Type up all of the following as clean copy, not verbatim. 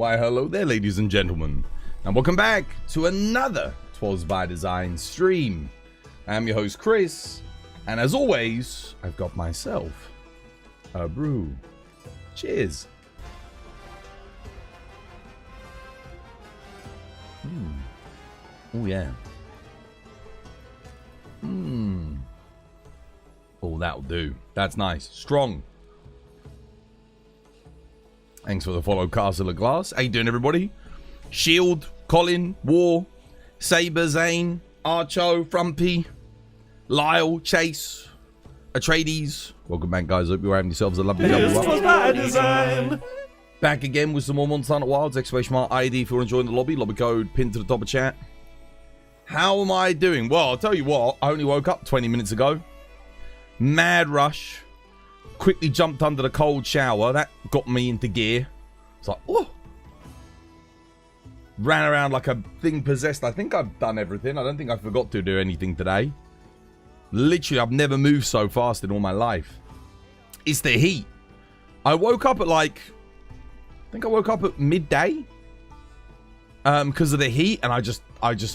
Why, hello there, ladies and gentlemen, and welcome back to another 'Twas by Design stream. I'm your host, Chris, and as always, I've got myself a brew. Cheers. Oh, yeah. Oh, that'll do. That's nice. Strong. Thanks for the follow, Castle of Glass. How you doing, everybody? Shield, Colin, War, Saber, Zane, Archo, Frumpy, Lyle, Chase, Atreides. Welcome back, guys. Hope you're having yourselves a lovely design. Back again with some more Monster Hunter Wilds. Exclamation mark ID if you want to join the lobby. Lobby code pinned to the top of chat. How am I doing? Well, I'll tell you what. I only woke up 20 minutes ago. Mad rush. Quickly jumped under the cold shower. That got me into gear. It's like, oh. Ran around like a thing possessed. I think I've done everything. I don't think I forgot to do anything today. Literally, I've never moved so fast in all my life. It's the heat. I woke up at like, I think I woke up at midday. Because of the heat. And I just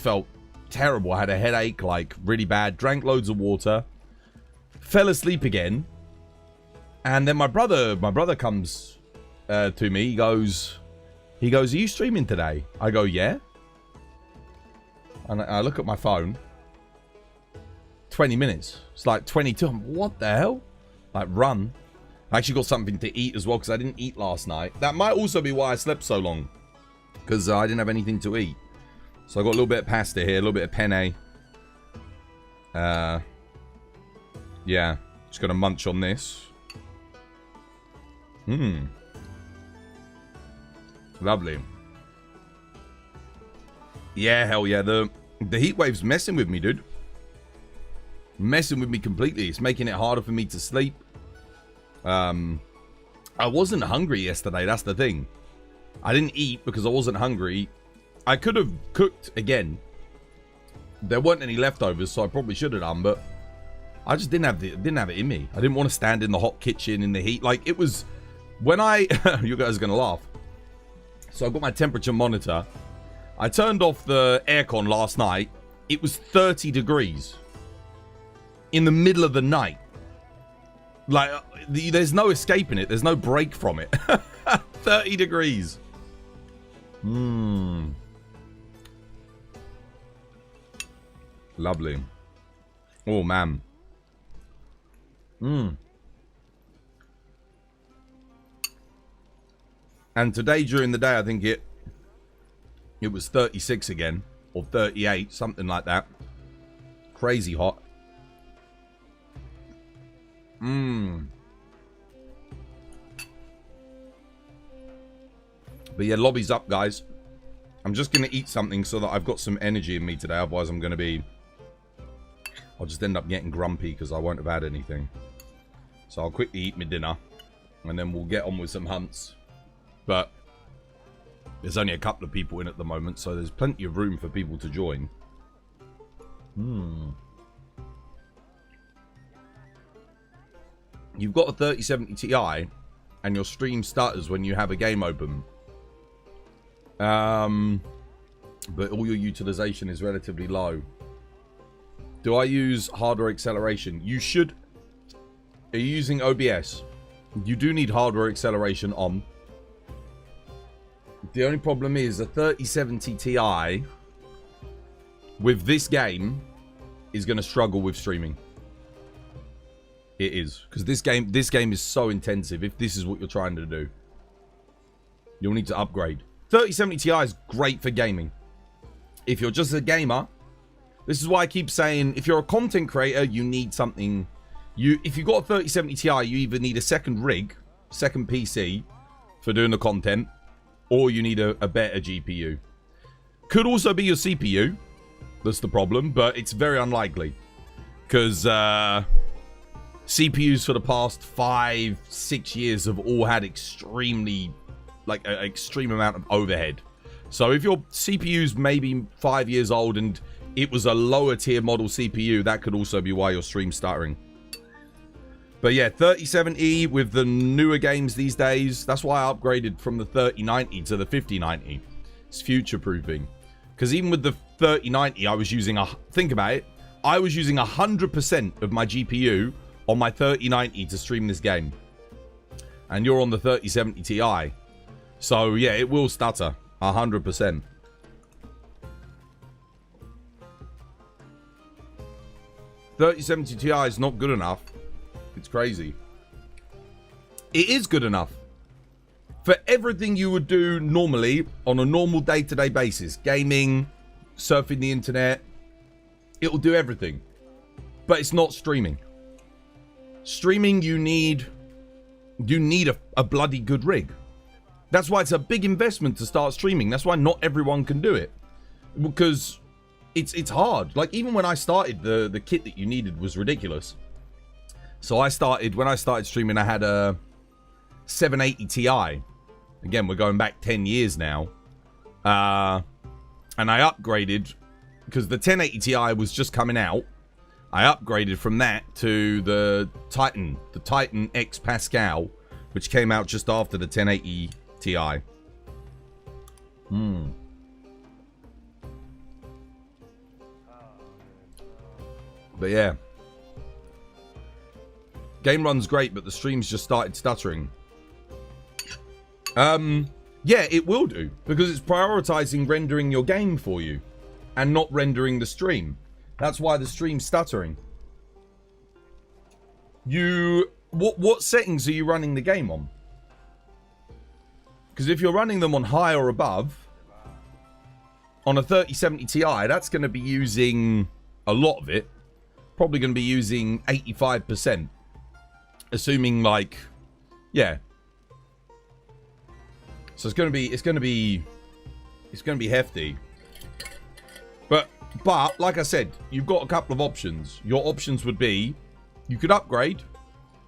felt terrible. I had a headache, like really bad. Drank loads of water. Fell asleep again. And then my brother comes to me. He goes, are you streaming today? I go, yeah. And I look at my phone. 20 minutes. It's like 22. What the hell? Like, run. I actually got something to eat as well because I didn't eat last night. That might also be why I slept so long. Because I didn't have anything to eat. So I got a little bit of pasta here. A little bit of penne. Yeah. Just going to munch on this. Lovely. Yeah, hell yeah. The heat wave's messing with me, dude. Messing with me completely. It's making it harder for me to sleep. I wasn't hungry yesterday. That's the thing. I didn't eat because I wasn't hungry. I could have cooked again. There weren't any leftovers, so I probably should have done, but I just didn't have it in me. I didn't want to stand in the hot kitchen in the heat. Like, it was when I you guys are gonna laugh. So I've got my temperature monitor. I turned off the aircon last night. It was 30 degrees in the middle of the night. Like, there's no escaping it. There's no break from it. 30 degrees. Lovely. Oh, man. And today, during the day, I think it was 36 again. Or 38, something like that. Crazy hot. But yeah, lobby's up, guys. I'm just going to eat something so that I've got some energy in me today. Otherwise, I'm going to be... I'll just end up getting grumpy because I won't have had anything. So I'll quickly eat my dinner. And then we'll get on with some hunts. But there's only a couple of people in at the moment. So there's plenty of room for people to join. You've got a 3070 Ti. And your stream stutters when you have a game open. But all your utilization is relatively low. Do I use hardware acceleration? You should. Are you using OBS? You do need hardware acceleration on. The only problem is a 3070 Ti with this game is going to struggle with streaming. It is. Because this game is so intensive. If this is what you're trying to do, you'll need to upgrade. 3070 Ti is great for gaming. If you're just a gamer, this is why I keep saying, if you're a content creator, you need something. If you've got a 3070 Ti, you either need a second rig, second PC for doing the content, or you need a better GPU. Could also be your CPU. That's the problem, but it's very unlikely. Because CPUs for the past 5-6 years have all had extremely, like, an extreme amount of overhead. So if your CPU's maybe 5 years old and it was a lower tier model CPU, that could also be why your stream's stuttering. But yeah, 3070 with the newer games these days. That's why I upgraded from the 3090 to the 5090. It's future-proofing. Because even with the 3090, I was using think about it. I was using 100% of my GPU on my 3090 to stream this game. And you're on the 3070 Ti. So yeah, it will stutter. 100%. $3070 Ti is not good enough. It's crazy. It is good enough for everything you would do normally on a normal day-to-day basis. Gaming, surfing the internet. It'll do everything. But it's not streaming. Streaming, you need a bloody good rig. That's why it's a big investment to start streaming. That's why not everyone can do it. Because it's hard. Like, even when I started, the kit that you needed was ridiculous. So when I started streaming, I had a 780 Ti. Again, we're going back 10 years now. And I upgraded, because the 1080 Ti was just coming out. I upgraded from that to the Titan X Pascal, which came out just after the 1080 Ti. But yeah. Game runs great, but the streams just started stuttering. Yeah, it will do. Because it's prioritizing rendering your game for you. And not rendering the stream. That's why the stream's stuttering. What settings are you running the game on? Because if you're running them on high or above, on a 3070 Ti, that's going to be using a lot of it. Probably going to be using 85%. Assuming, like, yeah. So it's going to be hefty. But like I said, you've got a couple of options. Your options would be, you could upgrade,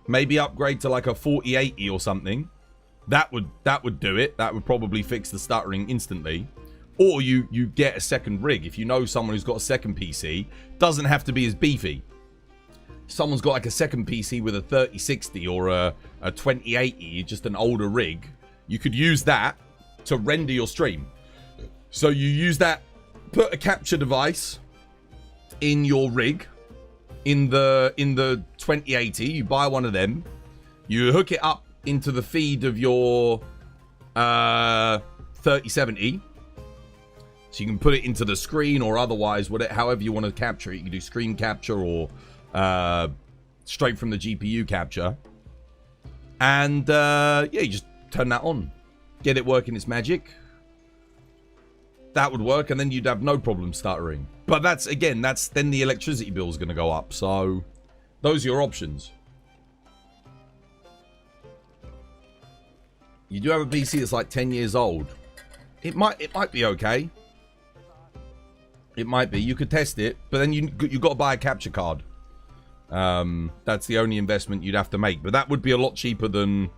maybe upgrade to like a 4080 or something. That would do it. That would probably fix the stuttering instantly. Or you get a second rig. If you know someone who's got a second PC, doesn't have to be as beefy. Someone's got like a second PC with a 3060 or a 2080, just an older rig. You could use that to render your stream. So you use that, put a capture device in your rig, in the 2080. You buy one of them. You hook it up into the feed of your 3070. So you can put it into the screen or otherwise, however you want to capture it. You can do screen capture or straight from the GPU capture. And yeah, you just turn that on. Get it working its magic. That would work, and then you'd have no problem stuttering. But then the electricity bill is going to go up. So those are your options. You do have a PC that's like 10 years old. It might be okay. It might be. You could test it, but then you got to buy a capture card. That's the only investment you'd have to make. But that would be a lot cheaper than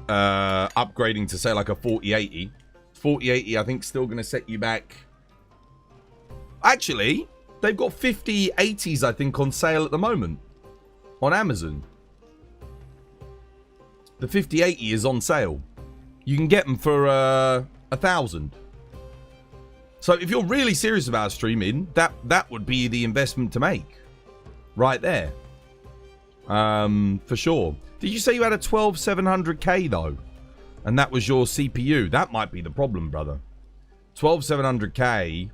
upgrading to, say, like a 4080. 4080, I think, still going to set you back. Actually, they've got 5080s, I think, on sale at the moment on Amazon. The 5080 is on sale. You can get them for 1,000. So if you're really serious about streaming, that would be the investment to make. Right there. For sure. Did you say you had a 12700K though? And that was your CPU? That might be the problem, brother. 12700K.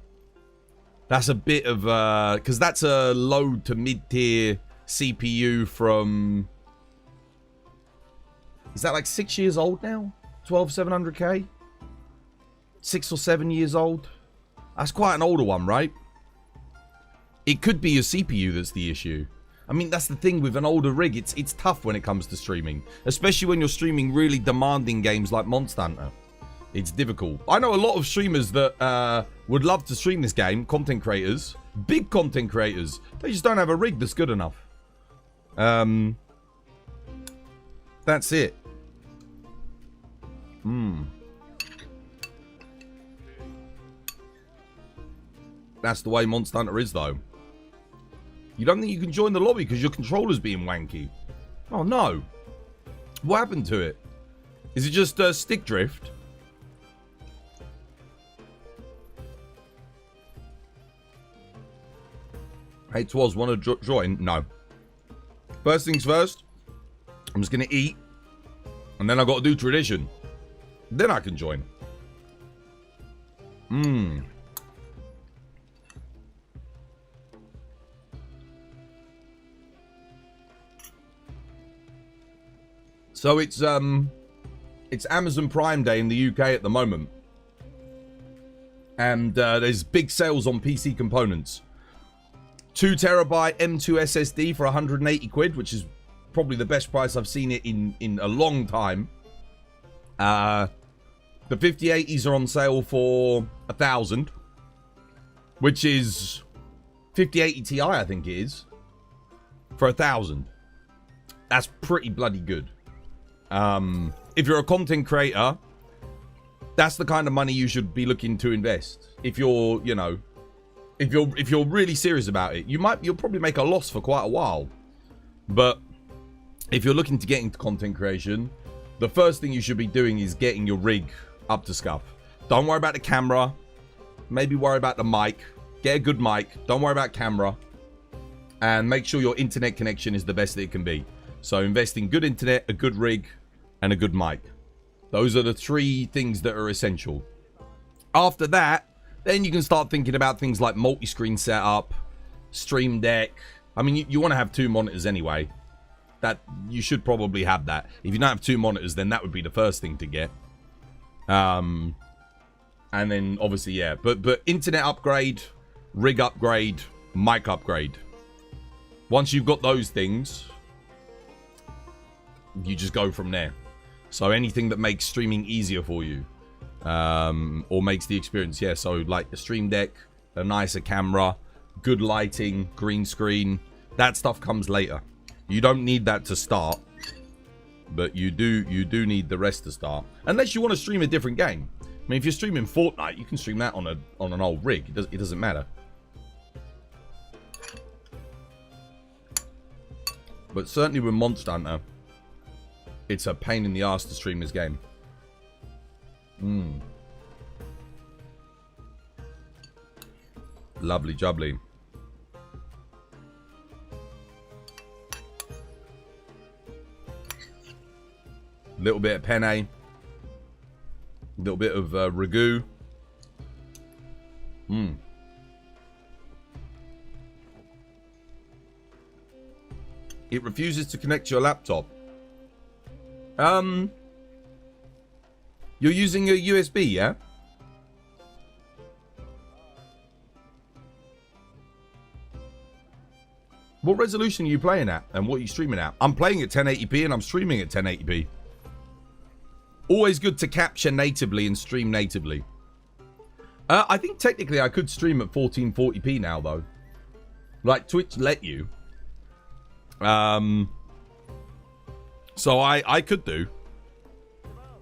That's a bit of because that's a low to mid-tier CPU from... Is that like 6 years old now? 12700K? 6 or 7 years old? That's quite an older one, right? It could be your CPU that's the issue. I mean, that's the thing with an older rig. It's tough when it comes to streaming. Especially when you're streaming really demanding games like Monster Hunter. It's difficult. I know a lot of streamers that would love to stream this game. Content creators. Big content creators. They just don't have a rig that's good enough. That's it. That's the way Monster Hunter is, though. You don't think you can join the lobby because your controller's being wanky. Oh, no. What happened to it? Is it just stick drift? Hey, Twas, want to join? No. First things first, I'm just going to eat. And then I've got to do tradition. Then I can join. So it's Amazon Prime Day in the UK at the moment. And there's big sales on PC components. 2 terabyte M2 SSD for 180 quid, which is probably the best price I've seen it in a long time. The 5080s are on sale for 1,000, which is 5080 Ti, I think it is, for 1,000. That's pretty bloody good. If you're a content creator, that's the kind of money you should be looking to invest. If you're, you know, if you're really serious about it, you'll probably make a loss for quite a while. But if you're looking to get into content creation, the first thing you should be doing is getting your rig up to scuff. Don't worry about the camera. Maybe worry about the mic. Get a good mic. Don't worry about camera. And make sure your internet connection is the best that it can be. So invest in good internet, a good rig, and a good mic. Those are the 3 things that are essential. After that, then you can start thinking about things like multi-screen setup, Stream Deck. I mean, you want to have 2 monitors anyway. That you should probably have that. If you don't have 2 monitors, then that would be the first thing to get. And then obviously, yeah. But internet upgrade, rig upgrade, mic upgrade. Once you've got those things, you just go from there. So anything that makes streaming easier for you, or makes the experience, yeah. So like the Stream Deck, a nicer camera, good lighting, green screen. That stuff comes later. You don't need that to start, but you do need the rest to start. Unless you want to stream a different game. I mean, if you're streaming Fortnite, you can stream that on an old rig. It doesn't matter. But certainly with Monster Hunter, it's a pain in the ass to stream this game. Lovely jubbly. Little bit of penne. Little bit of ragu. It refuses to connect to your laptop. You're using a USB, yeah? What resolution are you playing at? And what are you streaming at? I'm playing at 1080p and I'm streaming at 1080p. Always good to capture natively and stream natively. I think technically I could stream at 1440p now, though. Like, Twitch let you. So I could do.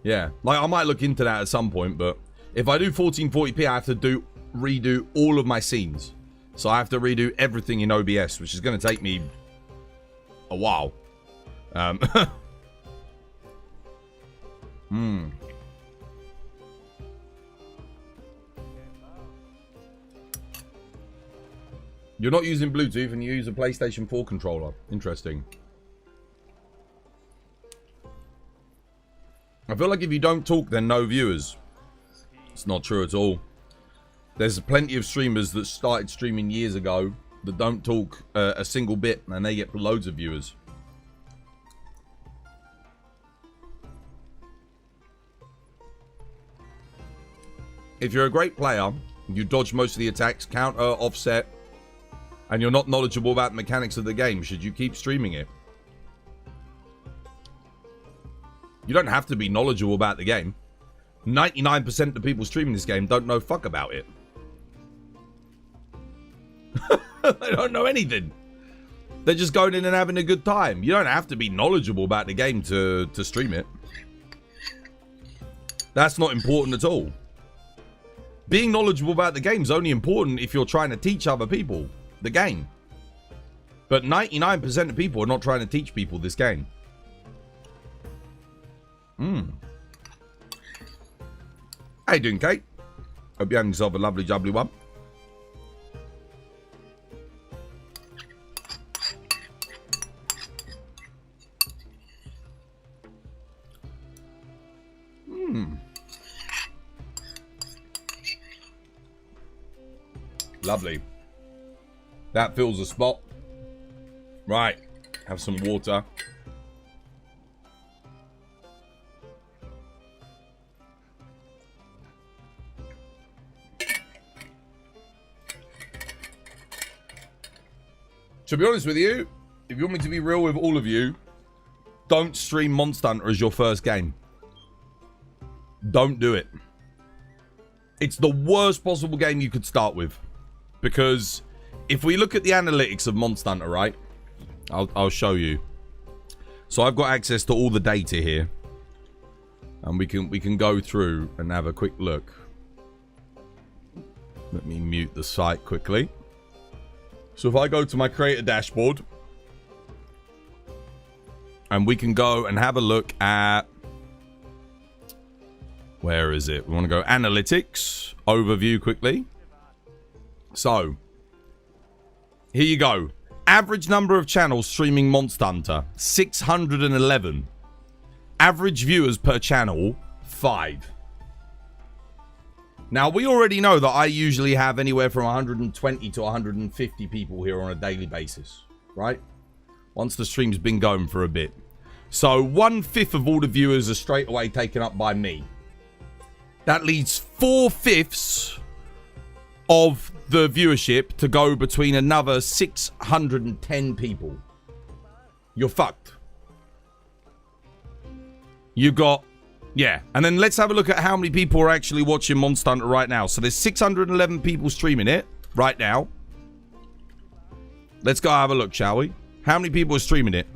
Yeah. Like, I might look into that at some point, but if I do 1440p, I have to redo all of my scenes. So I have to redo everything in OBS, which is going to take me a while. You're not using Bluetooth and you use a PlayStation 4 controller. Interesting. I feel like if you don't talk, then no viewers. It's not true at all. There's plenty of streamers that started streaming years ago that don't talk a single bit, and they get loads of viewers. If you're a great player, you dodge most of the attacks, counter, offset, and you're not knowledgeable about the mechanics of the game, should you keep streaming it? You don't have to be knowledgeable about the game. 99% of people streaming this game don't know fuck about it. They don't know anything. They're just going in and having a good time. You don't have to be knowledgeable about the game to stream it. That's not important at all. Being knowledgeable about the game is only important if you're trying to teach other people the game. But 99% of people are not trying to teach people this game. How you doing, Kate? Hope you're having yourself a lovely, jubbly one. Lovely. That fills the spot. Right. Have some water. To be honest with you, if you want me to be real with all of you, don't stream Monster Hunter as your first game. Don't do it. It's the worst possible game you could start with. Because if we look at the analytics of Monster Hunter, right? I'll show you. So I've got access to all the data here. And we can go through and have a quick look. Let me mute the site quickly. So if I go to my creator dashboard. And we can go and have a look at... Where is it? We want to go analytics. Overview quickly. So, here you go. Average number of channels streaming Monster Hunter, 611. Average viewers per channel, 5. Now, we already know that I usually have anywhere from 120 to 150 people here on a daily basis, right? Once the stream's been going for a bit. So, 1/5 of all the viewers are straight away taken up by me. That leaves 4/5 of the viewership to go between another 610 people. You're fucked. You got... Yeah. And then let's have a look at how many people are actually watching Monster Hunter right now. So there's 611 people streaming it right now. Let's go have a look, shall we? How many people are streaming it?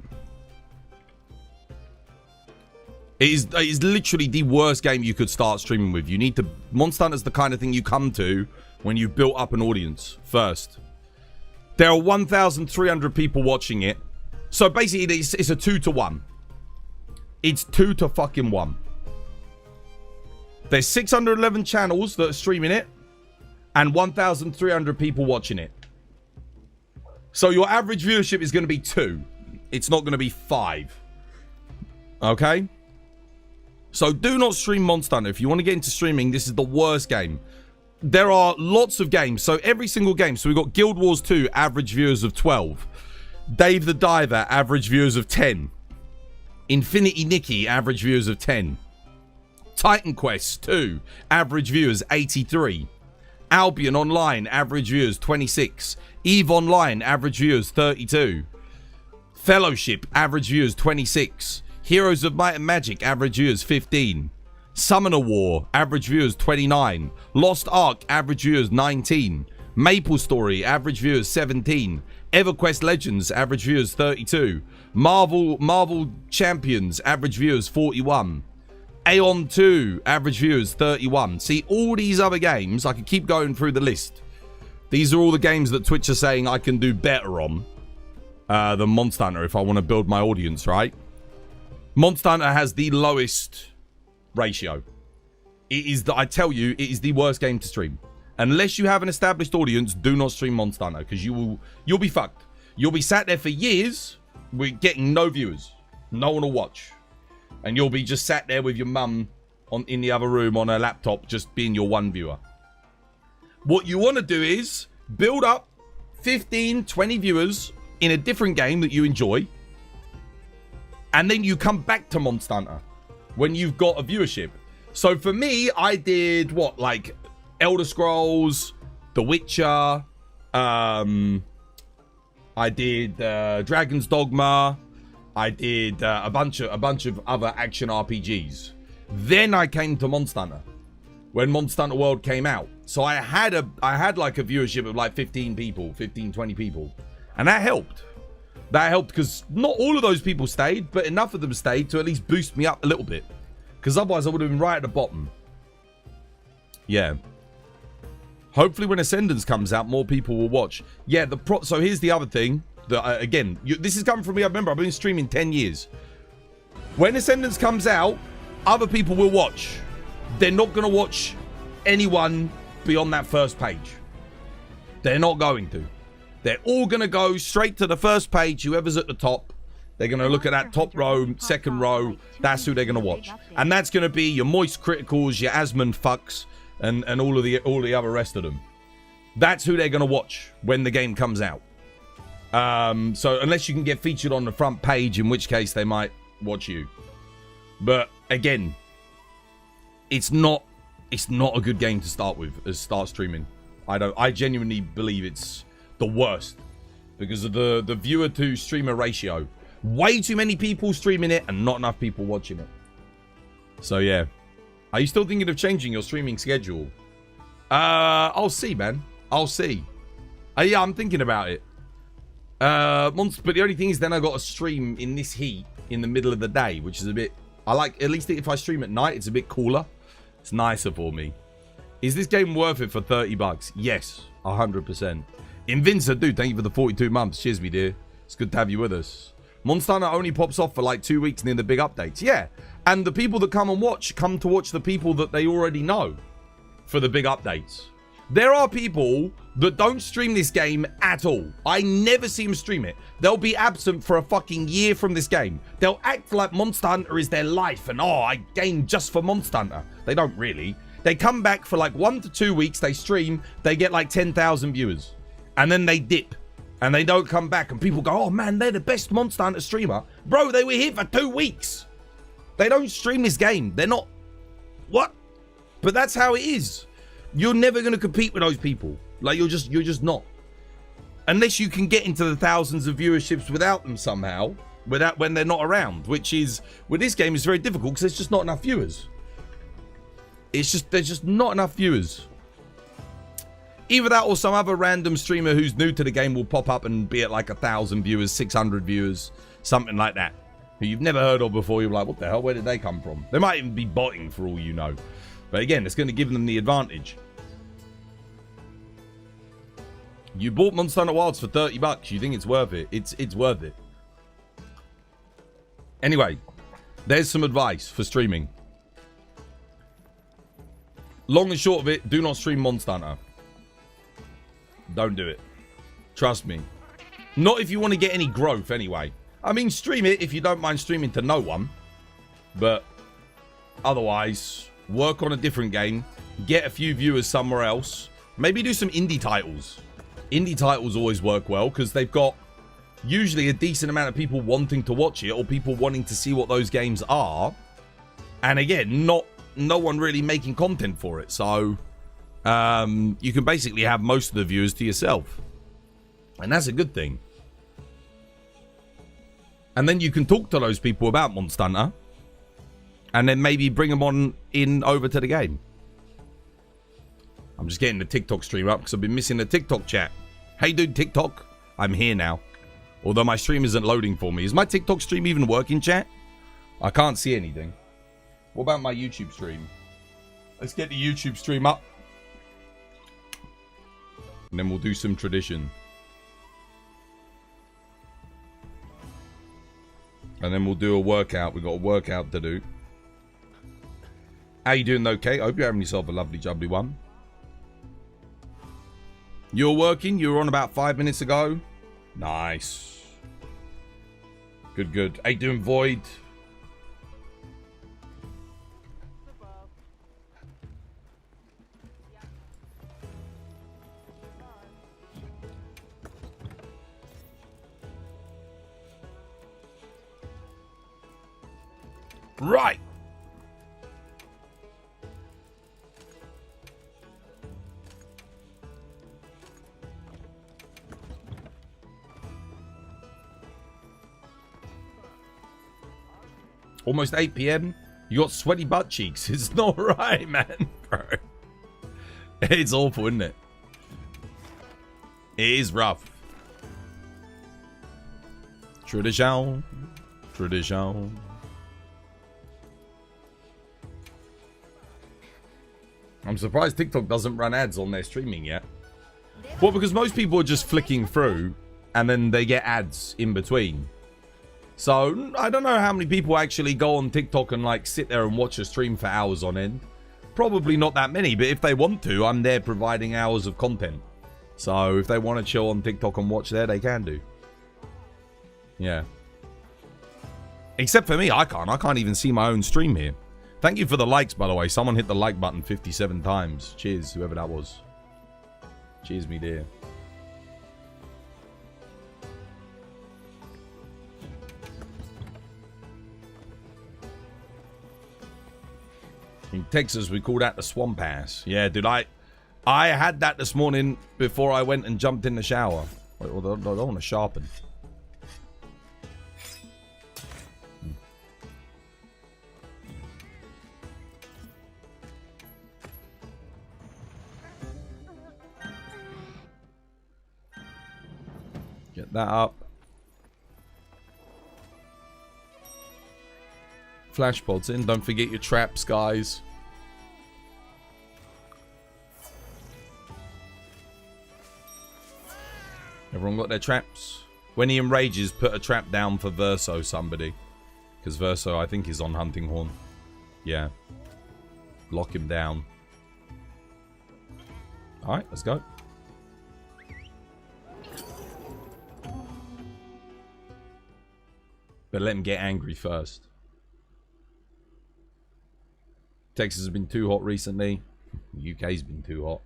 It is literally the worst game you could start streaming with. You need to... Monster Hunter is the kind of thing you come to when you've built up an audience first. There are 1,300 people watching it. So basically, it's a 2 to 1. It's 2 to fucking 1. There's 611 channels that are streaming it. And 1,300 people watching it. So your average viewership is going to be 2. It's not going to be 5. Okay? So do not stream Monster Hunter. If you want to get into streaming, this is the worst game. There are lots of games. So every single game. So we've got Guild Wars 2, average viewers of 12. Dave the Diver, average viewers of 10. Infinity Nikki, average viewers of 10. Titan Quest 2, average viewers 83. Albion Online, average viewers 26. EVE Online, average viewers 32. Fellowship, average viewers 26. Heroes of Might and Magic, average viewers 15. Summoner War, average viewers 29. Lost Ark, average viewers 19. Maple Story, average viewers 17. EverQuest Legends, average viewers 32. Marvel Champions, average viewers 41. Aeon 2, average viewers 31. See, all these other games, I could keep going through the list. These are all the games that Twitch are saying I can do better on than Monster Hunter if I want to build my audience, right? Monster Hunter has the lowest ratio. It is I tell you, it is the worst game to stream. Unless you have an established audience, do not stream Monster Hunter because you'll be fucked. You'll be sat there for years with getting no viewers. No one will watch. And you'll be just sat there with your mum in the other room on her laptop just being your one viewer. What you want to do is build up 15, 20 viewers in a different game that you enjoy. And then you come back to Monster Hunter when you've got a viewership. So for me, I did what? Like Elder Scrolls, The Witcher. I did Dragon's Dogma. I did a bunch of other action RPGs. Then I came to Monster Hunter when Monster Hunter World came out. So I had like a viewership of like 15 people, 15, 20 people. And that helped. That helped because not all of those people stayed, but enough of them stayed to at least boost me up a little bit. Because otherwise I would have been right at the bottom. Yeah. Hopefully when Ascendance comes out, more people will watch. Yeah, so here's the other thing. That again, this is coming from me. I remember I've been streaming 10 years. When Ascendance comes out, other people will watch. They're not going to watch anyone beyond that first page. They're not going to. They're all going to go straight to the first page, whoever's at the top. They're going to look at that top row, second row. That's who they're going to watch. And that's going to be your Moist Criticals, your Asmund fucks, and all the other rest of them. That's who they're going to watch when the game comes out. So unless you can get featured on the front page, in which case they might watch you. But again, it's not a good game to start with, start streaming. I genuinely believe it's the worst because of the viewer to streamer ratio. Way too many people streaming it and not enough people watching it. So yeah. Are you still thinking of changing your streaming schedule? I'll see, man. I'll see. Yeah, I'm thinking about it. But the only thing is then I got to stream in this heat in the middle of the day, which is a bit... I like, at least if I stream at night, it's a bit cooler. It's nicer for me. Is this game worth it for $30? Yes, 100%. Invincer, dude, thank you for the 42 months. Cheers, me dear. It's good to have you with us. Monster Hunter only pops off for like 2 weeks near the big updates. Yeah, and the people that come to watch the people that they already know for the big updates. There are people that don't stream this game at all. I never see them stream it. They'll be absent for a fucking year from this game. They'll act like Monster Hunter is their life and, oh, I game just for Monster Hunter. They don't really. They come back for like 1 to 2 weeks, they stream, they get like 10,000 viewers. And then they dip. And they don't come back. And people go, oh man, they're the best Monster Hunter streamer. Bro, they were here for 2 weeks. They don't stream this game. They're not... What? But that's how it is. You're never going to compete with those people. Like, you're just not. Unless you can get into the thousands of viewerships without them somehow. When they're not around. Which is... With this game, it's very difficult because there's just not enough viewers. There's just not enough viewers. Either that or some other random streamer who's new to the game will pop up and be at like 1,000 viewers, 600 viewers, something like that. Who you've never heard of before. You're like, what the hell? Where did they come from? They might even be botting for all you know. But again, it's going to give them the advantage. You bought Monster Hunter Wilds for $30. You think it's worth it? It's worth it. Anyway, there's some advice for streaming. Long and short of it, do not stream Monster Hunter. Don't do it. Trust me. Not if you want to get any growth anyway. I mean, stream it if you don't mind streaming to no one. But otherwise, work on a different game. Get a few viewers somewhere else. Maybe do some indie titles. Indie titles always work well because they've got usually a decent amount of people wanting to watch it or people wanting to see what those games are. And again, no one really making content for it. So... you can basically have most of the viewers to yourself. And that's a good thing. And then you can talk to those people about Monster Hunter. And then maybe bring them on over to the game. I'm just getting the TikTok stream up because I've been missing the TikTok chat. Hey dude, TikTok. I'm here now. Although my stream isn't loading for me. Is my TikTok stream even working, chat? I can't see anything. What about my YouTube stream? Let's get the YouTube stream up. And then we'll do some tradition. And then we'll do a workout. We've got a workout to do. How you doing though, Kate? I hope you're having yourself a lovely jubbly one. You're working? You were on about 5 minutes ago? Nice. Good, good. How you doing, Void? Right. Almost 8 p.m. You got sweaty butt cheeks. It's not right, man. Bro. It's awful, isn't it? It is rough. Tradition. Tradition. I'm surprised TikTok doesn't run ads on their streaming yet. Well, because most people are just flicking through and then they get ads in between. So, I don't know how many people actually go on TikTok and, like, sit there and watch a stream for hours on end. Probably not that many, but if they want to, I'm there providing hours of content. So, if they want to chill on TikTok and watch there, they can do. Yeah. Except for me, I can't. I can't even see my own stream here. Thank you for the likes, by the way. Someone hit the like button 57 times. Cheers, whoever that was. Cheers, me dear. In Texas, we call that the swamp ass. Yeah, dude, I had that this morning before I went and jumped in the shower. Wait, I don't want to sharpen. Get that up. Flash pods in. Don't forget your traps, guys. Everyone got their traps? When he enrages, put a trap down for Verso somebody. Because Verso, I think, is on Hunting Horn. Yeah. Lock him down. Alright, let's go. But let him get angry first. Texas has been too hot recently. The UK's been too hot.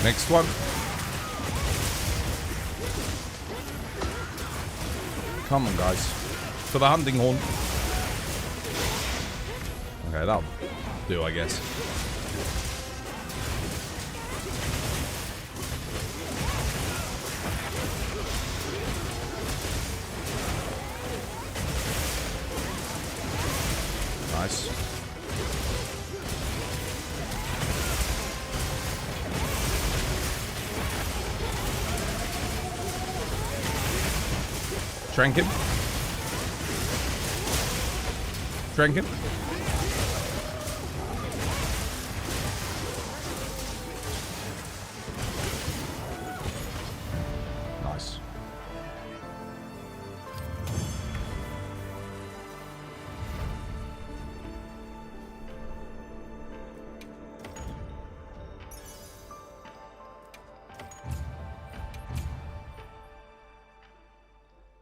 Next one. Come on, guys. For the Hunting Horn. Okay, that'll do, I guess. Nice. Trank him. Trank him. Nice.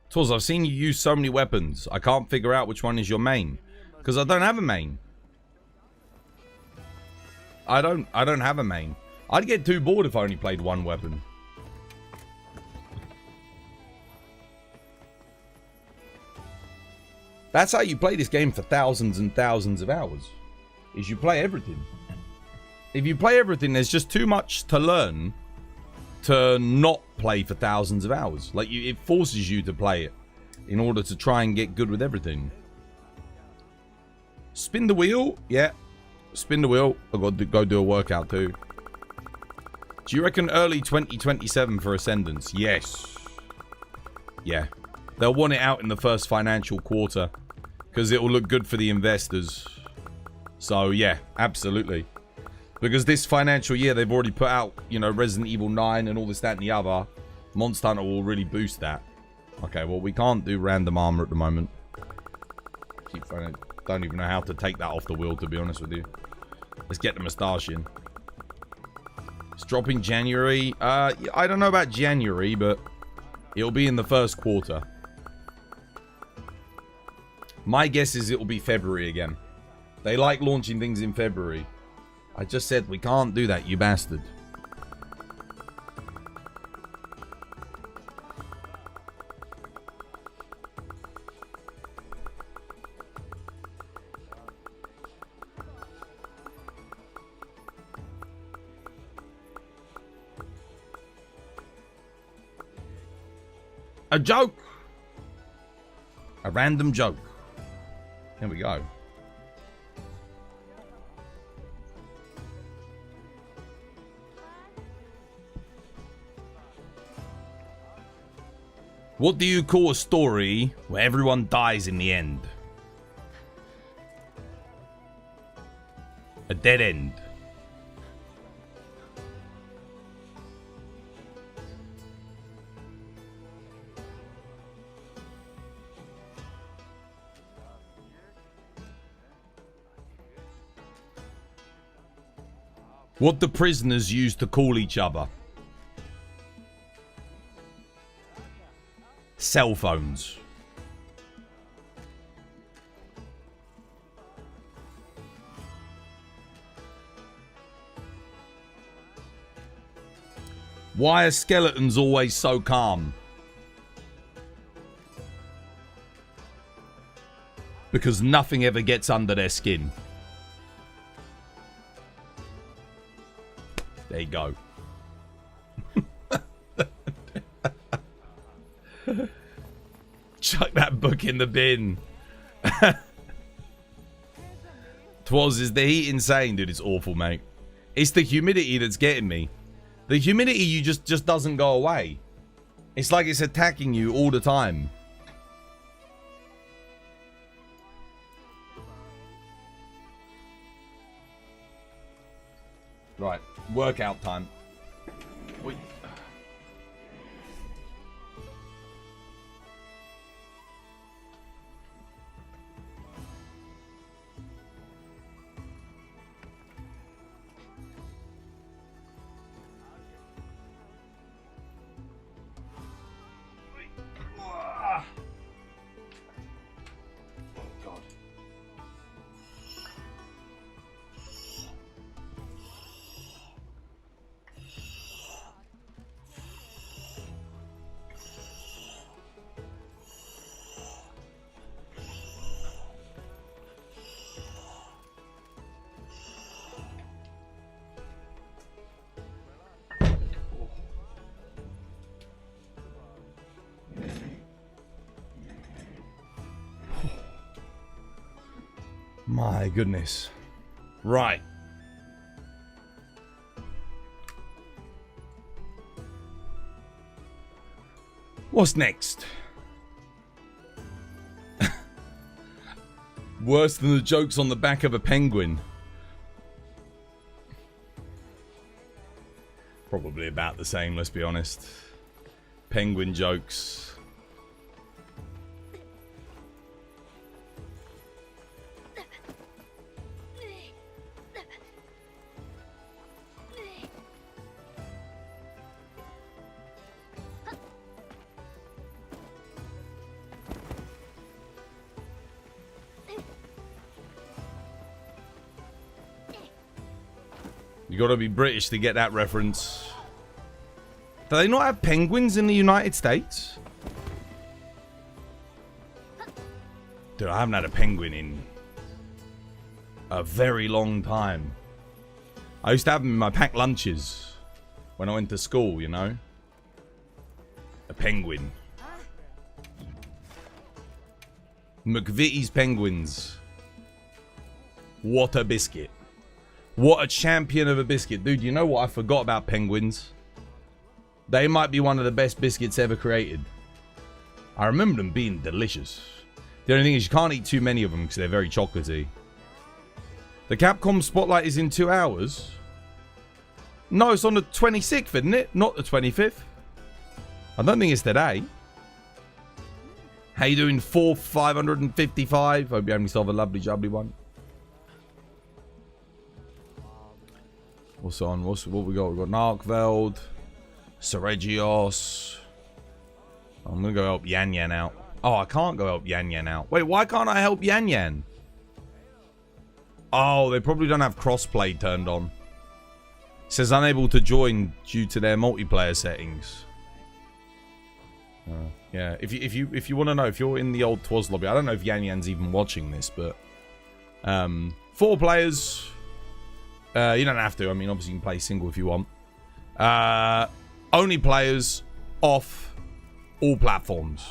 Tools, I've seen you use so many weapons. I can't figure out which one is your main. Because I don't have a main. I don't have a main. I'd get too bored if I only played one weapon. That's how you play this game for thousands and thousands of hours. Is you play everything. If you play everything, there's just too much to learn to not play for thousands of hours. Like, it forces you to play it in order to try and get good with everything. Spin the wheel? Yeah. Spin the wheel. I've got to go do a workout too. Do you reckon early 2027 for Ascendance? Yes. Yeah. They'll want it out in the first financial quarter because it will look good for the investors. So, yeah, absolutely. Because this financial year, they've already put out, you know, Resident Evil 9 and all this, that, and the other. Monster Hunter will really boost that. Okay, well, we can't do random armor at the moment. Don't even know how to take that off the wheel, to be honest with you. Let's get the moustache in. It's dropping January. I don't know about January, but it'll be in the first quarter. My guess is it'll be February again. They like launching things in February. I just said we can't do that, you bastard. A joke. A random joke. Here we go. What do you call a story where everyone dies in the end? A dead end. What do prisoners use to call each other? Cell phones. Why are skeletons always so calm? Because nothing ever gets under their skin. There you go. Chuck that book in the bin. Twas, is the heat insane? Dude, it's awful, mate. It's the humidity that's getting me. The humidity you just doesn't go away. It's like it's attacking you all the time. Right, workout time. Wait. My goodness. Right. What's next? Worse than the jokes on the back of a penguin. Probably about the same, let's be honest. Penguin jokes. You gotta be British to get that reference. Do they not have penguins in the United States? Dude, I haven't had a penguin in a very long time. I used to have them in my packed lunches when I went to school, you know? A penguin. McVitie's penguins. What a biscuit. What a champion of a biscuit. Dude, you know what I forgot about penguins? They might be one of the best biscuits ever created. I remember them being delicious. The only thing is you can't eat too many of them because they're very chocolatey. The Capcom Spotlight is in 2 hours. No, it's on the 26th, isn't it? Not the 25th. I don't think it's today. How you doing, 555? Hope you have yourself a lovely jubbly one. What's on? What we got? We got Narkveld, Seregios. I'm gonna go help Yan Yan out. Oh, I can't go help Yan Yan out. Wait, why can't I help Yan Yan? Oh, they probably don't have crossplay turned on. It says unable to join due to their multiplayer settings. Yeah, if you want to know, if you're in the old Twas lobby, I don't know if Yan Yan's even watching this, but 4 players. You don't have to. I mean, obviously you can play single if you want. Only players off All platforms.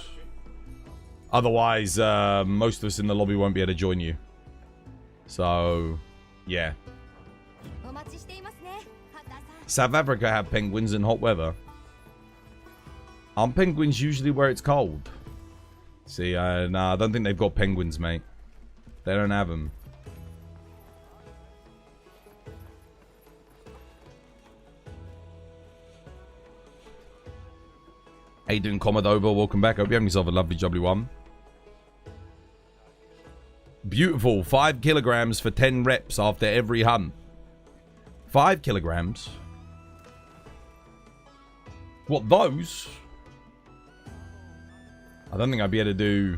Otherwise, most of us in the lobby won't be able to join you. So, yeah. South Africa have penguins in hot weather. Aren't penguins usually where it's cold? See, nah, I don't think they've got penguins, mate. They don't have them. How you doing, Commodore? Welcome back. Hope you're having yourself a lovely, jubbly one. Beautiful. 5 kilograms for 10 reps after every hunt. 5 kilograms? What, those? I don't think I'd be able to do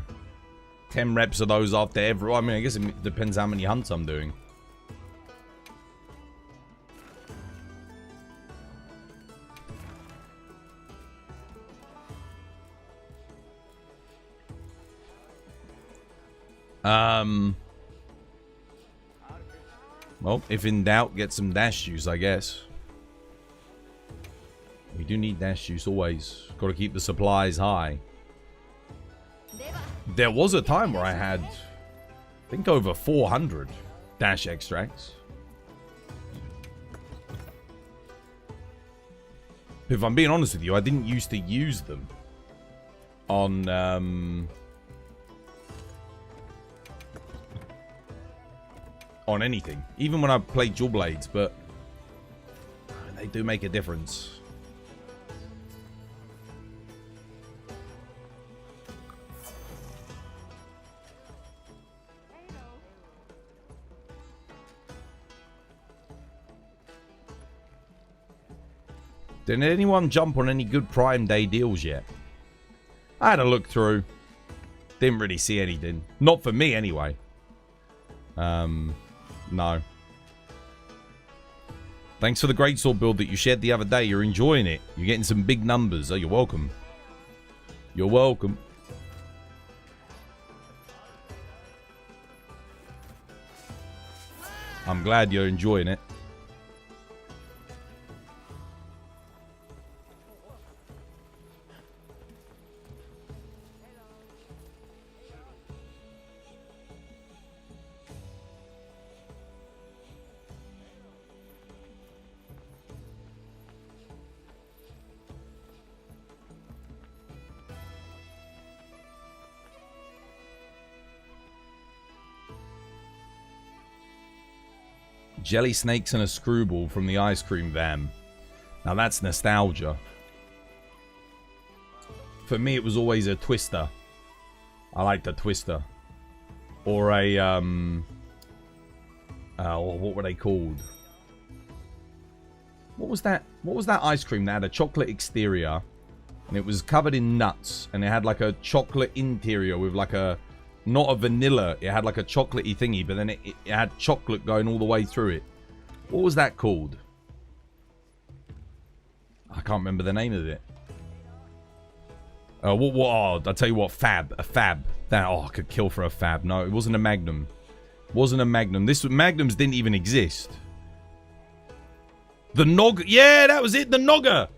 10 reps of those after every... I mean, I guess it depends how many hunts I'm doing. Well, if in doubt, get some dash juice, I guess. We do need dash juice always. Got to keep the supplies high. There was a time where I had, I think, over 400 dash extracts. If I'm being honest with you, I didn't used to use them on anything, even when I played dual blades, but they do make a difference. Did anyone jump on any good Prime Day deals yet? I had a look through. Didn't really see anything. Not for me, anyway. No. Thanks for the greatsword build that you shared the other day. You're enjoying it. You're getting some big numbers. Oh, you're welcome. You're welcome. I'm glad you're enjoying it. Jelly snakes and a screwball from the ice cream van. Now that's nostalgia. For me, it was always a twister. I liked a twister. Or a, what were they called? What was that? What was that ice cream that had a chocolate exterior? And it was covered in nuts. And it had like a chocolate interior with like a... Not a vanilla. It had like a chocolatey thingy, but then it had chocolate going all the way through it. What was that called? I can't remember the name of it. Oh, I'll tell you what, Fab. A Fab. That, I could kill for a Fab. No, it wasn't a Magnum. It wasn't a Magnum. Magnums didn't even exist. The Nog... Yeah, that was it. The Nogger.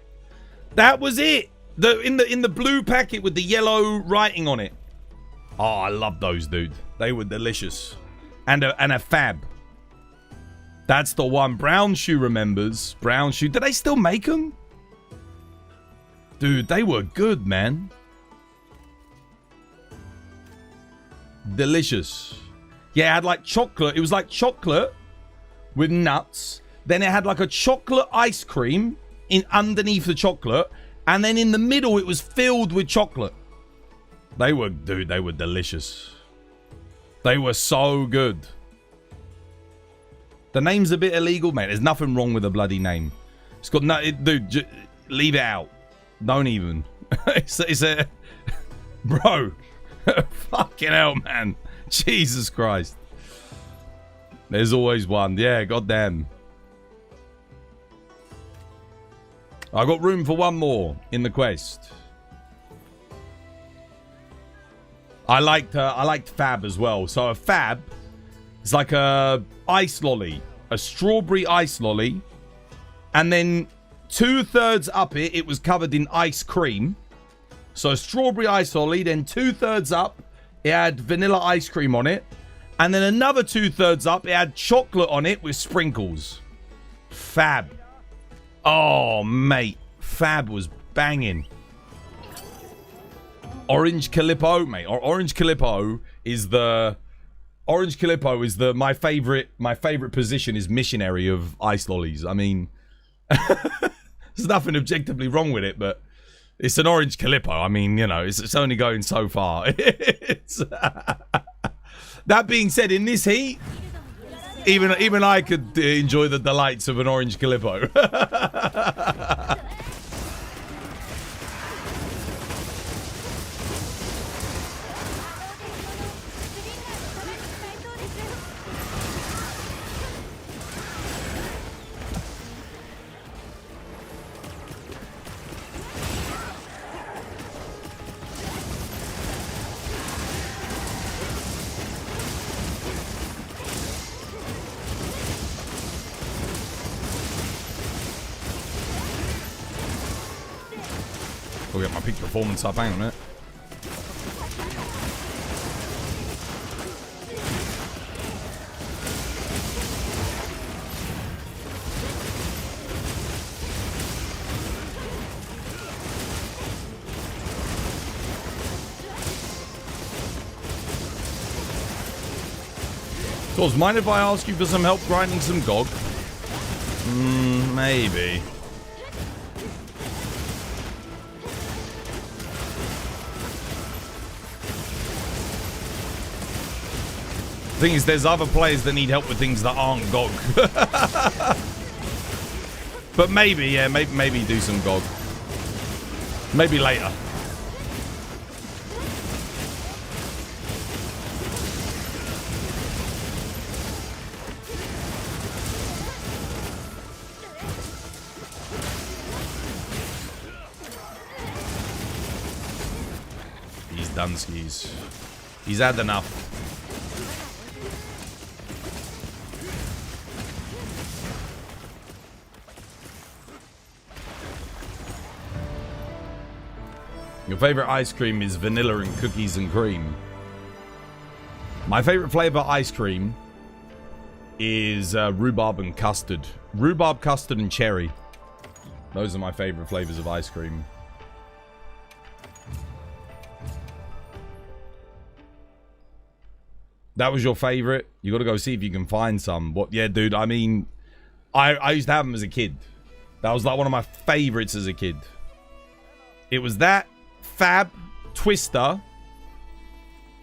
That was it. In the blue packet with the yellow writing on it. Oh, I love those, dude. They were delicious. And a Fab. That's the one. Brown Shoe remembers. Brown Shoe. Do they still make them? Dude, they were good, man. Delicious. Yeah, it had like chocolate. It was like chocolate with nuts. Then it had like a chocolate ice cream underneath the chocolate. And then in the middle, it was filled with chocolate. They were, dude, they were delicious. They were so good. The name's a bit illegal, mate. There's nothing wrong with a bloody name. It's got no, dude, leave it out. Don't even. it's a, bro. Fucking hell, man. Jesus Christ. There's always one. Yeah, goddamn. I got room for one more in the quest. I liked Fab as well. So a Fab is like a ice lolly, a strawberry ice lolly, and then 2/3 up it was covered in ice cream, So strawberry ice lolly, then 2/3 up, it had vanilla ice cream on it. And then another 2/3 up, it had chocolate on it with sprinkles. Fab. Oh, mate. Fab was banging. Orange Calippo, mate. Orange Calippo is the... my favorite position is missionary of ice lollies. I mean, there's nothing objectively wrong with it, but it's an orange Calippo. I mean, you know, it's only going so far. That being said, in this heat, even I could enjoy the delights of an orange Calippo. I'll get my peak performance up. Hang on a minute. Does mind if I ask you for some help grinding some GOG? Maybe. The thing is, there's other players that need help with things that aren't GOG. But maybe, yeah, maybe do some GOG. Maybe later. He's done skis. He's had enough. Your favorite ice cream is vanilla and cookies and cream. My favorite flavor ice cream is rhubarb and custard. Rhubarb, custard, and cherry. Those are my favorite flavors of ice cream. That was your favorite? You gotta go see if you can find some. What? Yeah, dude, I mean, I used to have them as a kid. That was like one of my favorites as a kid. It was that, Fab, Twister,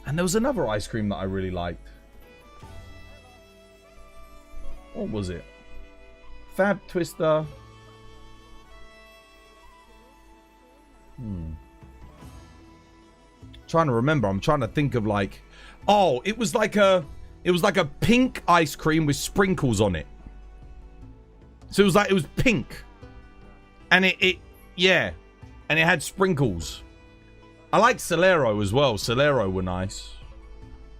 and there was another ice cream that I really liked. What was it? Fab, Twister. Trying to remember. I'm trying to think of like... Oh, it was like a pink ice cream with sprinkles on it. So it was pink. And yeah. And it had sprinkles. I like Celero as well. Celero were nice.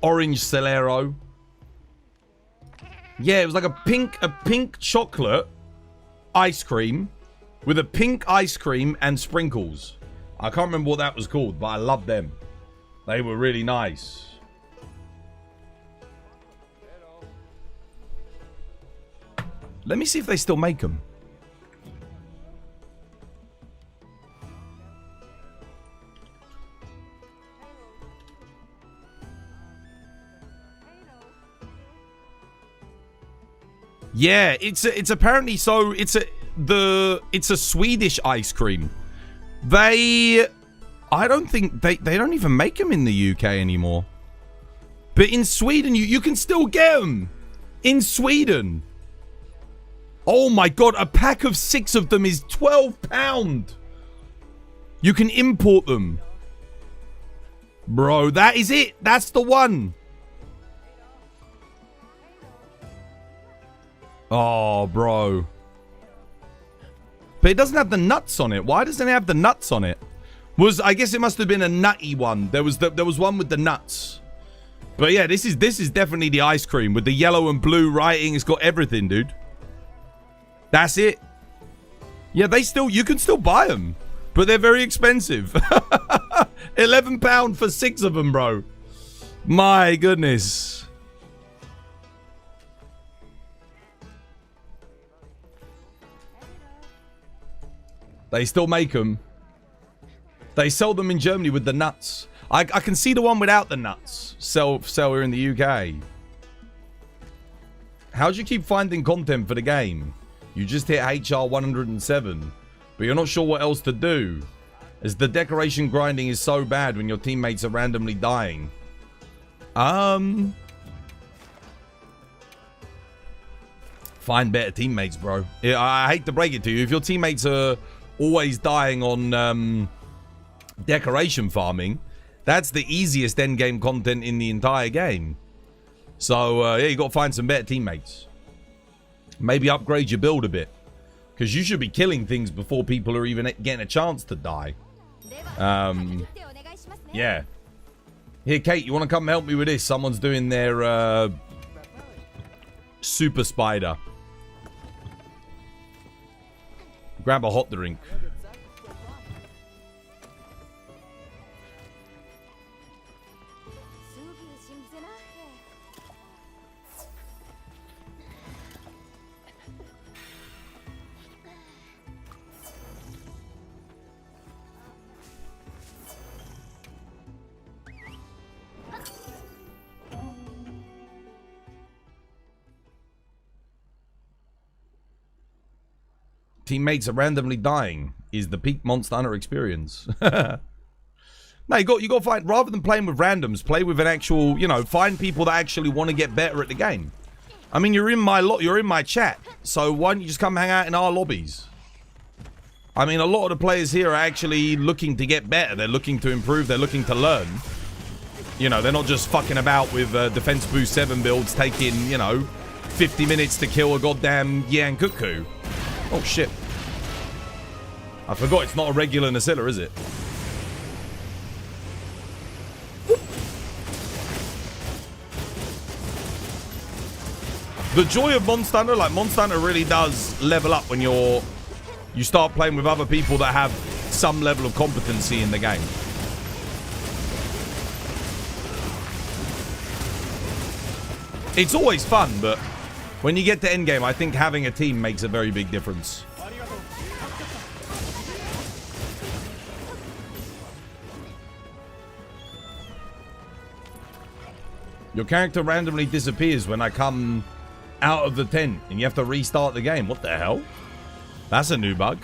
Orange Celero. Yeah, it was like a pink chocolate ice cream with a pink ice cream and sprinkles. I can't remember what that was called, but I loved them. They were really nice. Let me see if they still make them. Yeah, it's apparently so. It's a Swedish ice cream. I don't think they don't even make them in the UK anymore. But in Sweden, you can still get them in Sweden. Oh my god, a pack of 6 of them is £12. You can import them. Bro, that is it. That's the one. Oh, bro. But it doesn't have the nuts on it. Why doesn't it have the nuts on it? I guess it must have been a nutty one. There was one with the nuts. But yeah, this is definitely the ice cream with the yellow and blue writing. It's got everything, dude. That's it. Yeah, you can still buy them, but they're very expensive. £11 for 6 of them, bro. My goodness. They still make them. They sell them in Germany with the nuts. I can see the one without the nuts. Sell here in the UK. How do you keep finding content for the game? You just hit HR 107, but you're not sure what else to do, as the decoration grinding is so bad when your teammates are randomly dying. Find better teammates, bro. I hate to break it to you. If your teammates are always dying on decoration farming, that's the easiest endgame content in the entire game. So, yeah, you got to find some better teammates. Maybe upgrade your build a bit, because you should be killing things before people are even getting a chance to die. Yeah. Here, Kate, you want to come help me with this? Someone's doing their super spider. Grab a hot drink. Teammates are randomly dying is the peak Monster Hunter experience. No, you got to find, rather than playing with randoms, play with an actual, you know, find people that actually want to get better at the game. I mean, you're in my chat, so why don't you just come hang out in our lobbies? I mean, a lot of the players here are actually looking to get better. They're looking to improve. They're looking to learn. You know, they're not just fucking about with Defense Boost 7 builds taking, you know, 50 minutes to kill a goddamn Yang Cuckoo. Oh, shit. I forgot it's not a regular Nacilla, is it? The joy of Monster Hunter, like, Monster Hunter really does level up when you start playing with other people that have some level of competency in the game. It's always fun, but when you get to endgame, I think having a team makes a very big difference. Your character randomly disappears when I come out of the tent and you have to restart the game. What the hell? That's a new bug.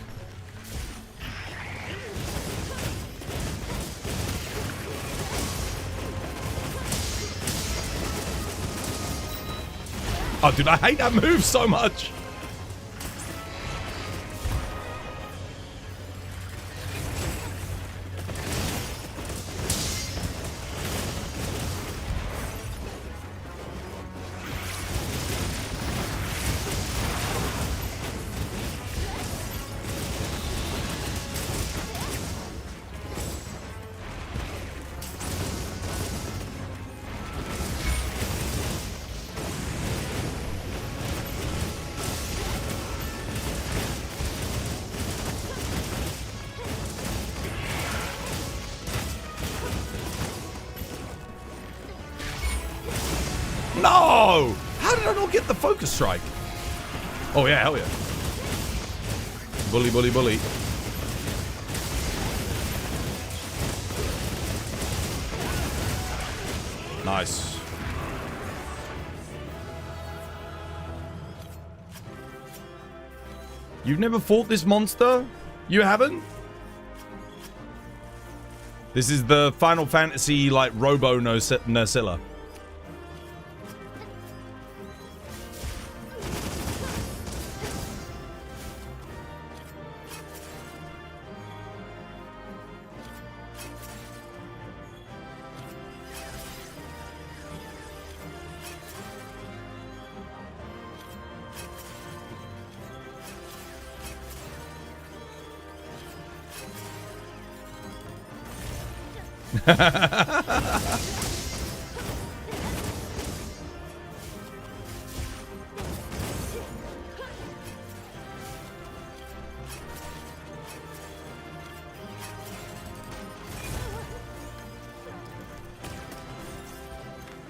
Oh, dude, I hate that move so much. No! How did I not get the focus strike? Oh, yeah, hell yeah. Bully, bully, bully. Nice. You've never fought this monster? You haven't? This is the Final Fantasy, like, Robo Nacilla.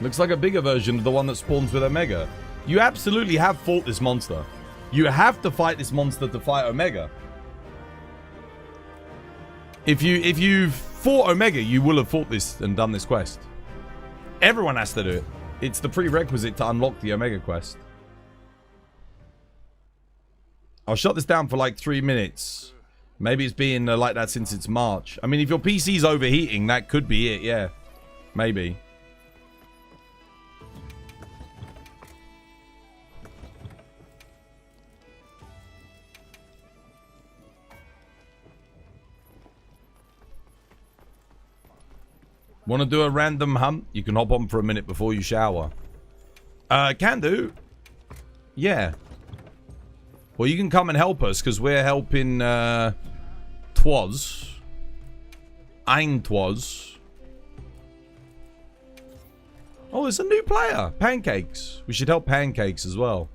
Looks like a bigger version of the one that spawns with Omega. You absolutely have fought this monster. You have to fight this monster to fight Omega. If you've fought Omega, you will have fought this and done this quest. Everyone has to do it. It's the prerequisite to unlock the Omega quest. I'll shut this down for like 3 minutes. Maybe it's been like that since it's March. I mean, if your PC's overheating, that could be it, yeah. Maybe. Want to do a random hunt? You can hop on for a minute before you shower. Can do. Yeah. Well, you can come and help us, because we're helping, Twas. Ein Twas. Oh, there's a new player. Pancakes. We should help Pancakes as well.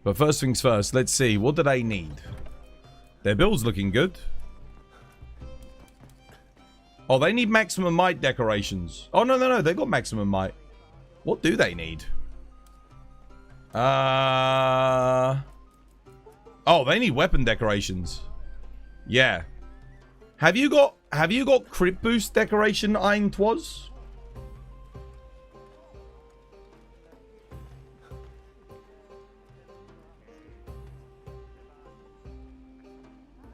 But first things first, let's see. What do they need? Their build's looking good. Oh, they need maximum might decorations. Oh, no. They got maximum might. What do they need? Oh, they need weapon decorations. Yeah. Have you got crit boost decoration, Ein Twas?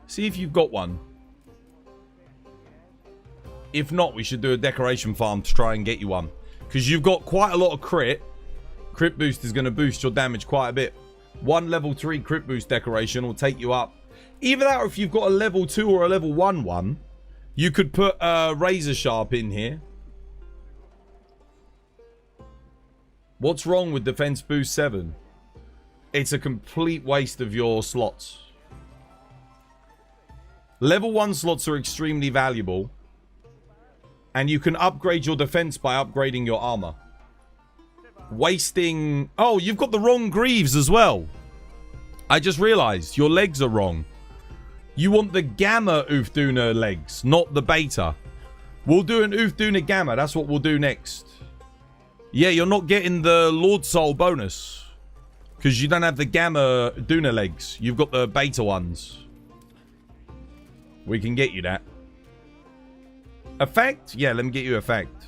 See if you've got one. If not, we should do a decoration farm to try and get you one. Because you've got quite a lot of crit. Crit boost is going to boost your damage quite a bit. One level 3 crit boost decoration will take you up. Either that, or if you've got a level 2 or a level 1 one, you could put Razor Sharp in here. What's wrong with Defense Boost 7? It's a complete waste of your slots. Level 1 slots are extremely valuable. And you can upgrade your defense by upgrading your armor. Wasting... Oh, you've got the wrong greaves as well. I just realized your legs are wrong. You want the Gamma Ufduna legs, not the Beta. We'll do an Ufduna Gamma. That's what we'll do next. Yeah, you're not getting the Lord Soul bonus. Because you don't have the Gamma Duna legs. You've got the Beta ones. We can get you that. Effect? Yeah, let me get you effect.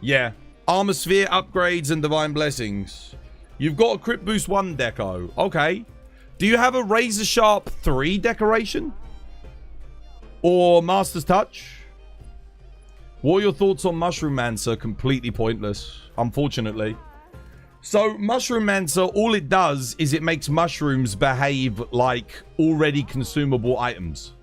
Yeah. Armor Sphere, upgrades, and Divine Blessings. You've got a Crit Boost 1 deco. Okay. Do you have a Razor Sharp 3 decoration? Or Master's Touch? What are your thoughts on Mushroom Mancer? Completely pointless, unfortunately. So, Mushroom Mancer, all it does is it makes mushrooms behave like already consumable items.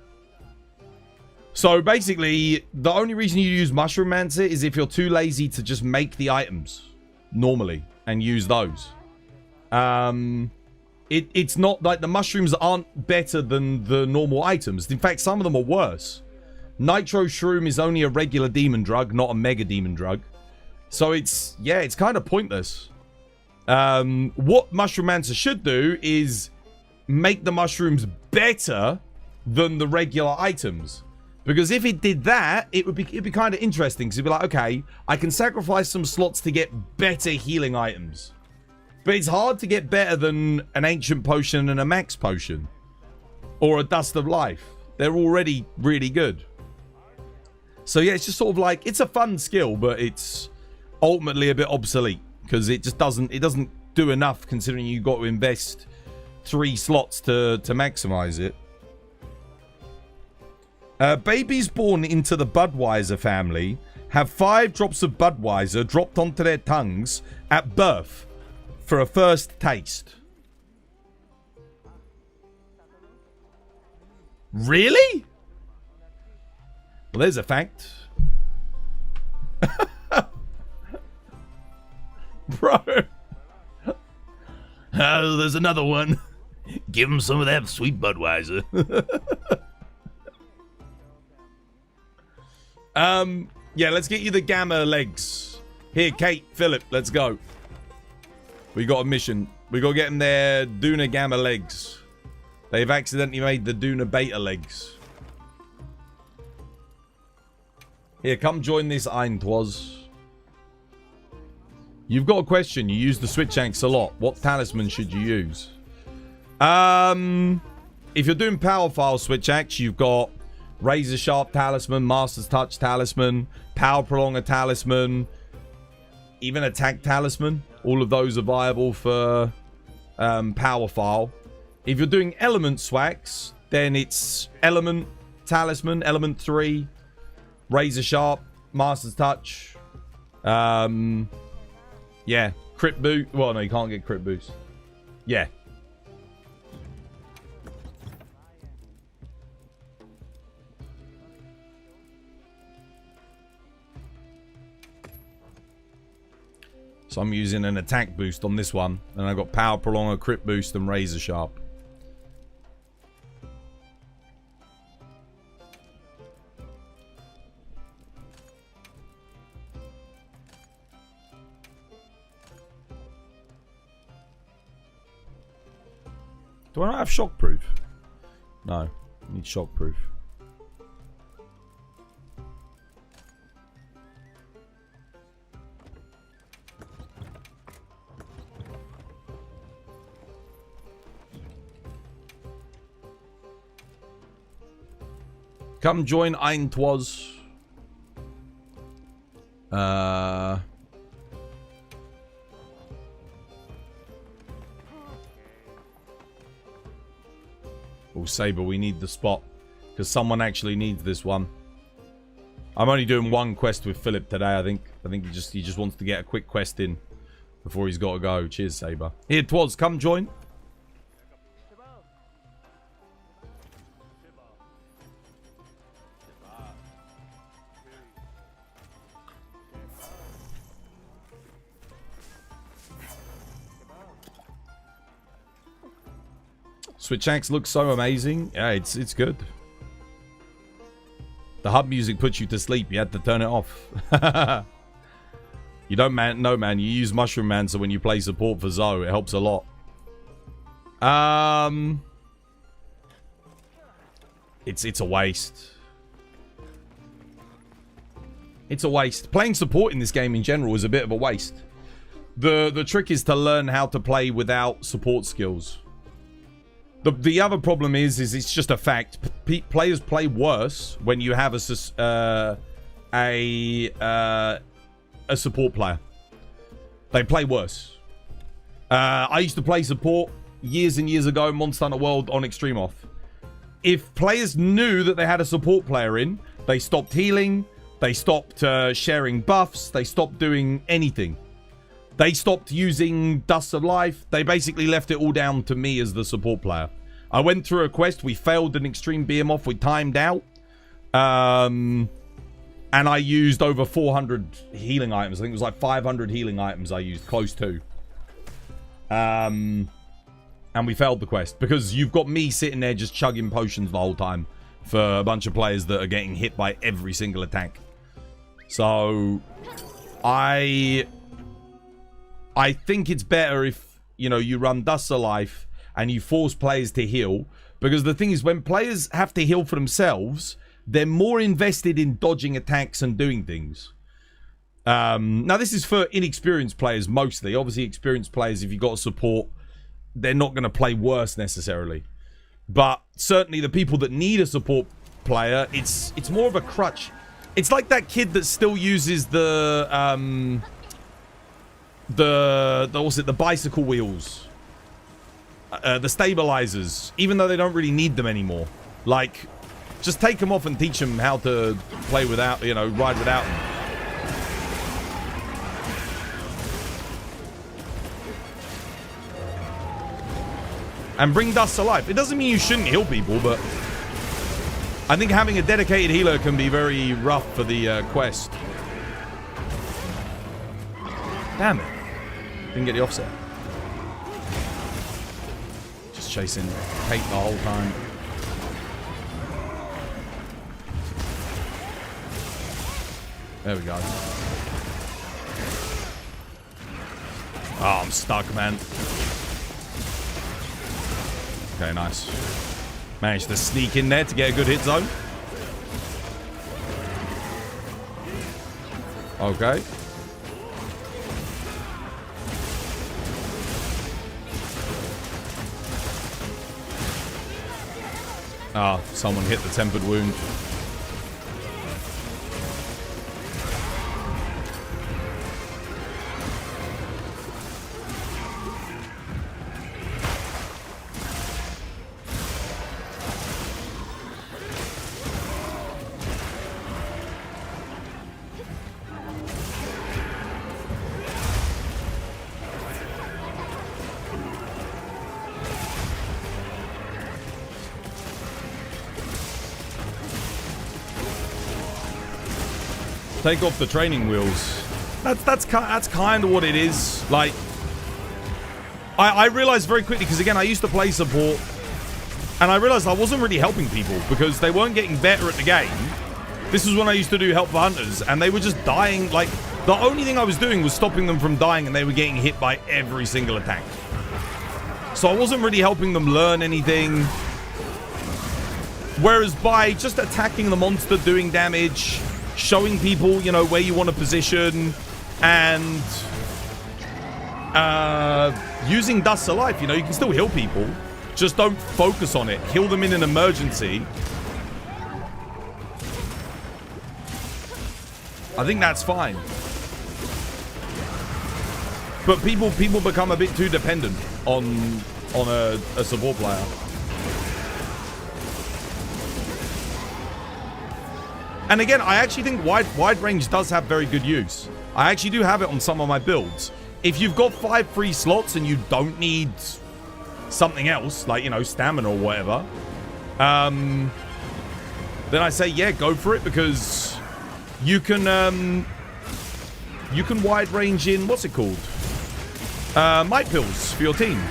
So basically, the only reason you use Mushroom Mancer is if you're too lazy to just make the items normally and use those. It's not like the mushrooms aren't better than the normal items. In fact, some of them are worse. Nitro Shroom is only a regular demon drug, not a mega demon drug. So it's kind of pointless. What Mushroom Mancer should do is make the mushrooms better than the regular items. Because if it did that, it'd be kind of interesting. Because it'd be like, okay, I can sacrifice some slots to get better healing items. But it's hard to get better than an Ancient Potion and a Max Potion. Or a Dust of Life. They're already really good. So yeah, it's just sort of like, it's a fun skill, but it's ultimately a bit obsolete. Because it just doesn't do enough considering you've got to invest 3 slots to maximize it. Babies born into the Budweiser family have 5 drops of Budweiser dropped onto their tongues at birth for a first taste. Really? Well, there's a fact. Bro. Oh, there's another one. Give him some of that sweet Budweiser. Yeah, let's get you the Gamma legs. Here, Kate, Philip, let's go. We got a mission. We got to get them their Duna Gamma legs. They've accidentally made the Duna Beta legs. Here, come join this Eintwas. You've got a question. You use the switch axe a lot. What talisman should you use? If you're doing power file switch axe, you've got Razor Sharp Talisman, Master's Touch Talisman, Power Prolonger Talisman, even Attack Talisman. All of those are viable for power file. If you're doing element swags, then it's Element Talisman, Element 3, Razor Sharp, Master's Touch. Yeah, Crit Boost. Well, no, you can't get Crit Boost. Yeah. So I'm using an attack boost on this one. And I've got Power Prolonger, Crit Boost, and Razor Sharp. Do I not have shockproof? No. I need shockproof. Come join Eintwas. Oh, Saber, we need the spot. Because someone actually needs this one. I'm only doing one quest with Philip today, I think. I think he just wants to get a quick quest in before he's got to go. Cheers, Saber. Here, Twas, come join. Switch axe looks so amazing. Yeah, it's good. The hub music puts you to sleep. You had to turn it off. You don't know, man. You use Mushroom Man, so when you play support for Zoe, it helps a lot. It's a waste. It's a waste. Playing support in this game in general is a bit of a waste. The trick is to learn how to play without support skills. The other problem is it's just a fact. Players play worse when you have a support player. They play worse. I used to play support years and years ago in Monster Hunter World on Extreme Off. If players knew that they had a support player in, they stopped healing, they stopped sharing buffs, they stopped doing anything. They stopped using Dust of Life. They basically left it all down to me as the support player. I went through a quest. We failed an extreme behemoth. We timed out. And I used over 400 healing items. I think it was like 500 healing items I used. Close to. And we failed the quest. Because you've got me sitting there just chugging potions the whole time. For a bunch of players that are getting hit by every single attack. So... I think it's better if, you know, you run Dust of Life and you force players to heal. Because the thing is, when players have to heal for themselves, they're more invested in dodging attacks and doing things. Now, this is for inexperienced players mostly. Obviously, experienced players, if you've got support, they're not going to play worse necessarily. But certainly the people that need a support player, it's more of a crutch. It's like that kid that still uses the bicycle wheels, the stabilizers, even though they don't really need them anymore. Like, just take them off and teach them how to play without, you know, ride without them. And bring Dust to life. It doesn't mean you shouldn't heal people, but I think having a dedicated healer can be very rough for the quest. Damn it. Didn't get the offset. Just chasing Kate the whole time. There we go. Oh, I'm stuck, man. Okay, nice. Managed to sneak in there to get a good hit zone. Okay. Ah, someone hit the tempered wound. Take off the training wheels. That's kind of what it is. Like, I realized very quickly, because again, I used to play support, and I realized I wasn't really helping people because they weren't getting better at the game. This was when I used to do help for hunters, and they were just dying. Like, the only thing I was doing was stopping them from dying, and they were getting hit by every single attack. So I wasn't really helping them learn anything. Whereas by just attacking the monster, doing damage, showing people, you know, where you want to position, and using Dust to Life, you know, you can still heal people. Just don't focus on it. Heal them in an emergency. I think that's fine. But people become a bit too dependent on a support player. And again, I actually think wide range does have very good use. I actually do have it on some of my builds. If you've got 5 free slots and you don't need something else, like, you know, stamina or whatever, then I say, yeah, go for it, because you can wide range in, what's it called? Might pills for your team.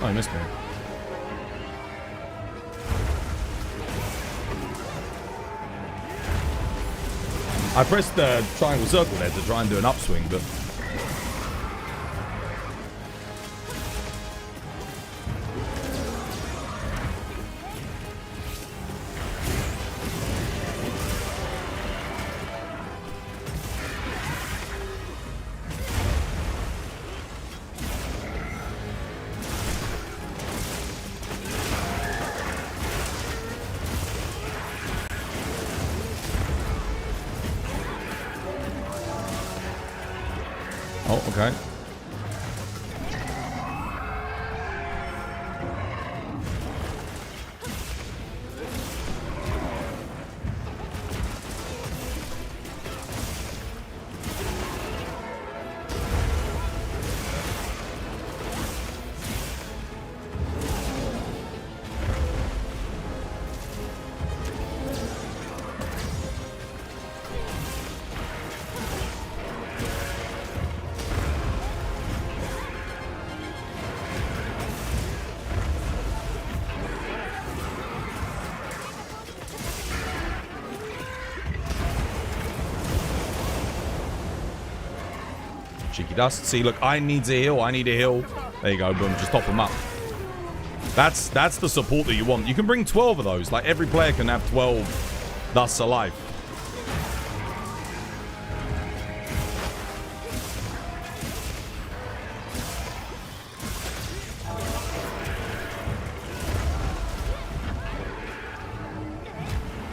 Oh, I missed me. I pressed the triangle circle there to try and do an upswing, but... Oh, okay. Cheeky dust. See, look, I need a heal. I need a heal. There you go. Boom. Just top them up. That's the support that you want. You can bring 12 of those. Like, every player can have 12 thus alive.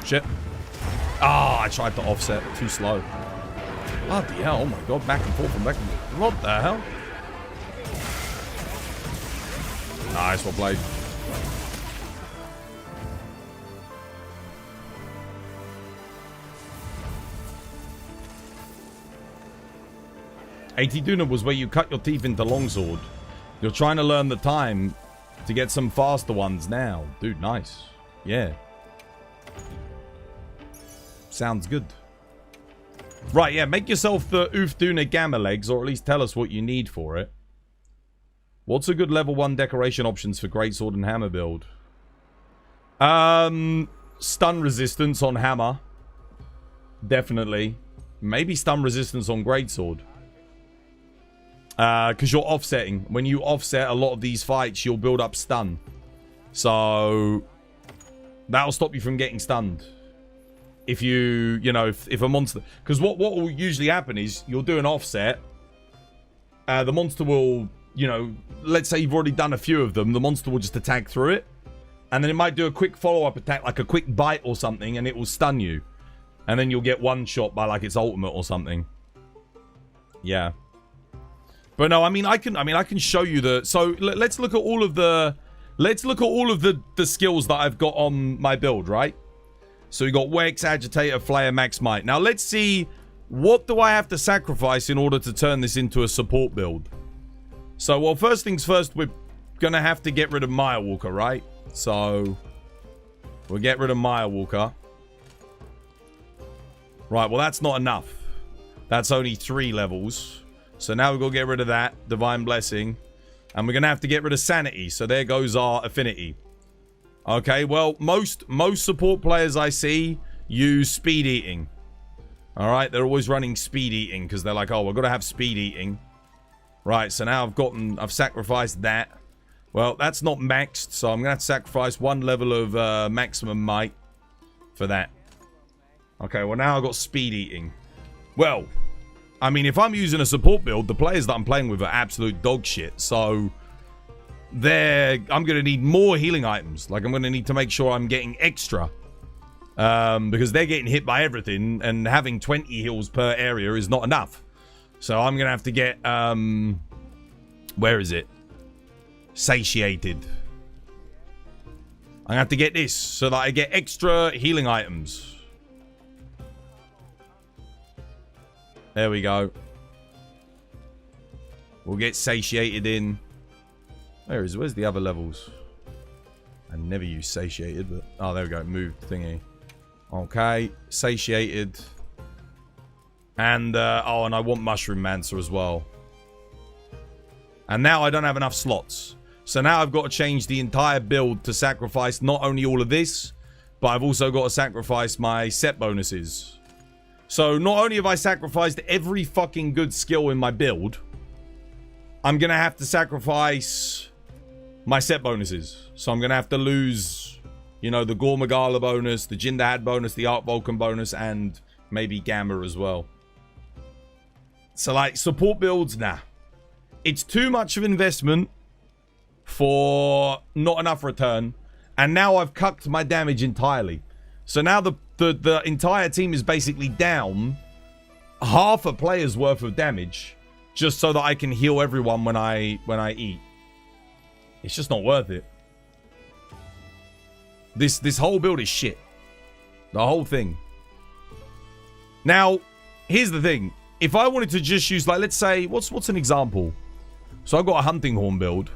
Shit. Ah, I tried to offset. Too slow. Bloody hell, oh my god, back and forth and back and forth. What the hell? Nice, well played. $80 was where you cut your teeth into longsword. You're trying to learn the time to get some faster ones now. Dude, nice. Yeah. Sounds good. Right, yeah, make yourself the Ufduna Gamma legs, or at least tell us what you need for it. What's a good level 1 decoration options for Greatsword and Hammer build? Stun resistance on Hammer. Definitely. Maybe stun resistance on Greatsword. Because you're offsetting. When you offset a lot of these fights, you'll build up stun. So that'll stop you from getting stunned. If you know, if a monster... Because what will usually happen is you'll do an offset. The monster will, you know, let's say you've already done a few of them. The monster will just attack through it. And then it might do a quick follow-up attack, like a quick bite or something, and it will stun you. And then you'll get one shot by like its ultimate or something. Yeah. But no, I mean I can show you the... So let's look at all of the... Let's look at all of the skills that I've got on my build, right? So we got Wex, Agitator, Flayer, Max Might. Now let's see, what do I have to sacrifice in order to turn this into a support build? So, well, first things first, we're gonna have to get rid of Mire Walker, right? So we'll get rid of Mire Walker. Right, well, that's not enough. That's only 3 levels. So now we've got to get rid of that. Divine Blessing. And we're going to have to get rid of Sanity. So there goes our Affinity. Okay, well, most support players I see use Speed Eating. Alright, they're always running Speed Eating because they're like, oh, we've got to have Speed Eating. Right, so now I've sacrificed that. Well, that's not maxed, so I'm going to have to sacrifice 1 level of maximum might for that. Okay, well, now I've got Speed Eating. Well, I mean, if I'm using a support build, the players that I'm playing with are absolute dog shit. So, I'm going to need more healing items. Like, I'm going to need to make sure I'm getting extra. Because they're getting hit by everything, and having 20 heals per area is not enough. So, I'm going to have to get, where is it? Satiated. I'm going to have to get this so that I get extra healing items. There we go. We'll get Satiated in. Where's the other levels? I never use Satiated, but... Oh, there we go. Moved thingy. Okay. Satiated. And, oh, and I want Mushroom Mancer as well. And now I don't have enough slots. So now I've got to change the entire build to sacrifice not only all of this, but I've also got to sacrifice my set bonuses. So, not only have I sacrificed every fucking good skill in my build, I'm going to have to sacrifice my set bonuses. So, I'm going to have to lose, you know, the Gore Magala bonus, the Jindahad bonus, the Arc Vulcan bonus, and maybe Gamma as well. So, like, support builds, nah. It's too much of investment for not enough return. And now I've cucked my damage entirely. So now the entire team is basically down half a player's worth of damage just so that I can heal everyone when I eat. It's just not worth it. This whole build is shit. The whole thing. Now, here's the thing. If I wanted to just use, like, let's say, what's an example? So I've got a Hunting Horn build.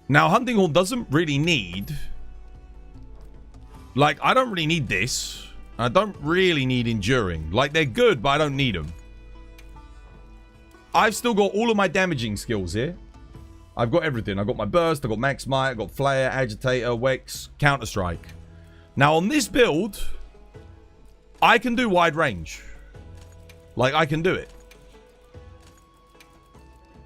Now, Hunting Horn doesn't really need... Like, I don't really need this. I don't really need Enduring. Like, they're good, but I don't need them. I've still got all of my damaging skills here. I've got everything. I've got my Burst, I've got Max Might, I've got Flayer, Agitator, Wex, Counter-Strike. Now, on this build, I can do wide range. Like, I can do it.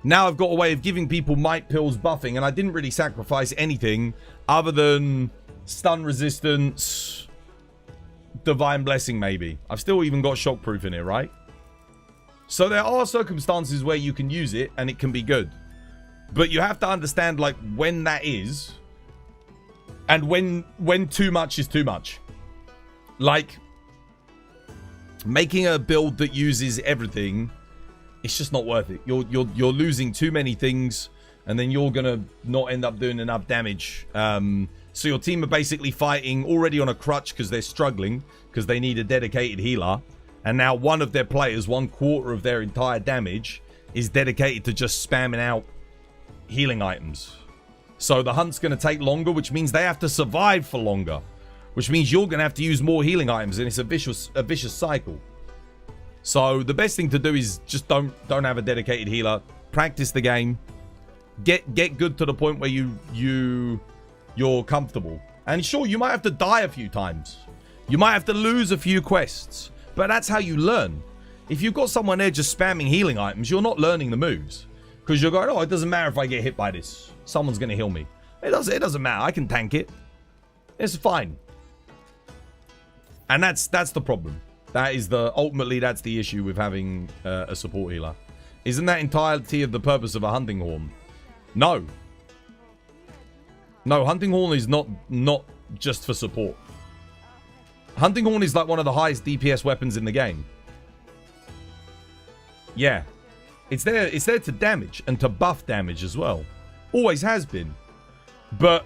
Now I've got a way of giving people Might Pills buffing, and I didn't really sacrifice anything other than... Stun resistance, Divine Blessing maybe. I've still even got Shockproof in here, right? So there are circumstances where you can use it and it can be good. But you have to understand like when that is and when too much is too much. Like making a build that uses everything, it's just not worth it. You're losing too many things and then you're gonna not end up doing enough damage. So your team are basically fighting already on a crutch because they're struggling because they need a dedicated healer. And now one of their players, 1/4 of their entire damage, is dedicated to just spamming out healing items. So the hunt's going to take longer, which means they have to survive for longer. Which means you're going to have to use more healing items, and it's a vicious cycle. So the best thing to do is just don't have a dedicated healer. Practice the game. Get good to the point where you're comfortable. And sure, you might have to die a few times. You might have to lose a few quests. But that's how you learn. If you've got someone there just spamming healing items, you're not learning the moves. Because you're going, oh, it doesn't matter if I get hit by this. Someone's going to heal me. It doesn't matter. I can tank it. It's fine. And that's the problem. Ultimately, that's the issue with having a support healer. Isn't that entirety of the purpose of a hunting horn? No. No, hunting horn is not just for support. Hunting horn is like one of the highest DPS weapons in the game. Yeah. It's there to damage and to buff damage as well. Always has been. But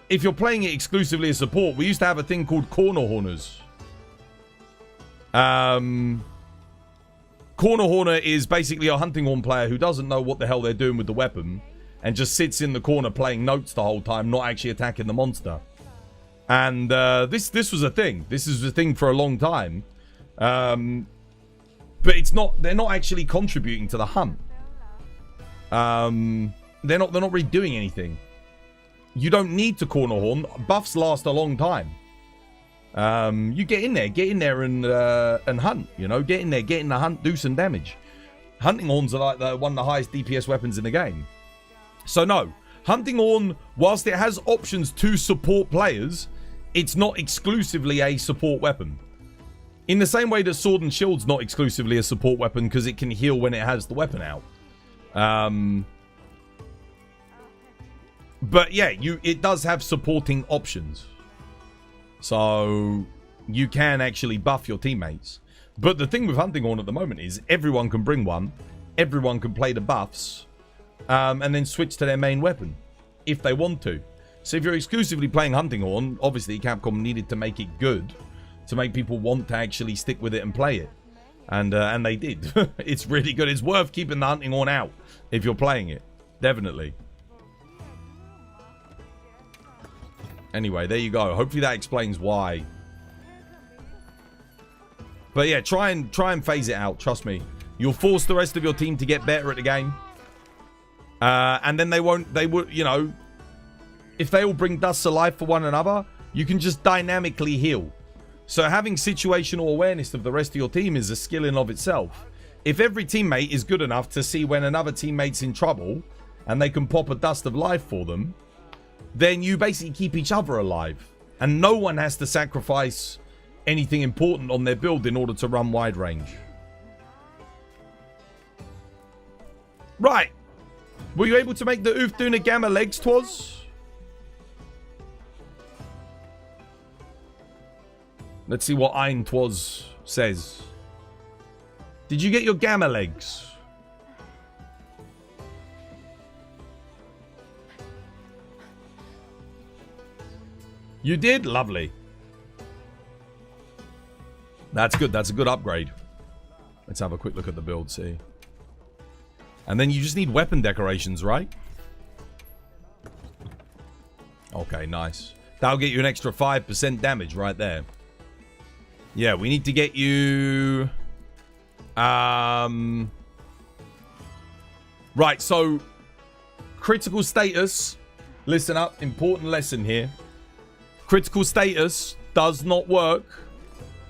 if you're playing it exclusively as support, we used to have a thing called corner horners. Corner horner is basically a hunting horn player who doesn't know what the hell they're doing with the weapon and just sits in the corner playing notes the whole time, not actually attacking the monster. And this was a thing. This is a thing for a long time. But they're not actually contributing to the hunt. They're not really doing anything. You don't need to corner horn. Buffs last a long time. You get in there and hunt, you know, get in the hunt, do some damage. Hunting horns are like one of the highest DPS weapons in the game. So no, hunting horn, whilst it has options to support players, it's not exclusively a support weapon. In the same way that sword and shield's not exclusively a support weapon because it can heal when it has the weapon out. But yeah, it does have supporting options. So you can actually buff your teammates. But the thing with hunting horn at the moment is everyone can bring one. Everyone can play the buffs. And then switch to their main weapon. If they want to. So if you're exclusively playing hunting horn, obviously Capcom needed to make it good. To make people want to actually stick with it and play it. And they did. It's really good. It's worth keeping the hunting horn out. If you're playing it. Definitely. Anyway, there you go. Hopefully that explains why. But yeah, try and phase it out. Trust me. You'll force the rest of your team to get better at the game. And then they would, you know, if they all bring dusts of life for one another, you can just dynamically heal. So having situational awareness of the rest of your team is a skill in of itself. If every teammate is good enough to see when another teammate's in trouble and they can pop a dust of life for them, then you basically keep each other alive. And no one has to sacrifice anything important on their build in order to run wide range. Right. Were you able to make the Ufduna Gamma legs, Twas? Let's see what Ein Twas says. Did you get your Gamma legs? You did? Lovely. That's good. That's a good upgrade. Let's have a quick look at the build, see. And then you just need weapon decorations, right? Okay, nice. That'll get you an extra 5% damage right there. Yeah, we need to get you... Right, so... Critical status. Listen up, important lesson here. Critical status does not work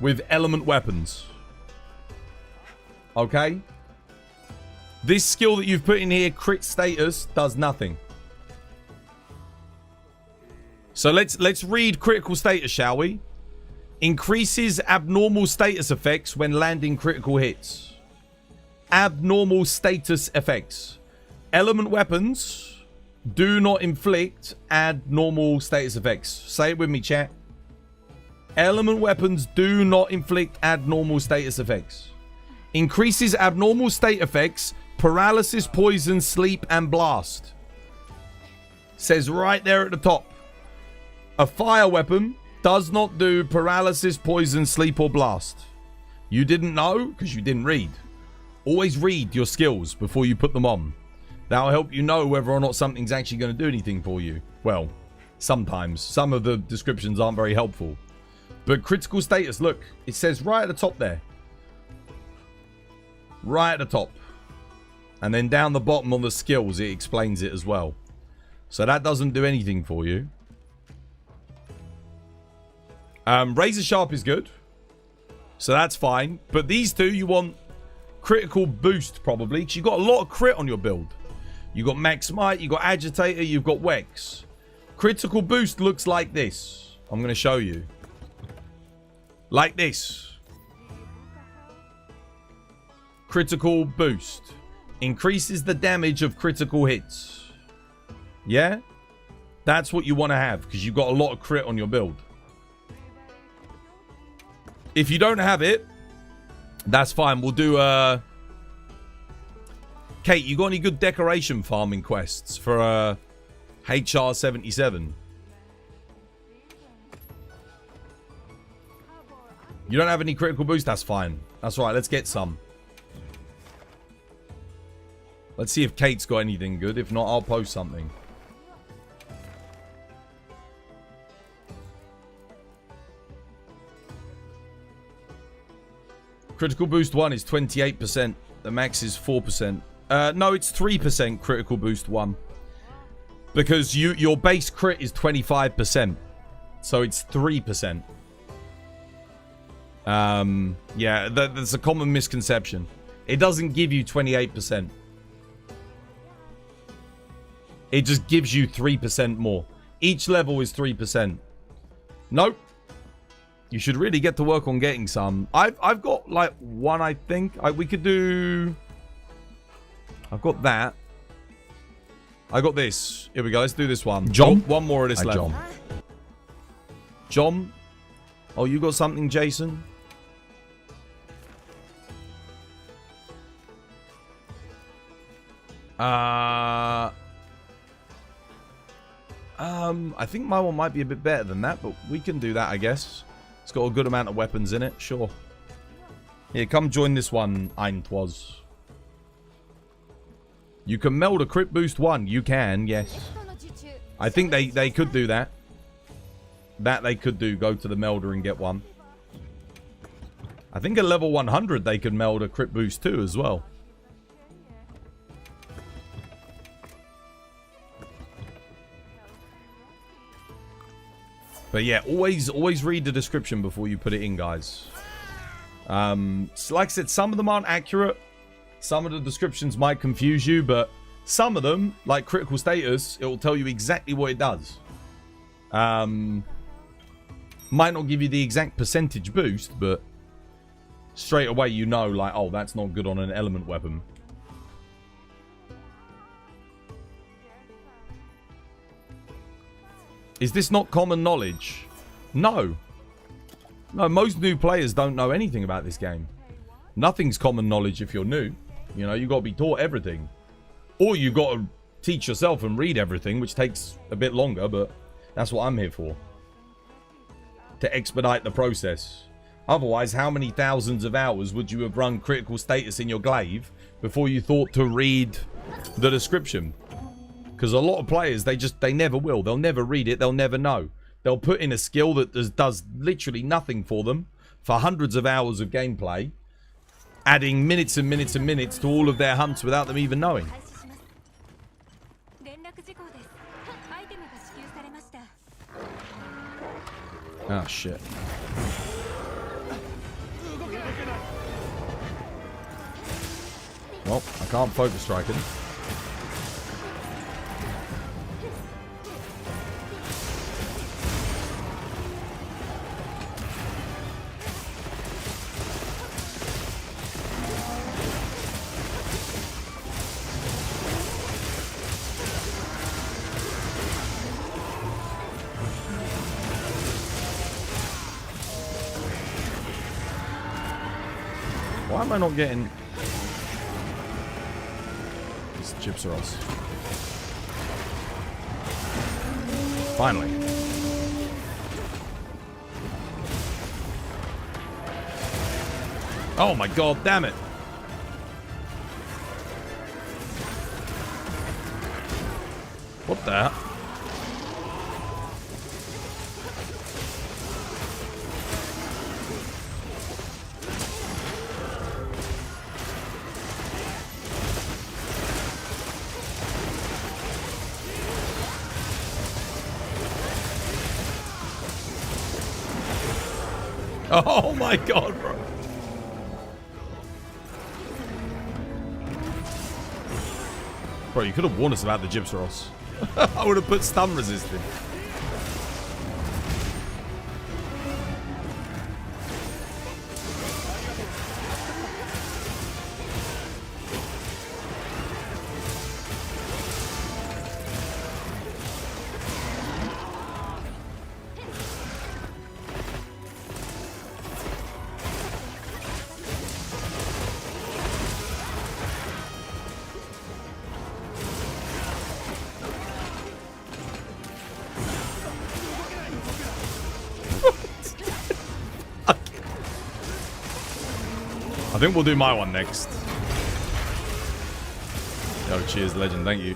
with element weapons. Okay? This skill that you've put in here, crit status, does nothing. So let's read critical status, shall we? Increases abnormal status effects when landing critical hits. Abnormal status effects. Element weapons do not inflict abnormal status effects. Say it with me, chat. Element weapons do not inflict abnormal status effects. Increases abnormal state effects, paralysis, poison, sleep, and blast. Says right there at the top. A fire weapon does not do paralysis, poison, sleep, or blast. You didn't know because you didn't read. Always read your skills before you put them on. That'll help you know whether or not something's actually going to do anything for you. Well, sometimes. Some of the descriptions aren't very helpful. But critical status, look. It says right at the top there. Right at the top. And then down the bottom on the skills, it explains it as well. So that doesn't do anything for you. Razor Sharp is good. So that's fine. But these two, you want critical boost probably, because you've got a lot of crit on your build. You've got Max Might, you've got Agitator, you've got Wex. Critical boost looks like this. I'm going to show you. Like this. Critical boost. Increases the damage of critical hits. Yeah? That's what you want to have, because you've got a lot of crit on your build. If you don't have it, that's fine. We'll do Kate, you got any good decoration farming quests for HR 77? You don't have any critical boost? That's fine. That's right. Let's get some. Let's see if Kate's got anything good. If not, I'll post something. Critical boost 1 is 28%. The max is 4%. No, it's 3% critical boost 1. Because your base crit is 25%. So it's 3%. Yeah, that's a common misconception. It doesn't give you 28%. It just gives you 3% more. Each level is 3%. Nope. You should really get to work on getting some. I've got like one, I think. We could do... I've got that. I got this. Here we go. Let's do this one. John? One more of this level. John? Oh, you got something, Jason? I think my one might be a bit better than that, but we can do that, I guess. It's got a good amount of weapons in it, sure. Here, come join this one, Eintwas. You can meld a crit boost 1. You can, yes. I think they could do that. That they could do. Go to the melder and get one. I think at level 100 they could meld a crit boost 2 as well. But yeah, always read the description before you put it in, guys. So like I said, some of them aren't accurate. Some of the descriptions might confuse you, but some of them, like critical status, it will tell you exactly what it does. Might not give you the exact percentage boost, but straight away you know, like, oh, that's not good on an element weapon. Is this not common knowledge? No. No, most new players don't know anything about this game. Nothing's common knowledge if you're new. You know, you got to be taught everything. Or you got to teach yourself and read everything, which takes a bit longer, but that's what I'm here for. To expedite the process. Otherwise, how many thousands of hours would you have run critical status in your glaive before you thought to read the description? Because a lot of players, they never will. They'll never read it. They'll never know. They'll put in a skill that does literally nothing for them for hundreds of hours of gameplay, adding minutes and minutes and minutes to all of their hunts without them even knowing. Oh, shit. Well, I can't focus strike him. Why am I not getting... These chips are us. Finally. Oh my god, damn it. What the? Oh my god, bro. Bro, you could have warned us about the Gypsaros. I would have put stun resisted. I think we'll do my one next. Yo, cheers, legend. Thank you.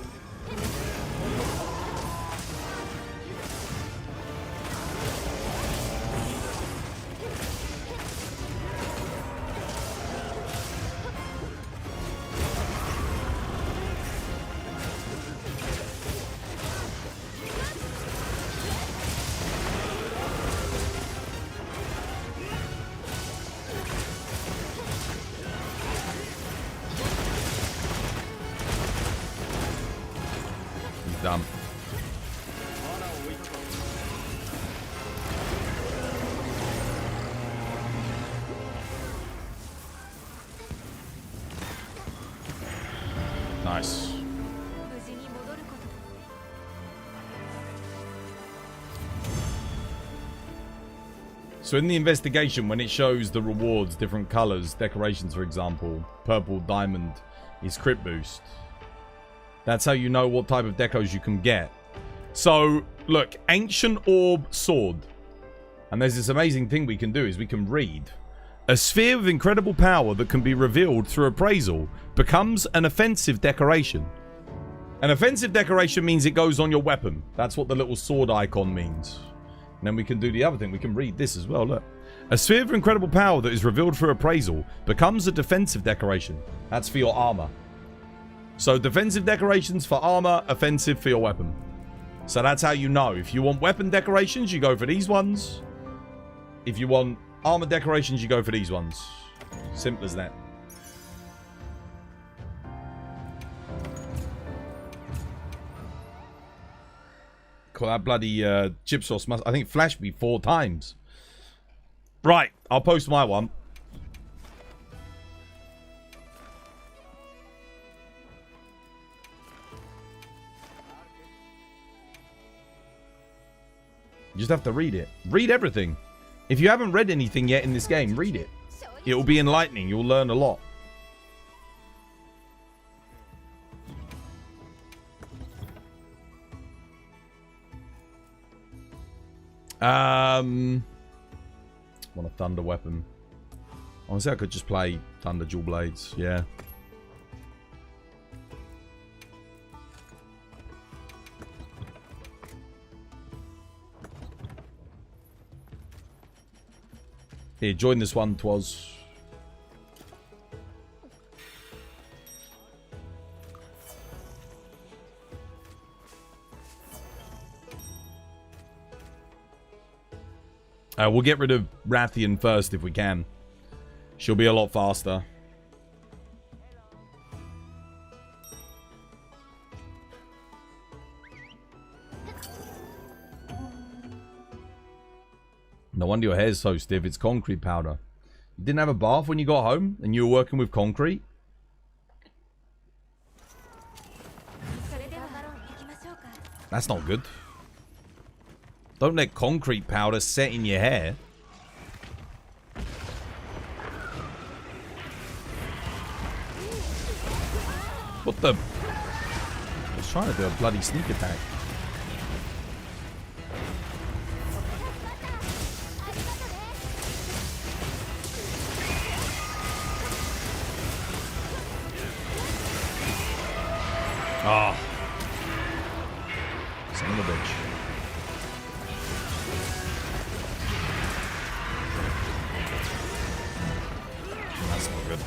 Dumb. Nice. So in the investigation, when it shows the rewards, different colors, decorations, for example, purple diamond is crit boost. That's how you know what type of decos you can get. So, look, Ancient Orb Sword. And there's this amazing thing we can do is we can read. A sphere of incredible power that can be revealed through appraisal becomes an offensive decoration. An offensive decoration means it goes on your weapon. That's what the little sword icon means. And then we can do the other thing. We can read this as well, look. A sphere of incredible power that is revealed through appraisal becomes a defensive decoration. That's for your armor. So defensive decorations for armor, offensive for your weapon. So that's how you know. If you want weapon decorations, you go for these ones. If you want armor decorations, you go for these ones. Simple as that. Cool, that bloody Gypsos must, I think, flashed me 4 times. Right, I'll post my one. You just have to read it. Read everything. If you haven't read anything yet in this game, read it. It will be enlightening. You'll learn a lot. Want a thunder weapon. Honestly, I could just play thunder dual blades. Yeah. Here, join this one, Twas. We'll get rid of Rathian first if we can. She'll be a lot faster. No wonder your hair's so stiff. It's concrete powder. You didn't have a bath when you got home and you were working with concrete? That's not good. Don't let concrete powder set in your hair. What the? I was trying to do a bloody sneak attack. Ah. Son of a bitch. That's not good.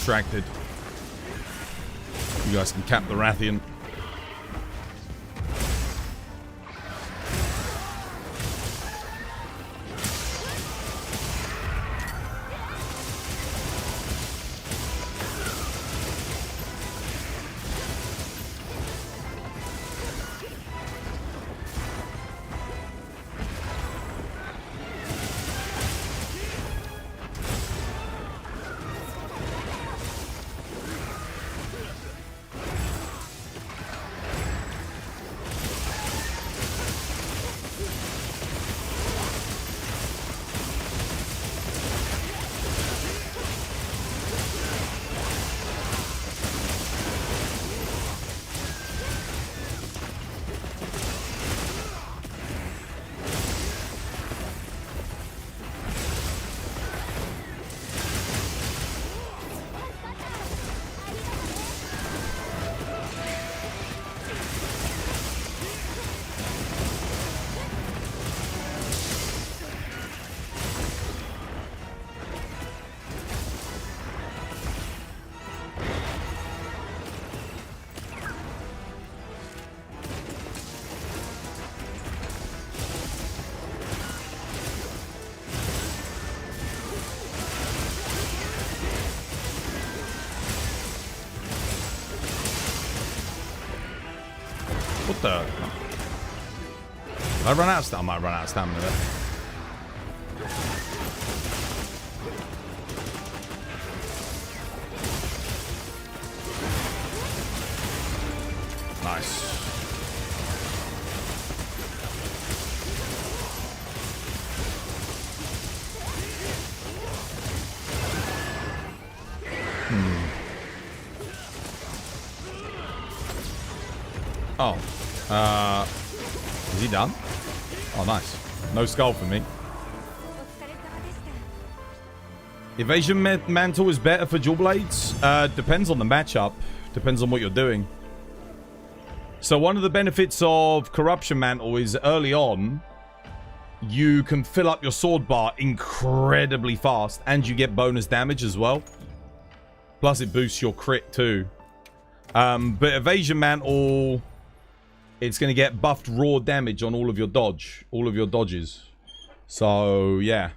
distracted. You guys can cap the Rathian. What the? I run out of stamina. I might run out of stamina there. Nice. Oh. Is he done? Oh, nice. No skull for me. Evasion Mantle is better for dual blades? Depends on the matchup. Depends on what you're doing. So one of the benefits of Corruption Mantle is early on, you can fill up your sword bar incredibly fast, and you get bonus damage as well. Plus it boosts your crit too. But Evasion Mantle, it's going to get buffed raw damage on all of your dodges. So, yeah.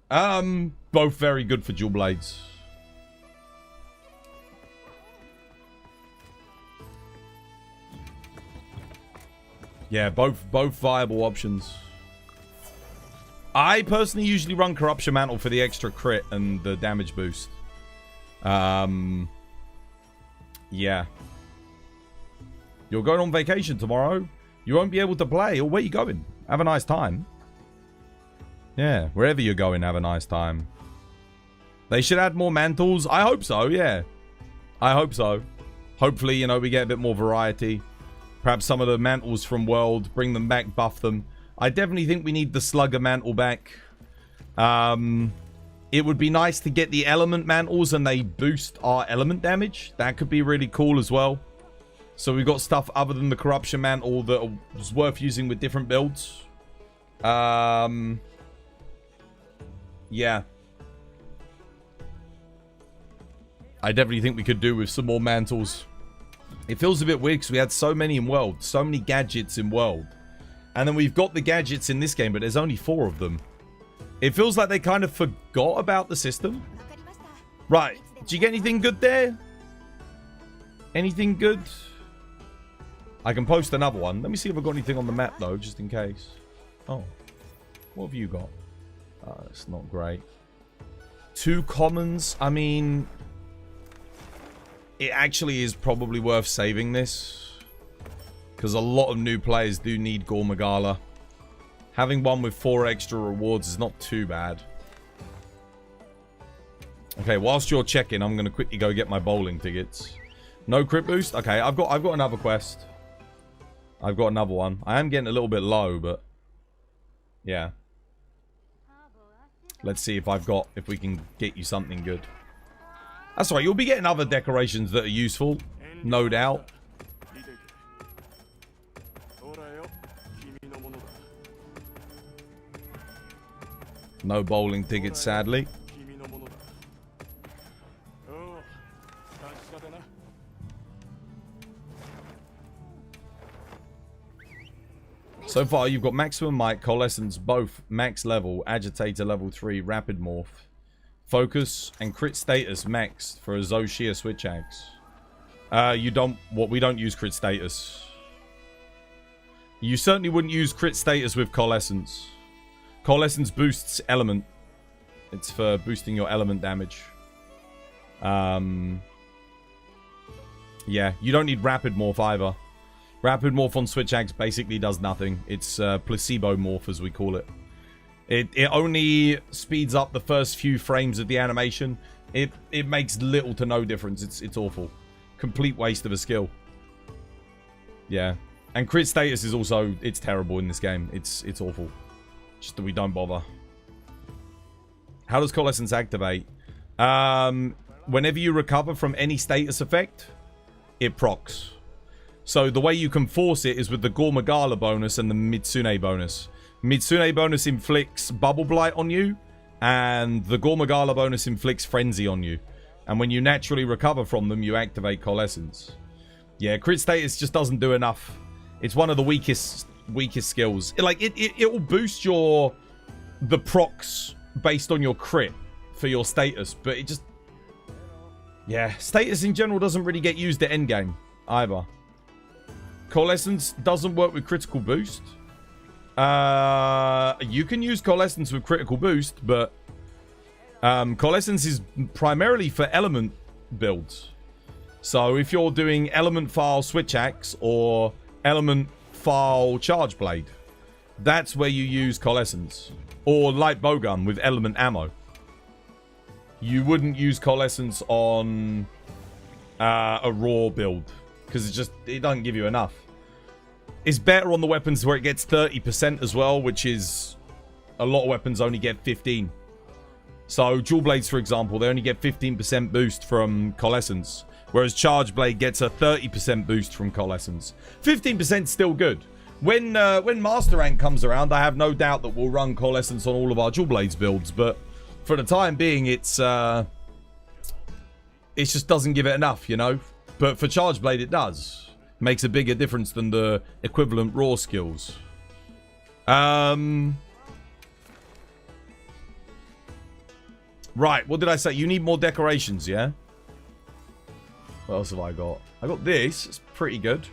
Both very good for dual blades. Yeah, both viable options. I personally usually run Corruption Mantle for the extra crit and the damage boost. Yeah. You're going on vacation tomorrow. You won't be able to play. Or where you going? Have a nice time. Yeah, wherever you're going, have a nice time. They should add more mantles. I hope so, yeah. I hope so. Hopefully, you know, we get a bit more variety. Perhaps some of the mantles from World, bring them back, buff them. I definitely think we need the Slugger Mantle back. It would be nice to get the Element Mantles and they boost our element damage. That could be really cool as well. So we've got stuff other than the Corruption Mantle that is worth using with different builds. Yeah. I definitely think we could do with some more mantles. It feels a bit weird because we had so many in World. So many gadgets in World. And then we've got the gadgets in this game, but there's only 4 of them. It feels like they kind of forgot about the system. Right. Did you get anything good there? Anything good? I can post another one. Let me see if I've got anything on the map, though, just in case. Oh. What have you got? It's not great. 2 commons. I mean, it actually is probably worth saving this. Because a lot of new players do need Gormagala. Having one with 4 extra rewards is not too bad. Okay, whilst you're checking, I'm going to quickly go get my bowling tickets. No crit boost? Okay, I've got another quest. I've got another one. I am getting a little bit low, but yeah. Let's see if we can get you something good. That's right, you'll be getting other decorations that are useful, no doubt. No bowling tickets, sadly. So far, you've got Maximum Might, Coalescence, both max level, Agitator level 3, Rapid Morph, Focus, and Crit Status max for a Zoshia Switch Axe. We don't use Crit Status. You certainly wouldn't use Crit Status with Coalescence. Coalescence boosts Element. It's for boosting your Element damage. Yeah, you don't need Rapid Morph either. Rapid Morph on Switch Axe basically does nothing. It's Placebo Morph, as we call it. It only speeds up the first few frames of the animation. It makes little to no difference. It's awful. Complete waste of a skill. Yeah. And Crit Status is also... It's terrible in this game. It's awful. Just that we don't bother. How does Coalescence activate? Whenever you recover from any status effect, it procs. So the way you can force it is with the Gormagala bonus and the Mitsune bonus. Mitsune bonus inflicts Bubble Blight on you, and the Gormagala bonus inflicts Frenzy on you. And when you naturally recover from them, you activate Coalescence. Yeah, Crit Status just doesn't do enough. It's one of the weakest skills. It will boost the procs based on your crit for your status, but it just... Yeah, status in general doesn't really get used at endgame either. Coalescence doesn't work with critical boost. You can use Coalescence with critical boost, but Coalescence is primarily for element builds. So if you're doing element file Switch Axe or element file Charge Blade, that's where you use Coalescence. Or Light Bowgun with element ammo. You wouldn't use Coalescence on a raw build, because it doesn't give you enough. It's better on the weapons where it gets 30% as well, which is... A lot of weapons only get 15. So, Dual Blades, for example, they only get 15% boost from Coalescence, whereas Charge Blade gets a 30% boost from Coalescence. 15% still good. When Master Rank comes around, I have no doubt that we'll run Coalescence on all of our Dual Blades builds, but for the time being, it just doesn't give it enough, you know? But for Charge Blade, it does. Makes a bigger difference than the equivalent raw skills. Right, what did I say? You need more decorations, yeah? What else have I got? I got this. It's pretty good.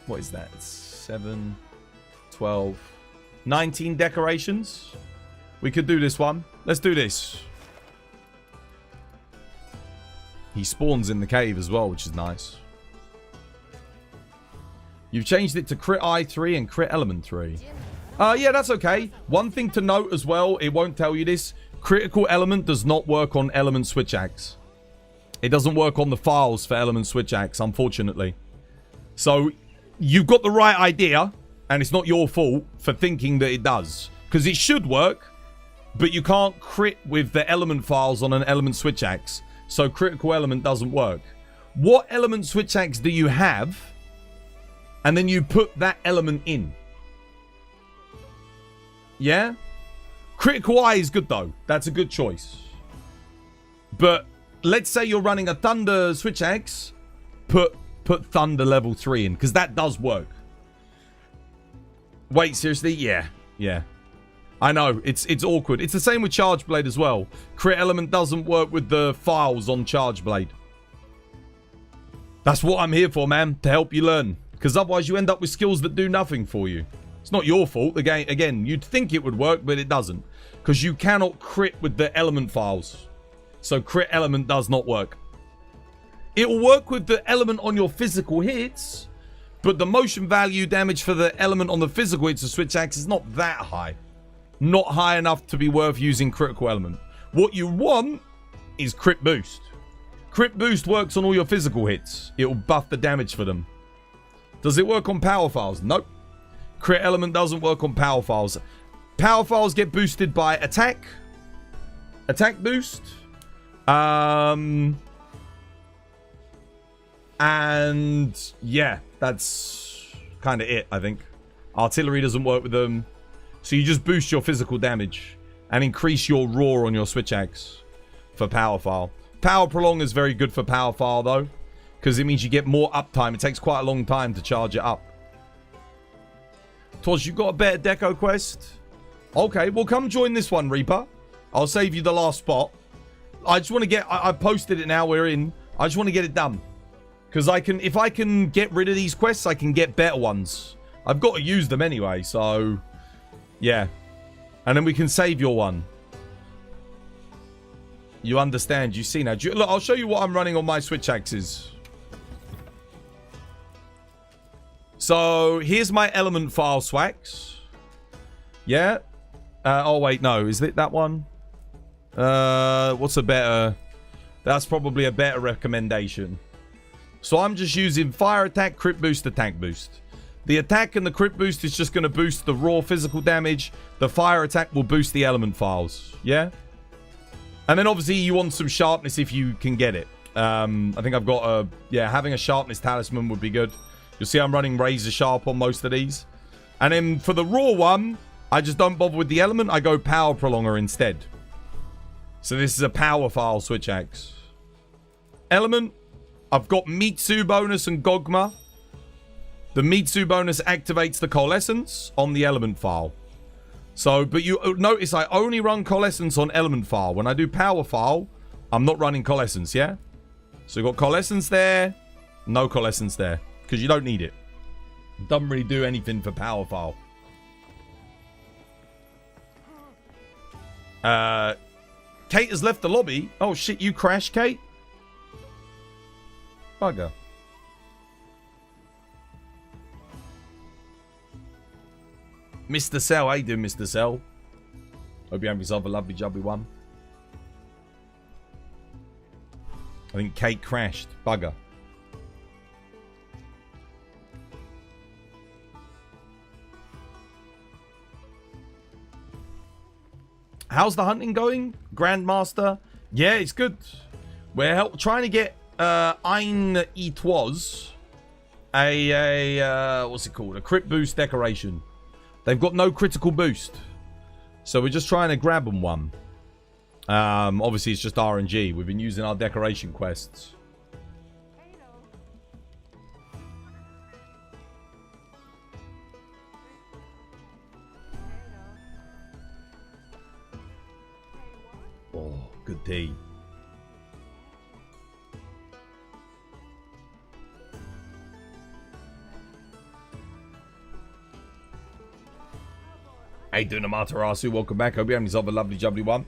What is that? It's 7, 12, 19 decorations. We could do this one. Let's do this. He spawns in the cave as well, which is nice. You've changed it to Crit Eye 3 and Crit Element 3. Yeah, that's okay. One thing to note as well, it won't tell you this. Critical Element does not work on Element Switch Axe. It doesn't work on the files for Element Switch Axe, unfortunately. So, you've got the right idea, and it's not your fault for thinking that it does. Because it should work, but you can't crit with the element files on an Element Switch Axe. So, Critical Element doesn't work. What Element Switch Axe do you have? And then you put that element in. Yeah? Critical Eye is good, though. That's a good choice. But let's say you're running a Thunder Switch Axe. Put Thunder level 3 in, because that does work. Wait, seriously? Yeah. Yeah. I know. It's awkward. It's the same with Charge Blade as well. Crit Element doesn't work with the files on Charge Blade. That's what I'm here for, man. To help you learn. Because otherwise you end up with skills that do nothing for you. It's not your fault. Again, you'd think it would work, but it doesn't. Because you cannot crit with the element files. So Crit Element does not work. It will work with the element on your physical hits, but the motion value damage for the element on the physical hits of Switch Axe is not that high. Not high enough to be worth using Critical Element. What you want is Crit Boost. Crit Boost works on all your physical hits. It will buff the damage for them. Does it work on power files? Nope. Crit Element doesn't work on power files. Power files get boosted by attack. Attack boost. And yeah, that's kind of it, I think. Artillery doesn't work with them. So you just boost your physical damage and increase your roar on your Switch Axe for power file. Power Prolong is very good for power file though, because it means you get more uptime. It takes quite a long time to charge it up. Twas, you got a better deco quest? Okay, well, come join this one, Reaper. I'll save you the last spot. I just want to get... I posted it now. We're in. I just want to get it done. Because I can... If I can get rid of these quests, I can get better ones. I've got to use them anyway, so... Yeah. And then we can save your one. You understand. You see now. Look, I'll show you what I'm running on my Switch axes. So, here's my element file, Swax. Yeah. Oh, wait, no. Is it that one? What's a better... That's probably a better recommendation. So, I'm just using fire attack, crit boost, attack boost. The attack and the crit boost is just going to boost the raw physical damage. The fire attack will boost the element files. Yeah? And then, obviously, you want some sharpness if you can get it. I think I've got a... Yeah, having a sharpness talisman would be good. You'll see I'm running razor sharp on most of these. And then for the raw one, I just don't bother with the element. I go power prolonger instead. So this is a power file switch axe. Element. I've got Mitsu bonus and Gogma. The Mitsu bonus activates the coalescence on the element file. So, but you notice I only run coalescence on element file. When I do power file, I'm not running coalescence, yeah? So we've got coalescence there. No coalescence there. Because you don't need it. Doesn't really do anything for power file. Kate has left the lobby. Oh shit, you crashed, Kate? Bugger. Mr. Cell, how you doing, Mr. Cell? Hope you have yourself a lovely jubbly one. I think Kate crashed. Bugger. How's the hunting going, Grandmaster? Yeah, it's good. We're trying to get Ein Etwas what's it called? A crit boost decoration. They've got no critical boost, so we're just trying to grab them one. Obviously, it's just RNG. We've been using our decoration quests. Oh, good tea. How you doing, Amaterasu? Welcome back. Hope you have yourself a lovely jubbly one.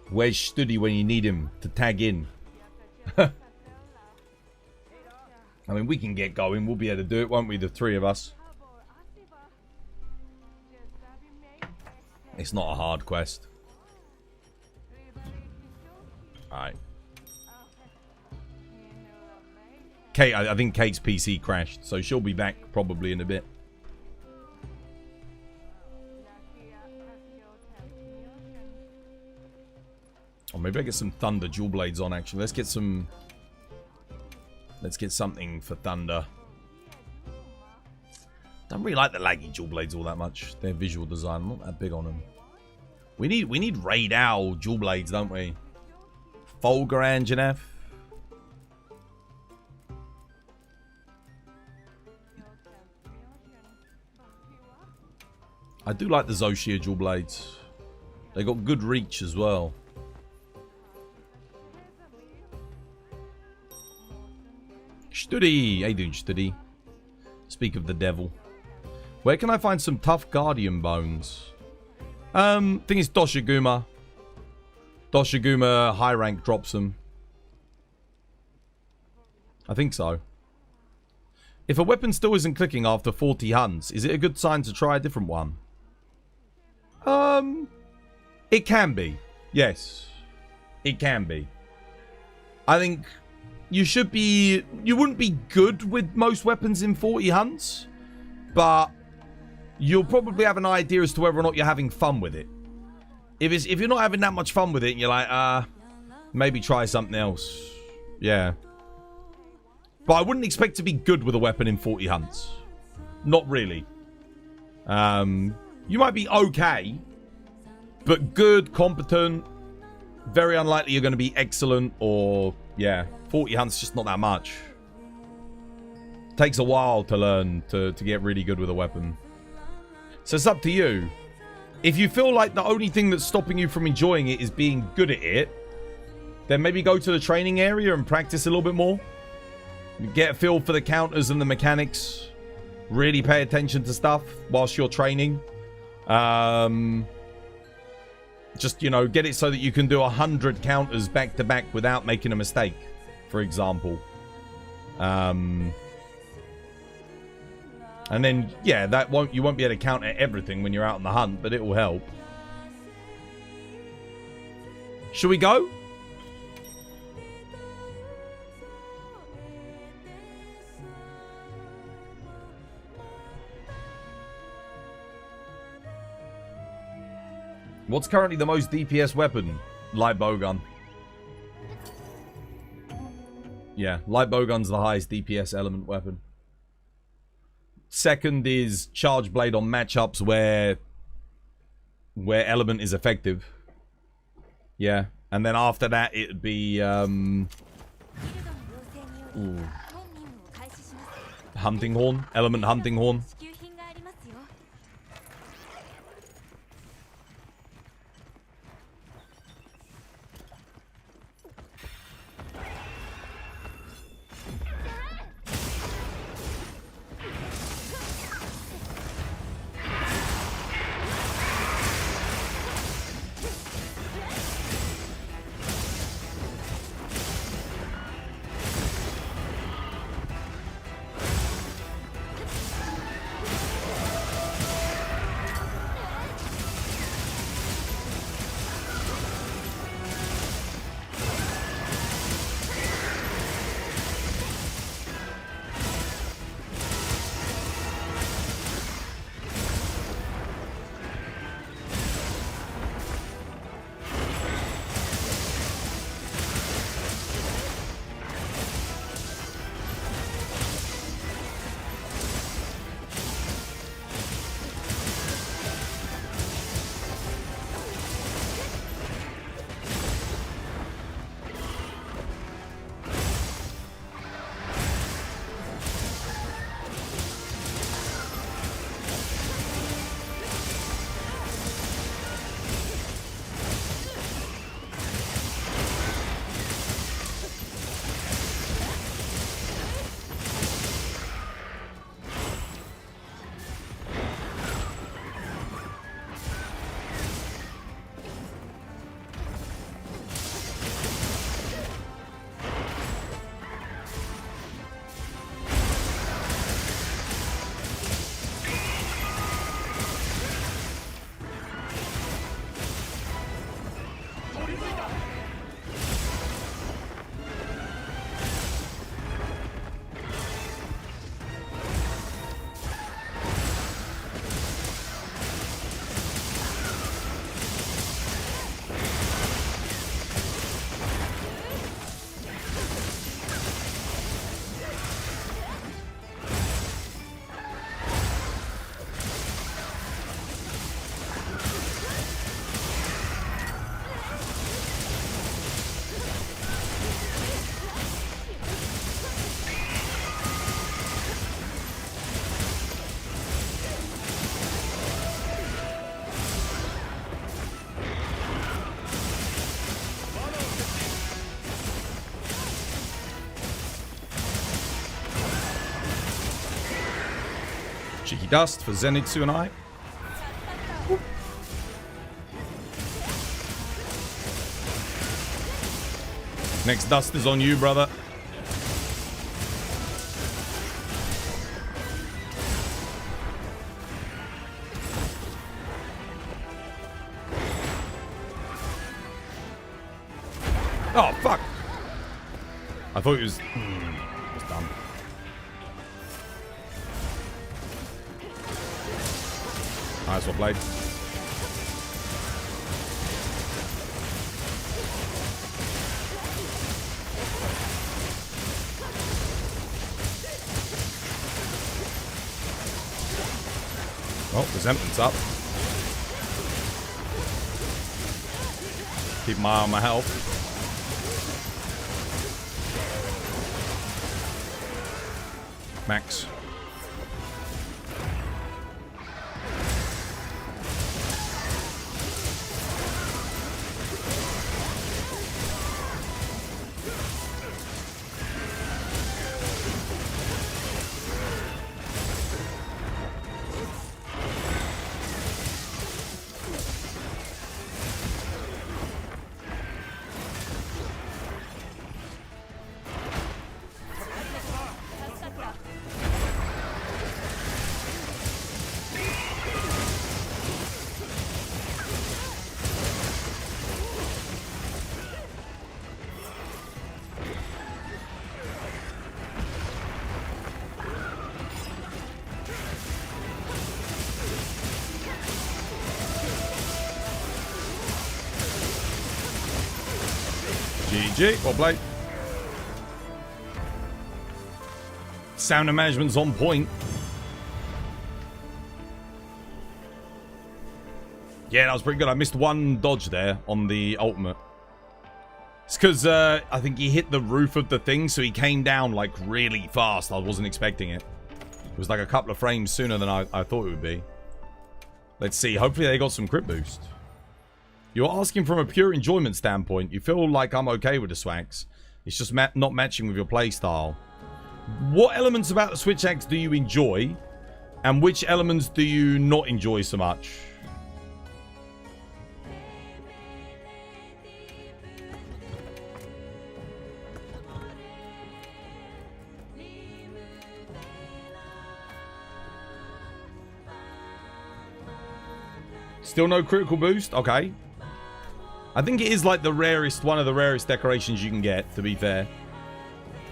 Where's Studi when you need him to tag in? I mean, we can get going. We'll be able to do it, won't we? The three of us. It's not a hard quest. Alright. Kate, I think Kate's PC crashed, so she'll be back probably in a bit. Or maybe I get some Thunder Dual Blades on, actually. Let's get some... Let's get something for Thunder. Don't really like the laggy Dual Blades all that much. Their visual design, I'm not that big on them. We need Raid Owl Dual Blades, don't we? Folger Anjanef. I do like the Zoshia Dual Blades. They got good reach as well. Studi! How you doing, Studi? Speak of the devil. Where can I find some tough Guardian bones? Thing is Doshiguma. Doshiguma high rank drops them. I think so. If a weapon still isn't clicking after 40 hunts, is it a good sign to try a different one? It can be. Yes. It can be. I think you should be... You wouldn't be good with most weapons in 40 hunts, but you'll probably have an idea as to whether or not you're having fun with it. If you're not having that much fun with it and you're like, maybe try something else. Yeah. But I wouldn't expect to be good with a weapon in 40 hunts. Not really. You might be okay, but good, competent, very unlikely you're going to be excellent or, yeah, 40 hunts just not that much. Takes a while to learn to get really good with a weapon. So it's up to you. If you feel like the only thing that's stopping you from enjoying it is being good at it, then maybe go to the training area and practice a little bit more. Get a feel for the counters and the mechanics. Really pay attention to stuff whilst you're training. Just, you know, get it so that you can do 100 counters back to back without making a mistake, for example. And then, yeah, you won't be able to counter everything when you're out on the hunt, but it will help. Should we go? What's currently the most DPS weapon? Light bowgun. Yeah, light bowgun's the highest DPS element weapon. Second is charge blade on matchups where element is effective. Yeah, and then after that it'd be hunting horn, element hunting horn. Cheeky dust for Zenitsu and I. Next dust is on you, brother. Oh, fuck. I thought it was... It's done. Nice one, played. Oh, resentment's up. Keep my eye on my health. Max. GG. Well played. Sound and management's on point. Yeah, that was pretty good. I missed one dodge there on the ultimate. It's because I think he hit the roof of the thing, so he came down like really fast. I wasn't expecting it. It was like a couple of frames sooner than I thought it would be. Let's see. Hopefully they got some crit boost. You're asking from a pure enjoyment standpoint. You feel like I'm okay with the swags. It's just not matching with your playstyle. What elements about the Switch Axe do you enjoy? And which elements do you not enjoy so much? Still no critical boost? Okay. I think it is like the rarest, one of the rarest decorations you can get, to be fair.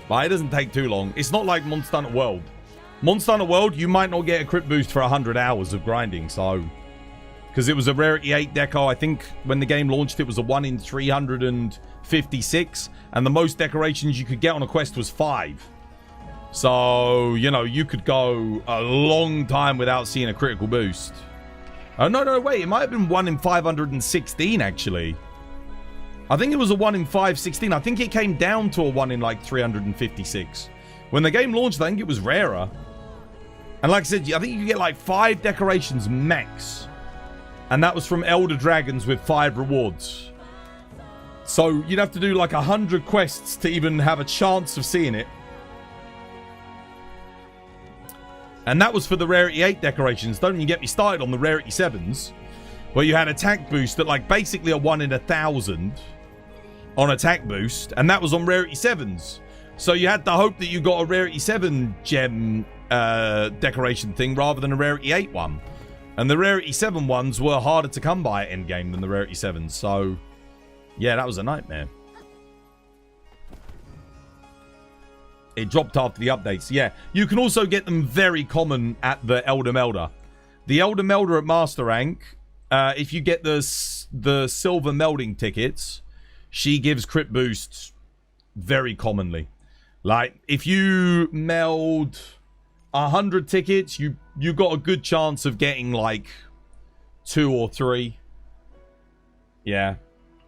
But it doesn't take too long. It's not like Monster Hunter World. Monster Hunter World, you might not get a crit boost for 100 hours of grinding, so... Because it was a rarity 8 deco. I think when the game launched, it was a 1 in 356. And the most decorations you could get on a quest was 5. So, you know, you could go a long time without seeing a critical boost. Oh, no, wait. It might have been 1 in 516, actually. I think it was a 1 in 516. I think it came down to a 1 in like 356. When the game launched, I think it was rarer. And like I said, I think you could get like 5 decorations max. And that was from Elder Dragons with 5 rewards. So you'd have to do like 100 quests to even have a chance of seeing it. And that was for the Rarity 8 decorations. Don't even get me started on the Rarity 7s. Where you had attack boost at like basically a 1 in 1,000 on attack boost. And that was on Rarity 7s. So you had to hope that you got a Rarity 7 gem decoration thing rather than a Rarity 8 one. And the Rarity 7 ones were harder to come by at endgame than the Rarity 7s. So, yeah, that was a nightmare. It dropped after the updates. Yeah, you can also get them very common at the Elder Melder. The Elder Melder at Master Rank, if you get the silver melding tickets, she gives crit boosts very commonly. Like, if you meld 100 tickets, you got a good chance of getting like 2 or 3. Yeah.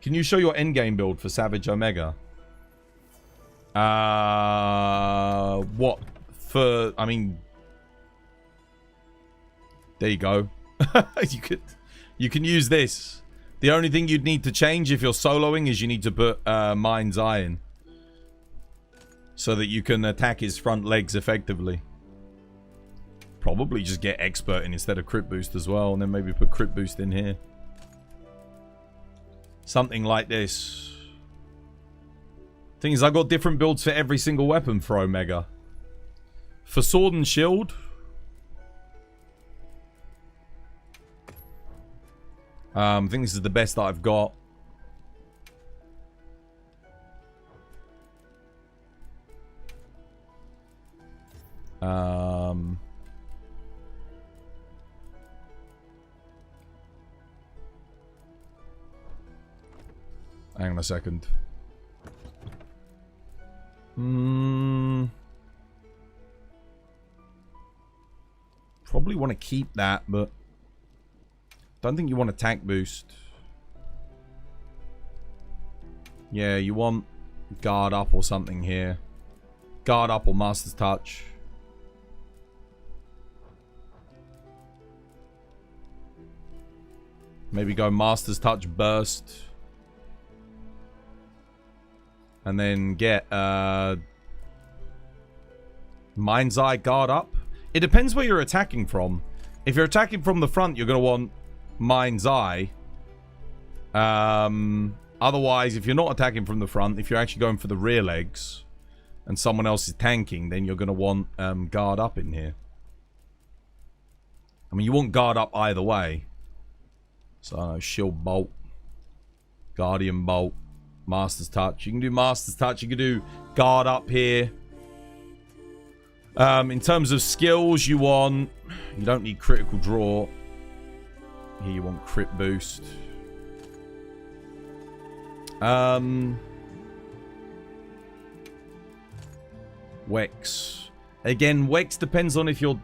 Can you show your endgame build for Savage Omega? What for? I mean, there you go. you can use this. The only thing you'd need to change if you're soloing is you need to put Mind's Eye in, so that you can attack his front legs effectively. Probably just get Expert in instead of Crit Boost as well, and then maybe put Crit Boost in here. Something like this. Thing is, I've got different builds for every single weapon for Omega. For Sword and Shield, I think this is the best that I've got. Hang on a second. Probably want to keep that, but don't think you want attack boost. Yeah, you want guard up or something here. Guard up or Master's Touch. Maybe go Master's Touch, Burst. And then get Mind's Eye, Guard Up. It depends where you're attacking from. If you're attacking from the front, you're going to want Mind's Eye. Otherwise, if you're not attacking from the front, if you're actually going for the rear legs and someone else is tanking, then you're going to want Guard Up in here. I mean, you want Guard Up either way. So, Shield Bolt, Guardian Bolt, Master's Touch. You can do Master's Touch. You can do Guard Up here. In terms of skills, you don't need Critical Draw. Here you want Crit Boost. Wex. Again, Wex depends on if you're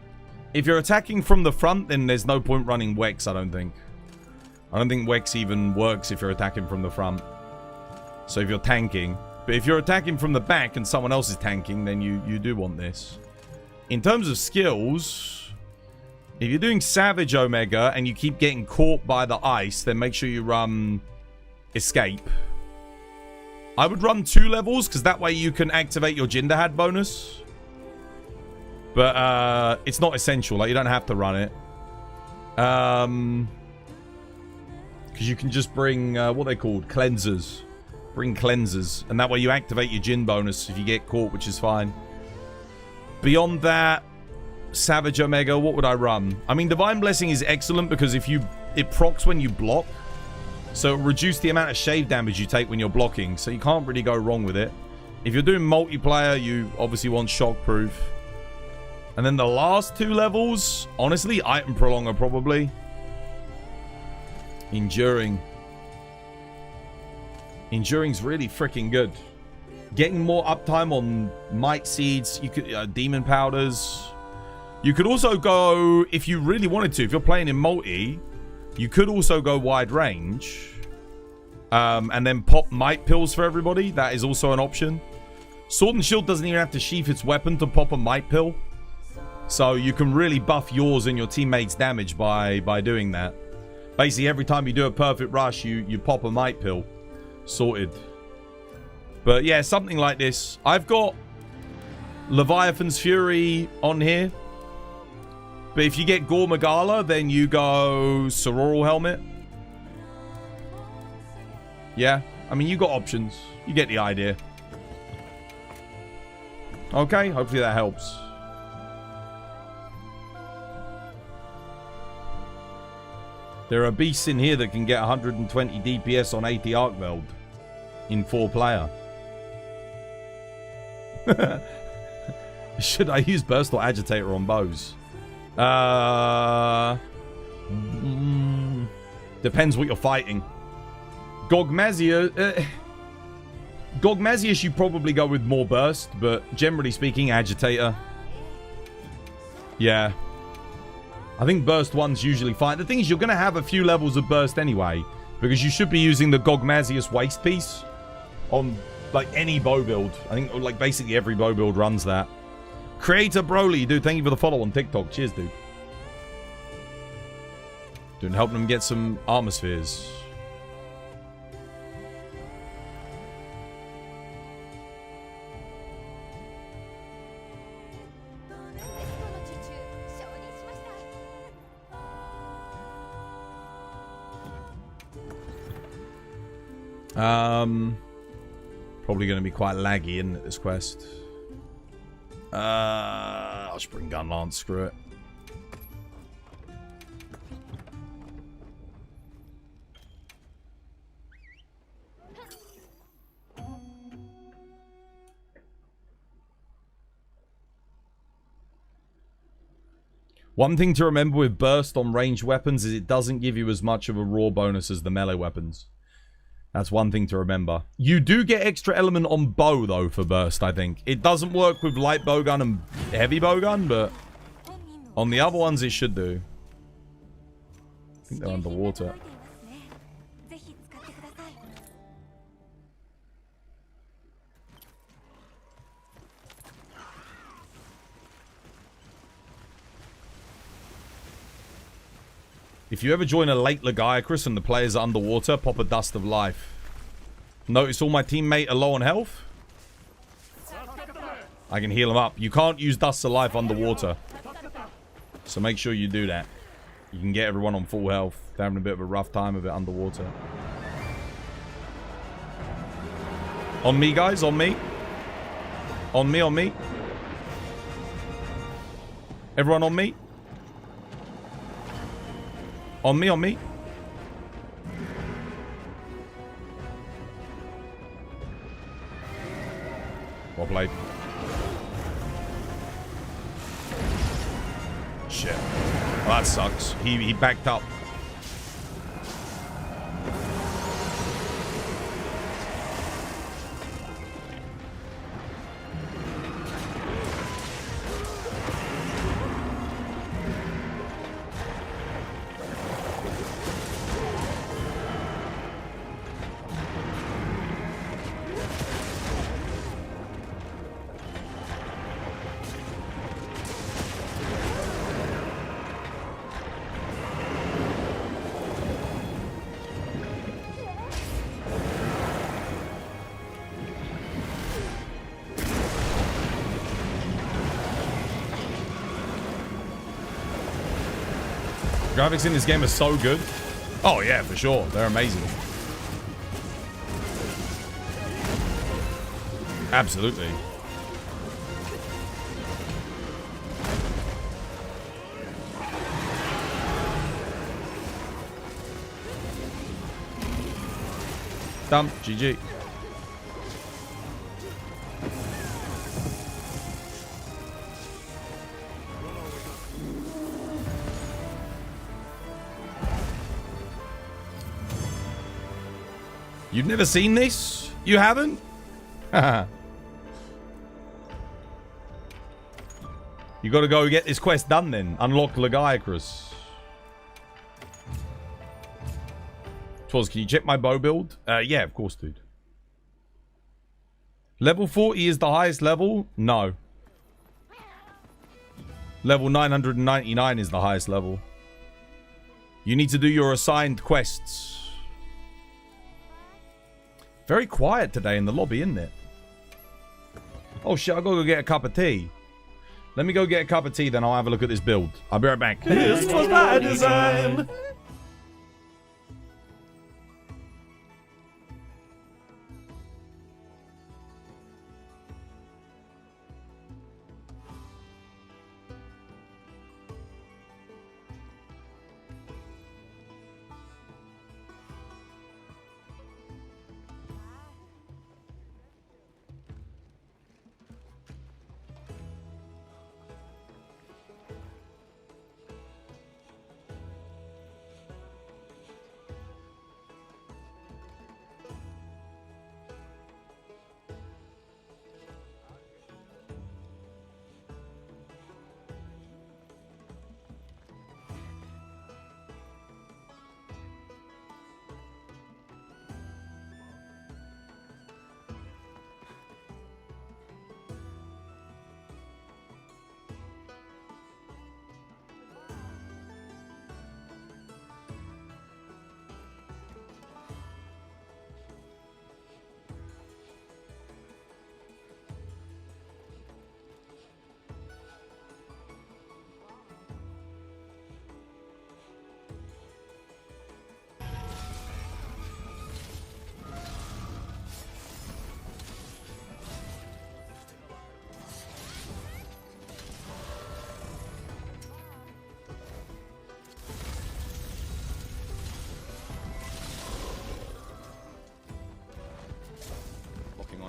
attacking from the front, then there's no point running Wex, I don't think. I don't think Wex even works if you're attacking from the front. So if you're tanking. But if you're attacking from the back and someone else is tanking, then you do want this. In terms of skills, if you're doing Savage Omega and you keep getting caught by the ice, then make sure you run Escape. I would run 2 levels, because that way you can activate your Jinderhad bonus. But it's not essential. Like, you don't have to run it. Because you can just bring, what are they called? Cleansers. Bring Cleansers. And that way you activate your Jin bonus if you get caught, which is fine. Beyond that, Savage Omega, what would I run? I mean, Divine Blessing is excellent because it procs when you block. So it reduces the amount of shave damage you take when you're blocking. So you can't really go wrong with it. If you're doing multiplayer, you obviously want Shockproof. And then the last 2 levels, honestly, Item Prolonger probably. Enduring. Enduring's really freaking good. Getting more uptime on Might Seeds. You could Demon Powders. You could also go, if you really wanted to, if you're playing in multi, you could also go wide range. And then pop Might Pills for everybody. That is also an option. Sword and Shield doesn't even have to sheath its weapon to pop a Might Pill. So you can really buff yours and your teammates' damage by doing that. Basically, every time you do a perfect rush, you pop a Might Pill. Sorted. But yeah, something like this. I've got Leviathan's Fury on here. But if you get Gore Magala, then you go Sororal Helmet. Yeah, I mean, you got options. You get the idea. Okay, hopefully that helps. There are beasts in here that can get 120 DPS on 80 Arcveld in 4-player. Should I use Burst or Agitator on bows? Depends what you're fighting. Gogmazia should probably go with more Burst, but generally speaking, Agitator. Yeah. I think Burst 1's usually fine. The thing is, you're going to have a few levels of Burst anyway, because you should be using the Gogmazius Waste Piece on, like, any bow build. I think, like, basically every bow build runs that. Creator Broly, dude, thank you for the follow on TikTok. Cheers, dude. Dude, helping them get some armor spheres. Probably going to be quite laggy, isn't it, this quest? I'll just bring Gun Lance, screw it. One thing to remember with Burst on ranged weapons is it doesn't give you as much of a raw bonus as the melee weapons. That's one thing to remember. You do get extra element on bow, though, for Burst, I think. It doesn't work with light bowgun and heavy bowgun, but on the other ones, it should do. I think they're underwater. If you ever join a late Lagiacrus and the players are underwater, pop a Dust of Life. Notice all my teammates are low on health. I can heal them up. You can't use Dust of Life underwater. So make sure you do that. You can get everyone on full health. They're having a bit of a rough time of it underwater. On me, guys. On me. On me, on me. Everyone on me. On me, on me. Well played. Shit. Well, that sucks. He backed up. Graphics in this game are so good. Oh yeah, for sure. They're amazing. Absolutely. Dump. GG. You've never seen this? You haven't? You gotta go get this quest done then. Unlock Lagiacrus. Twas, can you check my bow build? Yeah, of course, dude. Level 40 is the highest level? No. Level 999 is the highest level. You need to do your assigned quests. Very quiet today in the lobby, isn't it? Oh shit, I'll go get a cup of tea. Let me go get a cup of tea, then I'll have a look at this build. I'll be right back. This was by design.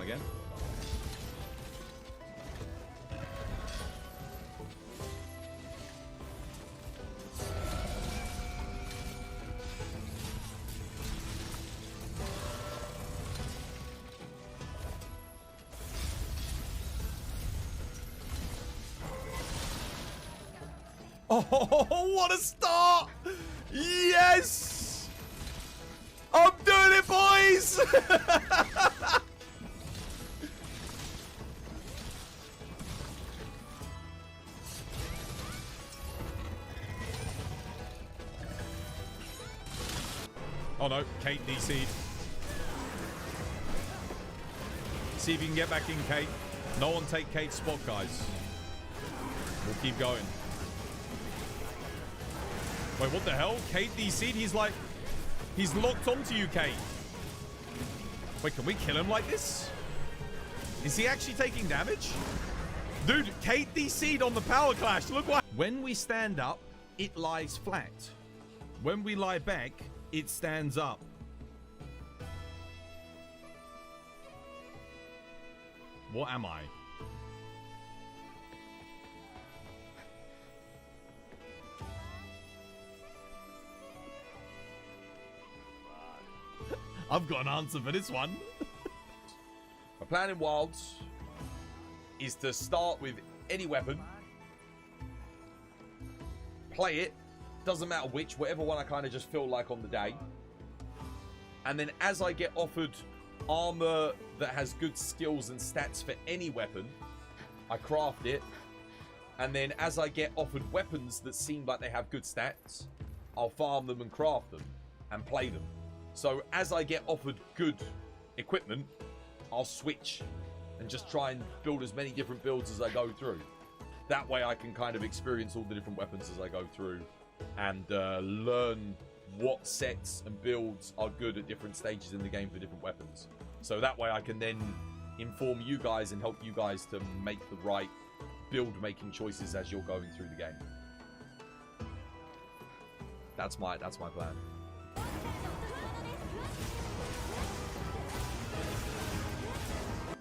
Again. Oh, what a start! Yes! I'm doing it, boys! Oh no, Kate DC'd. See if you can get back in, Kate. No one take Kate's spot, guys. We'll keep going. Wait, what the hell? Kate DC'd? He's like... He's locked onto you, Kate. Wait, can we kill him like this? Is he actually taking damage? Dude, Kate DC'd on the power clash. Look what... When we stand up, it lies flat. When we lie back, it stands up. What am I? I've got an answer for this one. My plan in Wilds is to start with any weapon, play it, doesn't matter which, whatever one I kind of just feel like on the day. And then as I get offered armor that has good skills and stats for any weapon, I craft it. And then as I get offered weapons that seem like they have good stats, I'll farm them and craft them and play them. So as I get offered good equipment, I'll switch and just try and build as many different builds as I go through. That way I can kind of experience all the different weapons as I go through and learn what sets and builds are good at different stages in the game for different weapons. So that way I can then inform you guys and help you guys to make the right build making choices as you're going through the game. That's my plan.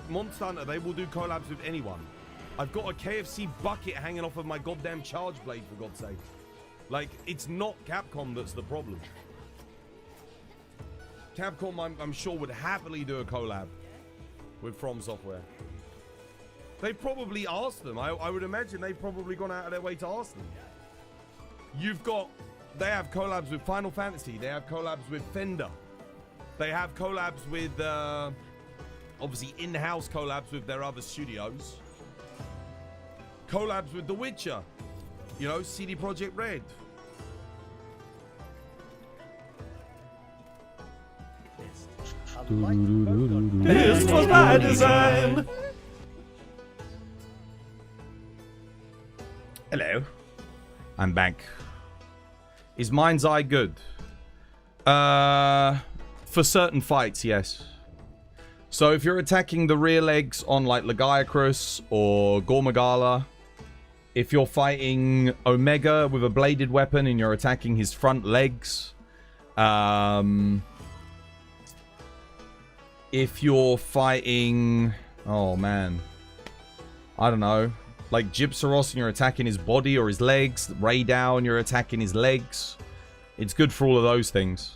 Monster Hunter, they will do collabs with anyone. I've got a KFC bucket hanging off of my goddamn charge blade, for God's sake. Like, it's not Capcom that's the problem. Capcom, I'm sure, would happily do a collab with From Software. They probably asked them. I would imagine they've probably gone out of their way to ask them. They have collabs with Final Fantasy. They have collabs with Fender. They have collabs with, obviously, in-house collabs with their other studios. Collabs with The Witcher. You know, CD Projekt Red. This was by design. Hello. I'm back. Is Mind's Eye good? For certain fights, yes. So if you're attacking the rear legs on like Lagiacrus or Gormagala, if you're fighting Omega with a bladed weapon and you're attacking his front legs, if you're fighting, oh man, I don't know, like Gypsaros and you're attacking his body or his legs, Raydao and you're attacking his legs, it's good for all of those things.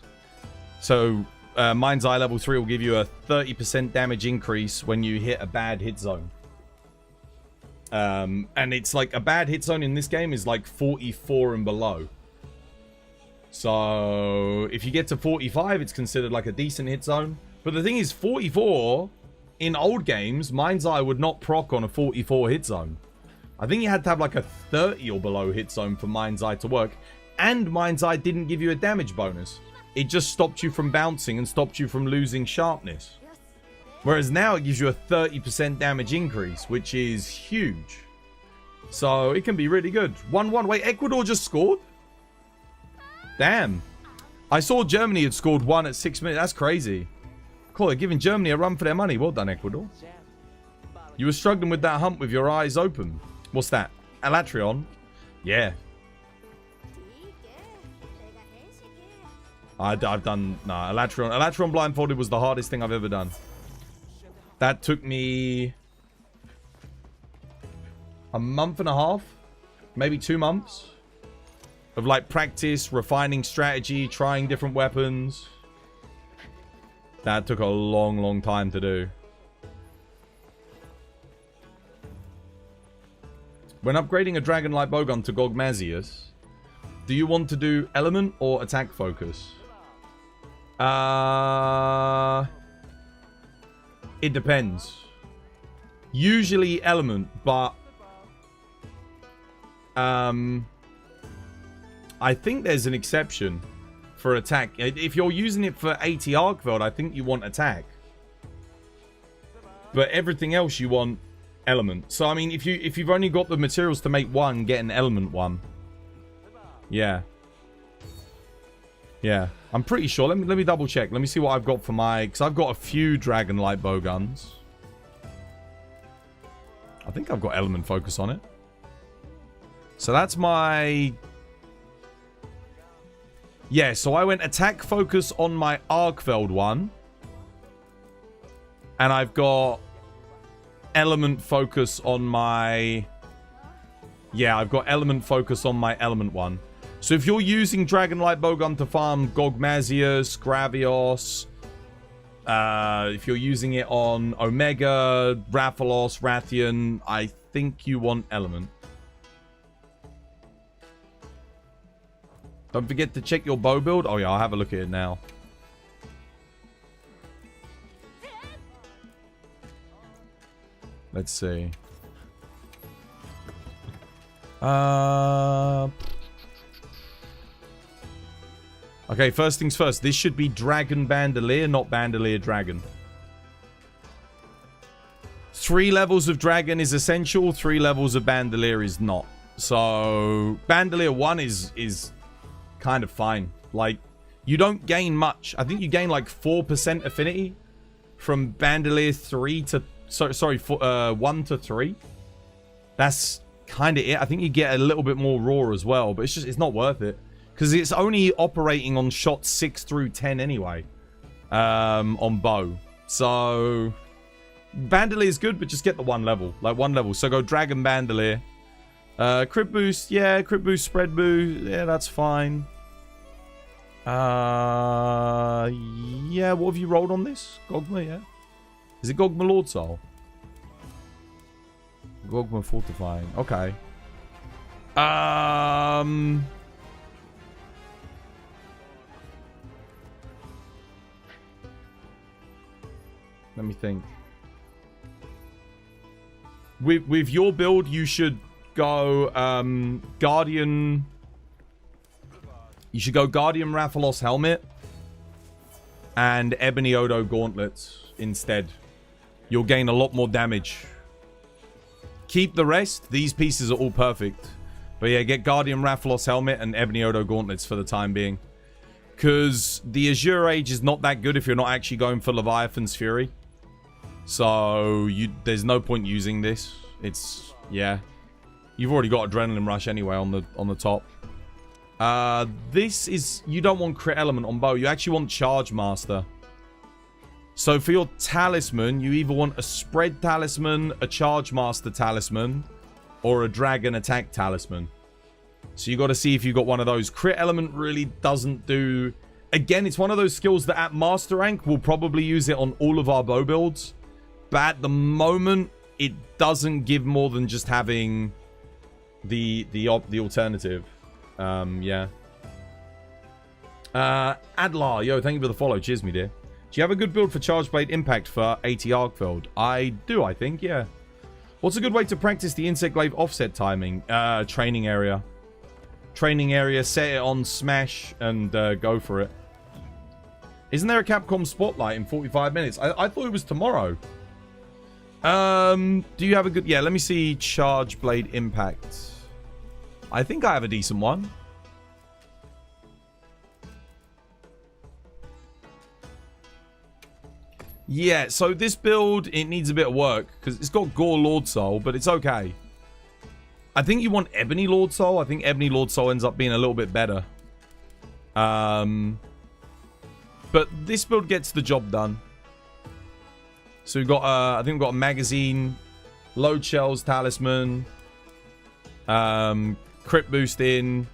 So Mind's Eye level 3 will give you a 30% damage increase when you hit a bad hit zone. And it's like a bad hit zone in this game is like 44 and below. So if you get to 45, it's considered like a decent hit zone. But the thing is, 44 in old games, Mind's Eye would not proc on a 44 hit zone. I think you had to have like a 30 or below hit zone for Mind's Eye to work. And Mind's Eye didn't give you a damage bonus. It just stopped you from bouncing and stopped you from losing sharpness. Whereas now it gives you a 30% damage increase, which is huge. So it can be really good. 1-1. Wait, Ecuador just scored? Damn. I saw Germany had scored 1 at 6 minutes. That's crazy. Cool, they're giving Germany a run for their money. Well done, Ecuador. You were struggling with that hump with your eyes open. What's that? Alatrion? Yeah. I've done... Nah, Alatrion blindfolded was the hardest thing I've ever done. That took me... a month and a half? Maybe 2 months? Of like practice, refining strategy, trying different weapons. That took a long, long time to do. When upgrading a Dragonlight Bowgun to Gogmazius, do you want to do element or attack focus? It depends. Usually element, but I think there's an exception for attack. If you're using it for 80 arc build, I think you want attack. But everything else you want element. So I mean, if you've only got the materials to make one, get an element one. Yeah. Yeah. I'm pretty sure. Let me double check. Let me see what I've got for my, because I've got a few dragon light bow guns. I think I've got element focus on it. So that's my... Yeah, so I went attack focus on my Arkveld one. And I've got element focus on my... Yeah, I've got element focus on my element one. So if you're using Dragonlight Bowgun to farm Gogmazius, Gravios, if you're using it on Omega, Rathalos, Rathian, I think you want element. Don't forget to check your bow build. Oh yeah, I'll have a look at it now. Let's see. Okay, first things first. This should be Dragon Bandolier, not Bandolier Dragon. 3 levels of Dragon is essential. 3 levels of Bandolier is not. So, Bandolier 1 is kind of fine. Like, you don't gain much. I think you gain like 4% affinity from Bandolier 3 to... Sorry, 1 to 3. That's kind of it. I think you get a little bit more raw as well, but it's not worth it. Because it's only operating on shots 6 through 10 anyway. On bow. So... Bandolier is good, but just get the 1 level. Like 1 level. So go Dragon Bandolier. Crit boost. Yeah, crit boost, spread boost. Yeah, that's fine. Yeah, what have you rolled on this? Gogma, yeah? Is it Gogma Lord Soul? Gogma Fortifying. Okay. Let me think. With your build, you should go Guardian. You should go Guardian Rathalos Helmet and Ebony Odo Gauntlets instead. You'll gain a lot more damage. Keep the rest. These pieces are all perfect. But yeah, get Guardian Rathalos Helmet and Ebony Odo Gauntlets for the time being. Because the Azure Age is not that good if you're not actually going for Leviathan's Fury. So, there's no point using this. It's, yeah. You've already got Adrenaline Rush anyway on the top. This is, you don't want Crit Element on bow. You actually want Charge Master. So, for your Talisman, you either want a Spread Talisman, a Charge Master Talisman, or a Dragon Attack Talisman. So, you got to see if you got one of those. Crit Element really doesn't do... Again, it's one of those skills that at Master Rank, we'll probably use it on all of our bow builds. But at the moment, it doesn't give more than just having the alternative. Yeah. Adlar, yo, thank you for the follow. Cheers, me dear. Do you have a good build for Charge Blade Impact for 80 Arkveld? I do, I think, yeah. What's a good way to practice the Insect Glaive offset timing? Training area. Training area, set it on Smash, and go for it. Isn't there a Capcom Spotlight in 45 minutes? I thought it was tomorrow. Do you have a good... Yeah, let me see Charge Blade Impact. I think I have a decent one. Yeah, so this build, it needs a bit of work. Because it's got Gore Lord Soul, but it's okay. I think you want Ebony Lord Soul. I think Ebony Lord Soul ends up being a little bit better. But this build gets the job done. So we've got, I think we've got a magazine, load shells, talisman, crit boost in,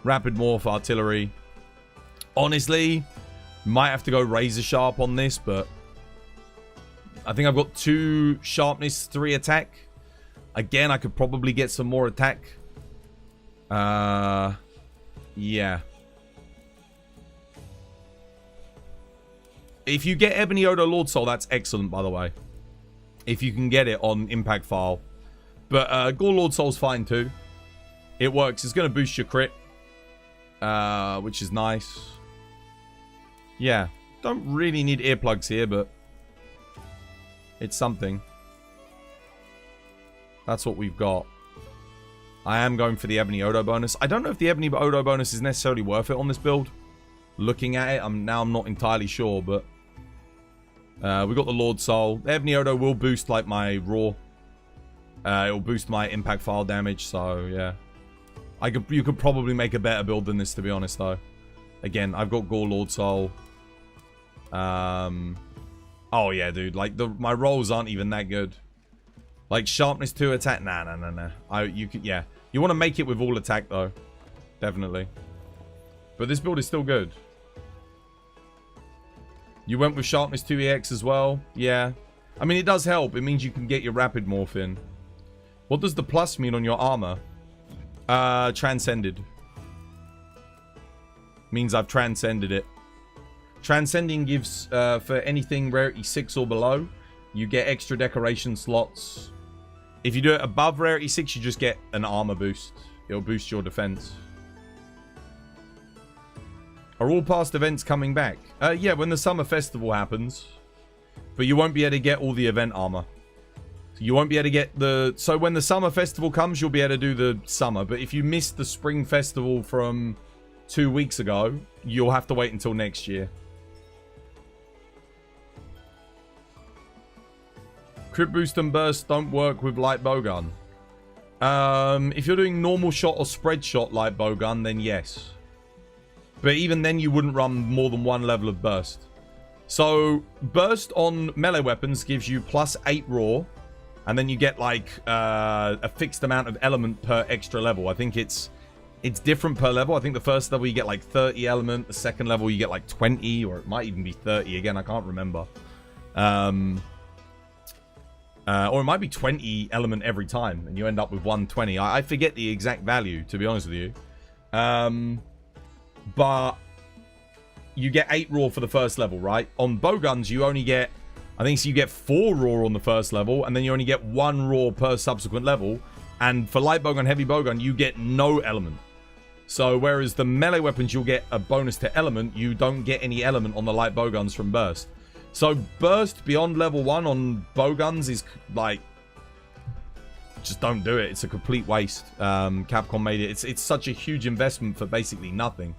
rapid morph, artillery. Honestly, might have to go razor sharp on this, but I think I've got 2 sharpness, 3 attack. Again, I could probably get some more attack. Yeah. If you get Ebony Odo Lord Soul, that's excellent, by the way. If you can get it on Impact File. But Gore Lord Soul's fine too. It works. It's going to boost your crit. Which is nice. Yeah. Don't really need earplugs here, but it's something. That's what we've got. I am going for the Ebony Odo bonus. I don't know if the Ebony Odo bonus is necessarily worth it on this build. Looking at it, I'm not entirely sure, but we got the Lord Soul. The Ebony Odo will boost like my raw. It will boost my impact file damage, so yeah. You could probably make a better build than this, to be honest, though. Again, I've got Gore Lord Soul. Oh yeah, dude. Like my rolls aren't even that good. Like sharpness 2 attack. Nah. Yeah. You want to make it with all attack though, definitely. But this build is still good. You went with sharpness 2 EX as well. Yeah. I mean, it does help. It means you can get your rapid morph in. What does the plus mean on your armor? Transcended. Means I've transcended it. Transcending gives, for anything rarity 6 or below, you get extra decoration slots. If you do it above rarity 6, you just get an armor boost. It'll boost your defense. Are all past events coming back? Yeah, when the summer festival happens. But you won't be able to get all the event armor. So you won't be able to get the... So when the summer festival comes, you'll be able to do the summer. But if you missed the spring festival from 2 weeks ago, you'll have to wait until next year. Crit boost and burst don't work with light bowgun. If you're doing normal shot or spread shot light bowgun, then yes. But even then, you wouldn't run more than one level of burst. So, burst on melee weapons gives you plus 8 raw. And then you get like a fixed amount of element per extra level. I think it's different per level. I think the first level you get like 30 element. The second level you get like 20. Or it might even be 30. Again, I can't remember. Or it might be 20 element every time, and you end up with 120. I forget the exact value, to be honest with you. But you get 8 raw for the first level, right? On bowguns, you only get, I think so you get 4 raw on the first level, and then you only get 1 raw per subsequent level. And for light bowgun, heavy bowgun, you get no element. So whereas the melee weapons, you'll get a bonus to element, you don't get any element on the light bowguns from burst. So burst beyond level 1 on bowguns is like, just don't do it. It's a complete waste. Capcom made it. It's such a huge investment for basically nothing.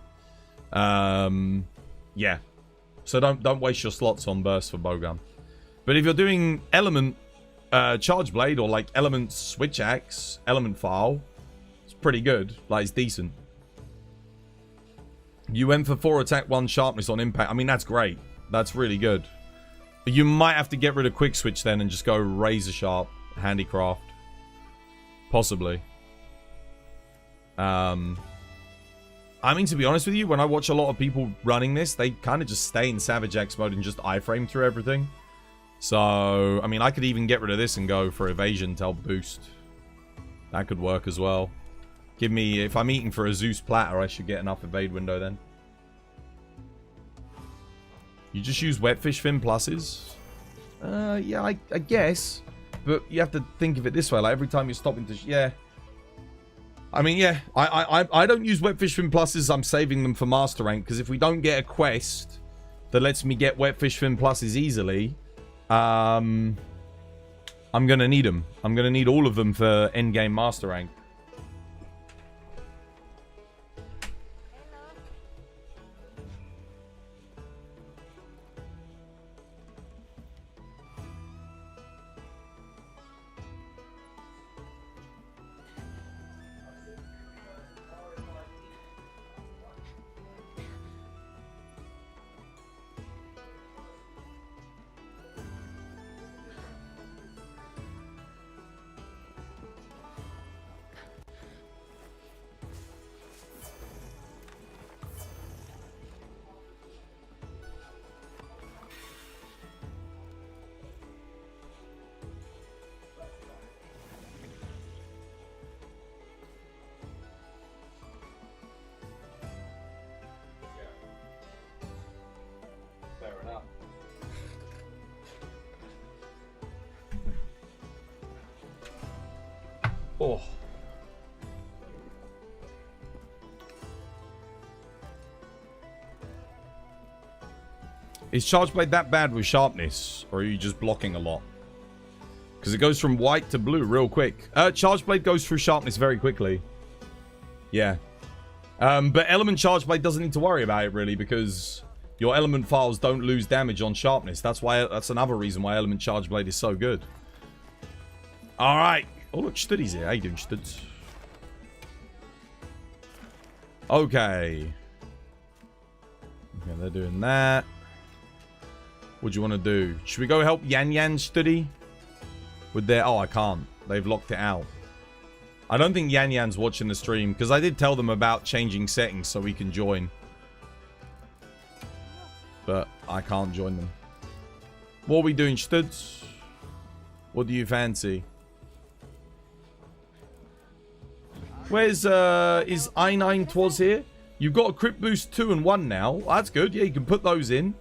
Yeah. So don't waste your slots on burst for bowgun. But if you're doing element charge blade or like element switch axe, element file, it's pretty good. Like it's decent. You went for 4 attack, 1 sharpness on impact. I mean, that's great. That's really good. You might have to get rid of quick switch then and just go razor sharp handicraft. Possibly. I mean, to be honest with you, when I watch a lot of people running this, they kind of just stay in Savage X mode and just iframe through everything. So, I mean, I could even get rid of this and go for evasion to help boost. That could work as well. Give me, if I'm eating for a Zeus platter, I should get enough evade window then. You just use wetfish fin pluses? Yeah, I guess. But you have to think of it this way. Like, every time you're stopping to... Yeah. I mean, yeah. I don't use wetfish fin pluses. I'm saving them for master rank. Because if we don't get a quest that lets me get wetfish fin pluses easily... I'm going to need them. I'm going to need all of them for endgame master rank. Oh. Is Charge Blade that bad with sharpness? Or are you just blocking a lot? Because it goes from white to blue real quick. Charge Blade goes through sharpness very quickly. Yeah. But Element Charge Blade doesn't need to worry about it really, because your element files don't lose damage on sharpness. That's another reason why Element Charge Blade is so good. Alright. Oh look, Studdy's here. How you doing, Studs? Okay. Okay, they're doing that. What do you want to do? Should we go help Yan Yan Studdy? With their... Oh, I can't. They've locked it out. I don't think Yan Yan's watching the stream, because I did tell them about changing settings so we can join. But I can't join them. What are we doing, Studs? What do you fancy? Where's, is I9 Twas here? You've got a crit boost 2 and 1 now. That's good. Yeah, you can put those in.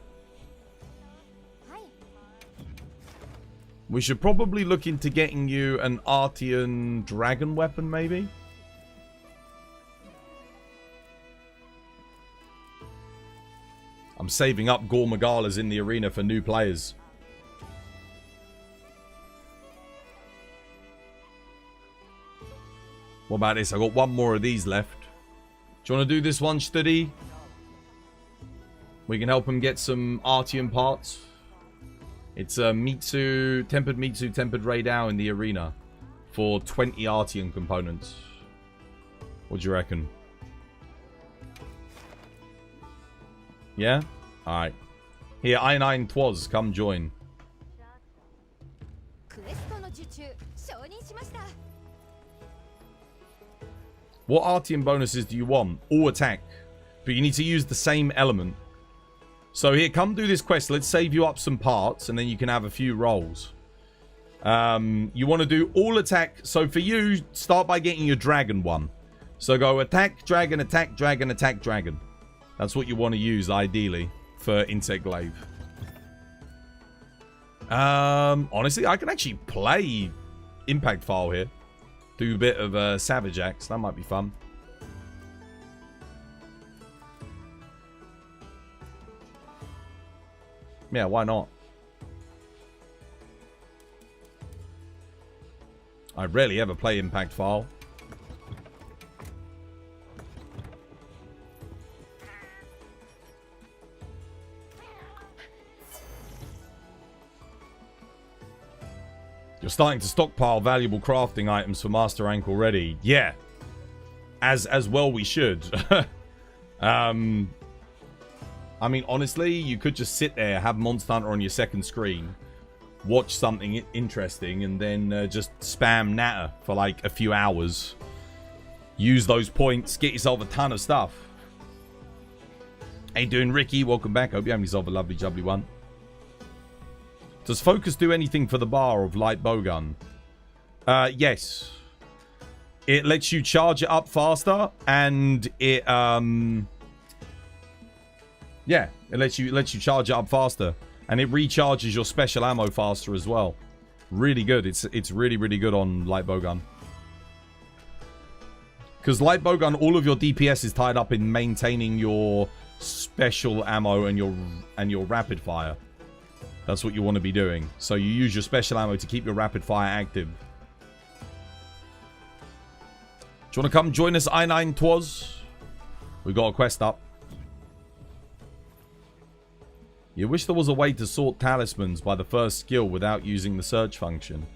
We should probably look into getting you an Artian dragon weapon, maybe. I'm saving up Gore Magalas in the arena for new players. What about this? I got one more of these left. Do you want to do this one, Study? We can help him get some Artian parts. It's a Mitsu, Tempered Raidao in the arena for 20 Artian components. What do you reckon? Yeah? Alright. Here, I9 Twas, come join. What Artian bonuses do you want? All attack. But you need to use the same element. So here, come do this quest. Let's save you up some parts, and then you can have a few rolls. You want to do all attack. So for you, start by getting your dragon one. So go attack, dragon, attack, dragon, attack, dragon. That's what you want to use, ideally, for Insect Glaive. Honestly, I can actually play Impact File here. Do a bit of Savage Axe. That might be fun. Yeah, why not? I rarely ever play Impact File. You're starting to stockpile valuable crafting items for Master Rank already. Yeah. As well we should. I mean, honestly, you could just sit there, have Monster Hunter on your second screen, watch something interesting, and then just spam Natter for like a few hours. Use those points, get yourself a ton of stuff. How you doing, Ricky? Welcome back. Hope you're having yourself a lovely, jubbly one. Does Focus do anything for the bar of Light Bowgun? Yes. It lets you charge it up faster, and it yeah, it lets you charge it up faster, and it recharges your special ammo faster as well. Really good. It's really, really good on Light Bowgun. Because Light Bowgun, all of your DPS is tied up in maintaining your special ammo and your rapid fire. That's what you want to be doing. So you use your special ammo to keep your rapid fire active. Do you want to come join us, I9 Twas? We got a quest up. You wish there was a way to sort talismans by the first skill without using the search function.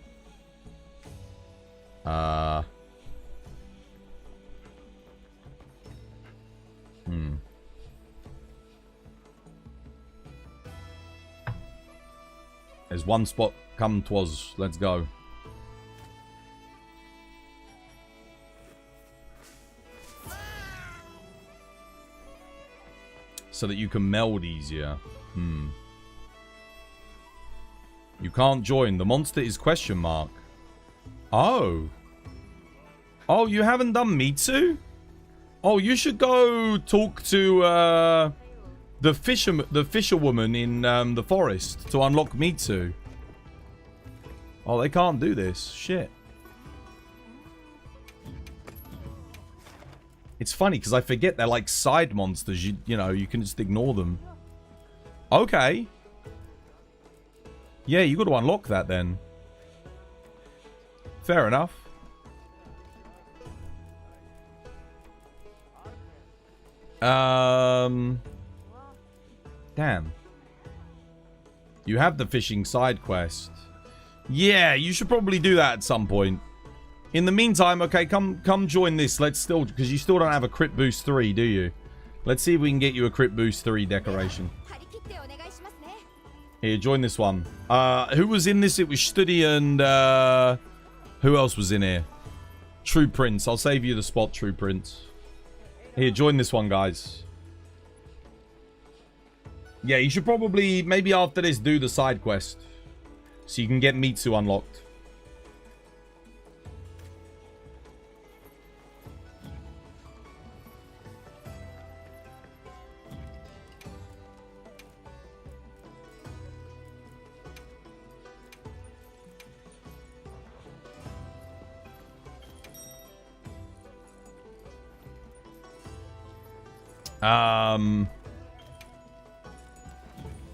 There's one spot. Come, Twas. Let's go. So that you can meld easier. You can't join. The monster is question mark. Oh. Oh, you haven't done Mitsu? Oh, you should go talk to the fisherwoman in the forest to unlock Mitsu. Oh, they can't do this. Shit. It's funny because I forget they're like side monsters. You know, you can just ignore them. Okay. Yeah, you got to unlock that then. Fair enough. Damn. You have the fishing side quest. Yeah, you should probably do that at some point. In the meantime, okay, come join this. Let's still, because you still don't have a crit boost 3, do you? Let's see if we can get you a crit boost 3 decoration. Here, join this one. Who was in this? It was Studi and who else was in here? True Prince. I'll save you the spot, True Prince. Here, join this one, guys. Yeah, you should probably, maybe after this, do the side quest. So you can get Mitsu unlocked.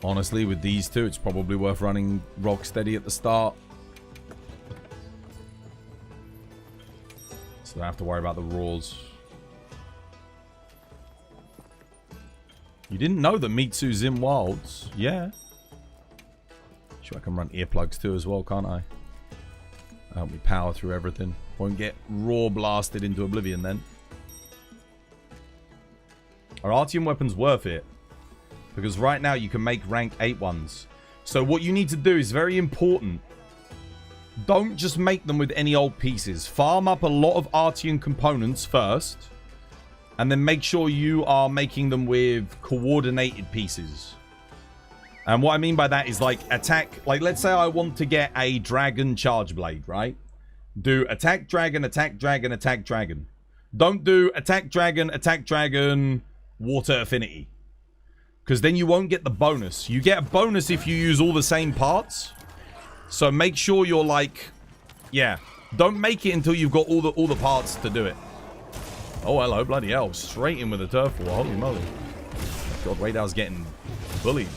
Honestly, with these two, it's probably worth running Rocksteady at the start. So I don't have to worry about the rules. You didn't know that Mitsu's in Wilds? Yeah. Sure, I can run earplugs too as well, can't I? Help me power through everything. Won't get raw blasted into oblivion then. Are Artium weapons worth it? Because right now you can make rank 8 ones. So what you need to do is very important. Don't just make them with any old pieces. Farm up a lot of Artium components first. And then make sure you are making them with coordinated pieces. And what I mean by that is like attack. Like let's say I want to get a dragon charge blade, right? Do attack dragon, attack dragon, attack dragon. Don't do attack dragon, water affinity. Because then you won't get the bonus. You get a bonus if you use all the same parts. So make sure you're like... Yeah. Don't make it until you've got all the parts to do it. Oh, hello. Bloody hell. Straight in with the turf war. Holy moly. God, Radar's getting bullied.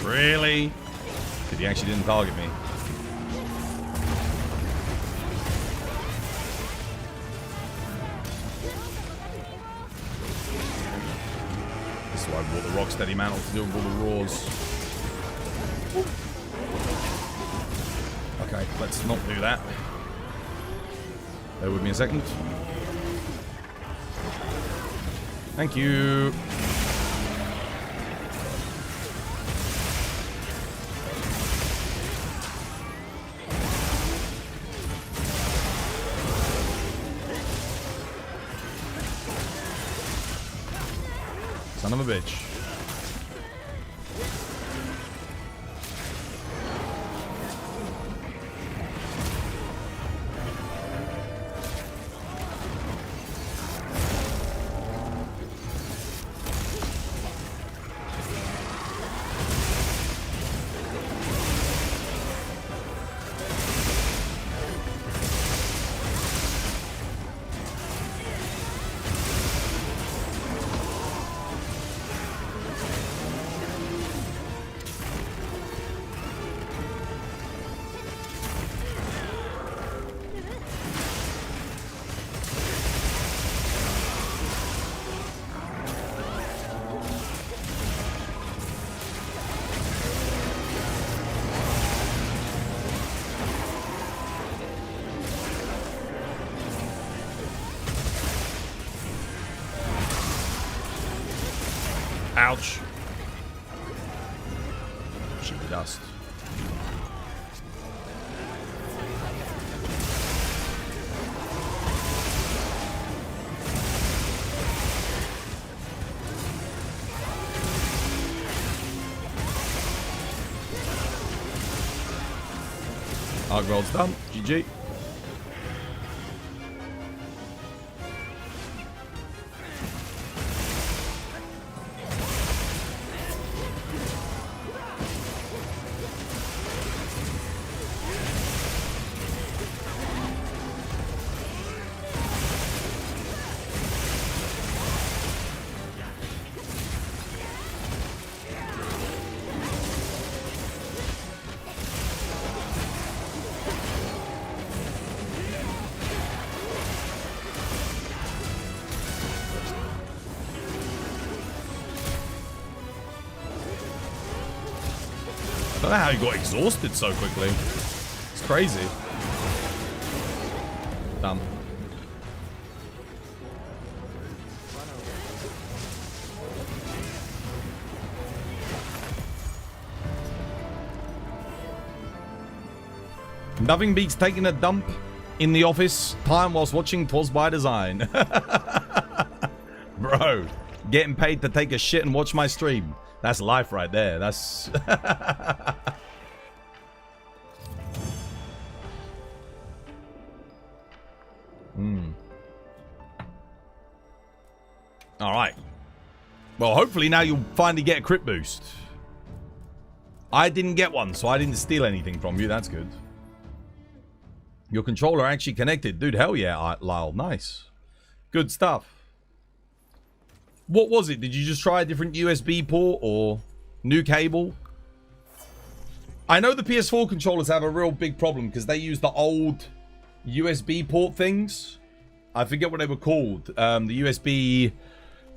Really? Because he actually didn't target me. This is why I bought the Rocksteady mantle to deal with all the roars. Okay, let's not do that. Bear with me a second. Thank you. Son of a bitch. Ouch. Shoot the dust. Arc roll's done. GG. don't know how he got exhausted so quickly. It's crazy. Dumb. Nothing beats taking a dump in the office time whilst watching 'Twas by Design. Bro, getting paid to take a shit and watch my stream. That's life right there. That's... Alright. Well, hopefully now you'll finally get a crit boost. I didn't get one, so I didn't steal anything from you. That's good. Your controller actually connected. Dude, hell yeah, Lyle. Nice. Good stuff. What was it? Did you just try a different USB port or new cable? I know the PS4 controllers have a real big problem because they use the old USB port things. I forget what they were called. The USB...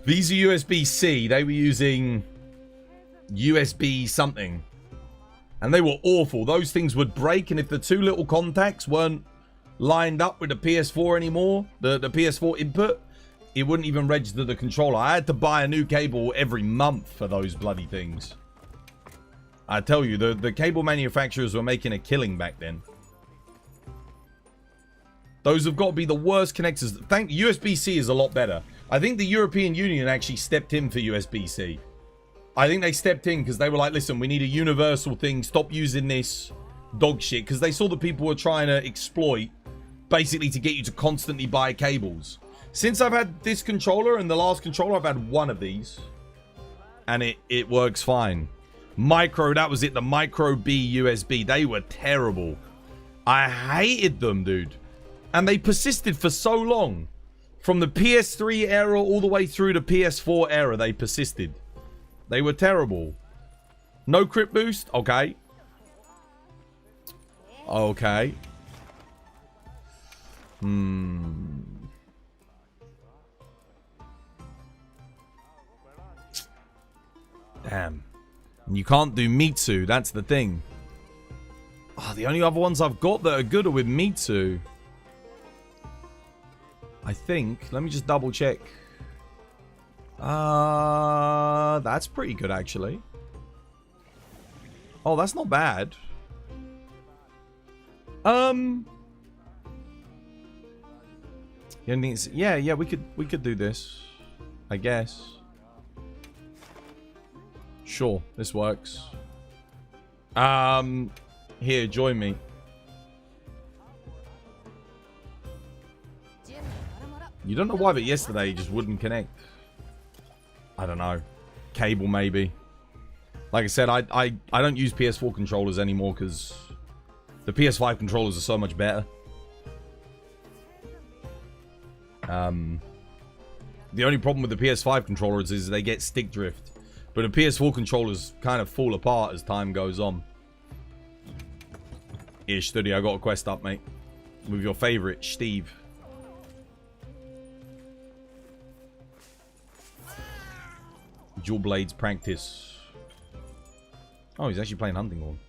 These are USB-C. They were using USB something. And they were awful. Those things would break, and if the two little contacts weren't lined up with the PS4 anymore, the PS4 input, it wouldn't even register the controller. I had to buy a new cable every month for those bloody things. I tell you, the cable manufacturers were making a killing back then. Those have got to be the worst connectors. USB-C is a lot better. I think the European Union actually stepped in for USB-C. I think they stepped in because they were like, listen, we need a universal thing. Stop using this dog shit. Because they saw that people were trying to exploit, basically to get you to constantly buy cables. Since I've had this controller and the last controller, I've had one of these. And it works fine. Micro, that was it. The Micro B USB. They were terrible. I hated them, dude. And they persisted for so long. From the PS3 era all the way through the PS4 era, they persisted. They were terrible. No crit boost? Okay. Okay. Damn. And you can't do Mitsu. That's the thing. Oh, the only other ones I've got that are good are with Mitsu. I think. Let me just double check. That's pretty good, actually. Oh, that's not bad. Yeah, we could do this, I guess. Sure, this works. Here, join me. You don't know why, but yesterday it just wouldn't connect. I don't know. Cable, maybe. Like I said, I don't use PS4 controllers anymore because the PS5 controllers are so much better. The only problem with the PS5 controllers is they get stick drift. But the PS4 controllers kind of fall apart as time goes on. Ish, Studio, I got a quest up, mate. With your favorite, Steve. Dual Blades practice. Oh, he's actually playing Hunting Horn.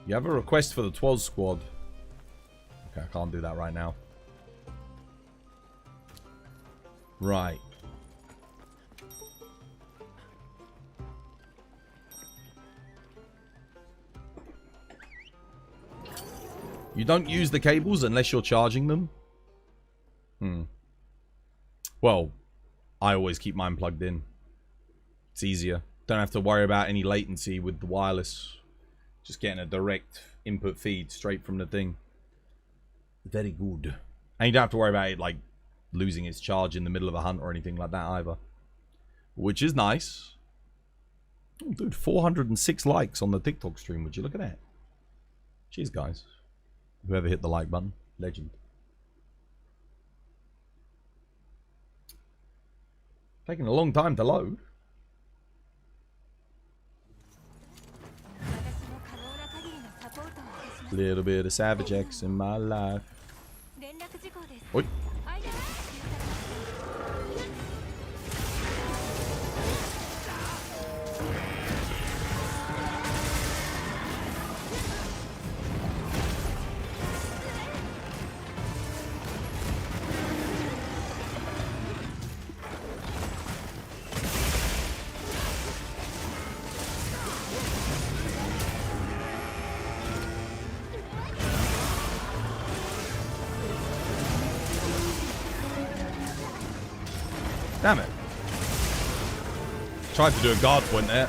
You have a request for the 12 squad. Okay, I can't do that right now. Right. You don't use the cables unless you're charging them? Well, I always keep mine plugged in. It's easier. Don't have to worry about any latency with the wireless. Just getting a direct input feed straight from the thing. Very good. And you don't have to worry about it, like, losing its charge in the middle of a hunt or anything like that either. Which is nice. Oh, dude, 406 likes on the TikTok stream. Would you look at that? Cheers, guys. Whoever hit the like button. Legend. Taking a long time to load. Little bit of Savage X in my life. Oi. Damn it. Tried to do a guard point there.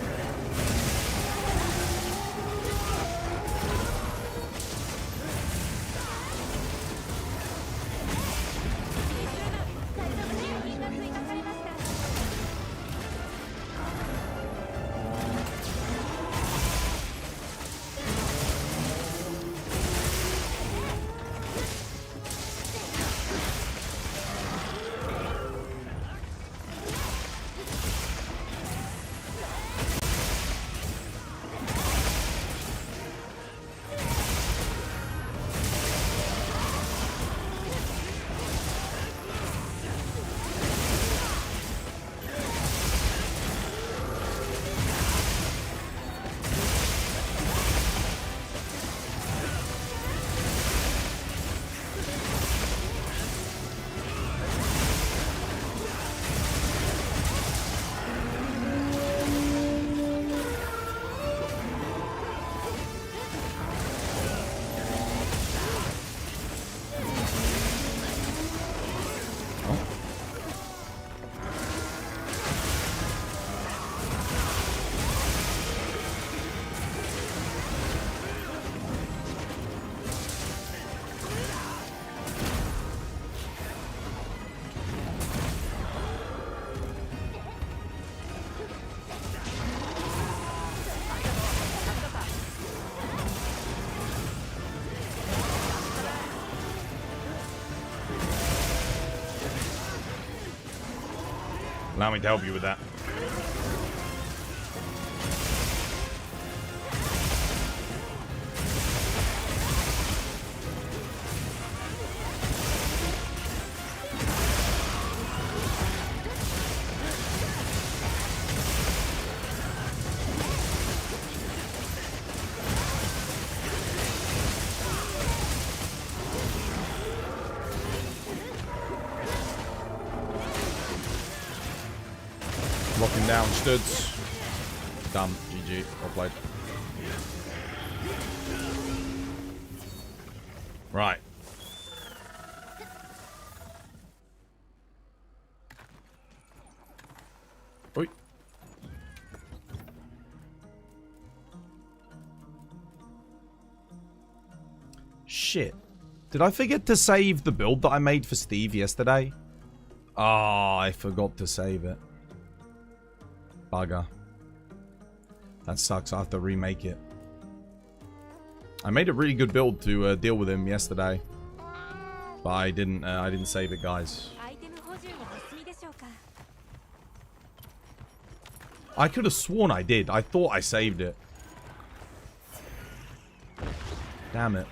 Allow me to help you with that. Lock him down, studs. Done. GG. Well played. Right. Oi. Shit. Did I forget to save the build that I made for Steve yesterday? Oh, I forgot to save it. Bugger. That sucks. I have to remake it. I made a really good build to deal with him yesterday, but I didn't save it, guys. I could have sworn I did. I thought I saved it. Damn it.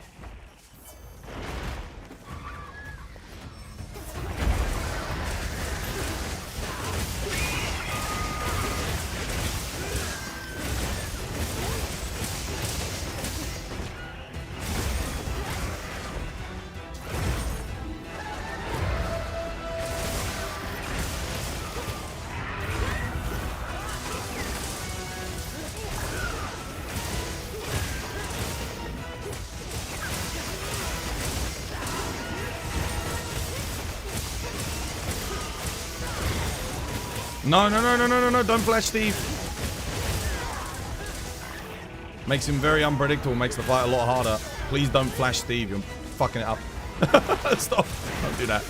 No, don't flash Steve. Makes him very unpredictable, makes the fight a lot harder. Please don't flash Steve, you're fucking it up. Stop, don't do that.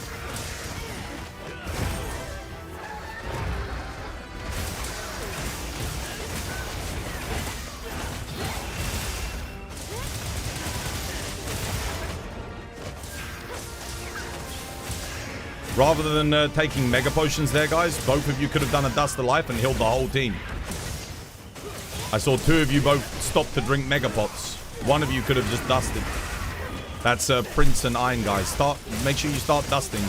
Rather than taking mega potions there, guys, both of you could have done a dust of life and healed the whole team. I saw two of you both stop to drink mega pots. One of you could have just dusted. That's Prince and Iron, guys. Make sure you start dusting.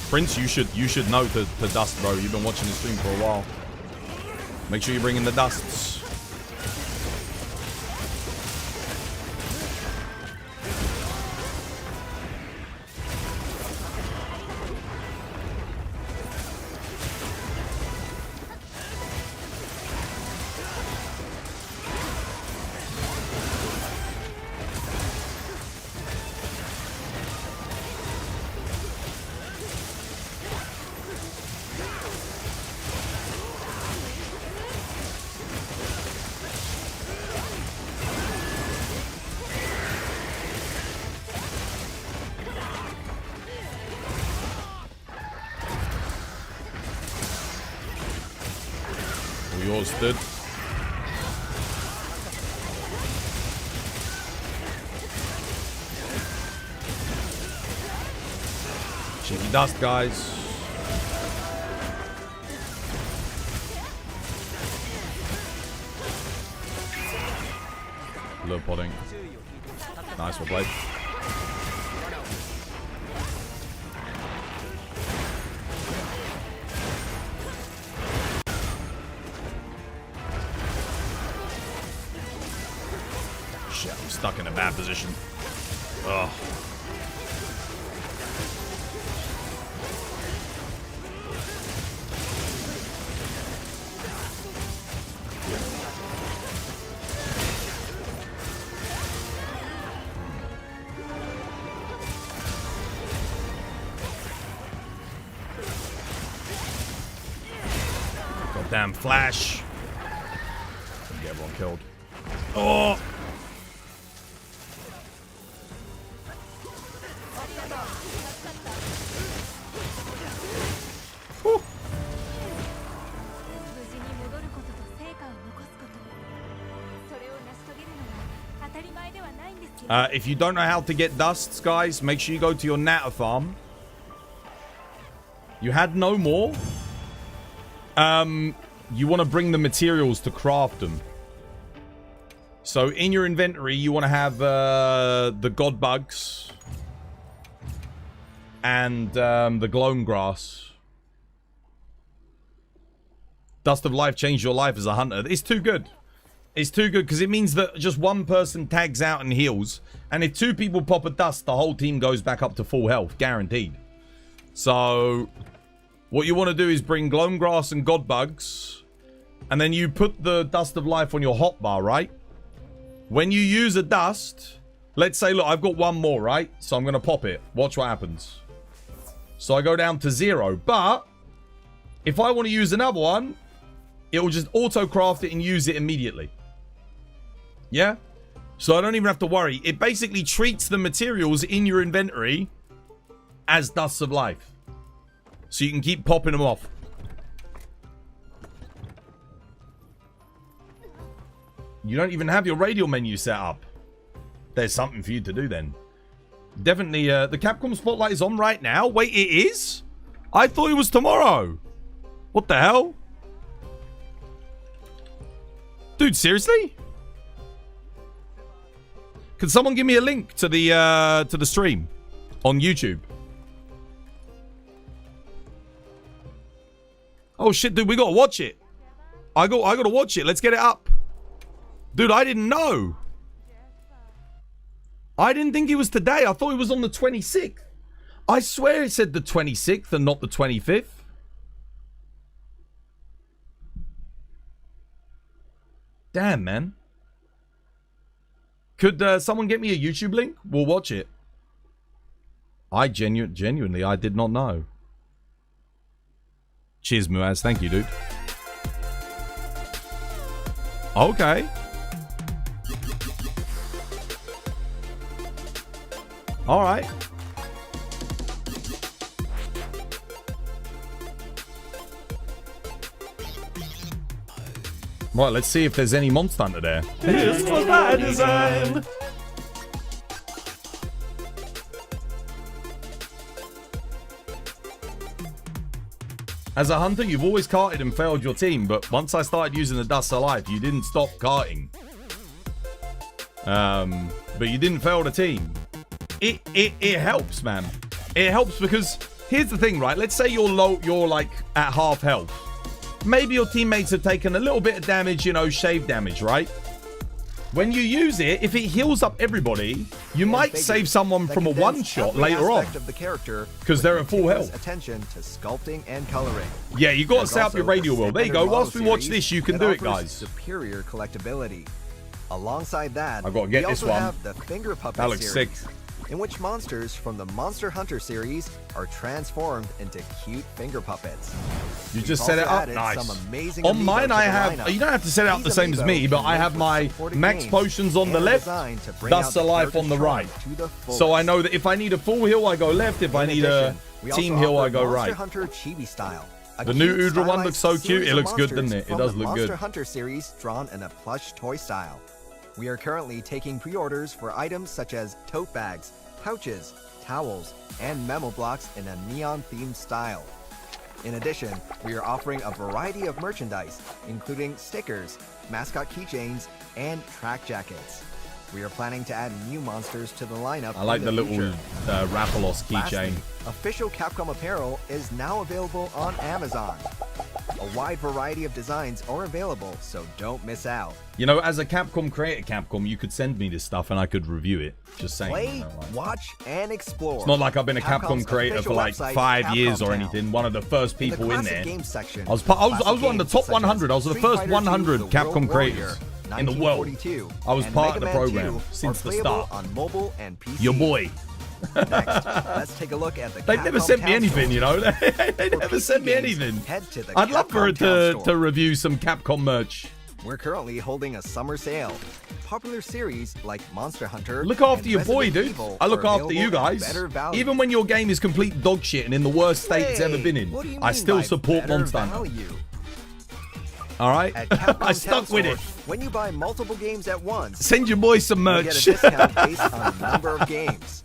Prince, you should know to dust, bro. You've been watching the stream for a while. Make sure you bring in the dusts. Yours, dude. Cheeky dust, guys. Low potting. Nice, well played. Shit, I'm stuck in a bad position. Ugh. Damn flash. Get everyone killed. Oh! Whew. If you don't know how to get dusts, guys, make sure you go to your Natter farm. You had no more. You want to bring the materials to craft them. So in your inventory, you want to have the god bugs and the glowing grass. Dust of life changed your life as a hunter. It's too good. It's too good because it means that just one person tags out and heals. And if 2 people pop a dust, the whole team goes back up to full health. Guaranteed. So what you want to do is bring glowing grass and god bugs. And then you put the dust of life on your hotbar, right? When you use a dust, let's say, look, I've got one more, right? So I'm going to pop it. Watch what happens. So I go down to 0. But if I want to use another one, it will just auto-craft it and use it immediately. Yeah? So I don't even have to worry. It basically treats the materials in your inventory as dusts of life. So you can keep popping them off. You don't even have your radial menu set up. There's something for you to do then. Definitely, the Capcom Spotlight is on right now. Wait, it is? I thought it was tomorrow. What the hell? Dude, seriously? Can someone give me a link to the stream on YouTube? Oh shit, dude, we gotta watch it. I gotta watch it. Let's get it up. Dude, I didn't know. I didn't think it was today. I thought it was on the 26th. I swear it said the 26th and not the 25th. Damn, man. Could someone get me a YouTube link? We'll watch it. I genuinely, I did not know. Cheers, Muaz. Thank you, dude. Okay. All right. Right, let's see if there's any Monster Hunter there. This was by design. As a hunter, you've always carted and failed your team, but once I started using the Dust of Life, you didn't stop carting. But you didn't fail the team. It helps, man. It helps because here's the thing, right? Let's say you're like at half health. Maybe your teammates have taken a little bit of damage, you know, shave damage, right? When you use it, if it heals up everybody, you might save someone from a one-shot later on. Because they're at full health. Attention to sculpting and coloring. Yeah, you got to set up your radial wheel. There you go. Whilst we watch this, you can do it, guys. Superior collectability. Alongside that, I've got to get this one. Have the Finger Puppet that looks series, sick. in which monsters from the Monster Hunter series are transformed into cute finger puppets. You just set it up? Nice. Some amazing on mine, I have... You don't have to set it up the same as me, but I have my max potions on the left, Dust of Life on the right. So I know that if I need a full heal, I go left. If I need a team heal, I go right. Monster Hunter Chibi style. The new Udra one looks so cute. It looks good, doesn't it? It does look good. Monster Hunter series drawn in a plush toy style. We are currently taking pre-orders for items such as tote bags, pouches, towels, and memo blocks in a neon-themed style. In addition, we are offering a variety of merchandise, including stickers, mascot keychains, and track jackets. We are planning to add new monsters to the lineup. I like the little Raphalos keychain. Official Capcom apparel is now available on Amazon. A wide variety of designs are available, so don't miss out. You know, as a Capcom creator, Capcom, you could send me this stuff and I could review it. Just saying. Play, watch, and explore. It's not like I've been a Capcom creator for like 5 years or anything. One of the first In people the in there. Games section, I was one of the top 100. I was the first 100 Capcom creators in the world. I was part of the program since the start. On mobile and PC. Your boy. Next, let's take a look at the They've never sent me anything, you know. They never sent me anything. I'd love for it to review some Capcom merch. We're currently holding a summer sale. Popular series like Monster Hunter. Look after and your boy, Resident dude. Evil I look are after you available at guys. better value. Even when your game is complete dog shit and in the worst state it's ever been in, What do you I mean still by support better Monster Hunter. value? All right? At Capcom I stuck Town with Store, it. When you buy multiple games at once, Send your boy some you merch. get a discount based on the number of games.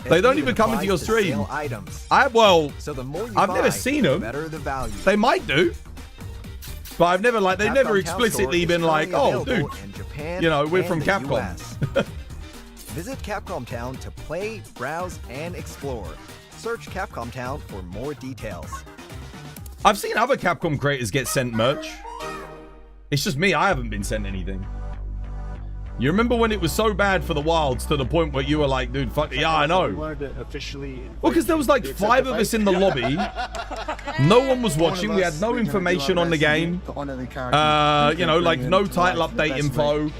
They don't It even come into your applies to stream. sale items. So the more you I've buy, never seen the them. better the value. They might do. But I've never they've Capcom never Town explicitly Store been is like, currently oh, dude, available in Japan you know, we're and from the Capcom. US. Visit Capcom Town to play, browse, and explore. Search Capcom Town for more details. I've seen other Capcom creators get sent merch. It's just me, I haven't been sent anything. You remember when it was so bad for the Wilds to the point where you were like, dude, fuck, yeah, I know. Well, because there was like 5 of us in the lobby. No one was watching. We had no information on the game. You know, like no title update info.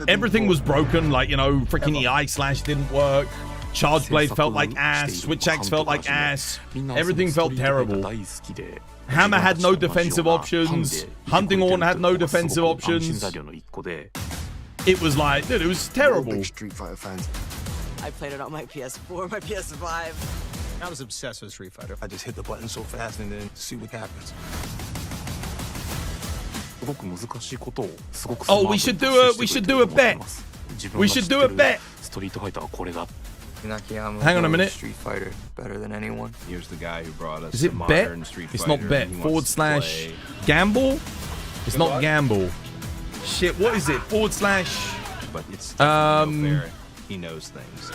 Everything was broken. Like, you know, freaking EI Slash didn't work. Charge Blade felt like ass. Switch Axe felt like ass. Everything felt terrible. Hammer had no defensive options. Hunting Horn had no defensive options. It was like, dude, it was terrible. Street Fighter fans. I played it on my PS4, my PS5. I was obsessed with Street Fighter. I just hit the button so fast and then see what happens. Oh, we should do a bet. We should do a bet. Hang on a minute. Street Fighter better than anyone. Here's the guy who brought us Is it bet? It's not bet. / gamble? It's not gamble. Shit, what is it? / But it's he knows things.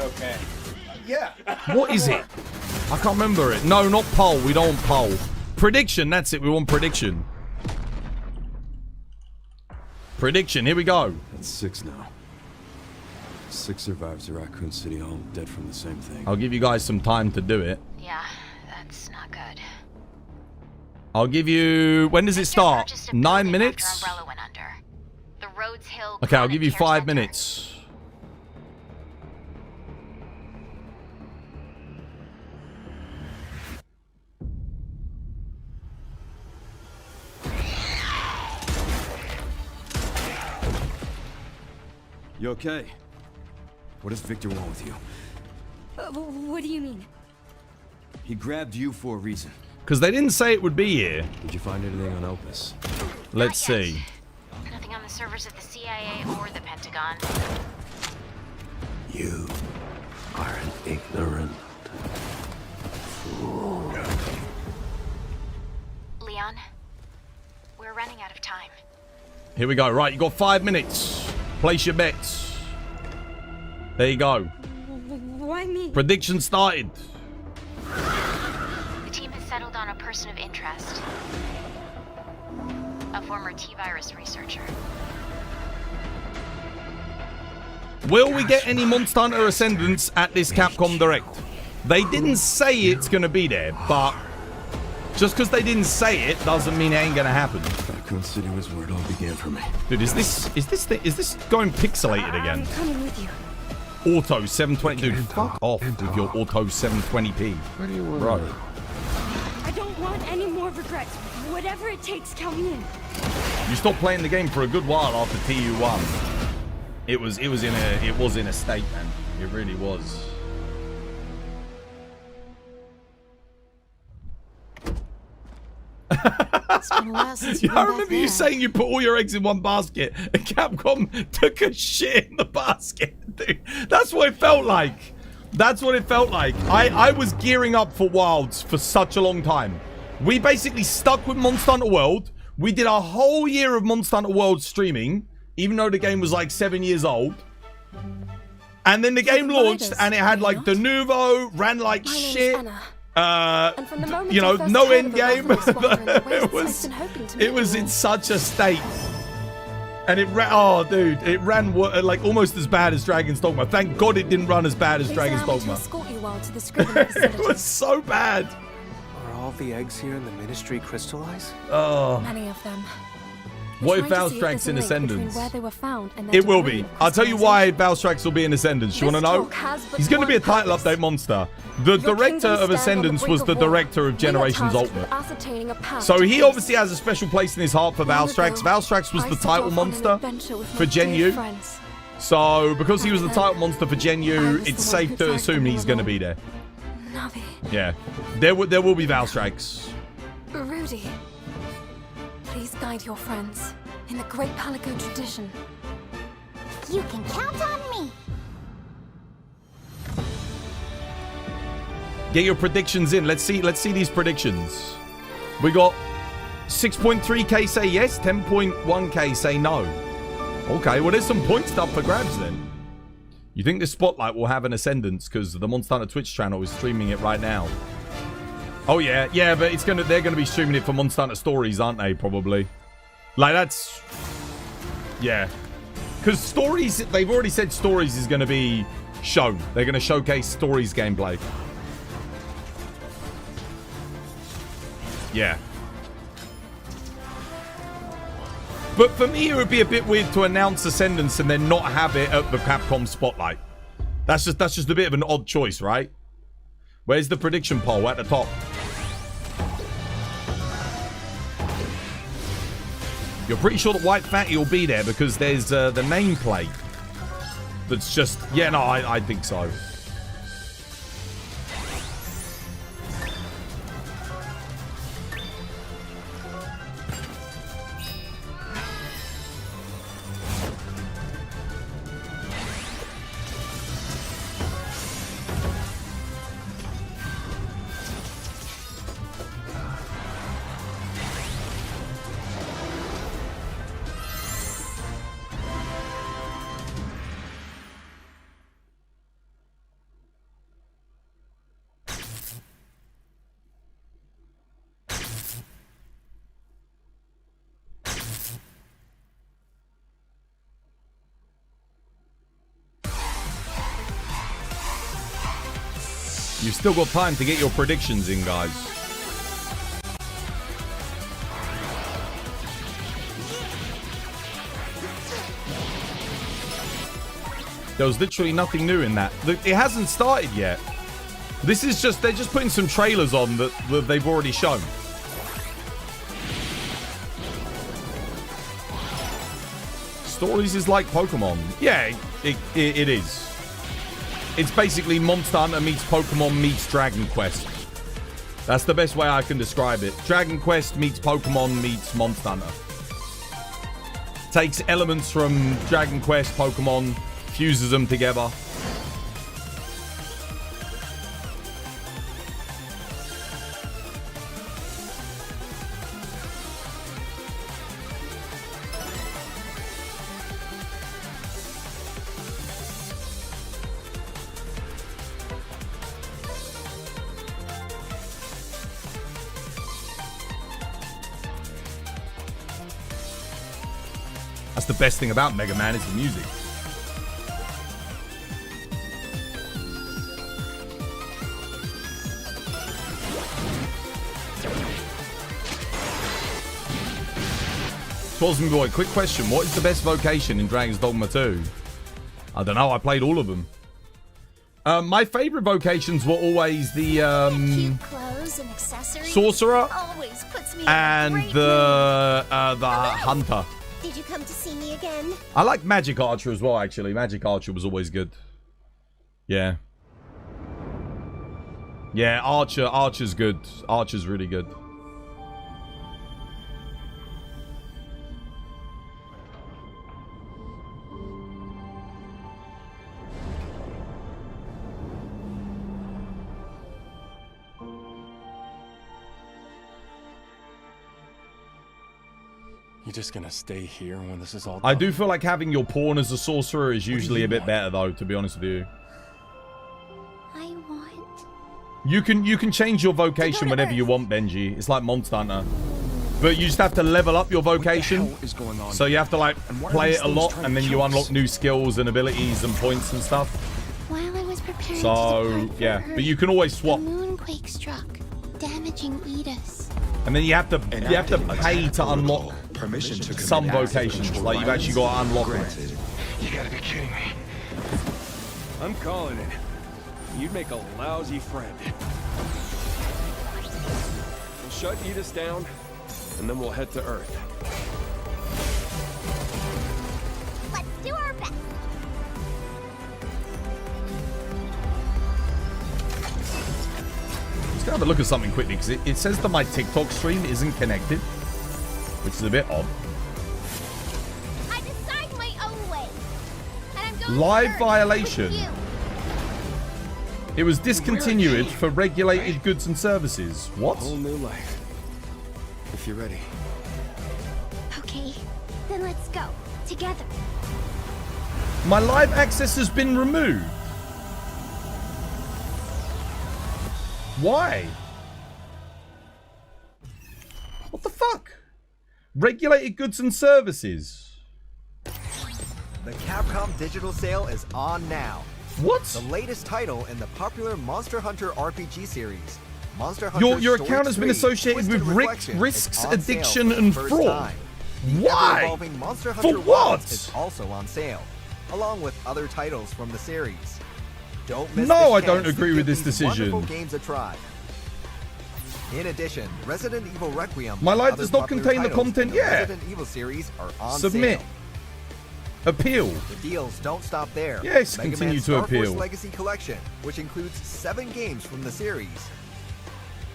Okay. Yeah. What is it? I can't remember it. No, not poll. We don't poll. Prediction. That's it. We want prediction. Prediction. Here we go. That's 6 now. 6 survivors of Raccoon City home, dead from the same thing. I'll give you guys some time to do it. Yeah, that's not good. I'll give you... When does it start? 9 minutes? Okay, I'll give you 5 minutes. You okay? What does Victor want with you? What do you mean? He grabbed you for a reason. Because they didn't say it would be here. Did you find anything on Opus? Let's see. Nothing on the servers of the CIA or the Pentagon. You are an ignorant fool. Leon, we're running out of time. Here we go. Right, you got 5 minutes. Place your bets. There you go. Why me? Prediction started. The team has settled on a person of interest. A former T-virus researcher. Will we get any Monster Hunter Ascendance at this Capcom Direct? They didn't say it's going to be there, but just because they didn't say it doesn't mean it ain't going to happen. Raccoon City was where it all began for me. Dude, is this going pixelated again? I'm coming with you. Auto 720. Dude, fuck off with your Auto 720p. What do you want? Bro. I don't want any more regrets. Whatever it takes, count me in. You stopped playing the game for a good while after TU1. It was in a state, man. It really was. It's been a while since Yeah, you've I been remember back you there. saying you put all your eggs in one basket and Capcom took a shit in the basket. Dude, that's what it felt like. That's what it felt like. I was gearing up for Wilds for such a long time. We basically stuck with Monster Hunter World. We did a whole year of Monster Hunter World streaming, even though the game was like 7 years old. And then the game launched and it had like the Nouveau, ran like shit. You know, no end game. It was in such a state. And it ran, oh dude, it ran like almost as bad as Dragon's Dogma. Thank God it didn't run as bad as Dragon's Dogma. It was so bad. Are all the eggs here in the Ministry crystallized? Oh. Many of them. What if Valstrax in Ascendance? Where they were found and It will be. I'll tell you why Valstrax will be in Ascendance. You want to know? He's going to be a title update monster. The director of Ascendance was the director of Generations Ultimate. So he obviously has a special place in his heart for Valstrax. Valstrax was the title monster for Gen U. So because he was the title monster for Gen U, it's safe to assume he's going to be there. Yeah. There will be Valstrax. Rudy. Please guide your friends in the great Palico tradition. You can count on me. Get your predictions in. Let's see these predictions. We got 6.3k say yes, 10.1k say no. Okay, well there's some points up for grabs then. You think the Spotlight will have an Ascendance because the Monster Hunter Twitch channel is streaming it right now? Oh yeah, but they're gonna be streaming it for Monster Hunter Stories, aren't they? Probably. Like that's, yeah. Because Stories, they've already said Stories is gonna be shown. They're gonna showcase Stories gameplay. Yeah. But for me, it would be a bit weird to announce Ascendance and then not have it at the Capcom Spotlight. That's just a bit of an odd choice, right? Where's the prediction poll at the top? You're pretty sure that White Fatty will be there because there's the nameplate. That's just, yeah, no, I think so. You've still got time to get your predictions in, guys. There was literally nothing new in that. It hasn't started yet. This is just, they're just putting some trailers on that they've already shown. Stories is like Pokemon. Yeah, it is. It's basically Monster Hunter meets Pokemon meets Dragon Quest. That's the best way I can describe it. Dragon Quest meets Pokemon meets Monster Hunter. Takes elements from Dragon Quest, Pokemon, fuses them together. That's the best thing about Mega Man is the music. Twosman Boy, quick question. What is the best vocation in Dragon's Dogma 2? I don't know. I played all of them. My favorite vocations were always the Cute clothes and accessories sorcerer always puts me and in a great the hunter. Did you come to see me again? I like Magic Archer as well, actually. Magic Archer was always good. Yeah. Yeah, Archer's good. Archer's really good. You just gonna stay here when this is all I done? do feel like having your pawn as a sorcerer is usually a bit better, though, to be honest with you. I want... You can change your vocation whenever you want, Benji. It's like Monster Hunter. But you just have to level up your vocation. What is going on? So you have to, like, play it a lot, and then you unlock new skills and abilities and points and stuff. While I was preparing So, to depart yeah. for But you can always swap. The moonquake struck, damaging Edis. And then you have to pay to unlock some vocations. Like, you've actually got to unlock them. You gotta be kidding me. I'm calling it. You'd make a lousy friend. We'll shut Edis down, and then we'll head to Earth. Let's do our best. Let's go have a look at something quickly, because it says that my TikTok stream isn't connected, which is a bit odd. I decide my own way. And I'm going Live to Earth violation. with you. It was discontinued for regulated goods and services. What? Whole new life. If you're ready. Okay, then let's go. Together. My live access has been removed. Why? What the fuck? Regulated goods and services. The Capcom digital sale is on now. What? The latest title in the popular Monster Hunter RPG series. Monster Hunter Your Story account has been 3: associated Twisted with Reflection risks, is on sale addiction, for the and first fraud. time. The Why? ever-evolving Monster Hunter For what? Wilds is also on sale, along with other titles from the series. Don't miss No, the I don't chance to agree with give this these wonderful decision. games a try. In addition, Resident Evil Requiem My and life other does not popular contain the titles in content the yet. Resident Evil series are on Submit. sale. Appeal. The deals don't stop there. Yes, Mega continue Man to Star appeal. Force Legacy Collection, which includes 7 games from the series.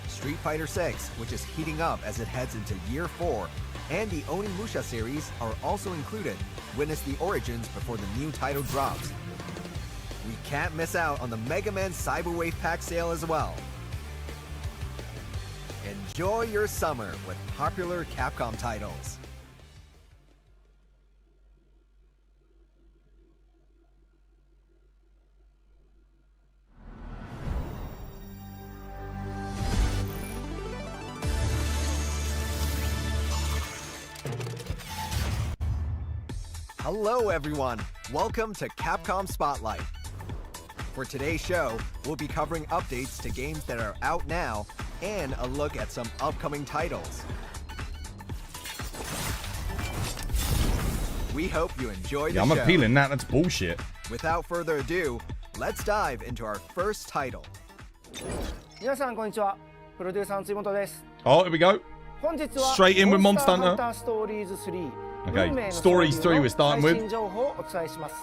Street Fighter 6, which is heating up as it heads into Year 4, and the Onimusha series are also included. Witness the origins before the new title drops. We can't miss out on the Mega Man Cyberwave Pack sale as well. Enjoy your summer with popular Capcom titles. Hello everyone, welcome to Capcom Spotlight. For today's show, we'll be covering updates to games that are out now and a look at some upcoming titles. We hope you enjoyed the I'm show. appealing that. That's bullshit. Without further ado, let's dive into our first title. 皆さんこんにちは。プロデューサーの辻本です。 Oh, here we go. 本日は Straight in with Monster Monster Hunter. Hunter Stories 3 Okay, 運命の Stories 3 we're starting 最 with. 新情報をお伝えします。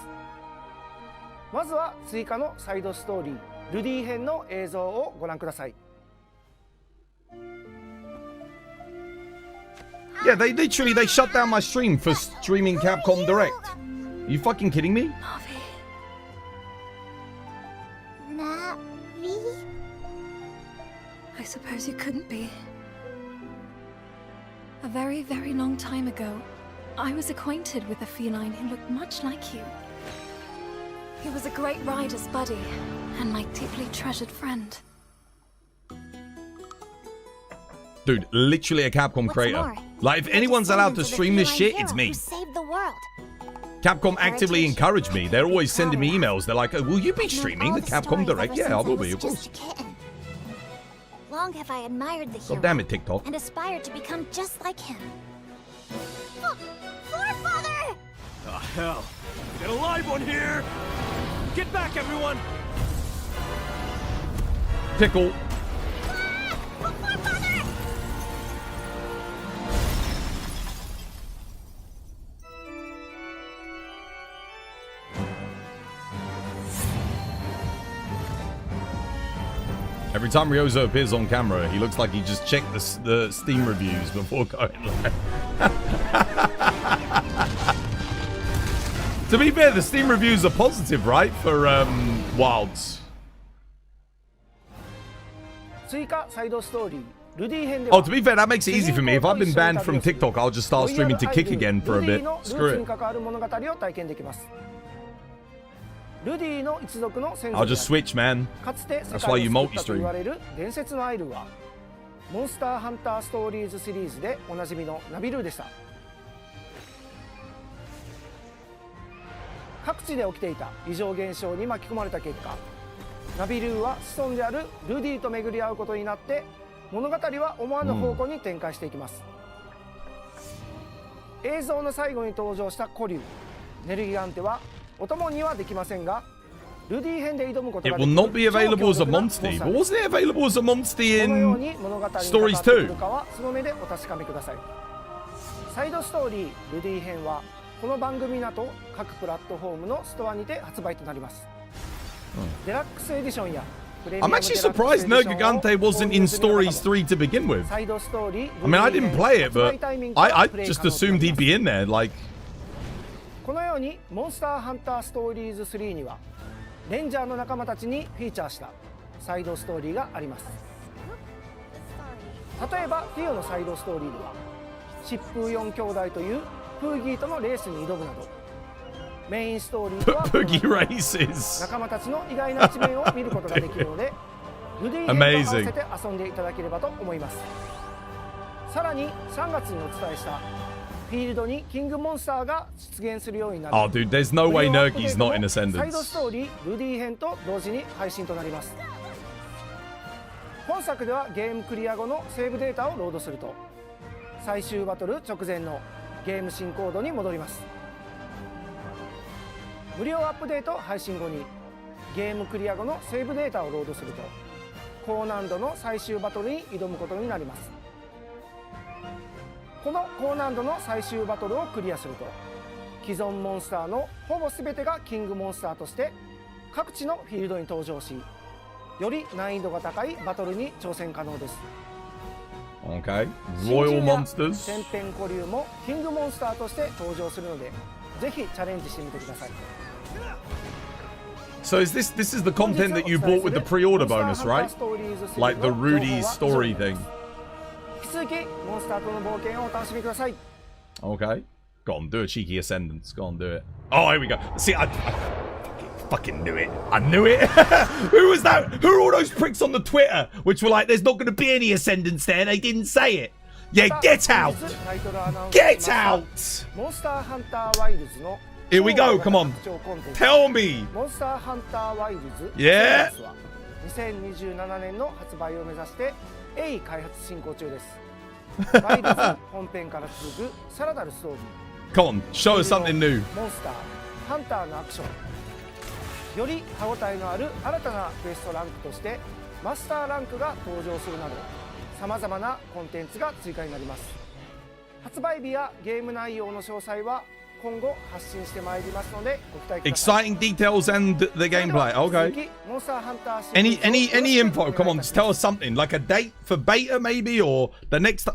まずは追加のサイドストーリールディ編の映像をご覧ください。 Yeah, they literally shut down my stream for streaming Capcom Direct. Are you fucking kidding me? Navi? I suppose you couldn't be. A very, very long time ago, I was acquainted with a feline who looked much like you. He was a great rider's buddy, and my deeply treasured friend. Dude, literally a Capcom What's creator. more, Like, if you're anyone's allowed to descendants of the stream this feline shit, it's hero me. who saved the world. Capcom actively encourage me. They're always sending me emails. They're like, oh, will you be I've known streaming all the Capcom stories Direct? ever Yeah, I since will be, was of course. just a kitten. Long have I admired the hero God damn it, TikTok. and aspired to become just like him. Forefather! The hell? Get a live one here! Get back, everyone! Tickle. Forefather! Every time Ryozo appears on camera, he looks like he just checked the Steam reviews before going live. To be fair, the Steam reviews are positive, right? For Wilds. 追加サイドストーリー Oh, to be fair, that makes it easy for me. If I've been banned from TikTok, I'll just start streaming to Kick again for a bit. Screw it. I'll just switch, man. That's why you multi-stream. モンスターハンターストーリーズシリーズでおなじみのナビルーでした。各地で起きていた異常現象に巻き込まれた結果、ナビルーは子孫であるルディと巡り合うことになって、物語は思わぬ方向に展開していきます。映像の最後に登場したコリュウ、ネルギガンテはお供にはできませんが、ルディ編で挑むことができる It will not be available as a monster. But wasn't it available as a monster in Stories 2? その目でお確かめください。サイドストーリールディ編はこの番組など各プラットフォームのストアにて発売となります。デラックスエディションや I'm actually surprised Nergigante wasn't in Stories 3 to begin with. I mean, I didn't play it, but I just assumed he'd be in there. Like, このようにモンスターハンターストーリーズ3にはレンジャーの仲間たちにフィーチャーしたサイドストーリーがあります。例えばティオのサイドストーリーでは疾風4兄弟というプーギーとのレースに挑むなど、メインストーリーとは仲間たちの意外な一面を見ることができるのでルディ編と合わせて遊んでいただければと思います。さらに3月にお伝えしたフィールドにキングモンスターが出現するようになる oh, dude, there's no way Nergy's not in Ascendance. サイドストーリールディ編と同時に配信となります。本作ではゲームクリア後のセーブデータをロードすると最終バトル直前のゲーム進行度に戻ります。無料アップデート配信後にゲームクリア後のセーブデータをロードすると高難度の最終バトルに挑むことになります。この高難度の最終バトルをクリアすると既存モンスターのほぼ全てがキングモンスターとして各地のフィールドに登場し、より難易度が高いバトルに挑戦可能です。 Okay. Royal Monsters. 天変古竜もキングモンスターとして登場するので、ぜひチャレンジしてみてください。 So is this is the content that you bought with the pre-order bonus, right? Like the Rudy's story thing. 引き続きモンスターとの冒険をお楽しみください。 Okay. Go on, do a cheeky Ascendance. Go on, do it. Oh, here we go. See, I fucking knew it. I knew it. Who was that? Who are all those pricks on the Twitter which were like, there's not going to be any Ascendance there? They didn't say it. Yeah, get out. Get out. Here we go. Come on. Tell me. Yeah. 2027年の発売を目指して鋭意開発進行中です。ワイルズ本編から続くさらなるストーリー。 Come on, show us something new. モンスター、ハンターのアクション。より歯応えのある新たなクエストランクとしてマスターランクが登場するなど、さまざまなコンテンツが追加になります。発売日やゲーム内容の詳細は今後発信してまいりますのでご期待ください。 Exciting details and the gameplay. Okay. Any info? Come on, just tell us something. Like a date for beta maybe, or the next.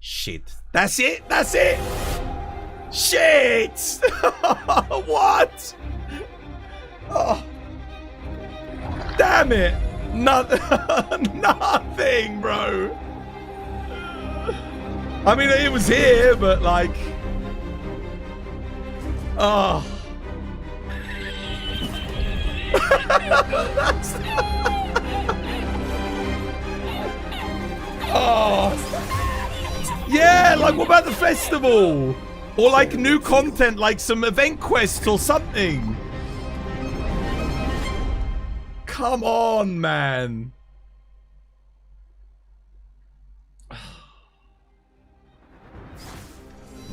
Shit. That's it. That's it. Shit. What? Oh. Damn it. Nothing, bro. I mean, it was here, but like. Oh. Oh. Yeah, like what about the festival? Or like new content, like some event quests or something. Come on, man.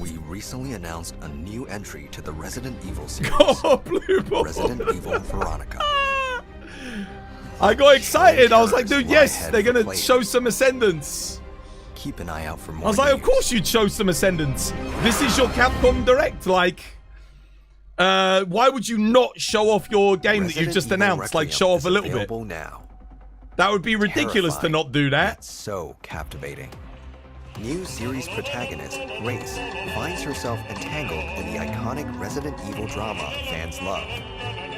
We recently announced a new entry to the Resident Evil series. Oh, Blue Ball. Resident Evil Veronica. I got excited. I was like, dude, yes, they're going to show some Ascendance. Keep an eye out for more. I was like, of course you'd show some Ascendance. This is your Capcom Direct. Like, why would you not show off your game that you've just announced? Like, show off a little bit. Now. That would be ridiculous to not do that. So captivating. New series protagonist, Grace, finds herself entangled in the iconic Resident Evil drama fans love.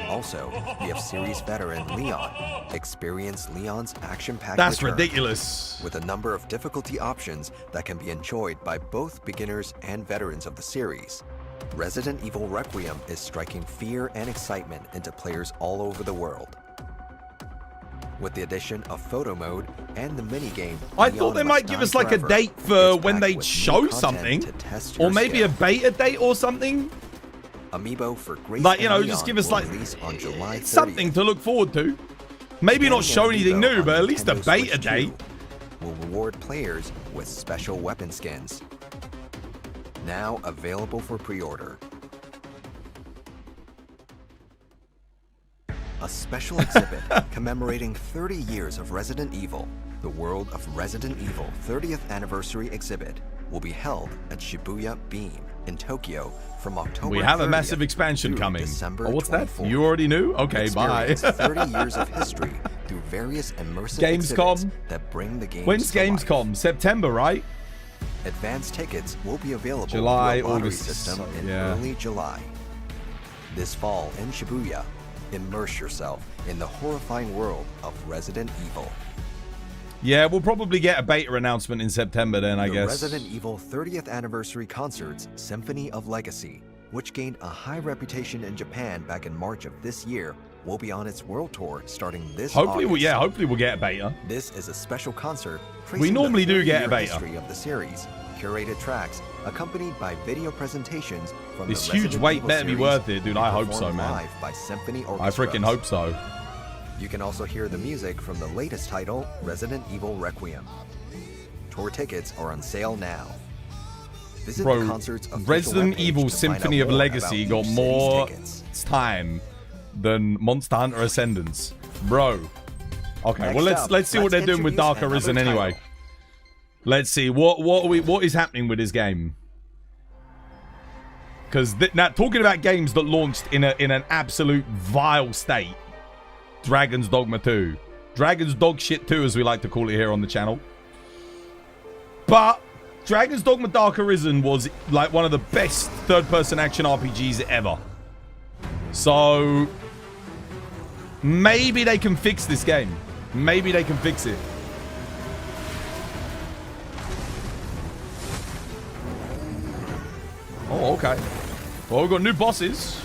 Also, we have series veteran Leon. Experience Leon's action-packed That's return, ridiculous. with a number of difficulty options that can be enjoyed by both beginners and veterans of the series. Resident Evil Requiem is striking fear and excitement into players all over the world. With the addition of photo mode and the minigame, I thought they might give us like a date for when they show something, or maybe a beta date or something. Amiibo for Grace like, you know, and just Leon give us will like release on July 30th. something to look forward to. Maybe not show anything new, but at least a Nintendo beta Switch date. 2 will reward players with special weapon skins. Now available for pre-order. A special exhibit commemorating 30 years of Resident Evil, the World of Resident Evil 30th Anniversary exhibit, will be held at Shibuya Beam in Tokyo from October We have a 30th massive expansion through coming. December Oh, what's 24th. that? You already knew? Okay, bye. Experience 30 years of history through various immersive Gamescom. exhibits that bring the games When's to life. Gamescom? September, right? Advanced tickets will be available July, through a lottery August, system so, in yeah. early July. This fall in Shibuya, immerse yourself in the horrifying world of Resident Evil. Yeah, we'll probably get a beta announcement in September then, I The guess. Resident Evil 30th Anniversary Concerts Symphony of Legacy, which gained a high reputation in Japan back in March of this year, will be on its world tour starting this Hopefully, August. hopefully we'll get a beta. This is a special concert. We normally do get a 30-year beta. History of the series, curated tracks accompanied by video presentations from This the huge Resident weight Evil better be series worth it, dude. I hope so, performed man. live by symphony I orchestras. freaking hope so. You can also hear the music from the latest title, Resident Evil Requiem. Tour tickets are on sale now. Visit the Bro, concert's official Resident webpage Evil to find Symphony out of more Legacy about got each city's more tickets. time than Monster Hunter Ascendance. Bro. Okay, well Next let's up, see what they're doing with introduce Dark another Arisen anyway. title. Let's see what is happening with this game. Because now talking about games that launched in an absolute vile state, Dragon's Dogma 2, Dragon's Dog Shit 2, as we like to call it here on the channel. But Dragon's Dogma Dark Arisen was like one of the best third-person action RPGs ever. So maybe they can fix this game. Maybe they can fix it. Oh, okay. Well, we've got new bosses.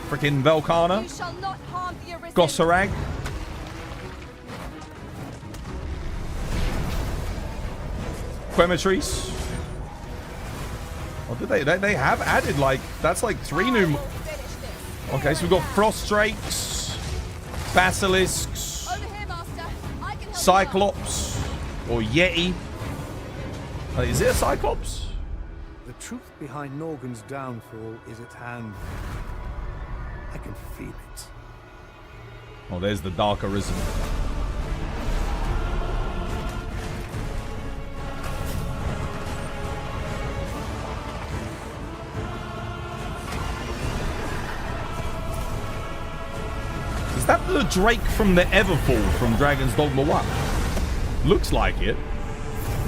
Freaking Velkana. You shall not harm the Arisen. Gosarag. Quematrice. Oh, did they have added like that's like 3 new. Okay, so we've got Frost Drakes, Basilisks, Over here, Master. I can help Cyclops, or Yeti. Is it a Cyclops? The truth behind Norgan's downfall is at hand. I can feel it. Oh, there's the Dark Arisen. Is that the Drake from the Everfall from Dragon's Dogma 1? Looks like it.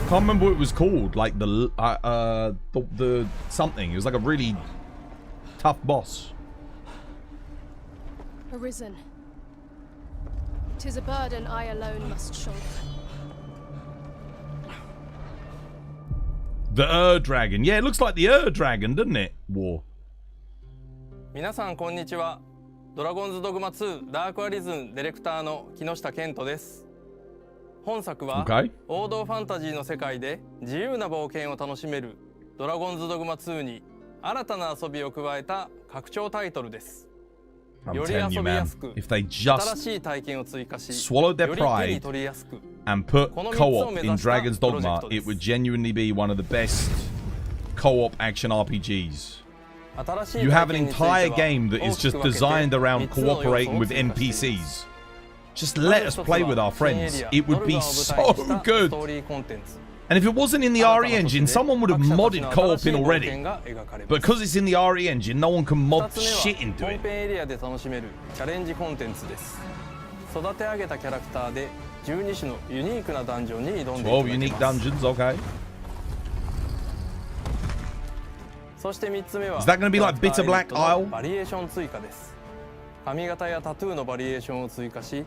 Can't remember what it was called. Like the something. It was like a really tough boss. Arisen. 'Tis a burden I alone must shoulder. The Dragon. Yeah, it looks like the Dragon, doesn't it? War. 皆さんこんにちは。ドラゴンズドグマ2ダークアリズンディレクターの木下健人です。本作は Okay. 王道ファンタジーの世界で自由な冒険を楽しめるドラゴンズドグマ2に新たな遊びを加えた拡張タイトルです。 I'm より telling 遊 you, びや man. すく、 If they 新 just しい体験を追加し、 swallowed their より手に pride 取りやすく、 and put この3つを co-op 目 in 指した Dragon's プロジェ Dogma, クトで it す。 would genuinely be one of the best co-op action RPGs. 新しい You have 体 an 験については entire game that is 大き just く分けて designed around 3つの要素を cooperating with 追加しています NPCs. Just let us play with our friends. It would be so good. And if it wasn't in the RE engine, someone would have modded co-op in already. But because it's in the RE engine, no one can mod shit into 本 it. 編エリアで楽しめるチャレンジコンテンツです。育て上げたキャラクターで12種のユニークなダンジョンに挑んでいただき12 unique ます。 dungeons, okay. そして3つ目は Is that gonna be like Bitter Black Isle? バリエーション追加です。髪型やタトゥーのバリエーションを追加し、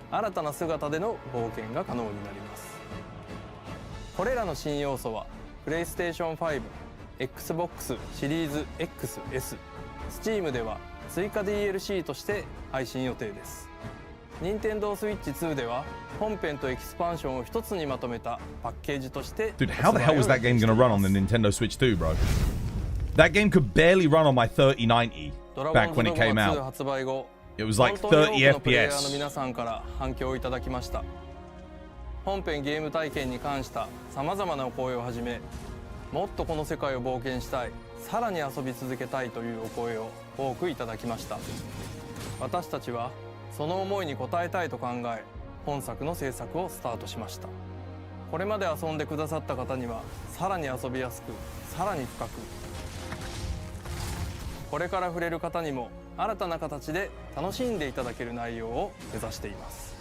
新たな姿での冒険が可能になります。これらの新要素は PlayStation 5、Xbox シリーズ XS、Steam では追加 DLC として配信予定です。Nintendo Switch 2では本編とエキスパンションを一つにまとめたパッケージとして。 Dude, how the hell was that game gonna run on the Nintendo Switch 2, bro? That game could barely run on my 3090 back when it came out. 発売後、 It was like 30 本当に多くのプレイヤーの FPS. 皆さんから反響をいただきました。本編ゲーム体験に関したさまざまなお声をはじめ、もっとこの世界を冒険したい、さらに遊び続けたいというお声を多くいただきました。私たちはその思いに応えたいと考え、本作の制作をスタートしました。これまで遊んでくださった方にはさらに遊びやすく、さらに深く、これから触れる方にも新たな形で楽しんでいただける内容を目指しています。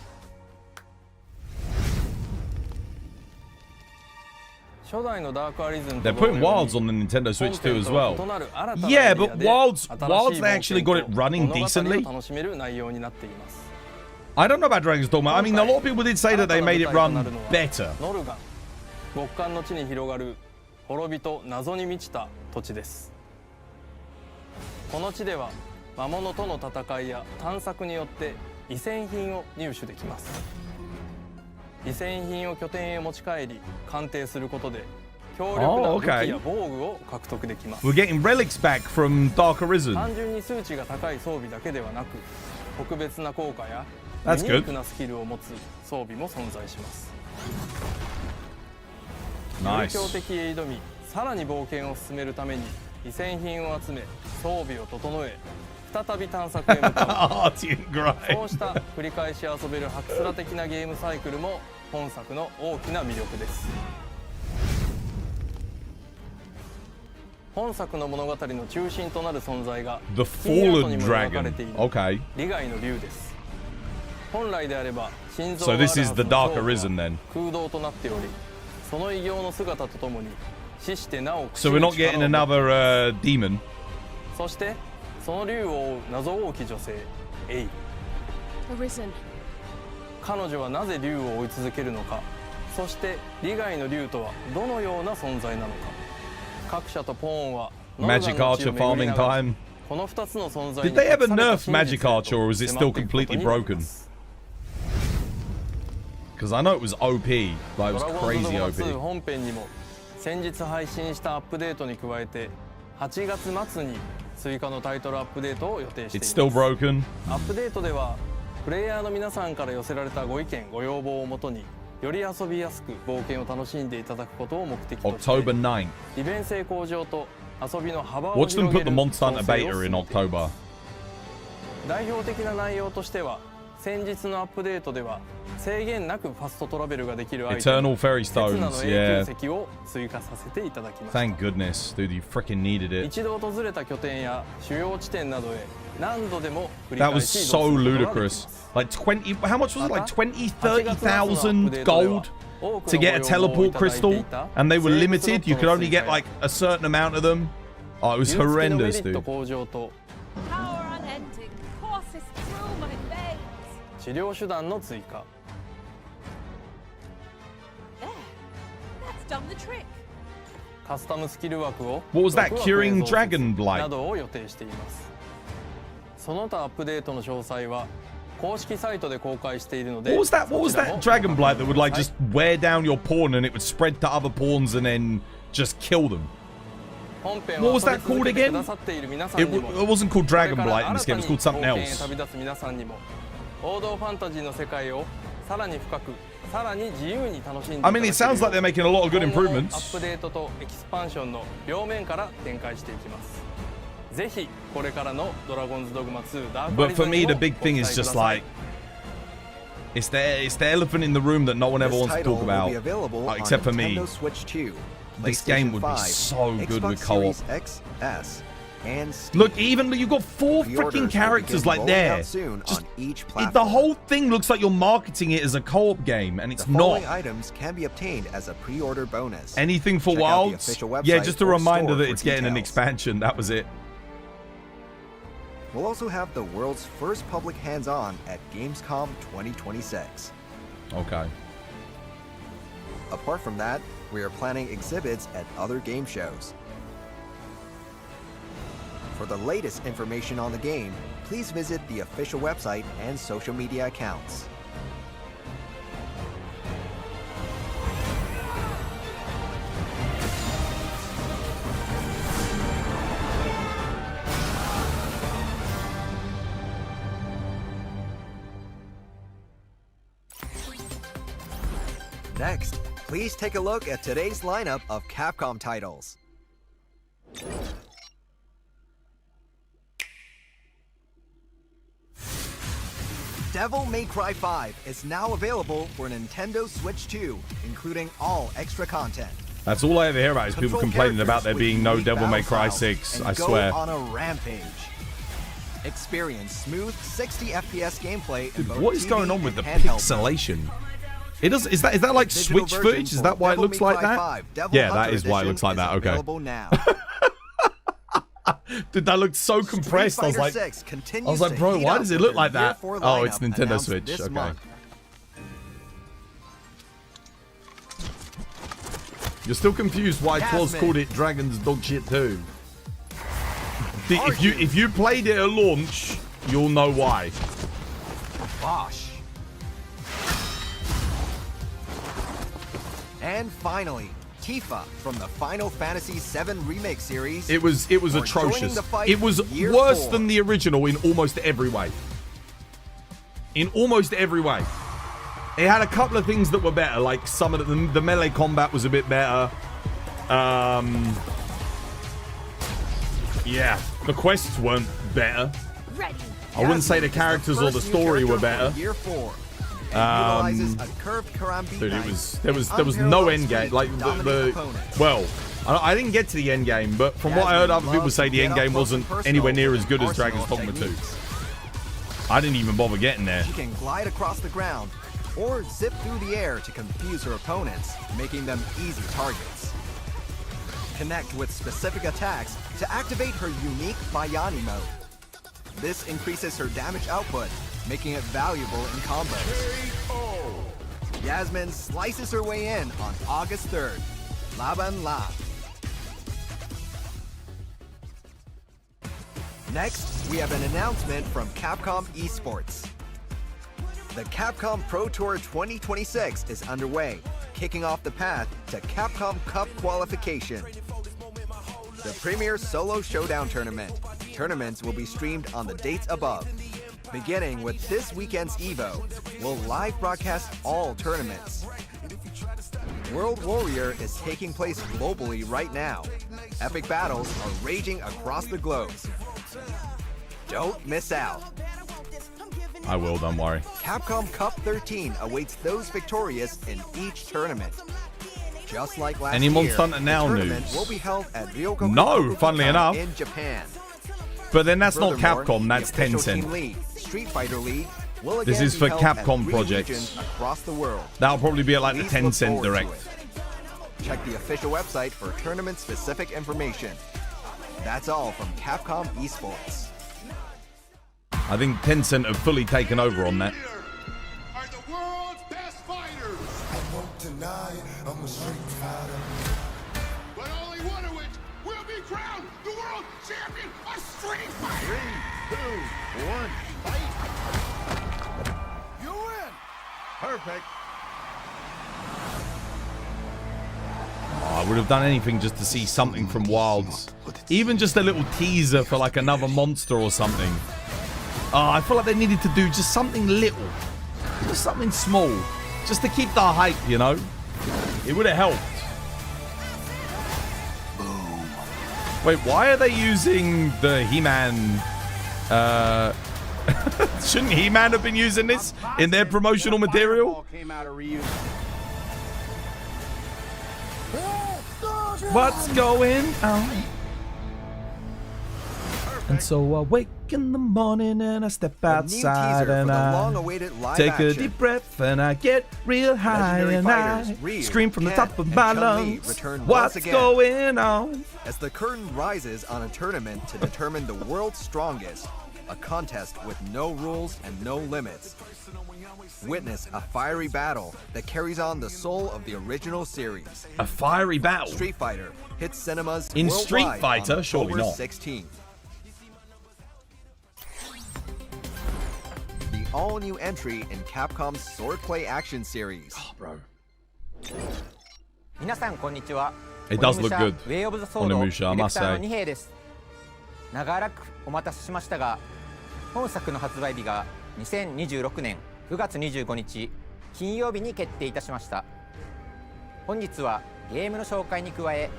初代のダークアリズム They're putting Wilds on the Nintendo Switch 2 as well. Yeah, but Wilds they actually got it running decently. I don't know about Dragon's Dogma. I mean, a lot of people did say that they made it run better. ノルガン、極寒の地に広がる滅びと謎に満ちた土地です。この地では魔物との戦いや探索によって遺戦品を入手できます。遺戦品を拠点へ持ち帰り鑑定することで強力な武器や防具を獲得できます。 We're getting relics back from Dark Arisen. 単純に数値が高い装備だけではなく、特別な効果やユ That's ニ good. ークなスキルを持つ装備も存在します。 Nice. 強敵へ挑み、さらに冒険を進めるために遺戦品を集め、装備を整え、再び探索へ向かう。そうした繰り返し遊べるハクスラ的なゲームサイクルも本作の大きな魅力です。本作の物語の中心となる存在が The Fallen Dragon. Okay. 利害の竜です。本来であれば心臓 So がある this は is ず the の Dark 長は Arisen then. 空洞となっており、その異形の姿とともに死してなお So we're not getting another demon. そしてその竜を追う謎多き女性エイ。 Arisen. 彼女はなぜ竜を追い続けるのか、そして利害の竜とはどのような存在なのか。各社とポーンは Magic Archer farming time. この2つの存在 Did they ever nerf Magic Archer or is it still completely broken? Because I know it was OP, like it was crazy OP. 本編にも先日配信したアップデートに加えて8月末に追加のタイトルアップデートを予定しています。 It's still broken. アップデートではプレイヤーの皆さんから寄せられたご意見ご要望をもとにより遊びやすく冒険を楽しんでいただくことを目的として October 9th. 利便性向上と遊びの幅を Watch them 広 put げ the る Monster Hunter 調整を beta 進 in めています。 October. 代表的な内容としては先日のアップデートでは制限なくファストトラベルができるアイテム Eternal Fairy 刹那 Stones, の永 yeah. 久石を追加させていただきました。 Thank goodness, dude, you freaking needed it. 一度訪れた拠点や主要地点などへ何度でも繰り That 返 was し移 so 動することができま ludicrous. す。 Like 20, how much was it? Like 20, 30,000 gold to get a teleport crystal? And they were limited, you could only get like a certain amount of them. Oh, it was horrendous, dude. 治療手段の追加。カスタムスキル枠を What was that? 6枠 Curing へ増設 Dragon Blight? などを予定しています。その他アップデートの詳細は公式サイトで公開しているので。 What was that Dragon Blight that would like just wear down your pawn and it would spread to other pawns and then just kill them? What was that called again? It wasn't called Dragon Blight in this game, it was called something else. 王道ファンタジーの世界をさらに深く、さらに自由に楽しんでいただけるよう I mean, it sounds like they're making a lot of good 今後も improvements. アップデートとエキスパンションの両面から展開していきます。ぜひこれからのドラゴンズドグマ2ダークアリ But ズ for ム me, に the も big ご期 thing 待 is くだ just さい。 like it's the elephant in the room that no one ever This wants to title talk will be about, available on except for me. Nintendo Switch 2, This game would be PlayStation 5, so good with Xbox co-op. Series X, S, and Steam. Look, even you've got 4 freaking Pre-orders will characters begin like rolling there. out soon Just on each the platform. whole thing looks like you're marketing it as a co-op game, and it's The not. following items can be obtained as a pre-order bonus. Anything for Check out the Wilds? official Yeah, website just a or reminder store that for it's getting an details. expansion. That was it. We'll also have the world's first public hands-on at Gamescom 2026. Okay. Apart from that, we are planning exhibits at other game shows. For the latest information on the game, please visit the official website and social media accounts. Next, please take a look at today's lineup of Capcom titles. Devil May Cry 5 is now available for Nintendo Switch 2, including all extra content. That's all I ever hear about is people Control complaining about there characters being with no unique Devil May battle Cry styles 6, and I go swear. on a rampage. Experience smooth 60 FPS gameplay in Dude, both what is TV going on with the and handheld pixelation? It does. Is that like Digital Switch version footage? Is for that why it Devil looks May like Cry that? 5 Devil Yeah, that Hunter is why it looks like Edition that. is Okay. available now. Dude, that looked so compressed. I was like, Street Fighter 6 continues to bro, heat why up does it with look their like Year that? 4 Oh, it's lineup Nintendo announced Switch. this Okay. month. You're still confused why Twas Jasmine. called it Dragon's Dog Shit 2. If you played it at launch, you'll know why. Bosh. And finally, Tifa from the Final Fantasy VII Remake series. It was or joining atrocious. the fight It was Year worse 4. than the original in almost every way. In almost every way. It had a couple of things that were better, like some of the melee combat was a bit better. Yeah, the quests weren't better. I wouldn't say the characters or the story were better. Year 4. And utilizes a curved Karambit Dude, knife there was and no unparalleled end game. speed Like to dominate opponents. well, I didn't get to the end game, but from what I heard other people say, the end game wasn't anywhere near as good as Dragon's Dogma 2. I didn't even bother getting there. She can glide across the ground or zip through the air to confuse her opponents, making them easy targets. Connect with specific attacks to activate her unique Bayani mode. This increases her damage output, making it valuable in combos. Yasmin slices her way in on August 3rd. Laban La. Next, we have an announcement from Capcom Esports. The Capcom Pro Tour 2026 is underway, kicking off the path to Capcom Cup qualification. The premier solo showdown tournament. Tournaments will be streamed on the dates above. Beginning with this weekend's EVO, we'll live broadcast all tournaments. World Warrior is taking place globally right now. Epic battles are raging across the globe. Don't miss out. I will, don't worry. Capcom Cup 13 awaits those victorious in each tournament. Just like last Any year, Monster Hunter the Now tournament news? will be held at Ryogoku No, funnily enough. in Japan. But then that's not Furthermore, Capcom, that's the official Tencent. Team League, Street Fighter League, will This again is be for held at Capcom 3 projects. regions across the world. That'll probably be at like the Please look Tencent forward to Direct. it. Check the official website for tournament-specific information. That's all from Capcom Esports. I think Tencent have fully taken over on that. Are the world's best fighters. I won't deny I'm a street fighter. But only one of which will be crowned the world champion of Street Fighter. 3, 2, 1, fight. You win. Perfect. Oh, I would have done anything just to see something from Wilds. Even just a little teaser for like another monster or something. Oh, I feel like they needed to do just something little. Just something small. Just to keep the hype, you know? It would have helped. Wait, why are they using the He-Man... Shouldn't He-Man have been using this in their promotional material? What's going on? And so I wake in the morning and I step outside and I take a deep breath and I get real high and I scream from the top of my lungs. What's going on? As the curtain rises on a tournament to determine the world's strongest, a contest with no rules and no limits. Witness a fiery battle that carries on the soul of the original series. A fiery battle? Street Fighter hits cinemas in worldwide Street Fighter? on Surely October not. 16th. The all-new entry in Capcom's Swordplay action series. Oh, bro. 皆さんこんにちは。 It does look good. Way of the Sword Onimusha, I ディレク must ターの say. 二平です。長らくお待たせしましたが、本作の発売日が2026年9月25日金曜日に決定いたしました。本日はゲームの紹介に加え、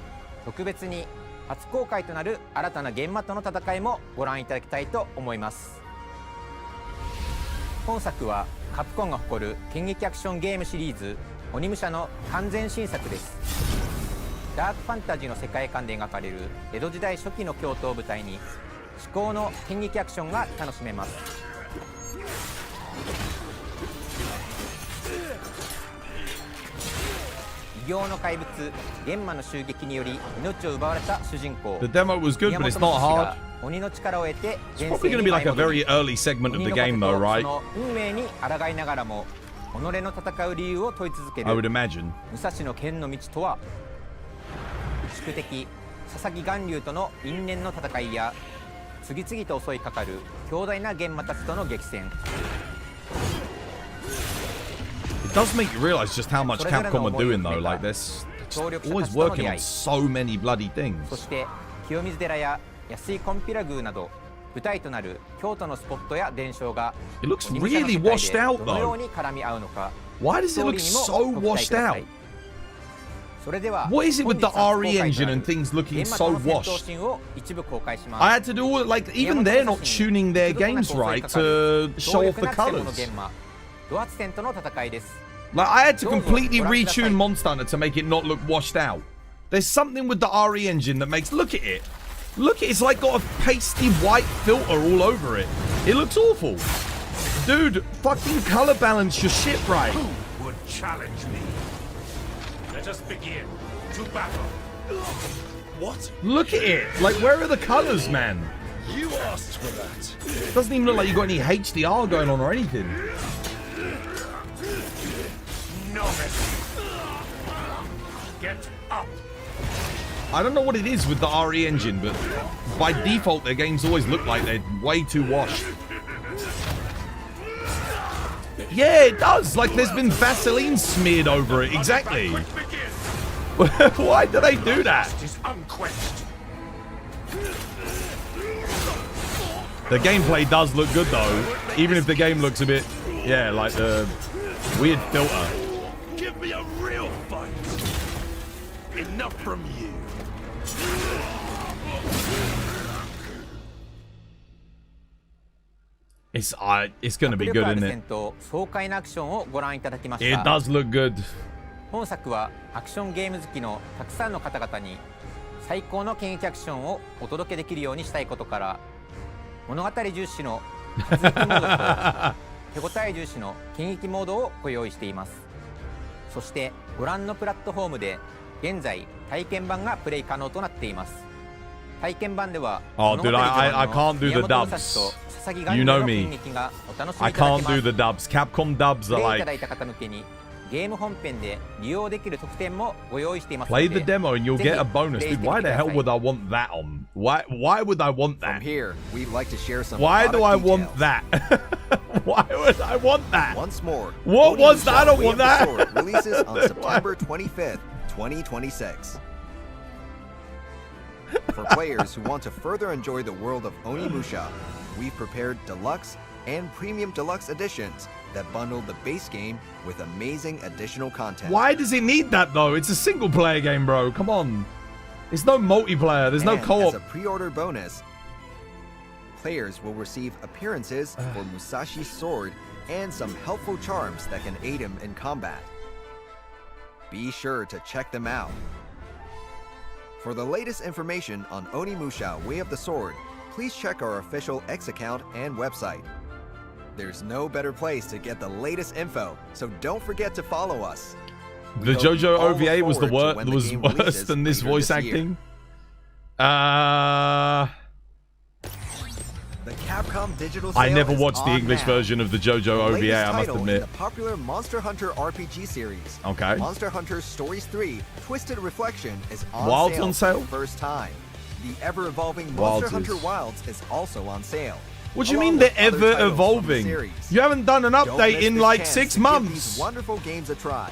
特別に初公開となる新たな現場との戦いもご覧いただきたいと思います。本作はカプコンが誇る剣撃アクションゲームシリーズ鬼武者の完全新作です。ダークファンタジーの世界観で描かれる江戸時代初期の京都を舞台に至高の剣撃アクションが楽しめます。異形の怪物玄魔の襲撃により命を奪われた主人公 The demo was good, but it's not hard. 鬼の力を得て It's probably going to be like a very early segment of the game, though, right? その運命に抗いながらも己の戦う理由を問い続ける I would imagine. 武蔵の剣の道とは。宿敵佐々木巌流との因縁の戦いや次々と襲いかかる強大な玄魔たちとの激戦。 It does make you realize just how much Capcom are doing, though. Like this, always working on so many bloody things. そして清水寺や安井金毘羅宮など舞台となる京都のスポットや伝承が It looks really washed out, どのよう though. に絡み合うのか。 Why does it look so washed out? それでは What is it with the RE engine and things looking so washed? を一部公開します。 I had to do all like even they're not tuning their games right to show off the colors. ド圧戦との戦いです。 Like I had to completely retune Monster Hunter to make it not look washed out. There's something with the RE engine that makes look at it. Look, it's like got a pasty white filter all over it. It looks awful. Dude, fucking color balance your shit right. Who would challenge me? Let us begin to battle. What? Look at it. Like, where are the colors, man? You asked for that. Doesn't even look like you got any HDR going on or anything. Novice. Get up. I don't know what it is with the RE engine, but by default, their games always look like they're way too washed. Yeah, it does. Like there's been Vaseline smeared over it. Exactly. Why do they do that? The gameplay does look good, though. Even if the game looks a bit, yeah, like the weird filter. Give me a real fight. Enough from you. It's gonna be good, isn't it? 爽快なアクションをご覧いただきました。 It does look good. 本作はアクションゲーム好きのたくさんの方々に最高の剣撃アクションをお届けできるようにしたいことから物語重視の続きモードと手応え重視の剣撃モードをご用意しています。そしてご覧のプラットフォームで現在体験版がプレイ可能となっています。体験版では Oh, dude, I can't do the dubs. You know me. I can't do the dubs. Capcom dubs are プレイい like ただいた方向けにゲーム本編で利用できる特典もご用意していますの play で the demo and you'll ぜひ get a bonus. プレイし Dude, てみ why て the くだ hell さい。 would I want that on? Why would I want From that? here, we'd like to share some Why do product I want details. that? Why would I want that? Once more, What was that? I don't Way want of the that. Sword releases on September 25th, 2026. For players who want to further enjoy the world of Onimusha, we've prepared deluxe and premium deluxe editions that bundle the base game with amazing additional content. Why does it need that though? It's a single player game, bro. Come on. There's no multiplayer. There's no And co-op. as a pre-order bonus, players will receive appearances for Musashi's sword and some helpful charms that can aid him in combat. Be sure to check them out. For the latest information on Onimusha Way of the Sword, please check our official X account and website. There's no better place to get the latest info, so don't forget to follow us. The JoJo OVA was worse than this voice acting. The Capcom digital sale I never is watched the on English now. version of the JoJo The OVA, latest I must title admit. in the popular Monster Hunter RPG series. Okay. Monster Hunter Stories 3: Twisted Reflection is on Wilds sale on sale? for the first time. The ever-evolving Wilds Monster Hunter is- Wilds is also on sale. What do you along mean with they're other titles from the ever-evolving? series. You haven't done an Don't update miss in this like chance 6 to give months. these wonderful games a try.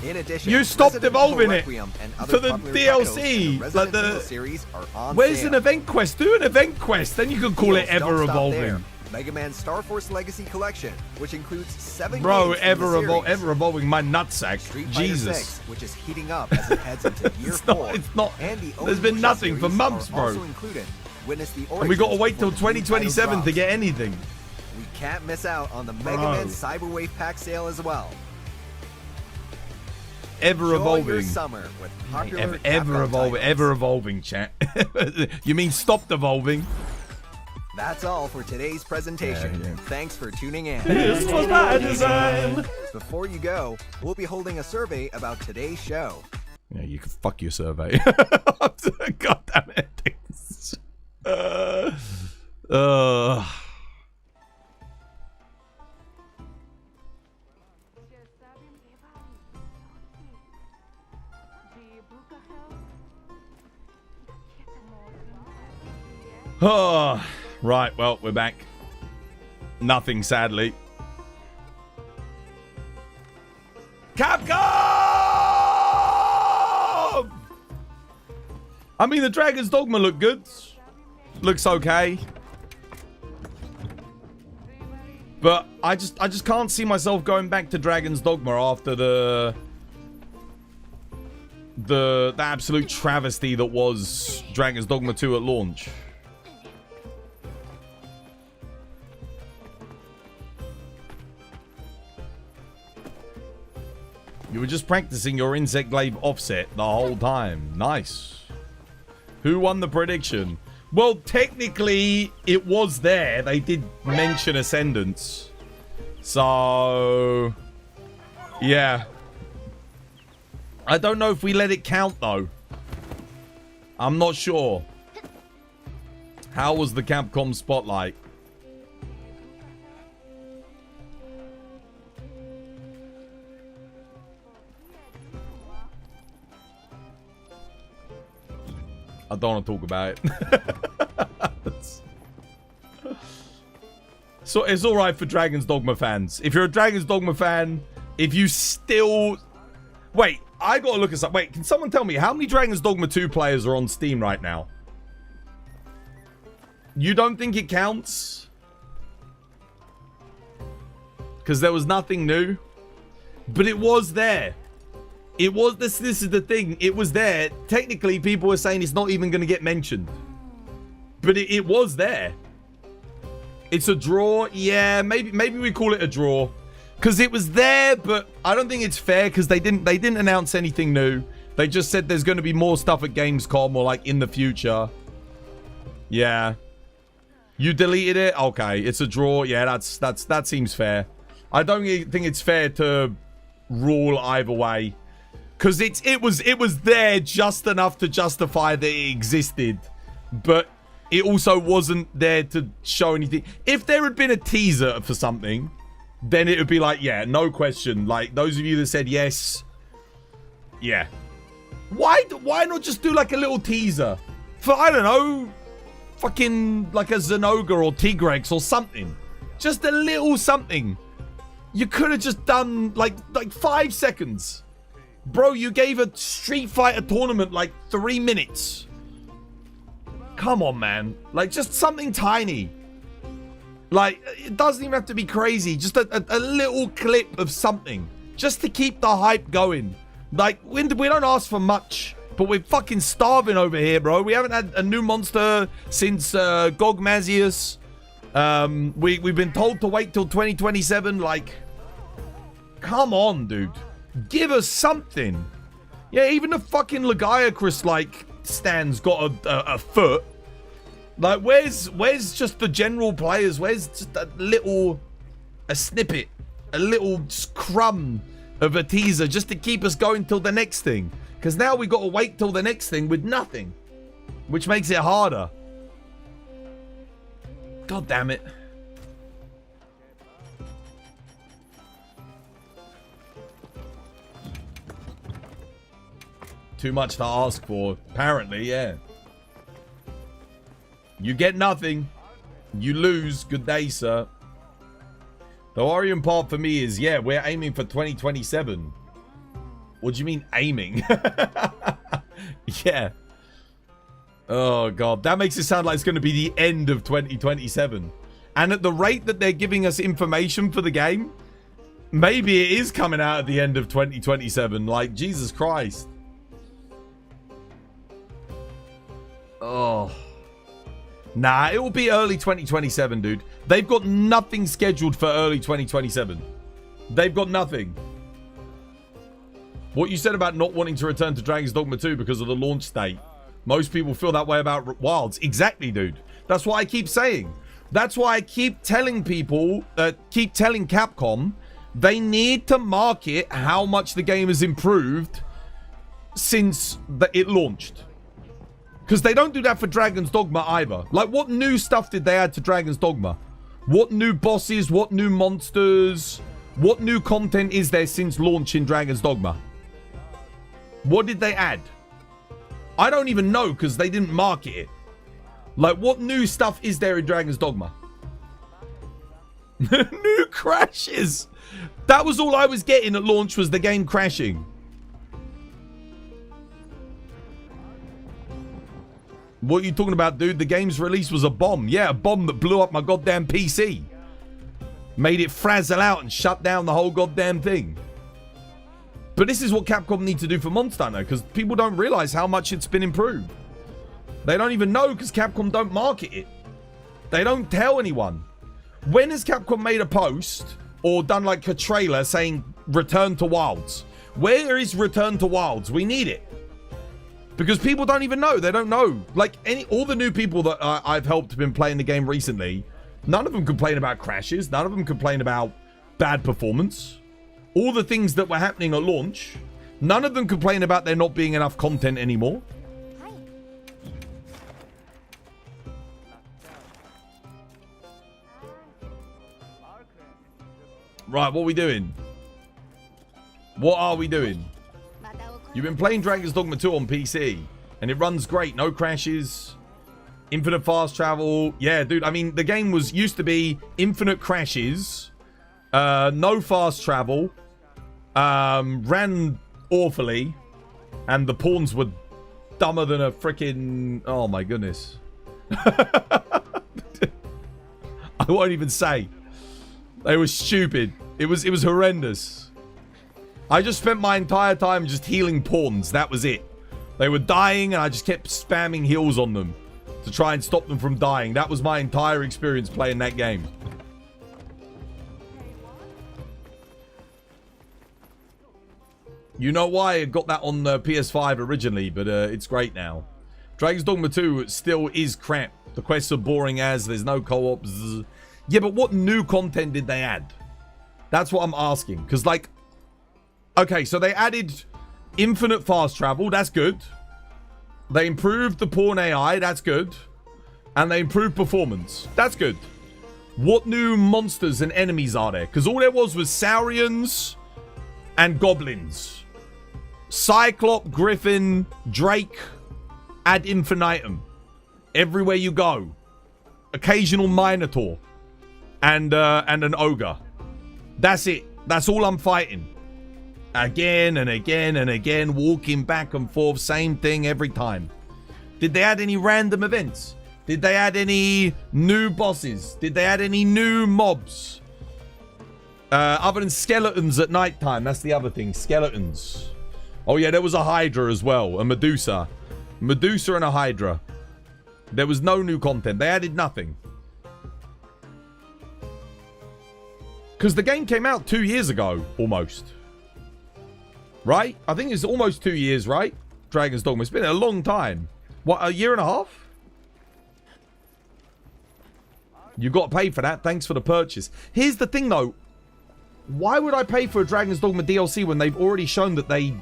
In addition, You stopped Resident Evil evolving it Requiem and other for the popular titles in DLC. the Like Resident the Evil series are on Where's sale. an event quest? Do an event quest, then you can call it Deals don't ever stop evolving. there. Mega Man Star Force Legacy Collection, which includes 7 Bro, games from the series. ever evolving my nutsack. Street Fighter Jesus. 6, which is heating up as it heads into year 4. It's not. And the There's been Onimusha nothing for series months, are bro. also included. Witness the And we got to origins wait till before the new title 2027 to drops. get anything. We can't miss out on the Mega Bro. Man Cyberwave pack sale as well. Ever Enjoy your evolving. summer with popular Ever Capcom evolving. titles. Ever evolving, chat. You mean stopped evolving? That's all for today's presentation. Yeah. Thanks for tuning in. This was my design. Before you go, we'll be holding a survey about today's show. Yeah, you can fuck your survey. God damn it. Oh, right, well, we're back. Nothing, sadly. Capcom! I mean, the Dragon's Dogma looked good. Looks okay. But I just can't see myself going back to Dragon's Dogma after the absolute travesty that was Dragon's Dogma 2 at launch. You were just practicing your insect glaive offset the whole time. Nice. Who won the prediction? Well, technically, it was there. They did mention Ascendance. So, yeah. I don't know if we let it count, though. I'm not sure. How was the Capcom spotlight? I don't want to talk about it. So it's all right for Dragon's Dogma fans. If you're a Dragon's Dogma fan, if you still... Wait, I got to look at something. Wait, can someone tell me how many Dragon's Dogma 2 players are on Steam right now? You don't think it counts? Because there was nothing new. But it was there. It was this is the thing. It was there. Technically, people were saying it's not even going to get mentioned. But it was there. It's a draw. Yeah, maybe we call it a draw. Because it was there, but I don't think it's fair because they didn't announce anything new. They just said there's going to be more stuff at Gamescom or like in the future. Yeah. You deleted it? Okay, it's a draw. Yeah, that seems fair. I don't think it's fair to rule either way. Because it was there just enough to justify that it existed. But it also wasn't there to show anything. If there had been a teaser for something, then it would be like, yeah, no question. Like, those of you that said yes, yeah. Why not just do like a little teaser? For, I don't know, fucking like a Zenoga or Tigrex or something. Just a little something. You could have just done like 5 seconds. Bro, you gave a Street Fighter tournament like 3 minutes. Come on, man. Like, just something tiny. Like, it doesn't even have to be crazy. Just a little clip of something. Just to keep the hype going. Like, we don't ask for much. But we're fucking starving over here, bro. We haven't had a new monster since Gogmazius. We've been told to wait till 2027. Like, come on, dude. Give us something. Yeah, even the fucking Legiacrus, like, stand's got a foot. Like, where's just the general players? Where's just a snippet, a little crumb of a teaser just to keep us going till the next thing? Because now we got to wait till the next thing with nothing, which makes it harder. God damn it. Too much to ask for. Apparently, yeah. You get nothing. You lose. Good day, sir. The worrying part for me is, yeah, we're aiming for 2027. What do you mean aiming? Yeah. Oh, God. That makes it sound like it's going to be the end of 2027. And at the rate that they're giving us information for the game, maybe it is coming out at the end of 2027. Like, Jesus Christ. Oh. Nah, it will be early 2027, dude. They've got nothing scheduled for early 2027. They've got nothing. What you said about not wanting to return to Dragon's Dogma 2 because of the launch date. Most people feel that way about Wilds. Exactly, dude. That's what I keep saying. That's why I keep telling people, keep telling Capcom, they need to market how much the game has improved since it launched. Because they don't do that for Dragon's Dogma either. Like, what new stuff did they add to Dragon's Dogma? What new bosses? What new monsters? What new content is there since launch in Dragon's Dogma? What did they add? I don't even know because they didn't market it. Like, what new stuff is there in Dragon's Dogma? New crashes. That was all I was getting at launch, was the game crashing. What are you talking about, dude? The game's release was a bomb. Yeah, a bomb that blew up my goddamn PC. Made it frazzle out and shut down the whole goddamn thing. But this is what Capcom need to do for Monster Hunter, because people don't realize how much it's been improved. They don't even know because Capcom don't market it. They don't tell anyone. When has Capcom made a post or done like a trailer saying Return to Wilds? Where is Return to Wilds? We need it. Because people don't even know. They don't know. Like, all the new people that I've helped have been playing the game recently, none of them complain about crashes. None of them complain about bad performance. All the things that were happening at launch, none of them complain about there not being enough content anymore. Right, what are we doing? What are we doing? You've been playing Dragon's Dogma 2 on PC, and it runs great. No crashes, infinite fast travel. Yeah, dude, I mean, the game used to be infinite crashes, no fast travel, ran awfully, and the pawns were dumber than a freaking... Oh, my goodness. I won't even say. They were stupid. It was horrendous. I just spent my entire time just healing pawns. That was it. They were dying and I just kept spamming heals on them to try and stop them from dying. That was my entire experience playing that game. You know why I got that on the PS5 originally, but it's great now. Dragon's Dogma 2 still is crap. The quests are boring as, there's no co-op. Yeah, but what new content did they add? That's what I'm asking. Because, like, okay, so they added infinite fast travel. That's good. They improved the pawn AI. That's good. And they improved performance. That's good. What new monsters and enemies are there? Because all there was Saurians and goblins. Cyclop, Griffin, Drake, ad infinitum. Everywhere you go. Occasional Minotaur. And an ogre. That's it. That's all I'm fighting. Again and again and again, walking back and forth, same thing every time. Did they add any random events? Did they add any new bosses? Did they add any new mobs? Other than skeletons at nighttime, that's the other thing, skeletons. Oh yeah, there was a Hydra as well, a Medusa. Medusa and a Hydra. There was no new content. They added nothing. Because the game came out 2 years ago, almost. Right? I think it's almost 2 years, right? Dragon's Dogma. It's been a long time. What, a year and a half? You got to pay for that. Thanks for the purchase. Here's the thing, though. Why would I pay for a Dragon's Dogma DLC when they've already shown that they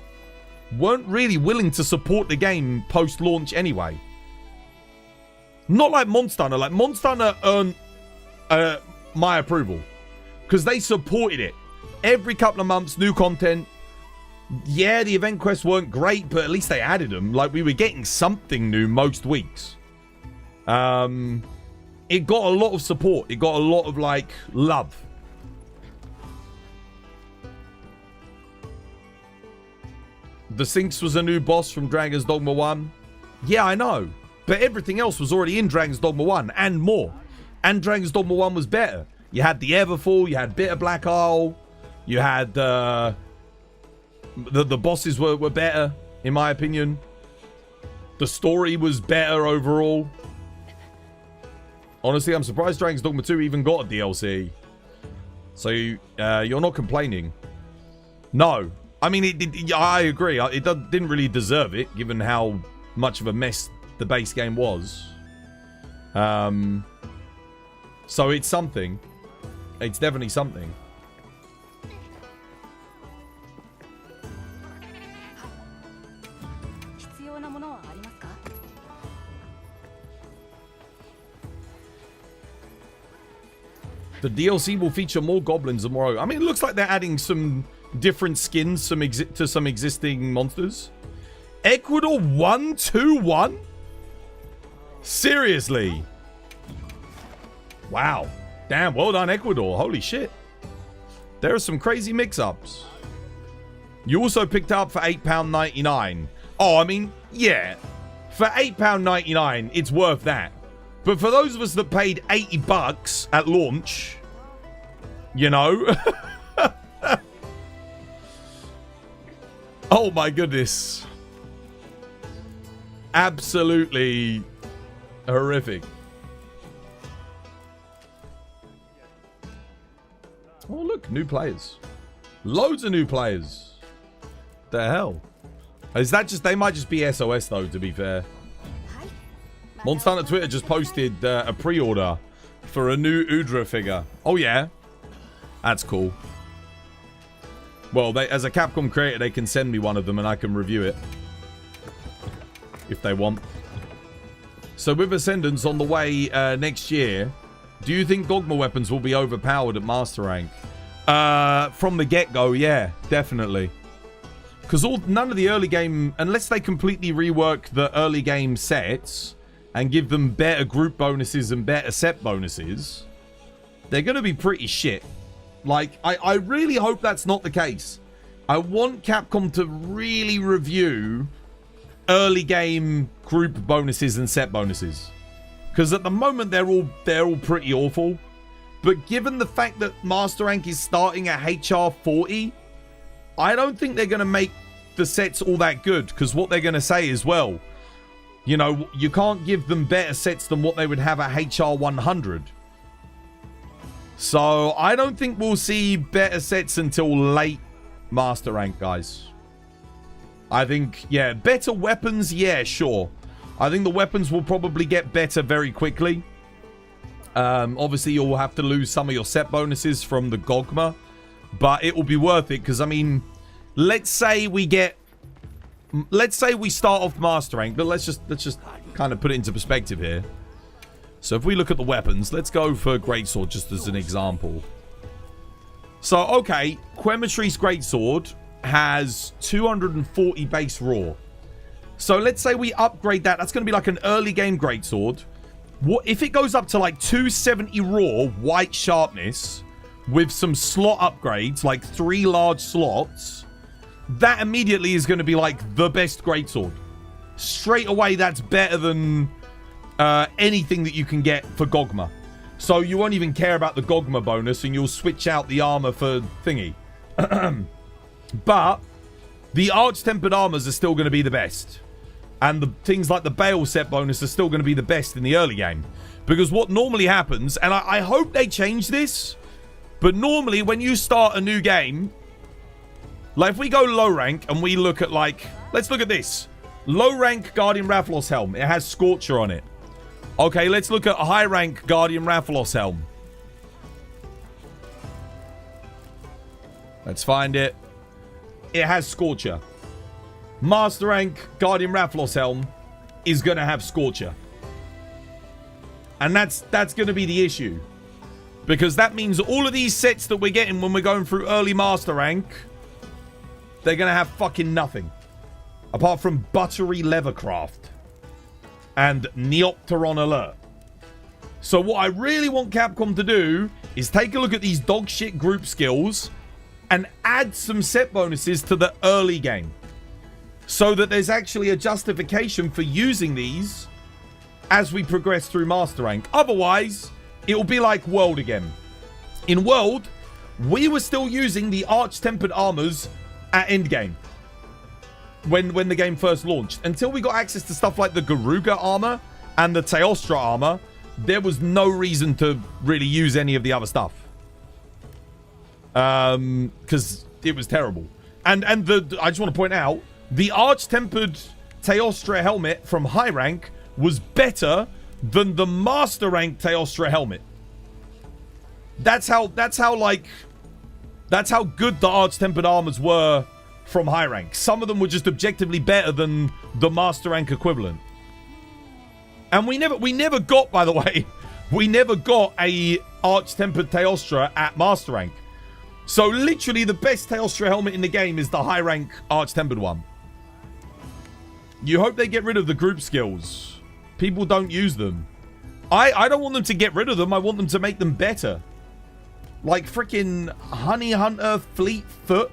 weren't really willing to support the game post-launch anyway? Not like Monster Hunter. Like, Monster Hunter my approval. Because they supported it. Every couple of months, new content. Yeah, the event quests weren't great, but at least they added them. Like, we were getting something new most weeks. It got a lot of support. It got a lot of, like, love. The Sphinx was a new boss from Dragon's Dogma 1. Yeah, I know. But everything else was already in Dragon's Dogma 1 and more. And Dragon's Dogma 1 was better. You had the Everfall, you had Bitter Black Isle, you had the bosses were better, in my opinion. The story was better overall. Honestly, I'm surprised Dragon's Dogma 2 even got a DLC. So, you're not complaining. No. I mean, I agree. It didn't really deserve it, given how much of a mess the base game was. So it's something. It's definitely something. The DLC will feature more goblins and more... I mean, it looks like they're adding some different skins to some existing monsters. Ecuador 1-2-1? Seriously? Wow. Damn, well done, Ecuador. Holy shit. There are some crazy mix-ups. You also picked up for £8.99. Oh, I mean, yeah. For £8.99, it's worth that. But for those of us that paid $80 at launch, you know... Oh my goodness. Absolutely horrific. Oh, look, new players. Loads of new players. The hell? Is that just... They might just be SOS, though, to be fair. Monster Hunter Twitter just posted a pre-order for a new Udra figure. Oh, yeah. That's cool. Well, as a Capcom creator, they can send me one of them and I can review it. If they want. So with Ascendance on the way next year, do you think Dogma weapons will be overpowered at Master Rank? From the get-go, yeah, definitely. Because none of the early game, unless they completely rework the early game sets and give them better group bonuses and better set bonuses, they're going to be pretty shit. Like, I really hope that's not the case. I want Capcom to really review early game group bonuses and set bonuses. Because at the moment, they're all pretty awful. But given the fact that Master Rank is starting at HR 40, I don't think they're going to make the sets all that good. Because what they're going to say is, well, you know, you can't give them better sets than what they would have at HR 100. So, I don't think we'll see better sets until late Master Rank, guys. I think, yeah, better weapons, yeah, sure. I think the weapons will probably get better very quickly. Obviously, you'll have to lose some of your set bonuses from the Gogma. But it will be worth it, because, I mean, let's say we start off Master Rank, but let's just kind of put it into perspective here. So if we look at the weapons, let's go for Greatsword just as an example. So, okay, Quemetri's Greatsword has 240 base raw. So let's say we upgrade that. That's going to be like an early game Greatsword. What if it goes up to like 270 raw white sharpness with some slot upgrades, like 3 large slots? That immediately is going to be like the best Greatsword. Straight away, that's better than... anything that you can get for Gogma. So you won't even care about the Gogma bonus and you'll switch out the armor for thingy. But the Arch-Tempered armors are still going to be the best. And the things like the Bale set bonus are still going to be the best in the early game. Because what normally happens, and I hope they change this, but normally when you start a new game, like if we go low rank and we look at like, let's look at this. Low rank Guardian Rathalos helm. It has Scorcher on it. Okay, let's look at a high rank Guardian Rathalos helm. Let's find it. It has Scorcher. Master rank Guardian Rathalos helm is going to have Scorcher. And that's going to be the issue. Because that means all of these sets that we're getting when we're going through early master rank, they're going to have fucking nothing. Apart from Buttery Leathercraft and Neopteron Alert. So what I really want Capcom to do is take a look at these dog shit group skills and add some set bonuses to the early game. So that there's actually a justification for using these as we progress through Master Rank. Otherwise, it will be like World again. In World, we were still using the Arch-Tempered Armors at Endgame. When the game first launched. Until we got access to stuff like the Garuga armor and the Teostra armor, there was no reason to really use any of the other stuff. Because it was terrible. And I just want to point out, the Arch-Tempered Teostra helmet from high rank was better than the Master Rank Teostra helmet. That's how good the Arch-Tempered armors were from high rank. Some of them were just objectively better than the Master Rank equivalent. And we never got, by the way, we never got a Arch-Tempered Teostra at Master Rank. So literally the best Teostra helmet in the game is the high rank Arch-Tempered one. You hope they get rid of the group skills. People don't use them. I don't want them to get rid of them. I want them to make them better. Like freaking Honey Hunter Fleet Foot.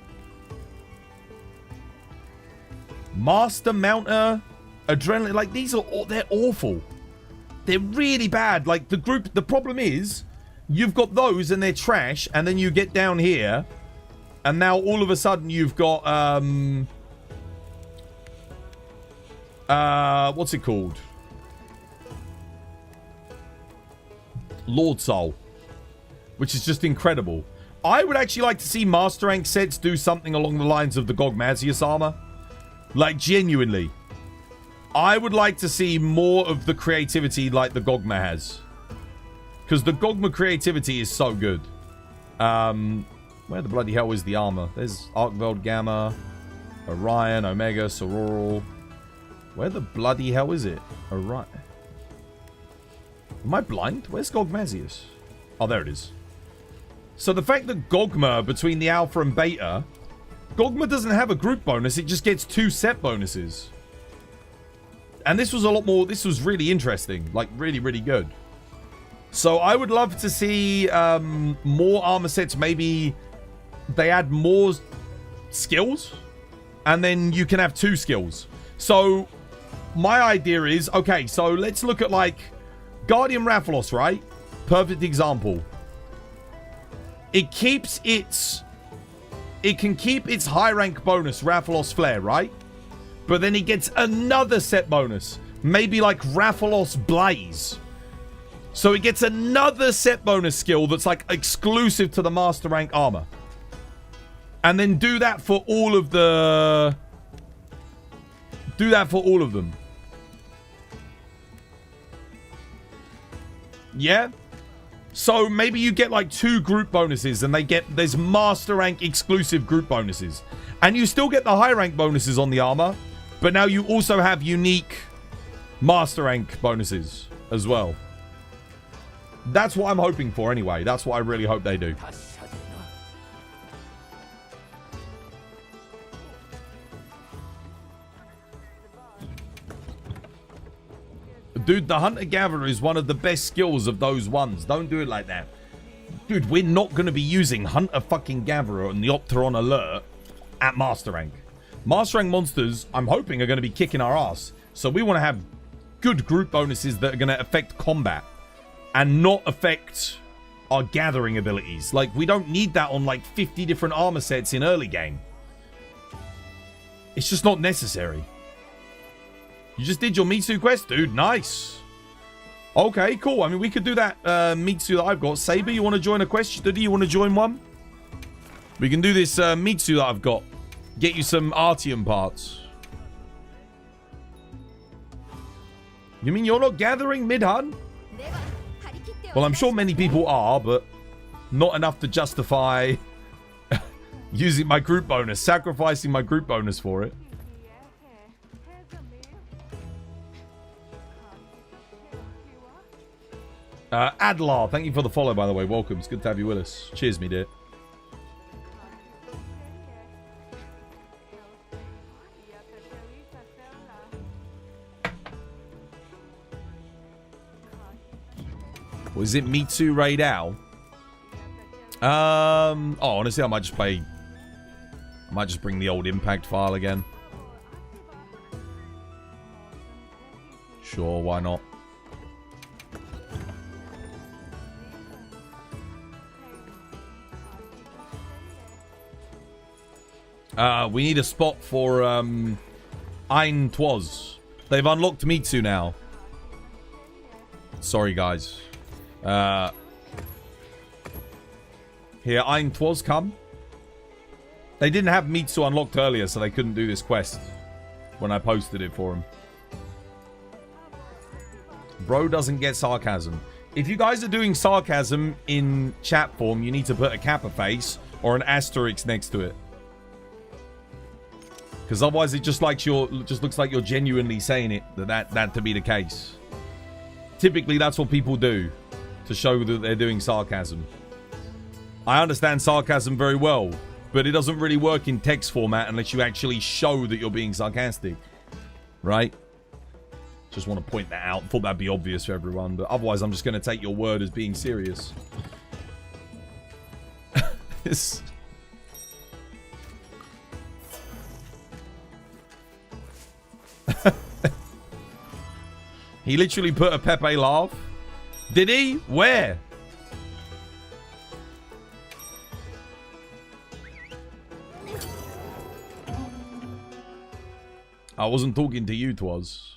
Master Mounter. Adrenaline. Like these are they're awful. They're really bad. Like the problem is you've got those and they're trash, and then you get down here and now all of a sudden you've got what's it called? Lord Soul, which is just incredible. I would actually like to see Master Rank sets do something along the lines of the Gogmazius armor. Like, genuinely. I would like to see more of the creativity like the Gogma has. Because the Gogma creativity is so good. Where the bloody hell is the armor? There's Arcveld Gamma, Orion, Omega, Sororal. Where the bloody hell is it? Orion. Am I blind? Where's Gogmazius? Oh, there it is. So the fact that Gogma, between the Alpha and Beta, Gogma doesn't have a group bonus, it just gets 2 set bonuses. And this was a lot more, this was really interesting. Like, really, really good. So I would love to see more armor sets. Maybe they add more skills, and then you can have 2 skills. So my idea is, okay, so let's look at like Guardian Rathalos, right? Perfect example. It can keep its high rank bonus, Rathalos Flare, right? But then it gets another set bonus. Maybe like Rathalos Blaze. So it gets another set bonus skill that's like exclusive to the Master Rank armor. And then do that for all of the... Do that for all of them. Yeah? So maybe you get like 2 group bonuses and there's Master Rank exclusive group bonuses. And you still get the high rank bonuses on the armor, but now you also have unique Master Rank bonuses as well. That's what I'm hoping for anyway. That's what I really hope they do. Dude, the Hunter-Gatherer is one of the best skills of those ones. Don't do it like that. Dude, we're not going to be using Hunter-fucking-Gatherer and the Opteron Alert at Master Rank. Master Rank monsters, I'm hoping, are going to be kicking our ass. So we want to have good group bonuses that are going to affect combat and not affect our gathering abilities. Like, we don't need that on like 50 different armor sets in early game. It's just not necessary. You just did your Mitsu quest? Dude, nice. Okay, cool. I mean, we could do that Mitsu that I've got. Saber, you want to join a quest? Do you want to join one? We can do this Mitsu that I've got. Get you some Artium parts. You mean you're not gathering mid-hun? Well, I'm sure many people are, but not enough to justify using my group bonus, sacrificing my group bonus for it. Adlar, thank you for the follow, by the way. Welcome. It's good to have you with us. Cheers, me dear. Was it Mitsu Raid Owl? Oh, honestly, I might just bring the old Impact file again. Sure, why not? We need a spot for Ein Twas. They've unlocked Mitsu now. Sorry, guys. Here, Ein Twas come. They didn't have Mitsu unlocked earlier, so they couldn't do this quest when I posted it for them. Bro doesn't get sarcasm. If you guys are doing sarcasm in chat form, you need to put a kappa face or an asterisk next to it. Because otherwise it just looks like you're genuinely saying it, that to be the case. Typically that's what people do to show that they're doing sarcasm. I understand sarcasm very well, but it doesn't really work in text format unless you actually show that you're being sarcastic. Right? Just want to point that out. Thought that'd be obvious for everyone, but otherwise I'm just going to take your word as being serious. He literally put a Pepe laugh. Did he? Where? I wasn't talking to you, Twas.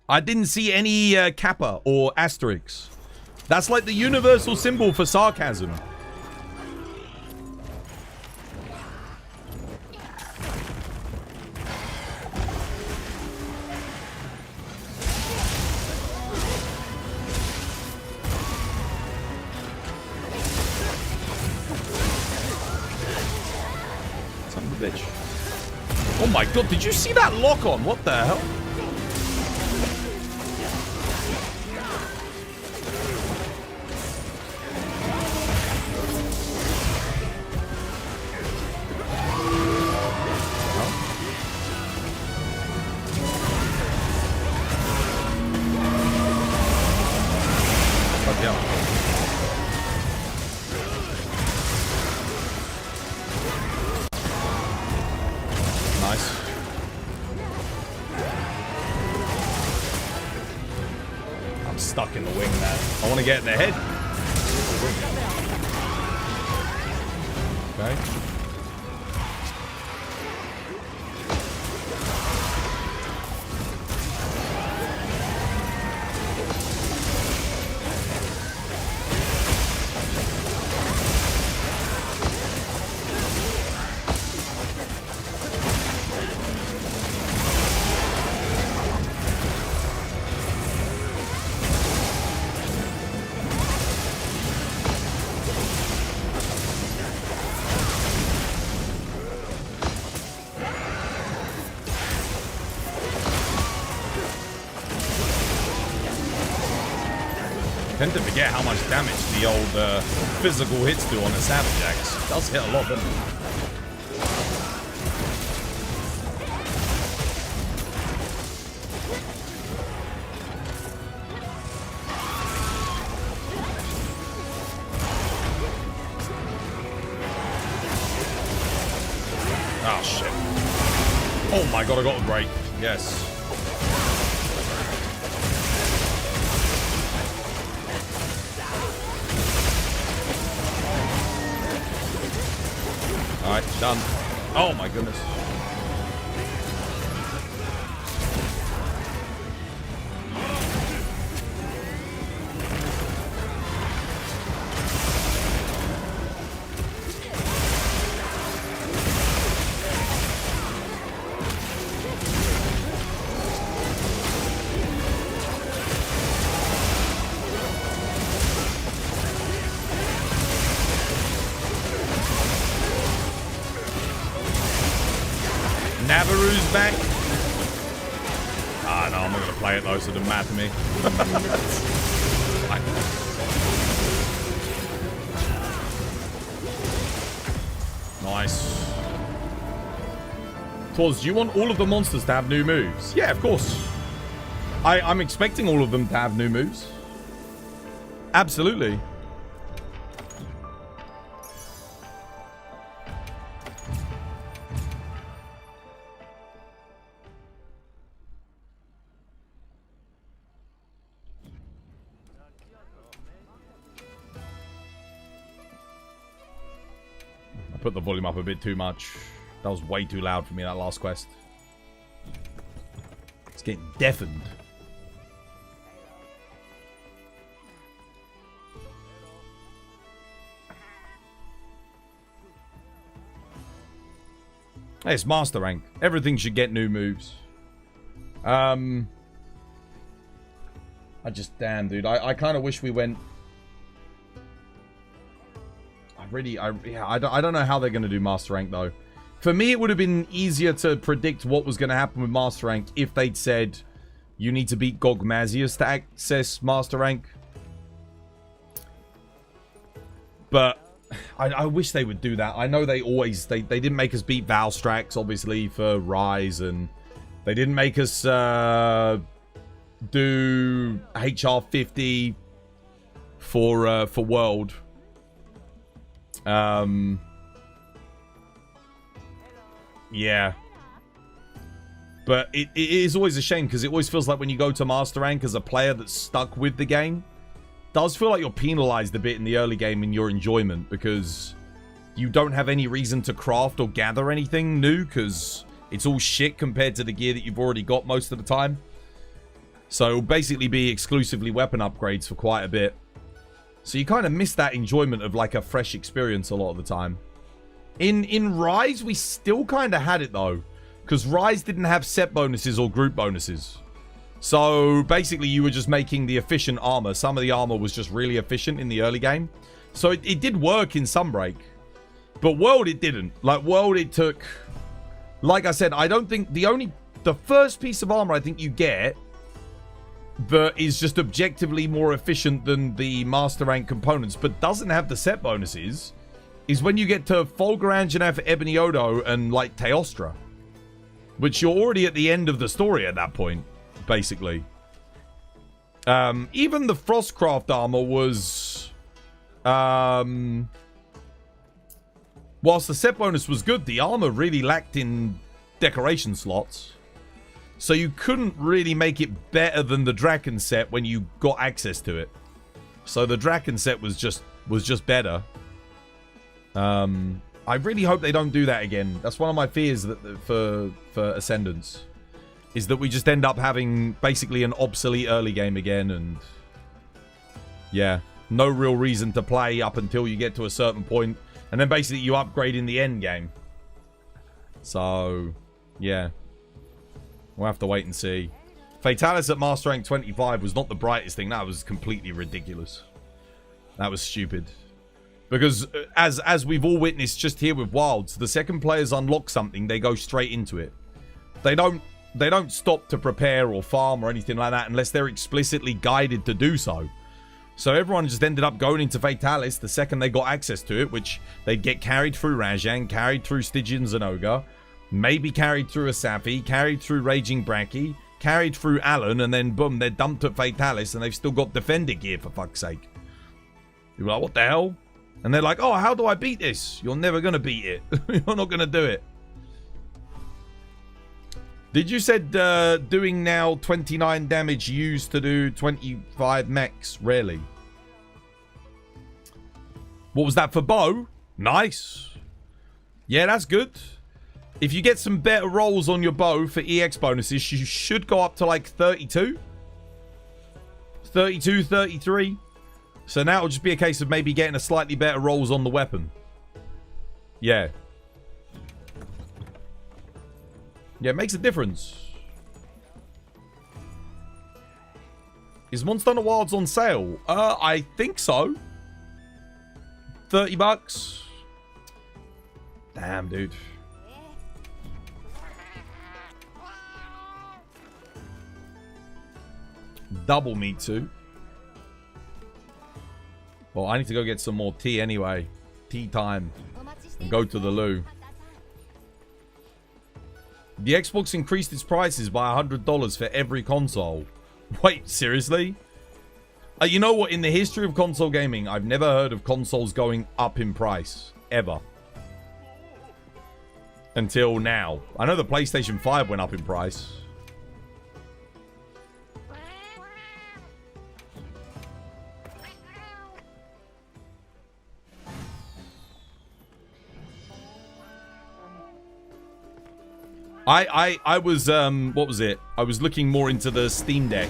I didn't see any kappa or asterisks. That's like the universal symbol for sarcasm. Oh my god, did you see that lock on? What the hell? Get in the head. Okay. I tend to forget how much damage the old physical hits do on a Savage Axe. It does hit a lot, doesn't it? Oh, shit. Oh my god, I got a break. Yes. Alright, done. Oh my goodness. play it though, so it doesn't matter to me. Nice. Toz, do you want all of the monsters to have new moves? Yeah, of course. I'm expecting all of them to have new moves. Absolutely. I put the volume up a bit too much. That was way too loud for me, that last quest. It's getting deafened. Hey, it's Master Rank. Everything should get new moves. I just, damn, dude. I kind of wish we went... I don't know how they're going to do Master Rank, though. For me, it would have been easier to predict what was going to happen with Master Rank if they'd said you need to beat Gogmazius to access Master Rank. But I wish they would do that. I know they always... They didn't make us beat Valstrax, obviously, for Rise, and they didn't make us do HR 50 for World. Yeah. But it is always a shame, because it always feels like when you go to Master Rank as a player that's stuck with the game, does feel like you're penalized a bit in the early game in your enjoyment, because you don't have any reason to craft or gather anything new, because it's all shit compared to the gear that you've already got most of the time. So it'll basically be exclusively weapon upgrades for quite a bit. So you kind of miss that enjoyment of like a fresh experience a lot of the time. In Rise, we still kind of had it though, because Rise didn't have set bonuses or group bonuses. So basically you were just making the efficient armor. Some of the armor was just really efficient in the early game. So it did work in Sunbreak. But World, it didn't. Like World, it took... Like I said, I don't think the first piece of armor I think you get that is just objectively more efficient than the Master Rank components, but doesn't have the set bonuses, is when you get to Fulguranjanath, Ebony Odo, and like Teostra. Which you're already at the end of the story at that point, basically. Even the Frostcraft armor was... whilst the set bonus was good, the armor really lacked in decoration slots. So you couldn't really make it better than the Draken set when you got access to it. So the Draken set was just better. I really hope they don't do that again. That's one of my fears that for Ascendance, is that we just end up having basically an obsolete early game again, and yeah, no real reason to play up until you get to a certain point, and then basically you upgrade in the end game. So yeah, we'll have to wait and see. Fatalis at Master Rank 25 was not the brightest thing. That was completely ridiculous. That was stupid. Because as we've all witnessed just here with Wilds, the second players unlock something, they go straight into it. They don't stop to prepare or farm or anything like that unless they're explicitly guided to do so. So everyone just ended up going into Fatalis the second they got access to it, which they'd get carried through Rajan, carried through Stygian and Ogre, maybe carried through a Safi, carried through Raging Bracky, carried through Alan, and then boom, they're dumped at Fatalis and they've still got Defender gear, for fuck's sake. You're like, what the hell? And they're like, oh, how do I beat this? You're never going to beat it. You're not going to do it. Did you said doing now 29 damage used to do 25 mechs? Rarely. What was that for bow? Nice. Yeah, that's good. If you get some better rolls on your bow for EX bonuses, you should go up to like 32. 32, 33. So now it'll just be a case of maybe getting a slightly better rolls on the weapon. Yeah. Yeah, it makes a difference. Is Monster Hunter Wilds on sale? I think so. $30. Damn, dude. Double meat soup. Well, I need to go get some more tea anyway. Tea time. And go to the loo. The Xbox increased its prices by $100 for every console. Wait, seriously? You know what? In the history of console gaming, I've never heard of consoles going up in price. Ever. Until now. I know the PlayStation 5 went up in price. I was, what was it? I was looking more into the Steam Deck.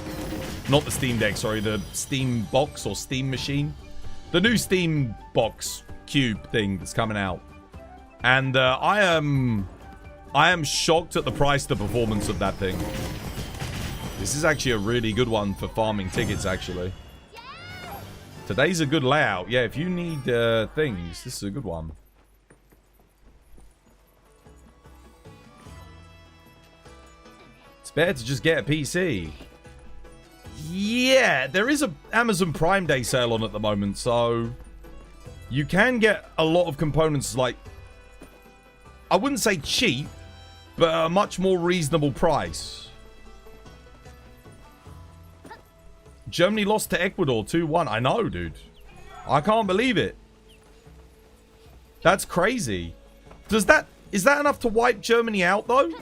Not the Steam Deck, sorry. The Steam Box or Steam Machine. The new Steam Box Cube thing that's coming out. And I am shocked at the price to performance of that thing. This is actually a really good one for farming tickets, actually. Today's a good layout. Yeah, if you need things, this is a good one. It's better to just get a PC. Yeah, there is a Amazon Prime Day sale on at the moment, so you can get a lot of components, like, I wouldn't say cheap, but a much more reasonable price. Germany lost to Ecuador 2-1. I know, dude. I can't believe it. That's crazy. Is that enough to wipe Germany out, though?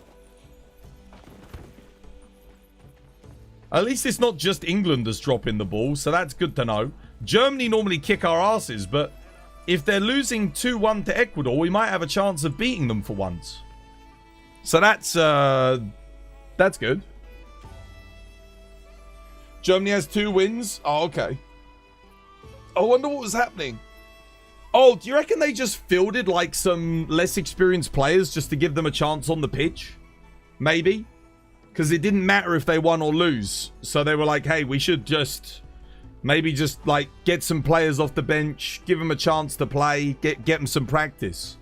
At least it's not just England that's dropping the ball, so that's good to know. Germany normally kick our asses, but if they're losing 2-1 to Ecuador, we might have a chance of beating them for once. So that's good. Germany has 2 wins. Oh, okay. I wonder what was happening. Oh, do you reckon they just fielded like some less experienced players just to give them a chance on the pitch? Maybe. Because it didn't matter if they won or lose. So they were like, hey, we should just maybe just like get some players off the bench, give them a chance to play, get them some practice.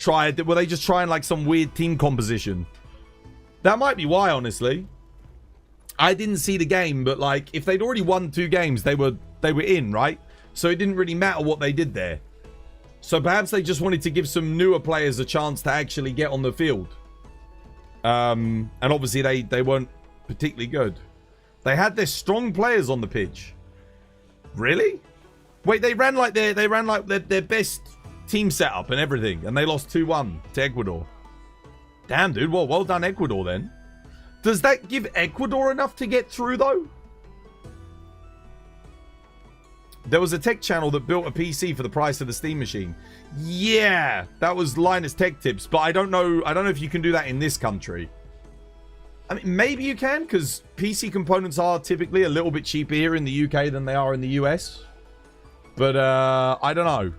Were they just trying like some weird team composition? That might be why, honestly. I didn't see the game, but like if they'd already won 2 games, they were in, right? So it didn't really matter what they did there. So perhaps they just wanted to give some newer players a chance to actually get on the field. And obviously they weren't particularly good. They had their strong players on the pitch. Really? Wait, they ran like their best team setup and everything, and they lost 2-1 to Ecuador. Damn, dude. Well done, Ecuador, then. Does that give Ecuador enough to get through, though? There was a tech channel that built a PC for the price of the Steam machine. Yeah, that was Linus Tech Tips, but I don't know if you can do that in this country. I mean, maybe you can, because PC components are typically a little bit cheaper here in the UK than they are in the US. But, I don't know.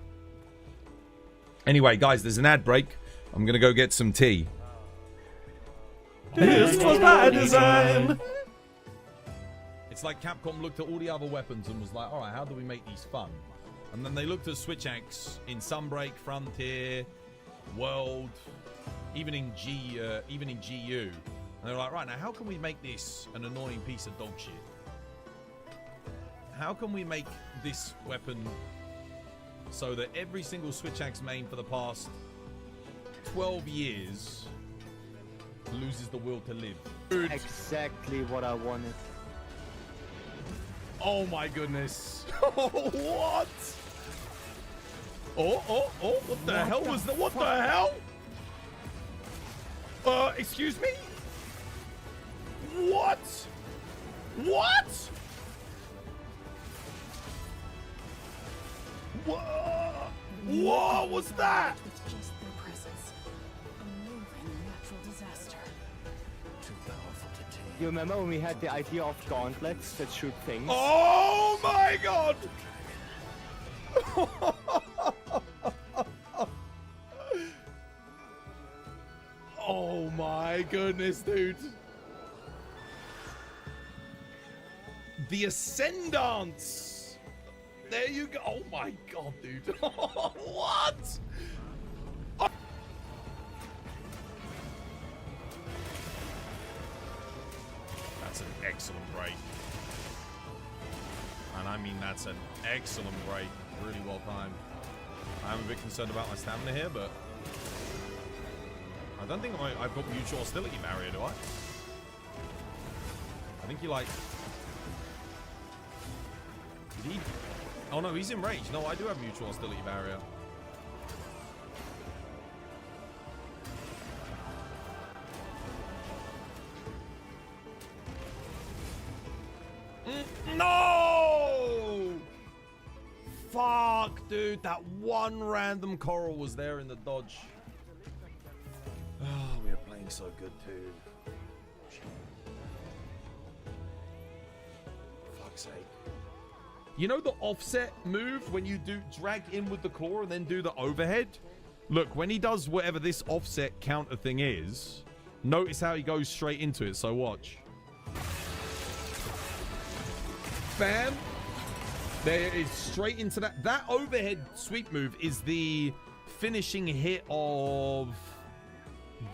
Anyway, guys, there's an ad break. I'm going to go get some tea. This was by design. It's like Capcom looked at all the other weapons and was like, all right, how do we make these fun? And then they looked at Switch Axe in Sunbreak, Frontier, World, even in GU. And they're like, right, now how can we make this an annoying piece of dog shit? How can we make this weapon so that every single Switch Axe main for the past 12 years loses the will to live? Dude. Exactly what I wanted. Oh my goodness. What? Oh, what the hell was that? What the hell? Excuse me? What? What? What was that? It's just their presence. A moving natural disaster. Too powerful to take. You remember when we had the idea of gauntlets that shoot things? Oh my god! Oh my goodness, dude. The Ascendance. There you go. Oh my god, dude. What? That's an excellent break. And I mean, that's an excellent break. Really well timed. I'm a bit concerned about my stamina here, but I don't think I've got mutual hostility barrier, do I? I think he like... Did he... Oh no, he's in rage. No, I do have mutual hostility barrier. No! Fuck, dude. That one random coral was there in the dodge. Oh, we are playing so good, too. Fuck's sake. You know the offset move when you do drag in with the claw and then do the overhead? Look, when he does whatever this offset counter thing is, notice how he goes straight into it, so watch. Bam. There is straight into that. That overhead sweep move is the finishing hit of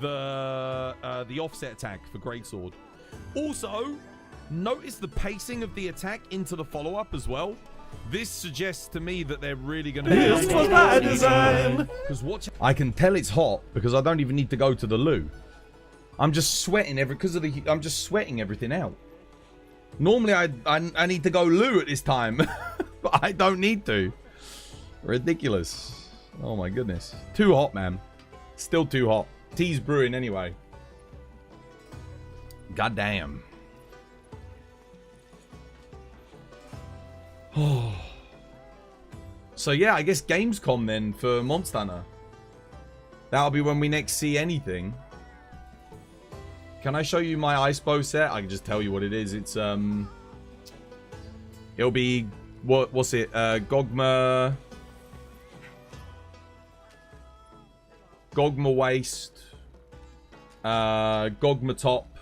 the offset attack for Greatsword. Also, notice the pacing of the attack into the follow-up as well. This suggests to me that they're really going to... This was my design. Because watch... I can tell it's hot because I don't even need to go to the loo. I'm just sweating I'm just sweating everything out. Normally, I need to go loo at this time, but I don't need to. Ridiculous. Oh my goodness. Too hot, man. Still too hot. Tea's brewing anyway. God damn. Oh. So yeah, I guess Gamescom then for Monster Hunter. That'll be when we next see anything. Can I show you my ice bow set? I can just tell you what it is. It's it'll be what's it? Gogma waist, Gogma top,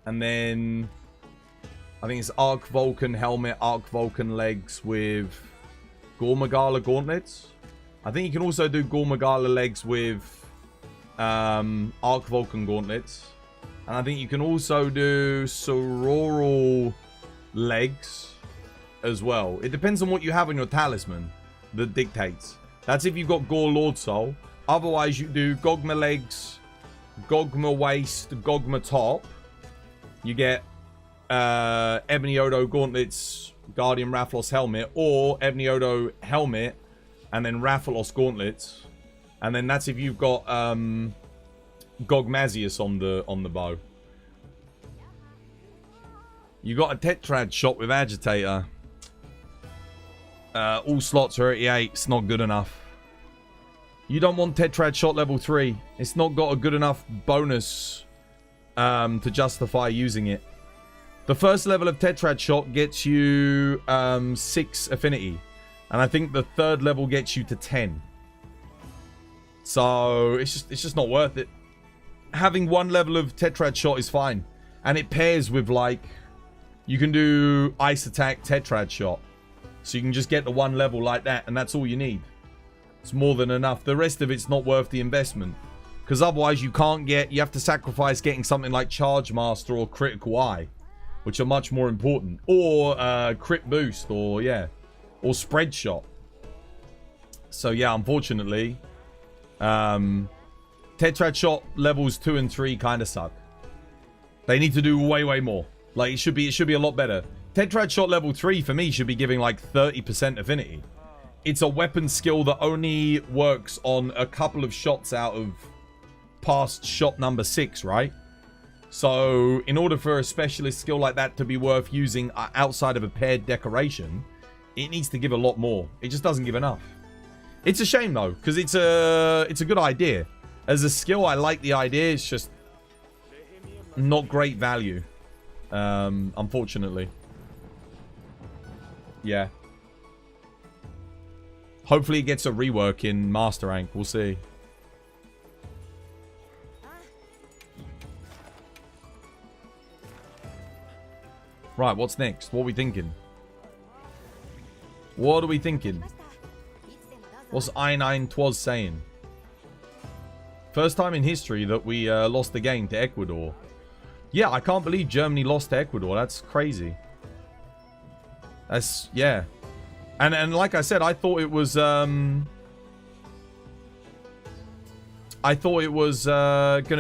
and then I think it's Arc Vulcan helmet, Arc Vulcan legs with Gormagala gauntlets. I think you can also do Gormagala legs with Arc Vulcan gauntlets, and I think you can also do Sororal legs as well. It depends on what you have on your talisman that dictates. That's if you've got Gore Lord Soul. Otherwise, you do Gogma legs, Gogma waist, Gogma top. You get Ebony Odo gauntlets, Guardian Rathalos helmet, or Ebony Odo helmet and then Rathalos gauntlets. And then that's if you've got Gogmazius on the bow. You got a Tetrad shot with Agitator. All slots are 88. It's not good enough. You don't want Tetrad shot level 3. It's not got a good enough bonus to justify using it. The first level of Tetrad shot gets you 6 affinity. And I think the third level gets you to 10. So it's just not worth it. Having one level of Tetrad shot is fine. And it pairs with like... You can do Ice Attack Tetrad shot. So you can just get the one level like that. And that's all you need. It's more than enough. The rest of it's not worth the investment. Because otherwise you can't get... You have to sacrifice getting something like Charge Master or Critical Eye. Which are much more important. Or Crit Boost. Or yeah. Or Spread Shot. So yeah, unfortunately... Tetrad shot levels 2 and 3 kind of suck. They need to do way more. Like it should be a lot better. Tetrad shot level 3 for me should be giving like 30% affinity. It's a weapon skill that only works on a couple of shots out of past shot number 6, right? So in order for a specialist skill like that to be worth using outside of a paired decoration, it needs to give a lot more. It just doesn't give enough. It's a shame though, because it's a good idea. As a skill, I like the idea. It's just not great value, unfortunately. Yeah. Hopefully it gets a rework in Master Rank. We'll see. Right, what's next? What are we thinking? What are we thinking? What's I9 Twas saying? First time in history that we lost the game to Ecuador. Yeah, I can't believe Germany lost to Ecuador. That's crazy. That's, yeah. And like I said, I thought it was gonna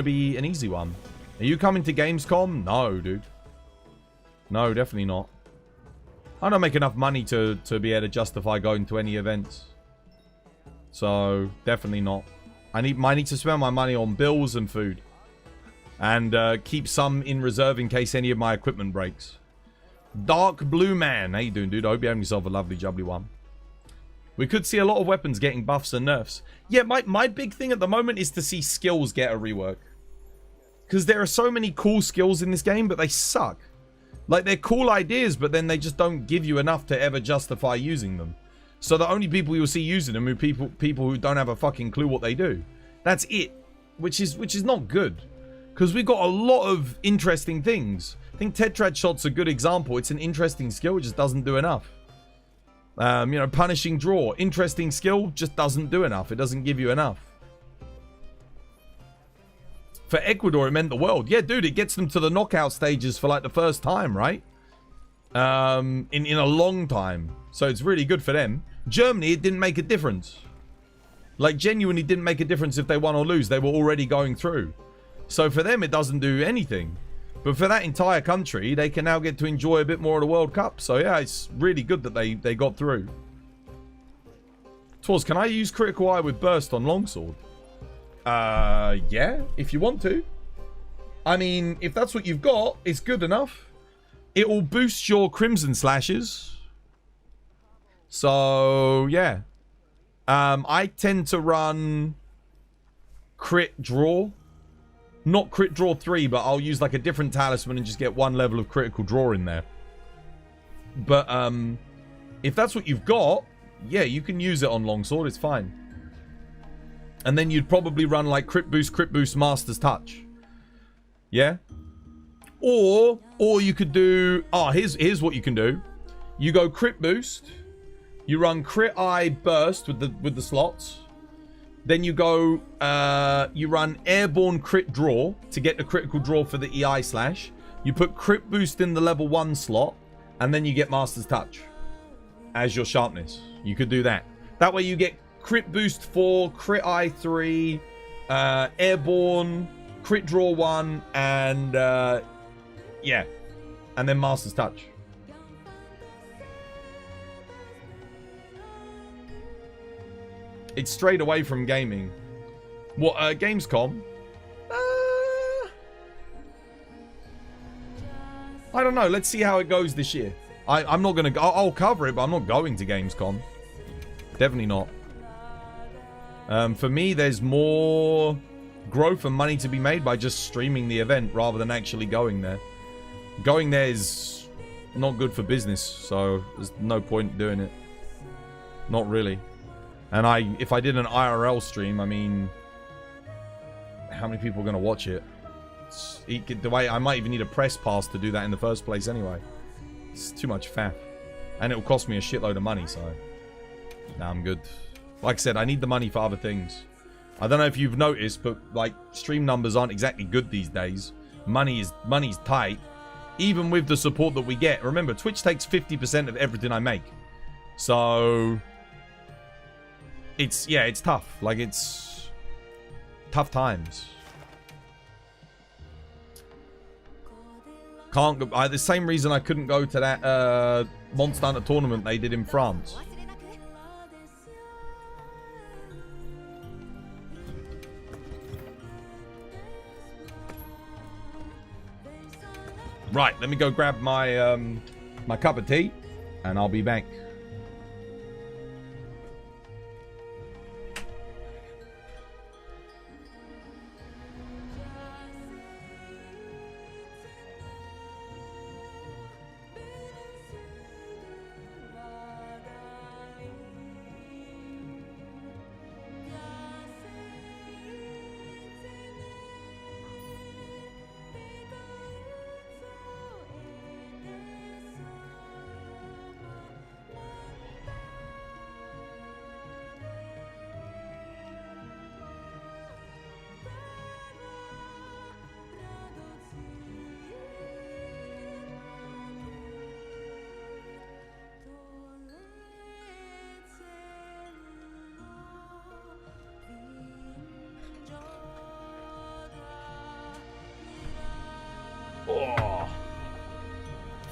be an easy one. Are you coming to Gamescom? No, dude. No, definitely not. I don't make enough money to be able to justify going to any events. So, definitely not. I need to spend my money on bills and food. And keep some in reserve in case any of my equipment breaks. Dark Blue Man. How you doing, dude? I hope you're having yourself a lovely, jubbly one. We could see a lot of weapons getting buffs and nerfs. Yeah, my big thing at the moment is to see skills get a rework. Because there are so many cool skills in this game, but they suck. Like, they're cool ideas, but then they just don't give you enough to ever justify using them. So the only people you'll see using them are people who don't have a fucking clue what they do. That's it. Which is not good. Because we've got a lot of interesting things. I think Tetrad Shot's a good example. It's an interesting skill, it just doesn't do enough. You know, Punishing Draw. Interesting skill, just doesn't do enough. It doesn't give you enough. For Ecuador, it meant the world. Yeah, dude, it gets them to the knockout stages for like the first time, right? In a long time. So it's really good for them. Germany, it didn't make a difference. Like, genuinely didn't make a difference if they won or lose. They were already going through. So for them, it doesn't do anything. But for that entire country, they can now get to enjoy a bit more of the World Cup. So yeah, it's really good that they got through. Twas, can I use Critical Eye with Burst on Longsword? Yeah, if you want to. I mean, if that's what you've got, it's good enough. It will boost your Crimson Slashes. So, yeah. I tend to run Crit Draw. Not Crit Draw 3, but I'll use like a different talisman and just get one level of critical draw in there. But, if that's what you've got, yeah, you can use it on Longsword, it's fine. And then you'd probably run like Crit Boost, Master's Touch. Yeah? Or you could do... Oh, here's what you can do. You go Crit Boost. You run Crit Eye Burst with the slots. Then you go... you run Airborne Crit Draw to get the critical draw for the EI slash. You put Crit Boost in the level 1 slot. And then you get Master's Touch as your sharpness. You could do that. That way you get Crit Boost 4, Crit Eye 3, Airborne, Crit Draw 1, and yeah. And then Master's Touch. It's straight away from gaming. What, Gamescom? I don't know. Let's see how it goes this year. I'm not going to go. I'll cover it, but I'm not going to Gamescom. Definitely not. For me, there's more growth and money to be made by just streaming the event rather than actually going there. Going there is not good for business, so there's no point doing it. Not really. And if I did an IRL stream, I mean, how many people are going to watch it? I might even need a press pass to do that in the first place anyway. It's too much faff. And it will cost me a shitload of money, so... Nah, I'm good. Like I said, I need the money for other things. I don't know if you've noticed, but, like, stream numbers aren't exactly good these days. Money's tight. Even with the support that we get. Remember, Twitch takes 50% of everything I make. So... It's tough. Like, it's... tough times. Can't go... the same reason I couldn't go to that Monster Hunter tournament they did in France. Right, let me go grab my my cup of tea, and I'll be back.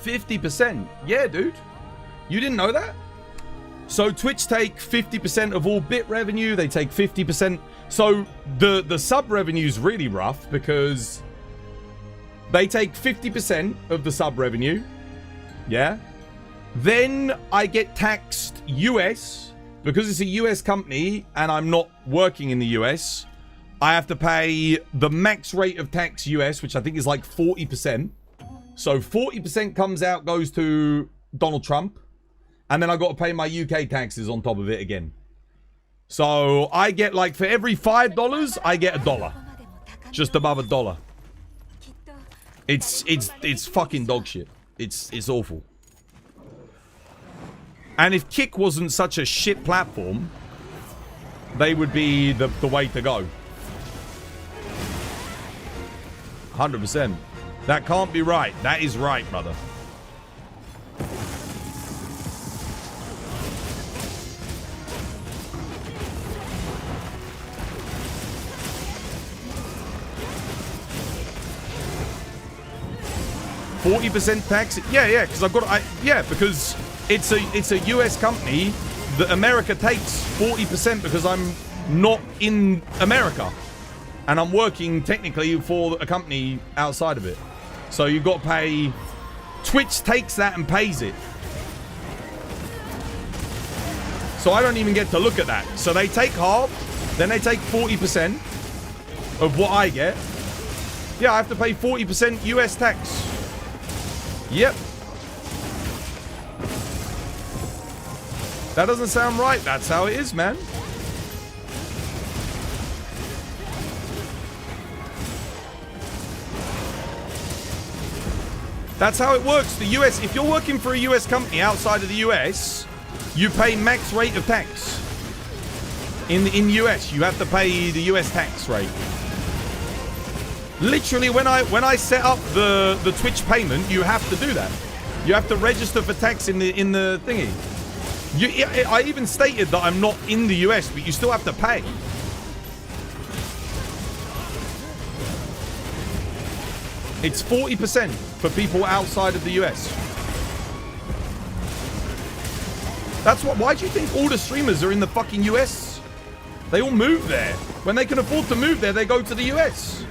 50%. Yeah, dude. You didn't know that? So Twitch take 50% of all bit revenue. They take 50%. So the sub revenue is really rough because they take 50% of the sub revenue. Yeah. Then I get taxed US because it's a US company and I'm not working in the US. I have to pay the max rate of tax US, which I think is like 40%. So 40% comes out, goes to Donald Trump. And then I got to pay my UK taxes on top of it again. So I get like, for every $5, I get $1. Just above $1. It's fucking dog shit. It's awful. And if Kick wasn't such a shit platform, they would be the way to go. 100%. That can't be right. That is right, brother. $40% tax? Yeah, because I've got because it's a US company that America takes 40% because I'm not in America. And I'm working technically for a company outside of it. So you've got to pay. Twitch takes that and pays it. So I don't even get to look at that. So they take half, then they take 40% of what I get. Yeah, I have to pay 40% US tax. Yep. That doesn't sound right. That's how it is, man. That's how it works. The US, if you're working for a US company outside of the US, you pay max rate of tax. In US, you have to pay the US tax rate. Literally, when I set up the Twitch payment, you have to do that. You have to register for tax in the thingy. I even stated that I'm not in the US, but you still have to pay. It's 40% for people outside of the US. That's what. Why do you think all the streamers are in the fucking US? They all move there. When they can afford to move there, they go to the US.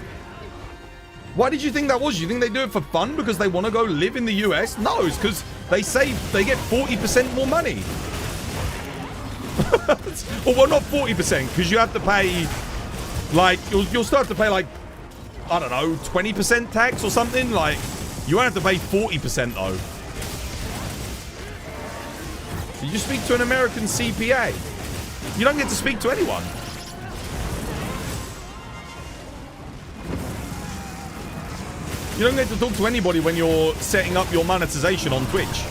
Why did you think that was? You think they do it for fun because they want to go live in the US? No, it's because they get 40% more money. Well, not 40%, because you have to pay, like, you'll start to pay, like, I don't know, 20% tax or something. Like, you won't have to pay 40% though. Did you speak to an American CPA? You don't get to speak to anyone. You don't get to talk to anybody when you're setting up your monetization on Twitch.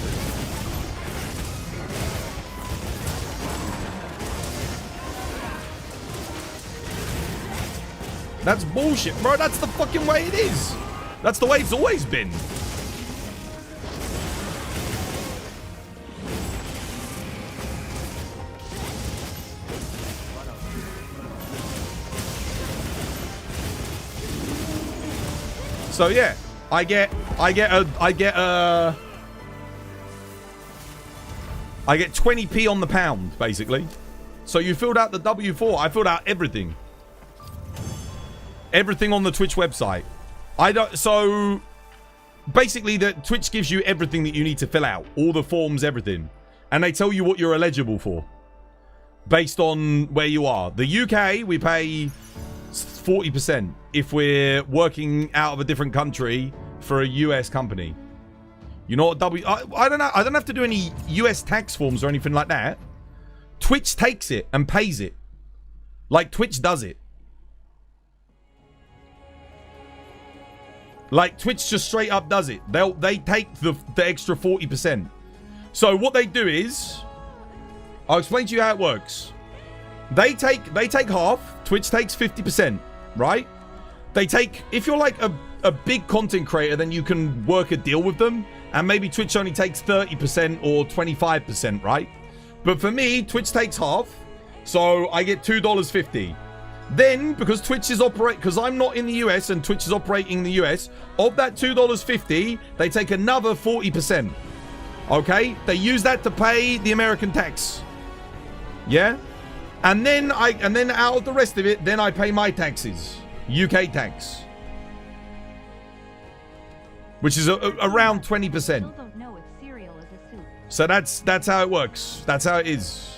That's bullshit, bro. That's the fucking way it is. That's the way it's always been. So yeah, I get 20p on the pound, basically. So you filled out the W4. I filled out everything. Everything on the Twitch website. So basically the Twitch gives you everything that you need to fill out. All the forms, everything. And they tell you what you're eligible for. Based on where you are. The UK, we pay 40% if we're working out of a different country for a US company. You know what I don't know. I don't have to do any US tax forms or anything like that. Twitch takes it and pays it. Like Twitch does it. Like Twitch just straight up does it. They take the extra 40%. So what they do is, I'll explain to you how it works. They take half. Twitch takes 50%, right? They take, if you're like a big content creator, then you can work a deal with them, and maybe Twitch only takes 30% or 25%, right? But for me, Twitch takes half, so I get $2.50. Then, because Twitch is because I'm not in the US and Twitch is operating in the US, of that $2.50, they take another 40%. Okay? They use that to pay the American tax. Yeah? And then out of the rest of it, then I pay my taxes. UK tax. Which is around 20%. So that's how it works. That's how it is.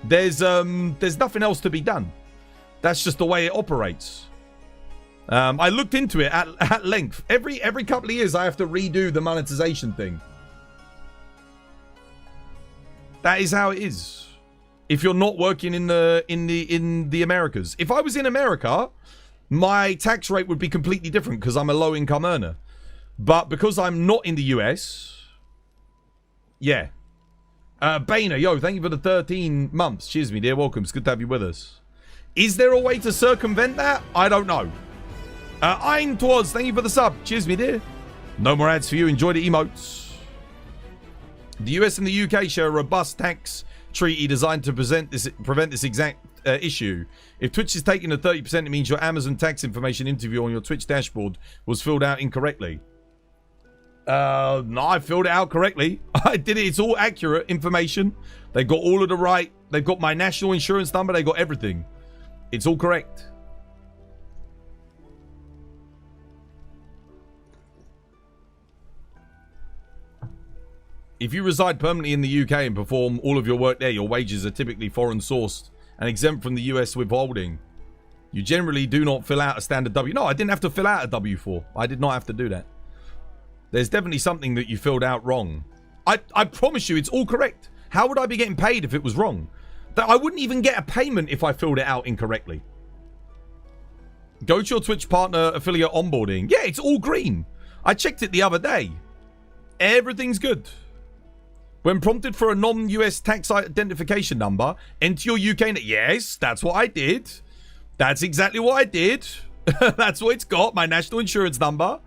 There's nothing else to be done. That's just the way it operates. I looked into it at length. Every couple of years I have to redo the monetization thing. That is how it is. If you're not working in the Americas. If I was in America, my tax rate would be completely different because I'm a low income earner. But because I'm not in the US, yeah. Boehner, yo, thank you for the 13 months. Cheers, me dear. Welcome. It's good to have you with us. Is there a way to circumvent that? I don't know. Ein Towards, thank you for the sub. Cheers, me dear. No more ads for you. Enjoy the emotes. The US and the UK share a robust tax treaty designed to prevent this exact issue. If Twitch is taking the 30%, it means your Amazon tax information interview on your Twitch dashboard was filled out incorrectly. No, I filled it out correctly. I did it. It's all accurate information. They got all of the right. They've got my national insurance number. They got everything. It's all correct. If you reside permanently in the UK and perform all of your work there, your wages are typically foreign sourced and exempt from the US withholding. You generally do not fill out a standard W. No, I didn't have to fill out a W-4. I did not have to do that. There's definitely something that you filled out wrong. I promise you it's all correct. How would I be getting paid if it was wrong? That I wouldn't even get a payment if I filled it out incorrectly. Go to your Twitch partner affiliate onboarding. Yeah, it's all green. I checked it the other day. Everything's good. When prompted for a non-US tax identification number, enter your UK... Yes, that's what I did. That's exactly what I did. That's what it's got, my national insurance number.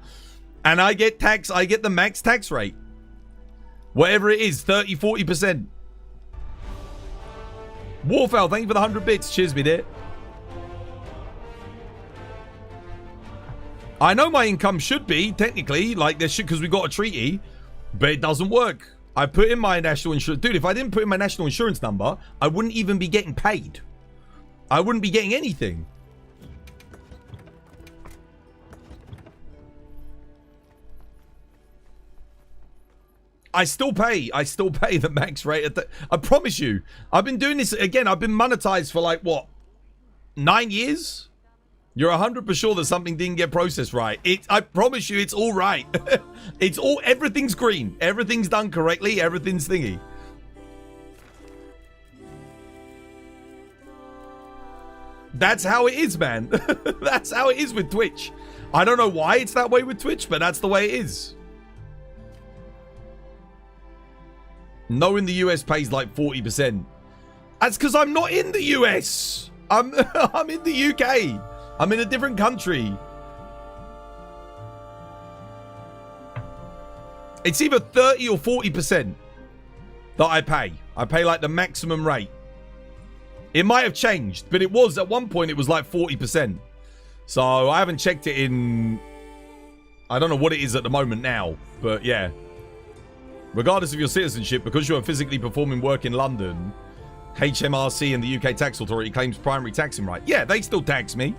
And I get the max tax rate. Whatever it is, 30, 40%. Warfell, thank you for the 100 bits. Cheers, me dear. I know my income should be, technically, like there should, because we got a treaty, but it doesn't work. I put in my national insurance. Dude, if I didn't put in my national insurance number, I wouldn't even be getting paid. I wouldn't be getting anything. I still pay the max rate. I promise you. I've been doing this, again, I've been monetized for like, what, 9 years? You're 100% sure that something didn't get processed right. I promise you, it's all right. Everything's green. Everything's done correctly. Everything's thingy. That's how it is, man. That's how it is with Twitch. I don't know why it's that way with Twitch, but that's the way it is. No in the US pays like 40%. That's because I'm not in the US. I'm in the UK. I'm in a different country. It's either 30 or 40% that I pay. I pay like the maximum rate. It might have changed, but it was at one point it was like 40%. So I haven't checked it in... I don't know what it is at the moment now, but yeah. Regardless of your citizenship, because you are physically performing work in London, HMRC and the UK Tax Authority claims primary taxing right. Yeah, they still tax me.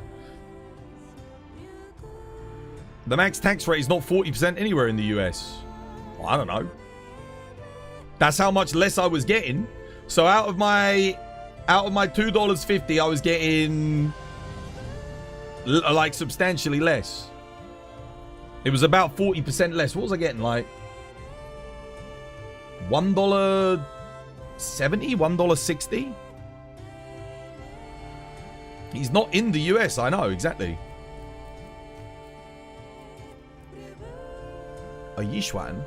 The max tax rate is not 40% anywhere in the US. Well, I don't know. That's how much less I was getting. So out of my $2.50, I was getting like substantially less. It was about 40% less. What was I getting? Like $1.70, $1.60. He's not in the US, I know, exactly. A Yishuan?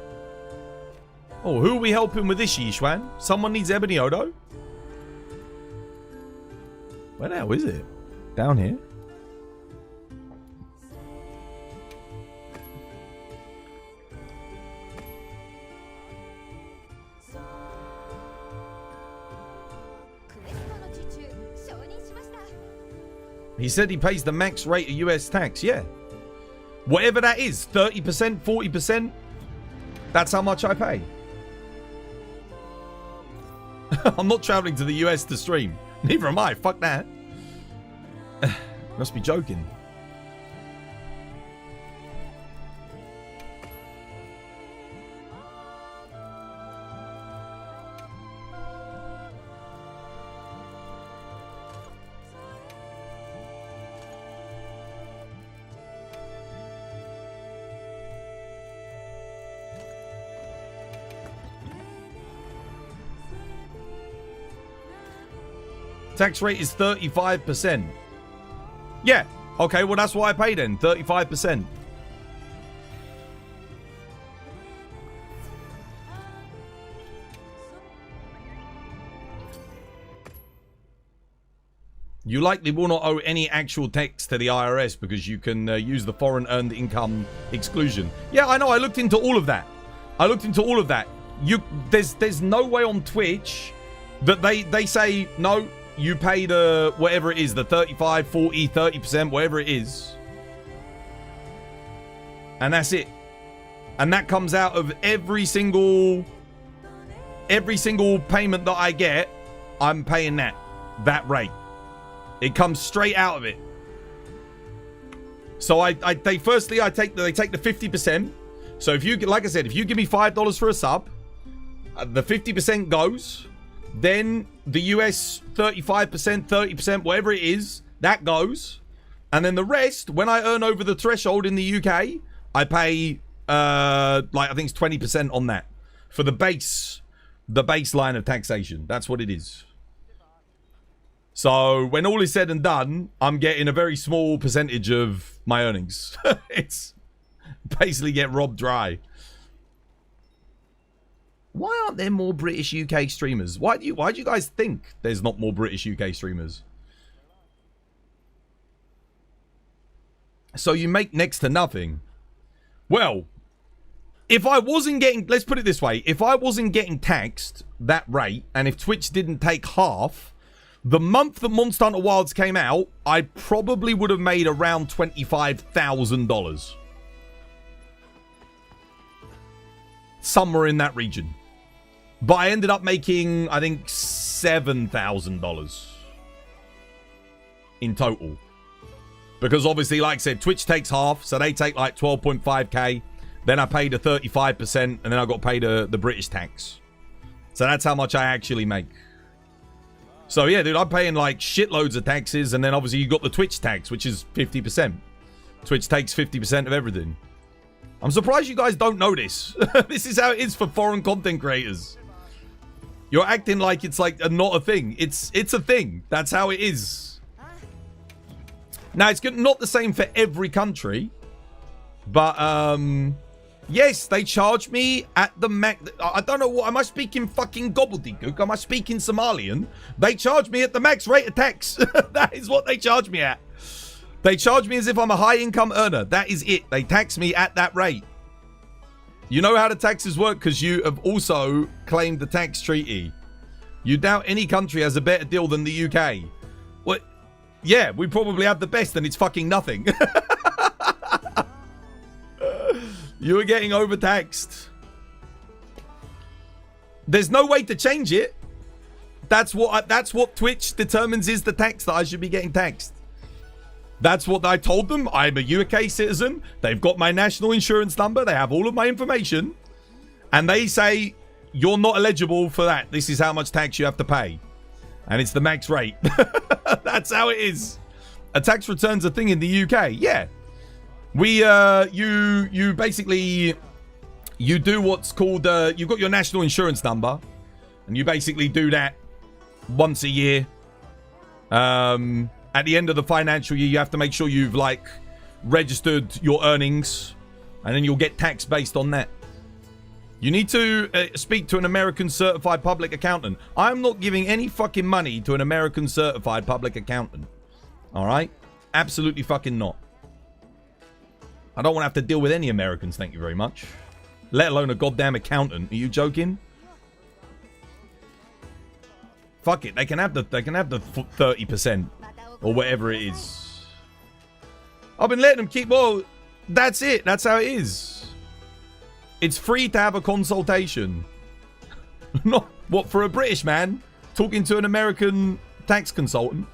Oh, who are we helping with this Yishuan? Someone needs Ebony Odo? Where the hell is it? Down here? He said he pays the max rate of US tax. Yeah. Whatever that is, 30%, 40%, that's how much I pay. I'm not traveling to the US to stream. Neither am I. Fuck that. Must be joking. Tax rate is 35%. Yeah. Okay, well, that's what I pay then. 35%. You likely will not owe any actual tax to the IRS because you can use the foreign earned income exclusion. Yeah, I know. I looked into all of that. There's no way on Twitch that they say, no, you pay the whatever it is, the 35, 40, 30%, whatever it is. And that's it. And that comes out of every single payment that I get, I'm paying that rate. It comes straight out of it. So they take the 50%. So if you, like I said, if you give me $5 for a sub, the 50% goes. Then the US 35%, 30%, whatever it is, that goes. And then the rest, when I earn over the threshold in the UK, I pay I think it's 20% on that for the baseline of taxation. That's what it is. So when all is said and done, I'm getting a very small percentage of my earnings. It's basically get robbed dry. Why aren't there more British UK streamers? Why do you guys think there's not more British UK streamers? So you make next to nothing. Well, if I wasn't getting, let's put it this way, if I wasn't getting taxed that rate, and if Twitch didn't take half, the month that Monster Hunter Wilds came out, I probably would have made around $25,000. Somewhere in that region. But I ended up making, I think, $7,000 in total. Because obviously, like I said, Twitch takes half, so they take like 12.5k. Then I paid the 35%, and then I got paid the British tax. So that's how much I actually make. So yeah, dude, I'm paying like shitloads of taxes, and then obviously you got the Twitch tax, which is 50%. Twitch takes 50% of everything. I'm surprised you guys don't know this. This is how it is for foreign content creators. You're acting like it's like not a thing. It's a thing. That's how it is. Now, it's not the same for every country. But, yes, they charge me at the max. I don't know what. Am I speaking fucking gobbledygook? Am I speaking Somalian? They charge me at the max rate of tax. That is what they charge me at. They charge me as if I'm a high income earner. That is it. They tax me at that rate. You know how the taxes work because you have also claimed the tax treaty. You doubt any country has a better deal than the UK. What? Yeah, we probably have the best and it's fucking nothing. You are getting overtaxed. There's no way to change it. That's what Twitch determines is the tax that I should be getting taxed. That's what I told them. I'm a UK citizen. They've got my national insurance number. They have all of my information. And they say, you're not eligible for that. This is how much tax you have to pay. And it's the max rate. That's how it is. A tax return's a thing in the UK. Yeah. You basically, you do what's called, you've got your national insurance number. And you basically do that once a year. At the end of the financial year, you have to make sure you've, like, registered your earnings. And then you'll get taxed based on that. You need to speak to an American certified public accountant. I'm not giving any fucking money to an American certified public accountant. All right? Absolutely fucking not. I don't want to have to deal with any Americans, thank you very much. Let alone a goddamn accountant. Are you joking? Fuck it. They can have the 30%. Or whatever it is. I've been letting them keep... Well, that's it. That's how it is. It's free to have a consultation. Not... What, for a British man? Talking to an American tax consultant?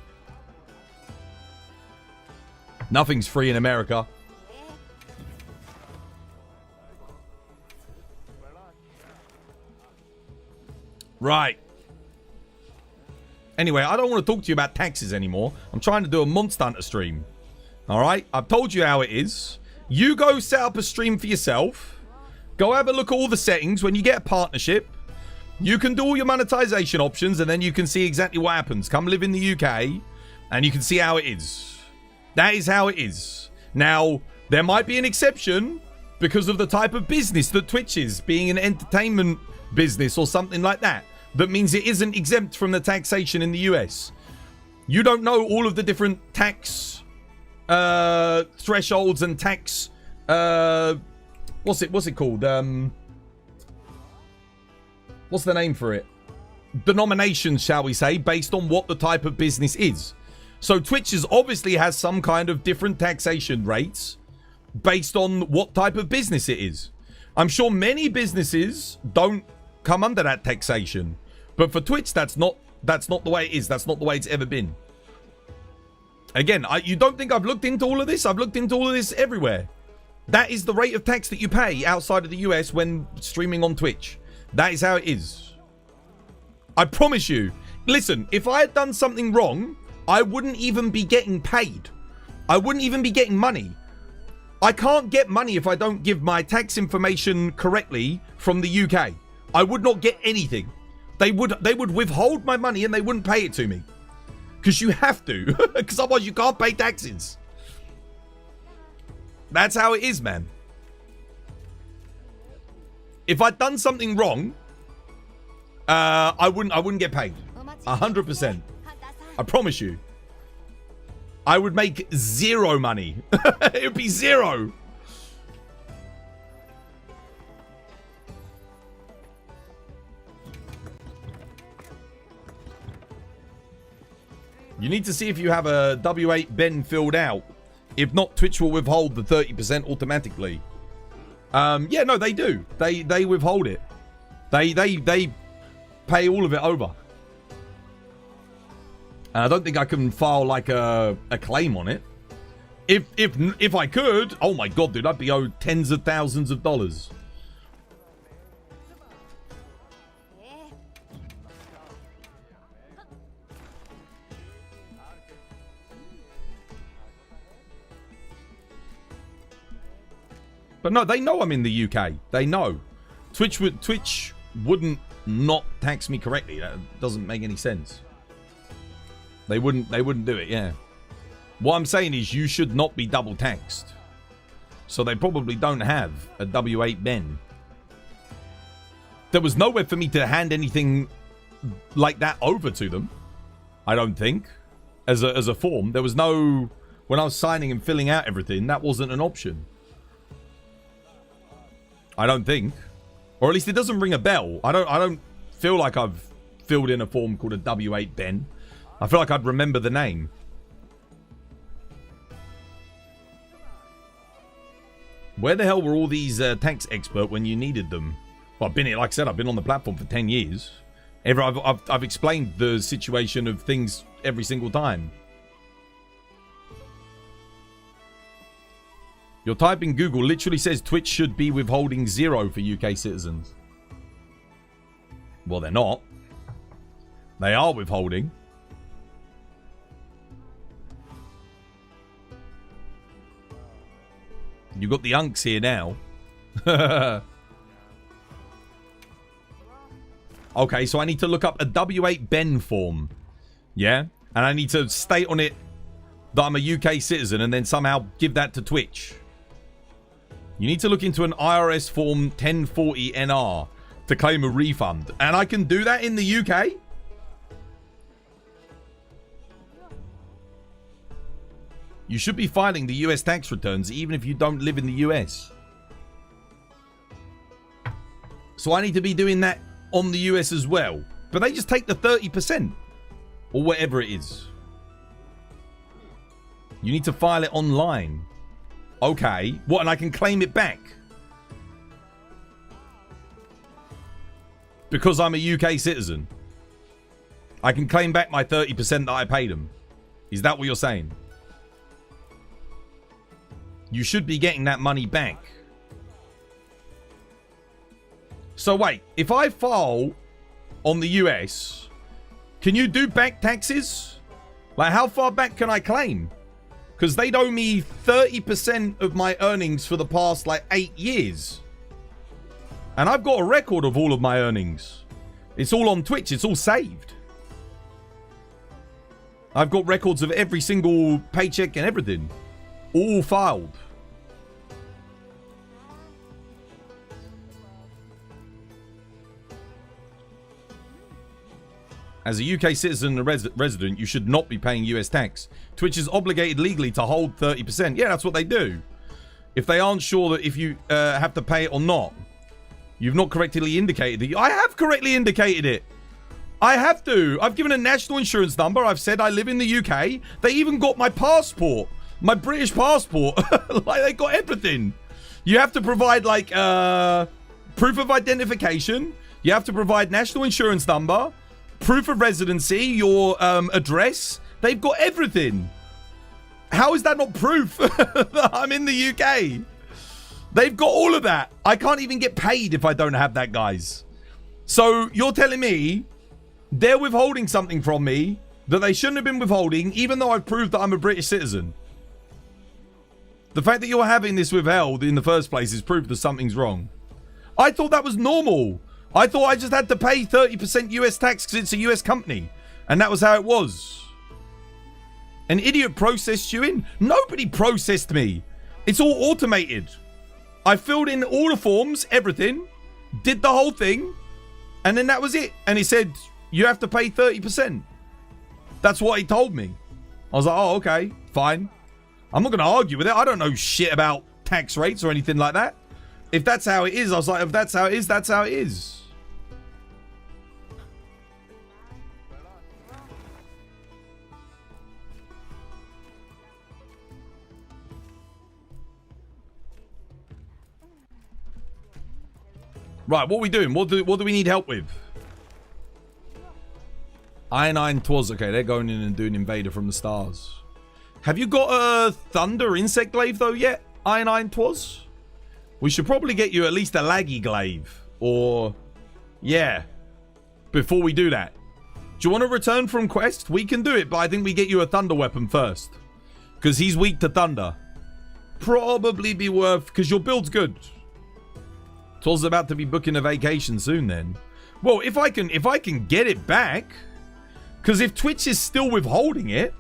Nothing's free in America. Right. Anyway, I don't want to talk to you about taxes anymore. I'm trying to do a Monster Hunter stream. Alright? I've told you how it is. You go set up a stream for yourself. Go have a look at all the settings. When you get a partnership, you can do all your monetization options and then you can see exactly what happens. Come live in the UK and you can see how it is. That is how it is. Now, there might be an exception because of the type of business that Twitch is, being an entertainment business or something like that. That means it isn't exempt from the taxation in the US. You don't know all of the different tax thresholds and tax what's it called? What's the name for it? Denominations, shall we say, based on what the type of business is. So Twitch obviously has some kind of different taxation rates based on what type of business it is. I'm sure many businesses don't come under that taxation, but for Twitch that's not the way it is. That's not the way it's ever been. Again, you don't think I've looked into all of this? I've looked into all of this everywhere. That is the rate of tax that you pay outside of the US when streaming on Twitch. That is how it is. I promise you. Listen, if I had done something wrong, I wouldn't even be getting paid. I wouldn't even be getting money. I can't get money if I don't give my tax information correctly from the UK. I would not get anything. They would withhold my money and they wouldn't pay it to me. Because you have to. Because otherwise you can't pay taxes. That's how it is, man. If I'd done something wrong, I wouldn't get paid. 100%. I promise you. I would make zero money. It would be zero. You need to see if you have a W8 Ben filled out. If not, Twitch will withhold the 30% automatically. Yeah, no, they do. They withhold it. They pay all of it over. And I don't think I can file like a claim on it. If I could, oh my god, dude, I'd be owed tens of thousands of dollars. But no, they know I'm in the UK. They know. Twitch wouldn't not tax me correctly. That doesn't make any sense. They wouldn't do it, yeah. What I'm saying is you should not be double taxed. So they probably don't have a W8 Ben. There was nowhere for me to hand anything like that over to them. I don't think. As a form. There was no... When I was signing and filling out everything, that wasn't an option. I don't think. Or at least it doesn't ring a bell. I don't feel like I've filled in a form called a W8 Ben. I feel like I'd remember the name. Where the hell were all these tax experts when you needed them? Well, I've been here, like I said, I've been on the platform for 10 years. I've explained the situation of things every single time. Your type in Google literally says Twitch should be withholding 0 for UK citizens. Well, they're not. They are withholding. You got the unks here now. Okay, so I need to look up a W8 Ben form. Yeah? And I need to state on it that I'm a UK citizen and then somehow give that to Twitch. You need to look into an IRS form 1040 NR to claim a refund. And I can do that in the UK? You should be filing the US tax returns even if you don't live in the US. So I need to be doing that on the US as well. But they just take the 30%. Or whatever it is. You need to file it online. Okay. What, and I can claim it back? Because I'm a UK citizen. I can claim back my 30% that I paid them. Is that what you're saying? You should be getting that money back. So wait, if I file on the US, can you do back taxes? Like, how far back can I claim? Because they'd owe me 30% of my earnings for the past, like, 8 years. And I've got a record of all of my earnings. It's all on Twitch. It's all saved. I've got records of every single paycheck and everything. All filed. As a UK citizen and resident, you should not be paying US tax. Twitch is obligated legally to hold 30%. Yeah, that's what they do. If they aren't sure that if you have to pay it or not, you've not correctly indicated that. I have correctly indicated it. I have to. I've given a national insurance number. I've said I live in the UK. They even got my passport. My British passport. Like, they got everything. You have to provide, like, proof of identification. You have to provide national insurance number. Proof of residency, your address. They've got everything. How is that not proof that I'm in the UK? They've got all of that. I can't even get paid if I don't have that, guys. So you're telling me they're withholding something from me that they shouldn't have been withholding, even though I've proved that I'm a British citizen. The fact that you're having this withheld in the first place is proof that something's wrong. I thought that was normal. I thought I just had to pay 30% US tax because it's a US company. And that was how it was. An idiot processed you in. Nobody processed me. It's all automated. I filled in all the forms, everything. Did the whole thing. And then that was it. And he said, you have to pay 30%. That's what he told me. I was like, oh, okay, fine. I'm not going to argue with it. I don't know shit about tax rates or anything like that. If that's how it is, I was like, if that's how it is, that's how it is. Right, what are we doing? What do we need help with? I9 Twas. Okay, they're going in and doing Invader from the Stars. Have you got a Thunder Insect Glaive, though, yet? I9 Twas? We should probably get you at least a Laggy Glaive. Or, yeah, before we do that. Do you want to return from Quest? We can do it, but I think we get you a Thunder Weapon first. Because he's weak to Thunder. Probably be worth... Because your build's good. Twas about to be booking a vacation soon then. Well, if I can get it back... Because if Twitch is still withholding it...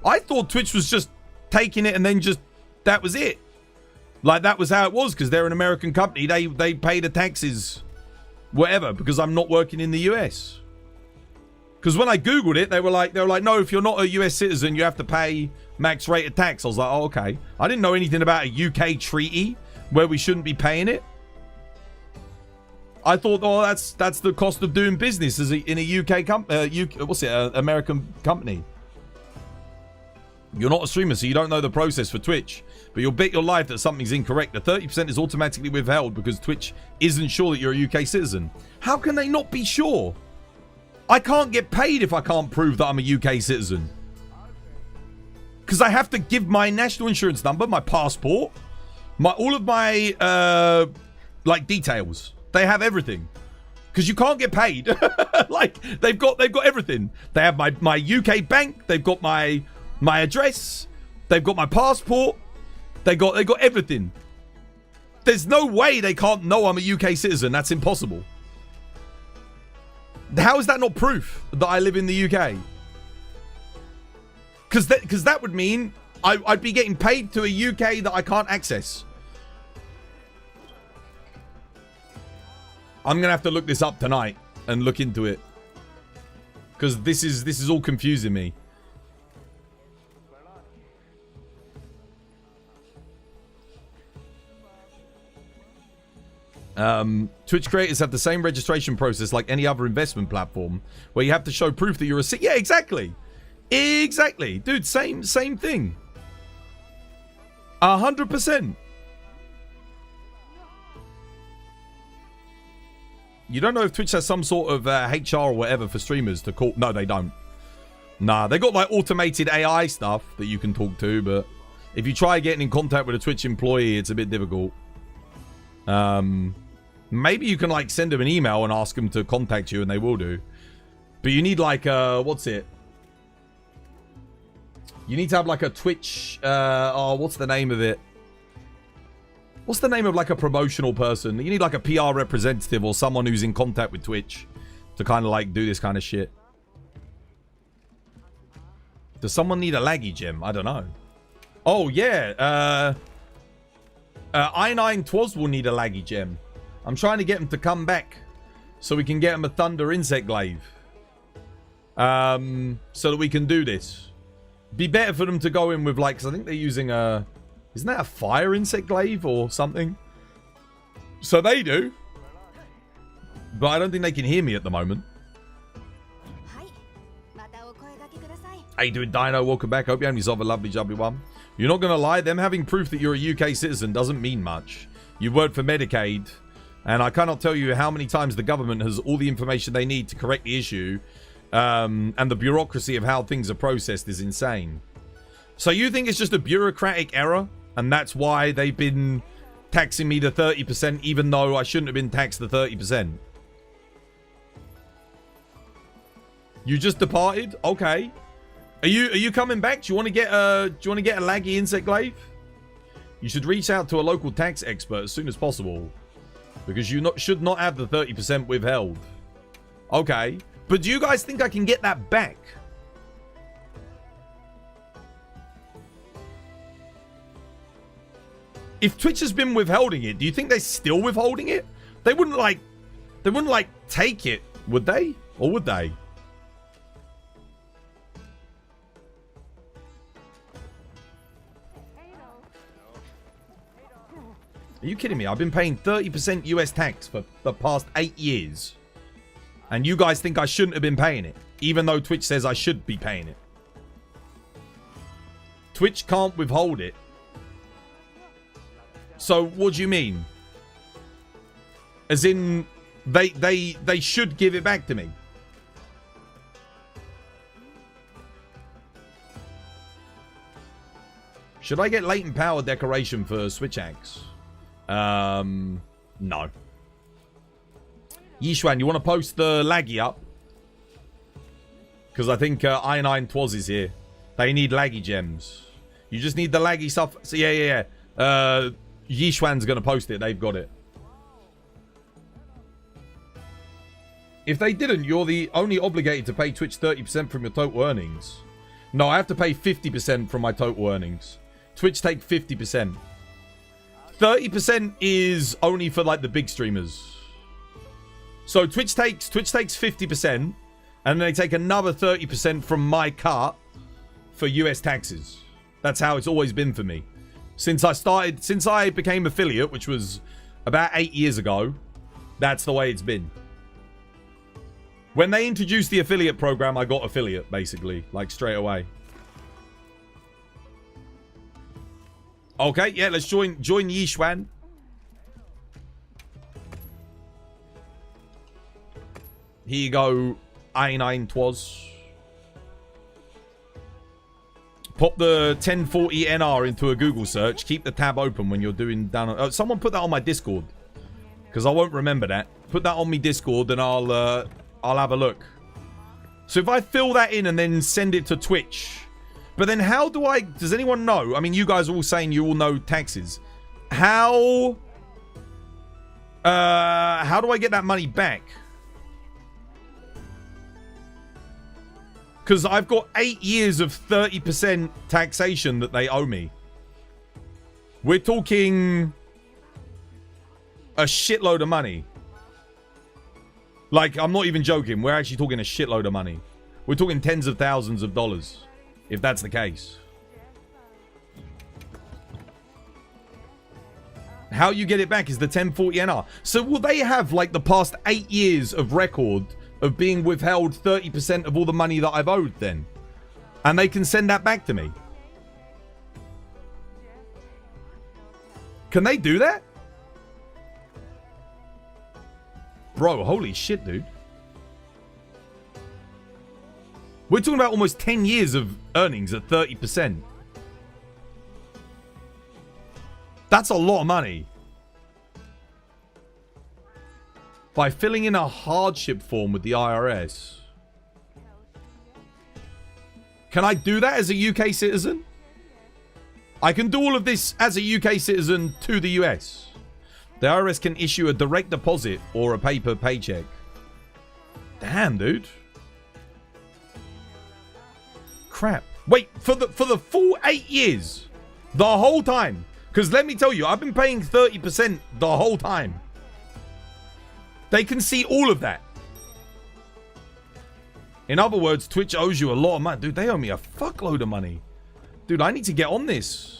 I thought Twitch was just taking it and then just... That was it. Like, that was how it was, because they're an American company. They pay the taxes... Whatever, because I'm not working in the US. Because when I Googled it, they were like, no, if you're not a US citizen, you have to pay max rate of tax. I was like, oh, okay. I didn't know anything about a UK treaty where we shouldn't be paying it. I thought, oh, that's the cost of doing business as in a American company. You're not a streamer, so you don't know the process for Twitch. But you'll bet your life that something's incorrect. The 30% is automatically withheld because Twitch isn't sure that you're a UK citizen. How can they not be sure? I can't get paid if I can't prove that I'm a UK citizen. Because I have to give my national insurance number, my passport, all of my like details. They have everything. Because you can't get paid. Like, they've got everything. They have my UK bank. They've got my address. They've got my passport. They got everything. There's no way they can't know I'm a UK citizen. That's impossible. How is that not proof that I live in the UK? Because that would mean I'd be getting paid to a UK that I can't access. I'm gonna have to look this up tonight and look into it, because this is all confusing me. Twitch creators have the same registration process like any other investment platform, where you have to show proof that you're a... Yeah, exactly, dude. Same thing. 100%. You don't know if Twitch has some sort of HR or whatever for streamers to call. No, they don't. Nah, they got like automated AI stuff that you can talk to, but if you try getting in contact with a Twitch employee, it's a bit difficult. Maybe you can like send them an email and ask them to contact you, and they will do. But you need like what's it? You need to have like a Twitch. Oh, what's the name of it? What's the name of like a promotional person? You need like a PR representative or someone who's in contact with Twitch to kind of like do this kind of shit. Does someone need a laggy gem? I don't know. Oh yeah, I9 Twas will need a laggy gem. I'm trying to get him to come back so we can get him a Thunder Insect Glaive. So that we can do this. Be better for them to go in with like, because I think they're using a... Isn't that a Fire Insect Glaive or something? So they do. But I don't think they can hear me at the moment. How you doing, Dino? Welcome back. Hope you have yourself a lovely jubbly one. You're not going to lie. Them having proof that you're a UK citizen doesn't mean much. You've worked for Medicaid. And I cannot tell you how many times the government has all the information they need to correct the issue. And the bureaucracy of how things are processed is insane. So you think it's just a bureaucratic error? And that's why they've been taxing me the 30% even though I shouldn't have been taxed the 30%. You just departed? Okay. Are you coming back? Do you want to get a laggy insect glaive? You should reach out to a local tax expert as soon as possible. Because you should not have the 30% withheld. Okay. But do you guys think I can get that back? If Twitch has been withholding it, do you think they're still withholding it? They wouldn't like take it, would they? Or would they? Are you kidding me? I've been paying 30% US tax for the past 8 years. And you guys think I shouldn't have been paying it, even though Twitch says I should be paying it. Twitch can't withhold it. So what do you mean? As in, they should give it back to me. Should I get latent power decoration for Switch Axe? No. Yishuan, you want to post the laggy up? Because I think I9 Twas is here. They need laggy gems. You just need the laggy stuff. So yeah. Yishuan's going to post it. They've got it. If they didn't, you're the only obligated to pay Twitch 30% from your total earnings. No, I have to pay 50% from my total earnings. Twitch take 50%. 30% is only for like the big streamers. So Twitch takes 50%, and then they take another 30% from my cut for US taxes. That's how it's always been for me. Since I became affiliate, which was about 8 years ago, that's the way it's been. When they introduced the affiliate program, I got affiliate, basically, like straight away. Okay, yeah, let's join Yishuan. Here you go, I9 Twas. Pop the 1040 NR into a Google search. Keep the tab open when you're doing down. Someone put that on my Discord, because I won't remember that. Put that on me Discord, and I'll have a look. So if I fill that in and then send it to Twitch, but then how do I? Does anyone know? I mean, you guys are all saying you all know taxes. How do I get that money back? Because I've got 8 years of 30% taxation that they owe me. We're talking a shitload of money. Like, I'm not even joking. We're actually talking a shitload of money. We're talking tens of thousands of dollars, if that's the case. How you get it back is the 1040 NR. So will they have, like, the past 8 years of record of being withheld 30% of all the money that I've owed then? And they can send that back to me? Can they do that? Bro, holy shit, dude. We're talking about almost 10 years of earnings at 30%. That's a lot of money. By filling in a hardship form with the IRS. Can I do that as a UK citizen? I can do all of this as a UK citizen to the US. The IRS can issue a direct deposit or a paper paycheck. Damn, dude. Crap. Wait, for the full 8 years. The whole time. Because let me tell you, I've been paying 30% the whole time. They can see all of that. In other words, Twitch owes you a lot of money. Dude, they owe me a fuckload of money. Dude, I need to get on this.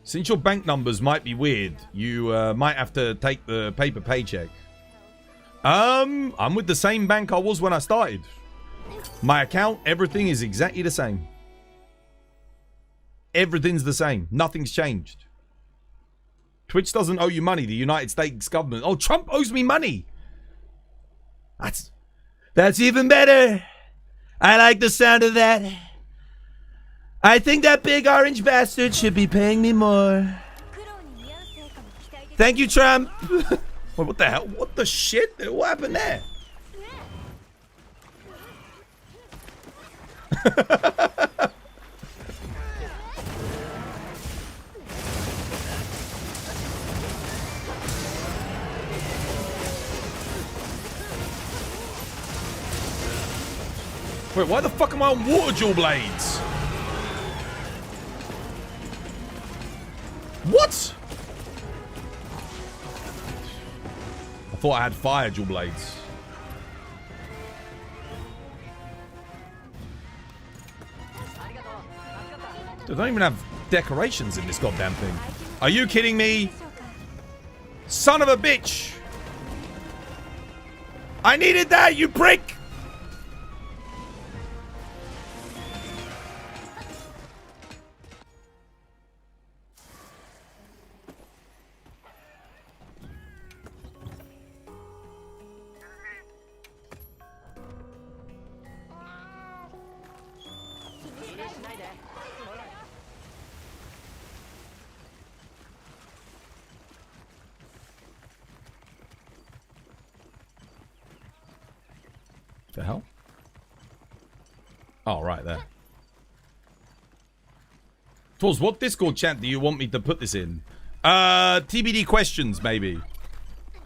Since your bank numbers might be weird, you might have to take the paper paycheck. I'm with the same bank I was when I started. My account, everything is exactly the same. Everything's the same. Nothing's changed. Twitch doesn't owe you money. The United States government. Oh, Trump owes me money. That's even better. I like the sound of that. I think that big orange bastard should be paying me more. Thank you, Trump. Wait, what the hell? What the shit? What happened there? Wait, why the fuck am I on water jewel blades? What? I thought I had fire jewel blades. Dude, I don't even have decorations in this goddamn thing. Are you kidding me? Son of a bitch! I needed that, you prick! The hell? Oh, right there. Tools, what Discord chat do you want me to put this in? TBD questions, maybe.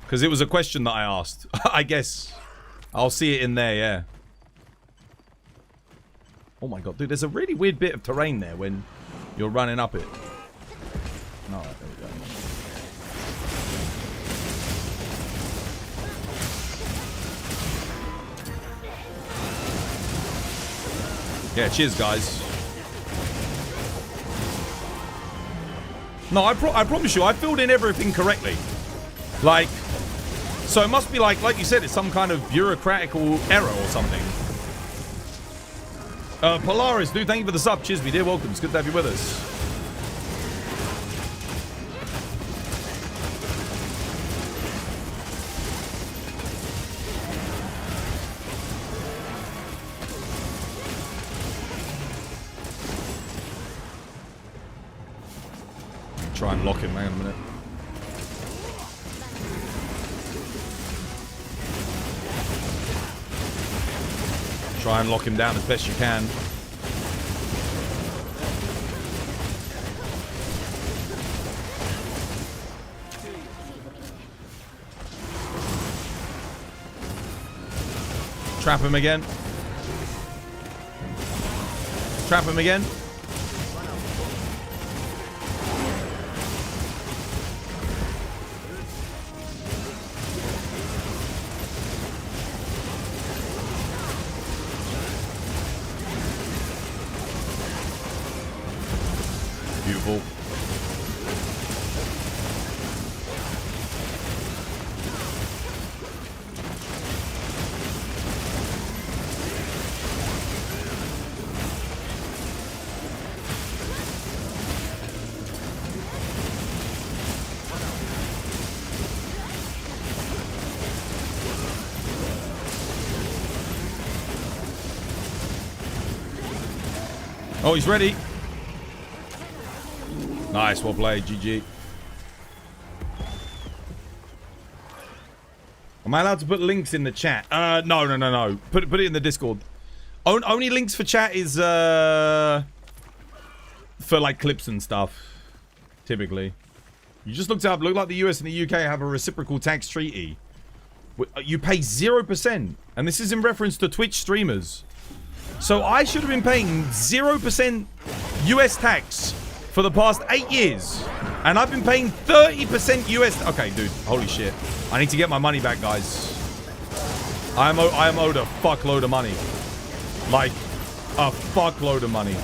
Because it was a question that I asked. I guess. I'll see it in there, yeah. Oh my god, dude, there's a really weird bit of terrain there when you're running up it. Alright, there we go. Yeah, cheers, guys. No, I promise you, I filled in everything correctly. Like, so it must be like you said, it's some kind of bureaucratical error or something. Polaris, dude, thank you for the sub. Cheers, me dear. Welcome. It's good to have you with us. Try and lock him, hang on a minute. Try and lock him down as best you can. Trap him again. Trap him again. Beautiful. Oh, he's ready. Nice, well played, GG. Am I allowed to put links in the chat? No. Put it in the Discord. Only links for chat is for like clips and stuff. Typically. You just looked up. Look like the US and the UK have a reciprocal tax treaty. You pay 0%. And this is in reference to Twitch streamers. So I should have been paying 0% US tax for the past 8 years. And I've been paying 30% US... Okay, dude. Holy shit. I need to get my money back, guys. I am owed a fuckload of money. Like, a fuckload of money.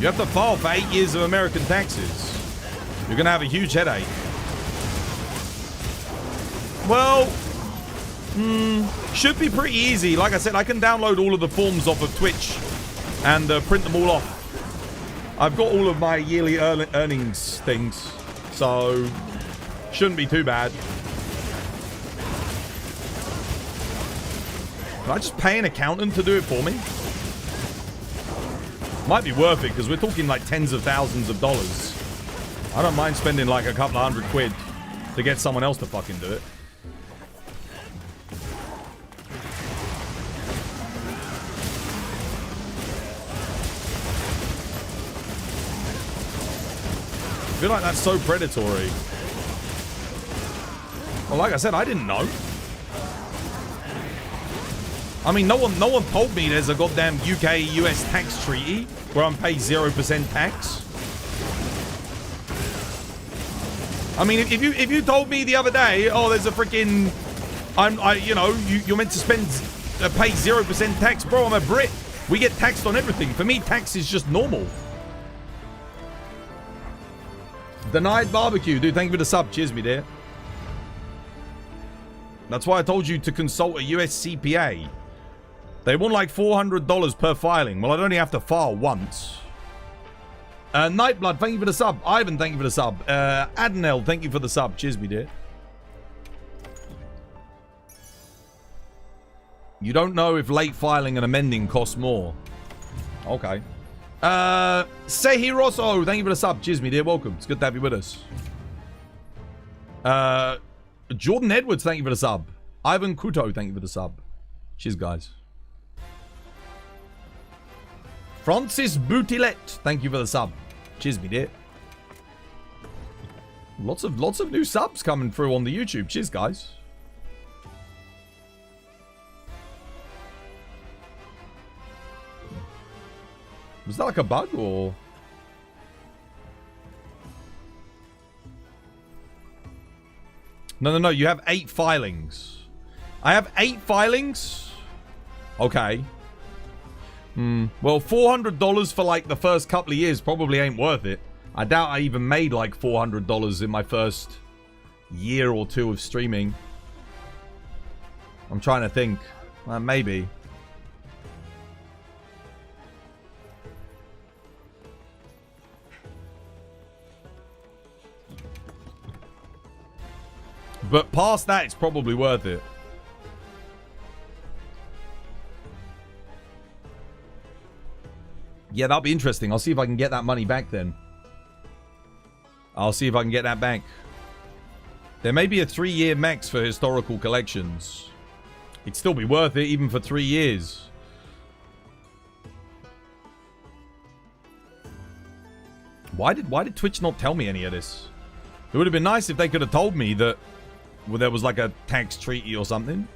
You have to file for 8 years of American taxes. You're going to have a huge headache. Well, should be pretty easy. Like I said, I can download all of the forms off of Twitch and print them all off. I've got all of my yearly earnings things, so shouldn't be too bad. Can I just pay an accountant to do it for me? Might be worth it, because we're talking like tens of thousands of dollars. I don't mind spending like a couple of $100 to get someone else to fucking do it. I feel like that's so predatory. Well, like I said, I didn't know. I mean, no one told me there's a goddamn UK-US tax treaty where I'm paid 0% tax. I mean, if you told me the other day, oh, there's a freaking, you're meant to pay 0% tax, bro. I'm a Brit. We get taxed on everything. For me, tax is just normal. Denied barbecue, dude. Thank you for the sub. Cheers, me dear. That's why I told you to consult a US CPA. They want like $400 per filing. Well, I'd only have to file once. Nightblood, thank you for the sub. Ivan, thank you for the sub. Adenel, thank you for the sub. Cheers, me dear. You don't know if late filing and amending costs more. Okay. Sehi Rosso, thank you for the sub. Cheers, me dear. Welcome. It's good to have you with us. Jordan Edwards, thank you for the sub. Ivan Kuto, thank you for the sub. Cheers, guys. Francis Boutilet, thank you for the sub. Cheers, me dear. Lots of new subs coming through on the YouTube. Cheers, guys. Was that like a bug or? No. You have 8 filings. I have 8 filings. Okay. Well, $400 for like the first couple of years probably ain't worth it. I doubt I even made like $400 in my first year or 2 of streaming. I'm trying to think. Maybe. But past that, it's probably worth it. Yeah, that'll be interesting. I'll see if I can get that money back then. I'll see if I can get that back. There may be a 3-year max for historical collections. It'd still be worth it even for 3 years. Why did Twitch not tell me any of this? It would have been nice if they could have told me that there was like a tax treaty or something.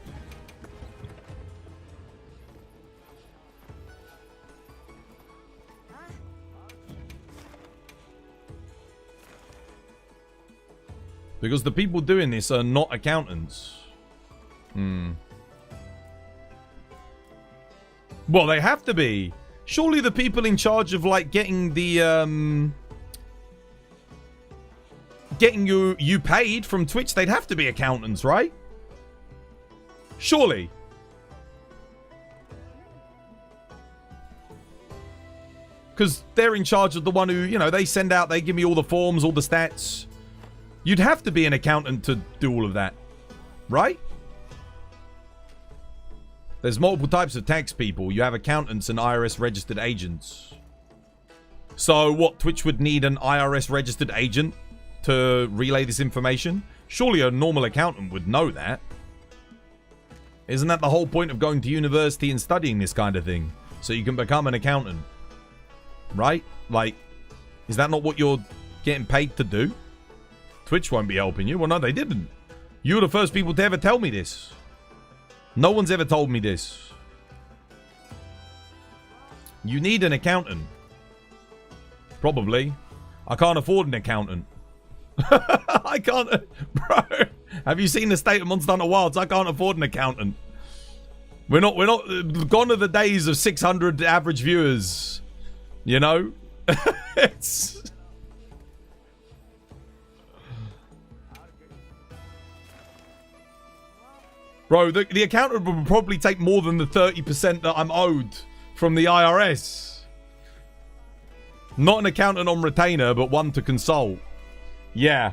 Because the people doing this are not accountants. Well, they have to be. Surely the people in charge of like getting the getting you paid from Twitch, they'd have to be accountants, right? Surely. Because they're in charge of the one who, you know, they send out, they give me all the forms, all the stats. You'd have to be an accountant to do all of that, right? There's multiple types of tax people. You have accountants and IRS registered agents. So what, Twitch would need an IRS registered agent to relay this information? Surely a normal accountant would know that. Isn't that the whole point of going to university and studying this kind of thing? So you can become an accountant. Right? Like, is that not what you're getting paid to do? Twitch won't be helping you. Well, no, they didn't. You were the first people to ever tell me this. No one's ever told me this. You need an accountant. Probably. I can't afford an accountant. I can't... Bro, have you seen the state of Monster Hunter Wilds? I can't afford an accountant. We're not... Gone are the days of 600 average viewers. You know? It's... Bro, the accountant would probably take more than the 30% that I'm owed from the IRS. Not an accountant on retainer, but one to consult. Yeah.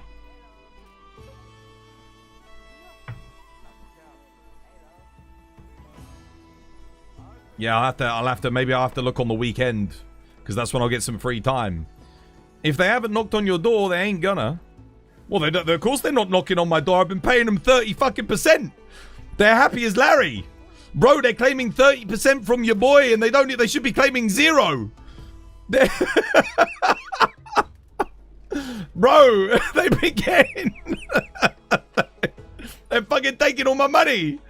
Yeah, maybe I'll have to look on the weekend. Because that's when I'll get some free time. If they haven't knocked on your door, they ain't gonna. Well, of course they're not knocking on my door. I've been paying them 30%. They're happy as Larry. Bro, they're claiming 30% from your boy and they should be claiming 0. Bro, they've been getting... They're fucking taking all my money.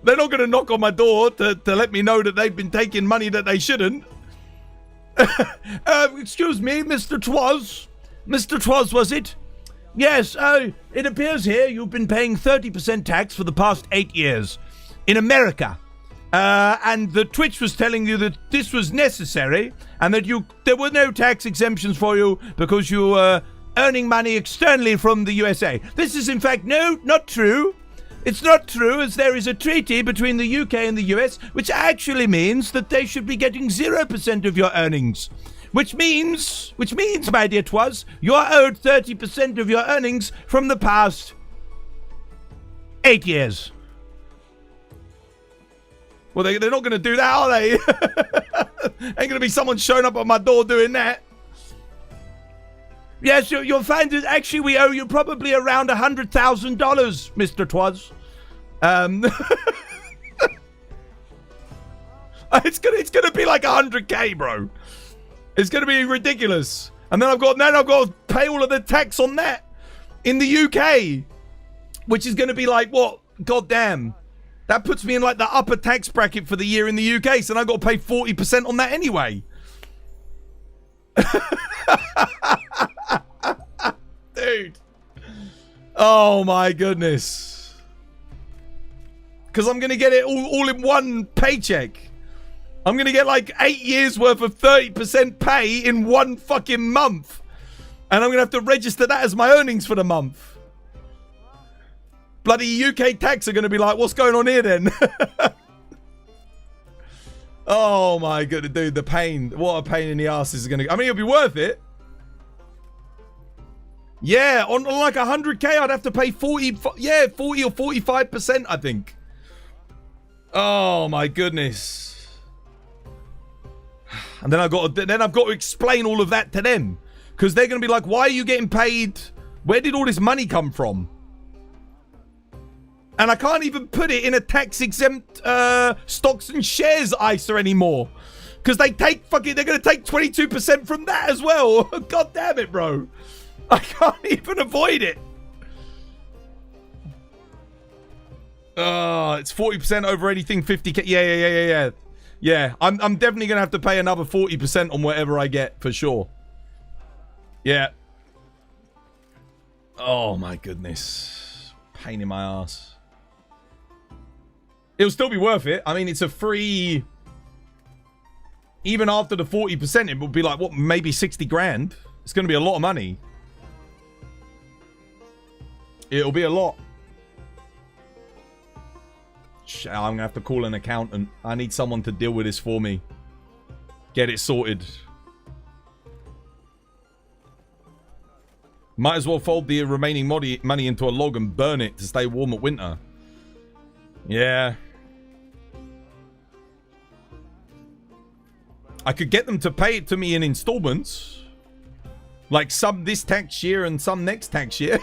They're not going to knock on my door to let me know that they've been taking money that they shouldn't. Excuse me, Mr. Twas. Mr. Twas, was it? Yes, it appears here you've been paying 30% tax for the past 8 years in America. And the Twitch was telling you that this was necessary and that there were no tax exemptions for you because you were earning money externally from the USA. This is in fact not true. It's not true, as there is a treaty between the UK and the US which actually means that they should be getting 0% of your earnings. Which means, my dear Twas, you're owed 30% of your earnings from the past 8 years. Well, they're not going to do that, are they? Ain't going to be someone showing up at my door doing that. Yes, you'll find that actually we owe you probably around $100,000, Mr. Twas. It's gonna be like 100K, bro. It's gonna be ridiculous. And then I've got to pay all of the tax on that in the UK, which is gonna be like what? God damn. That puts me in like the upper tax bracket for the year in the UK, so I've got to pay 40% on that anyway. Dude. Oh my goodness. Because I'm going to get it all in one paycheck. I'm going to get like 8 years worth of 30% pay in one fucking month. And I'm going to have to register that as my earnings for the month. Bloody UK tax are going to be like, what's going on here then? Oh my goodness, dude, the pain. What a pain in the ass is going to... I mean, it'll be worth it. Yeah, on like 100K, I'd have to pay 40 or 45%, I think. Oh my goodness. And then I've got to explain all of that to them. Because they're going to be like, why are you getting paid? Where did all this money come from? And I can't even put it in a tax-exempt stocks and shares ISA anymore. Because they're going to take 22% from that as well. God damn it, bro. I can't even avoid it. It's 40% over anything 50K. Yeah. Yeah, I'm definitely going to have to pay another 40% on whatever I get, for sure. Yeah. Oh, my goodness. Pain in my ass. It'll still be worth it. I mean, it's a free... Even after the 40%, it would be like, what, maybe 60 grand? It's going to be a lot of money. It'll be a lot. I'm going to have to call an accountant. I need someone to deal with this for me. Get it sorted. Might as well fold the remaining money into a log and burn it to stay warm at winter. Yeah. I could get them to pay it to me in installments. Like some this tax year and some next tax year.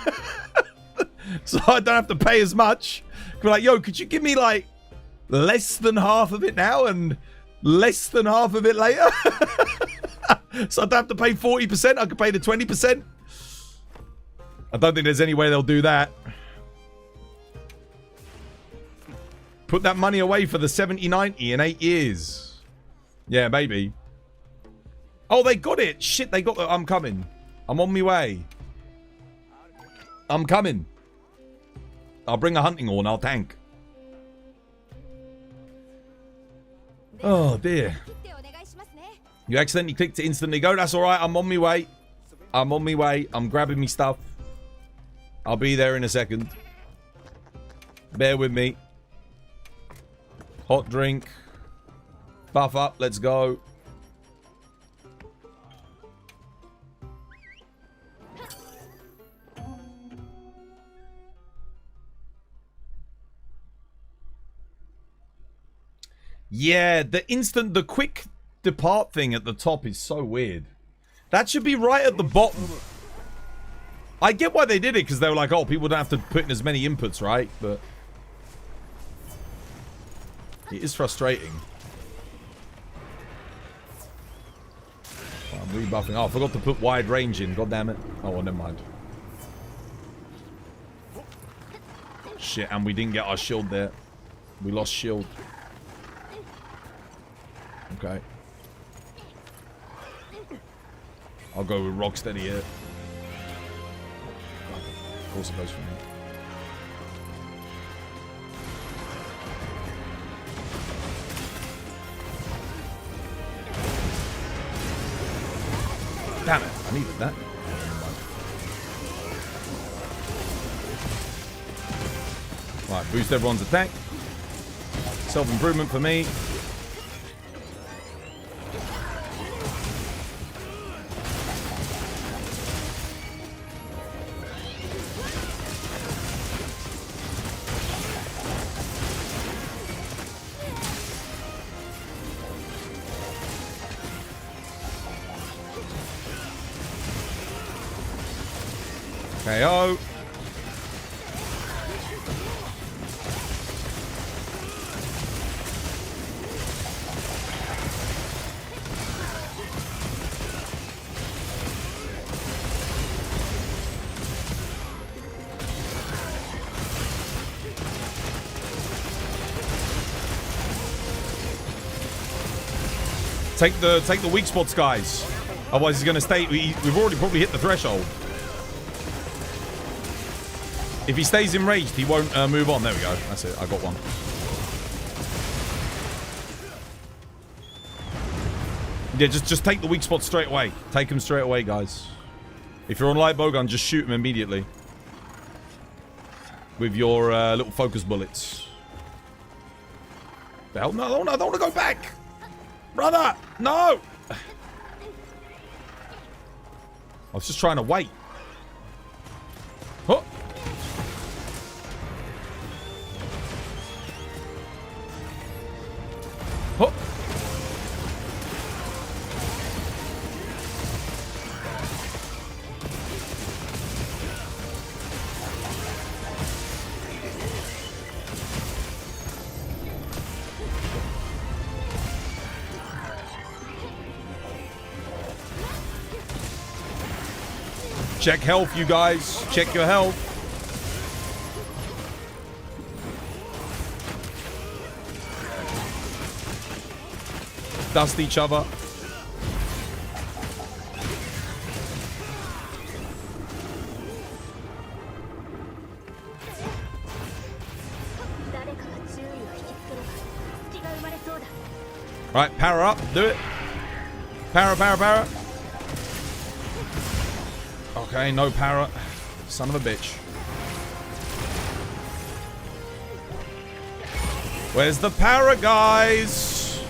So I don't have to pay as much. Be like, yo, could you give me like less than half of it now and less than half of it later? So I don't have to pay 40%. I could pay the 20%. I don't think there's any way they'll do that. Put that money away for the 70-90 in 8 years. Yeah, maybe. Oh, they got it. Shit, they got the... I'm coming. I'm on my way. I'm coming. I'll bring a hunting horn. I'll tank. Oh, dear. You accidentally clicked to instantly go. That's all right. I'm on my way. I'm on my way. I'm grabbing me stuff. I'll be there in a second. Bear with me. Hot drink. Buff up. Let's go. Yeah, the quick depart thing at the top is so weird. That should be right at the bottom. I get why they did it, because they were like, oh, people don't have to put in as many inputs, right? But it is frustrating. I'm rebuffing. Oh, I forgot to put wide range in. God damn it. Oh, well, never mind. Shit, and we didn't get our shield there. We lost shield. Okay. I'll go with Rocksteady here. Of course it goes for me. Damn it, I needed that. Right, boost everyone's attack. Self-improvement for me. KO. Take the weak spots, guys. Otherwise he's gonna stay. We've already probably hit the threshold. If he stays enraged, he won't move on. There we go. That's it. I got one. Yeah, just take the weak spot straight away. Take him straight away, guys. If you're on light bowgun, just shoot him immediately. With your little focus bullets. The hell? No, I don't want to go back. Brother, no. I was just trying to wait. Huh. Huh. Check health, you guys. Check your health. Dust each other. Right, power up. Do it. Power, power, power. Okay, no para. Son of a bitch. Where's the para, guys?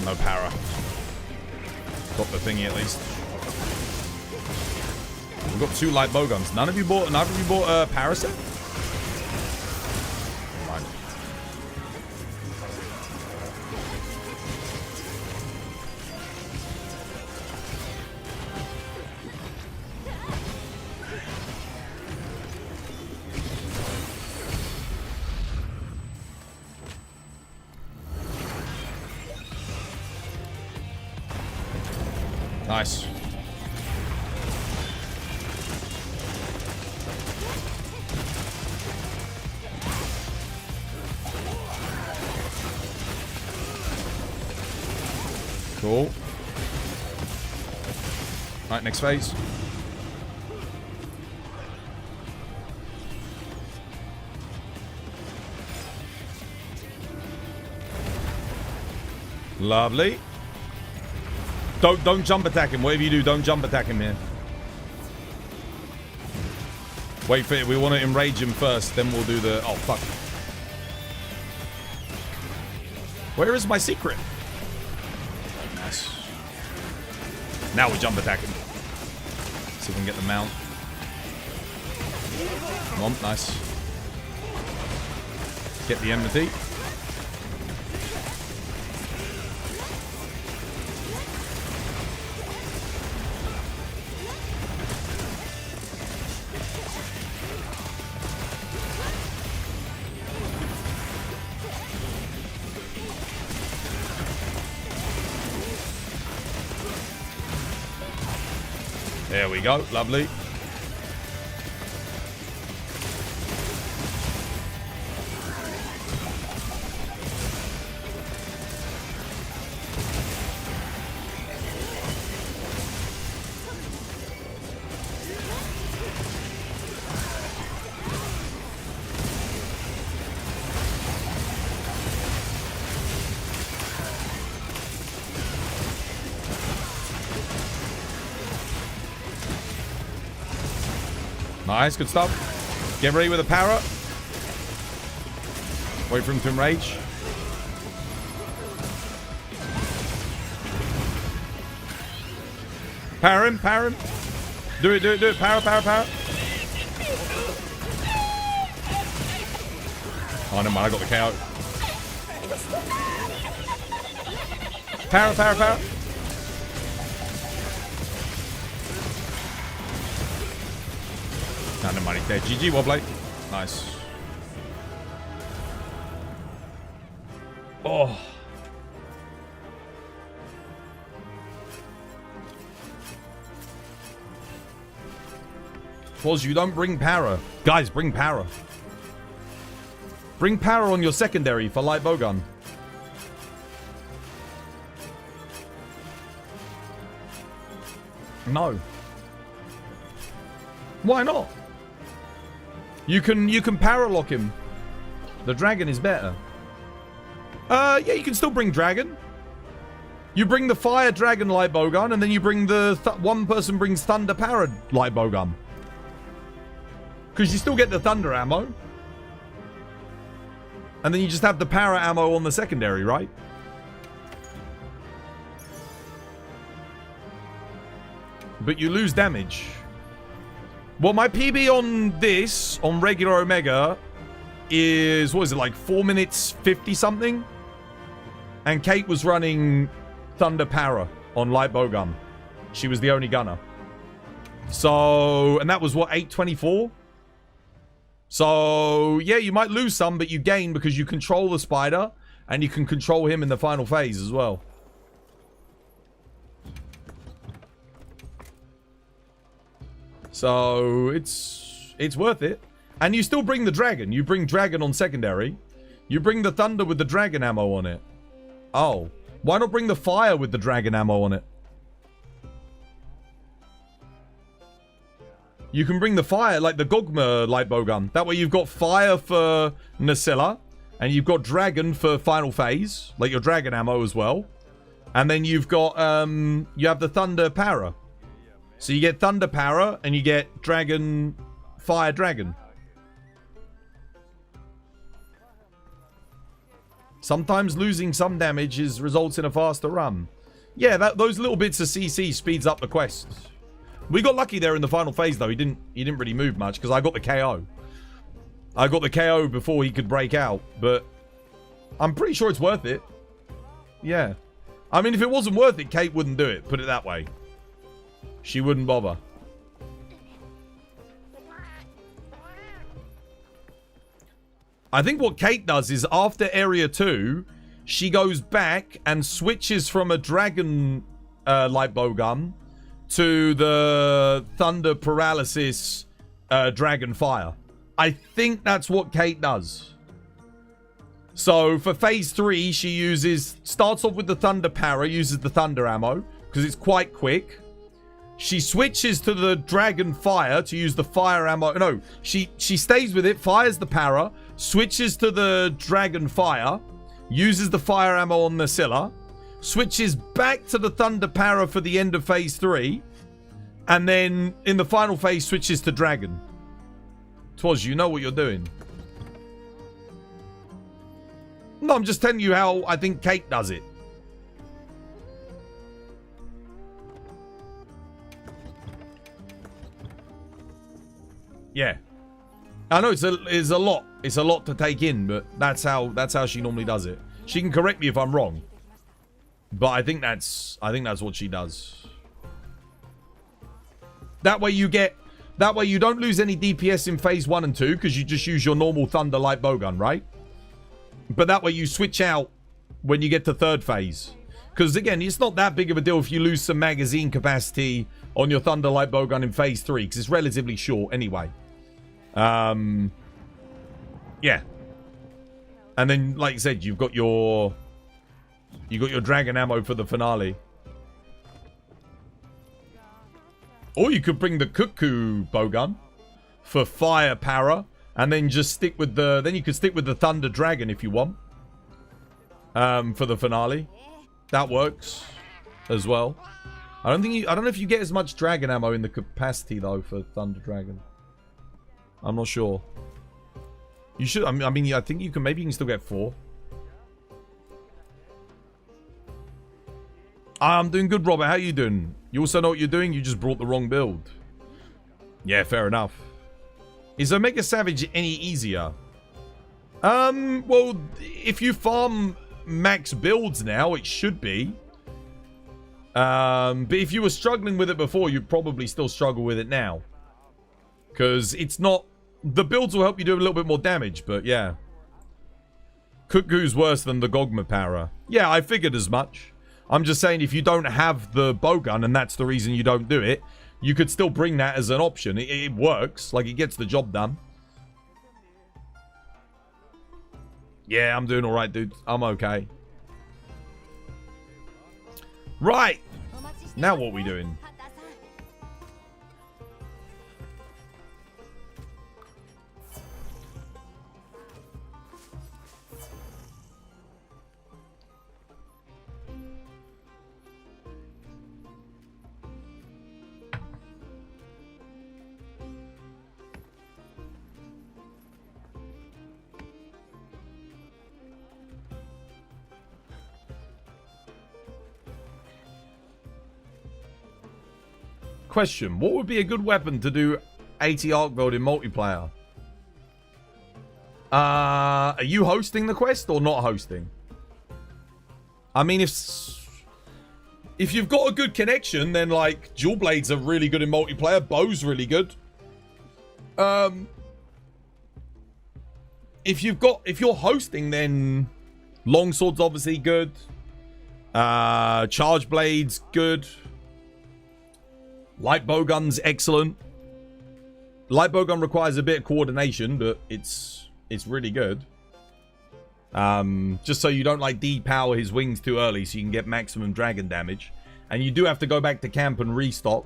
No para. Got the thingy at least. We've got 2 light bow guns. None of you bought Parasite? Fine. Nice. Cool. Right, next phase. Lovely. Don't jump attack him. Whatever you do, don't jump attack him here. Wait for it. We want to enrage him first, then we'll do the... Oh, fuck. Where is my secret? Nice. Now we jump attack him. See if we can get the mount. Come on, nice. Get the enmity. There we go. Lovely. Nice, good stuff. Get ready with a para. Wait for him to enrage. Para him, para him. Do it, do it, do it. Para, para, para. Oh, never mind, I got the KO. Para, para, para. No, never mind, he's dead. GG, Wobblade. Nice. Oh. Pause, you don't bring para. Guys, bring para. Bring para on your secondary for light bowgun. No. Why not? You can para lock him. The dragon is better. Yeah, you can still bring dragon. You bring the fire dragon light bowgun, and then you bring the one person brings thunder para light bowgun. Because you still get the thunder ammo. And then you just have the para ammo on the secondary, right? But you lose damage. Well, my PB on this, on regular Omega, is, what is it, like 4 minutes 50 something? And Kate was running Thunder Para on light bowgun. She was the only gunner. So, and that was what, 824? So, yeah, you might lose some, but you gain because you control the spider and you can control him in the final phase as well. So, it's worth it. And you still bring the dragon. You bring dragon on secondary. You bring the thunder with the dragon ammo on it. Oh. Why not bring the fire with the dragon ammo on it? You can bring the fire, like the Gogma light bowgun. That way you've got fire for Nacilla. And you've got dragon for final phase. Like your dragon ammo as well. And then you've got, you have the thunder para. So you get thunder para and you get dragon, fire dragon. Sometimes losing some damage results in a faster run. Yeah, those little bits of CC speeds up the quest. We got lucky there in the final phase, though. He didn't really move much because I got the KO. I got the KO before he could break out, but I'm pretty sure it's worth it. Yeah. I mean, if it wasn't worth it, Kate wouldn't do it. Put it that way. She wouldn't bother. I think what Kate does is after Area 2, she goes back and switches from a dragon light bow gun to the thunder paralysis dragon fire. I think that's what Kate does. So for phase 3, she starts off with the thunder para, uses the thunder ammo because it's quite quick. She switches to the dragon fire to use the fire ammo. No, she stays with it, fires the para, switches to the dragon fire, uses the fire ammo on Nasilla, switches back to the thunder para for the end of phase 3, and then in the final phase switches to dragon. Twas, you know what you're doing. No, I'm just telling you how I think Kate does it. Yeah. I know it's a lot. It's a lot to take in, but that's how she normally does it. She can correct me if I'm wrong. But I think that's what she does. That way you don't lose any DPS in phase 1 and 2 because you just use your normal thunder light bowgun, right? But that way you switch out when you get to third phase. Because again, it's not that big of a deal if you lose some magazine capacity on your thunder light bowgun in phase 3 because it's relatively short anyway. Yeah. And then, like I said, you've got your dragon ammo for the finale. Or you could bring the cuckoo bowgun for fire para, and then just stick with the. Then you could stick with the thunder dragon if you want. For the finale, that works as well. I don't know if you get as much dragon ammo in the capacity though for thunder dragon. I'm not sure. You should. I mean, I think you can. Maybe you can still get 4. I'm doing good, Robert. How you doing? You also know what you're doing. You just brought the wrong build. Yeah, fair enough. Is Omega Savage any easier? Well, if you farm max builds now, it should be. But if you were struggling with it before, you'd probably still struggle with it now. Because it's not... The builds will help you do a little bit more damage, but yeah. Cuckoo's worse than the Gogma Para. Yeah, I figured as much. I'm just saying if you don't have the bowgun and that's the reason you don't do it, you could still bring that as an option. It works. Like, it gets the job done. Yeah, I'm doing alright, dude. I'm okay. Right. Now what are we doing? Question: what would be a good weapon to do 80 arc build in multiplayer? Are you hosting the quest or not hosting? I mean, if you've got a good connection, then like dual blades are really good in multiplayer. Bow's really good. If you're hosting, then longsword's obviously good. Charge blades good. Light bowgun's excellent. Light bowgun requires a bit of coordination, but it's really good. Just so you don't like depower his wings too early so you can get maximum dragon damage. And you do have to go back to camp and restock.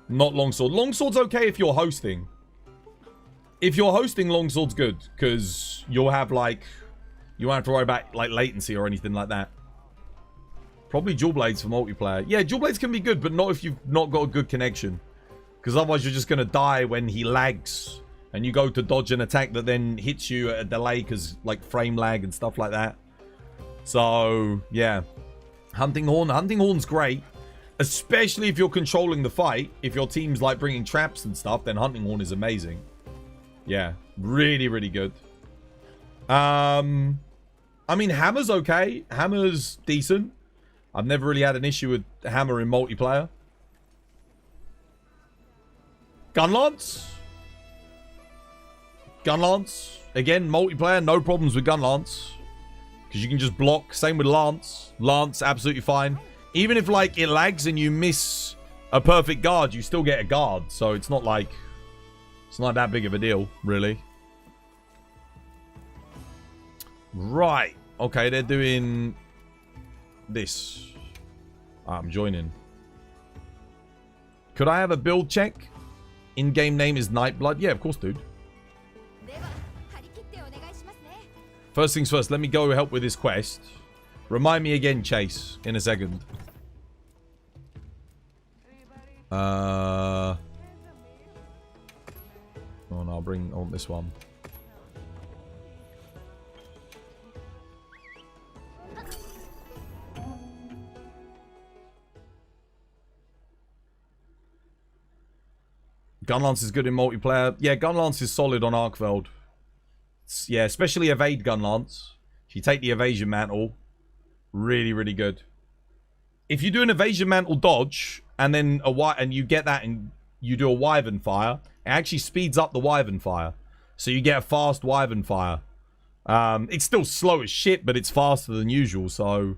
Not longsword. Longsword's okay if you're hosting. If you're hosting, longsword's good. Because you'll have like... You won't have to worry about like latency or anything like that. Probably dual blades for multiplayer. Yeah, dual blades can be good, but not if you've not got a good connection. Because otherwise you're just going to die when he lags. And you go to dodge an attack that then hits you at a delay because like frame lag and stuff like that. So, yeah. Hunting Horn's great. Especially if you're controlling the fight. If your team's like bringing traps and stuff, then Hunting Horn is amazing. Yeah, really, really good. I mean, Hammer's okay. Hammer's decent. I've never really had an issue with Hammer in multiplayer. Gunlance. Gunlance. Again, multiplayer, no problems with Gunlance. Because you can just block. Same with Lance. Lance, absolutely fine. Even if, like, it lags and you miss a perfect guard, you still get a guard. So it's not like... It's not that big of a deal, really. Right. Okay, they're doing... this. I'm joining. Could I have a build check? In-game name is Nightblood. Yeah, of course, dude. First things first, let me go help with this quest. Remind me again, Chase, in a second. Oh no, I'll bring on this one. Gunlance is good in multiplayer. Yeah, Gunlance is solid on Arkveld. Yeah, especially Evade Gunlance. If you take the Evasion Mantle, really, really good. If you do an Evasion Mantle dodge, and then you get that and you do a Wyvern Fire, it actually speeds up the Wyvern Fire. So you get a fast Wyvern Fire. It's still slow as shit, but it's faster than usual. So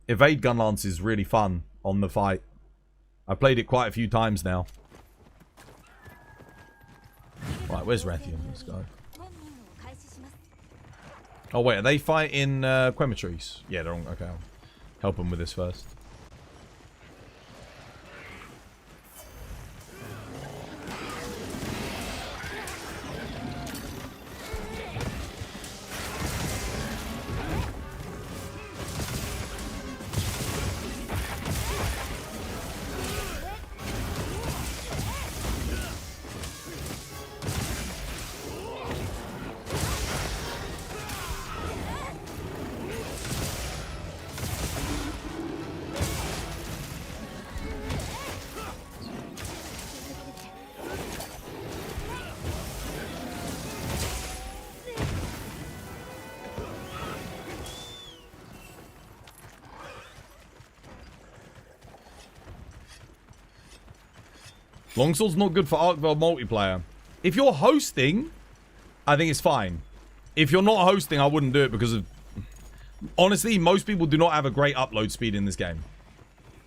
Evade Gunlance is really fun on the fight. I played it quite a few times now. Right, where's Rathian? Let's go. Oh, wait, are they fighting Quematries? Yeah, they're on. Okay, I'll help them with this first. Longsword's not good for Arkveld multiplayer. If you're hosting, I think it's fine. If you're not hosting, I wouldn't do it because of... Honestly, most people do not have a great upload speed in this game.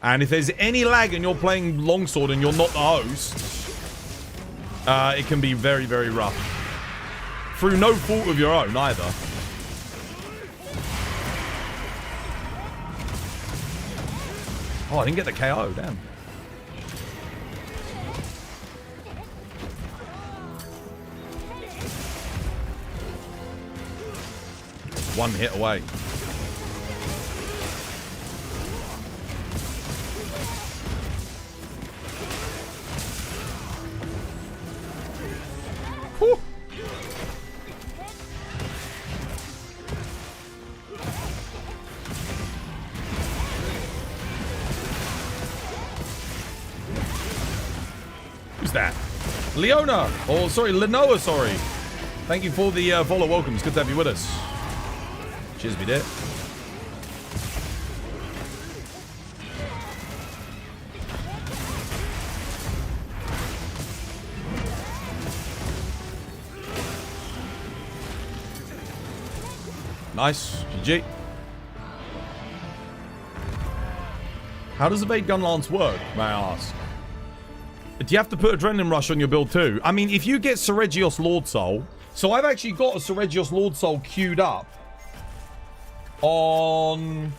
And if there's any lag and you're playing Longsword and you're not the host, it can be very, very rough. Through no fault of your own, either. Oh, I didn't get the KO, damn. One hit away. Whew. Who's that? Leona! Oh, sorry, Lenoa, sorry. Thank you for the follow. Welcome. It's good to have you with us. Cheers, me dear. Nice. GG. How does Evade Gunlance work, may I ask? Do you have to put Adrenaline Rush on your build too? I mean, if you get Seregios Lord Soul... So I've actually got a Seregios Lord Soul queued up on...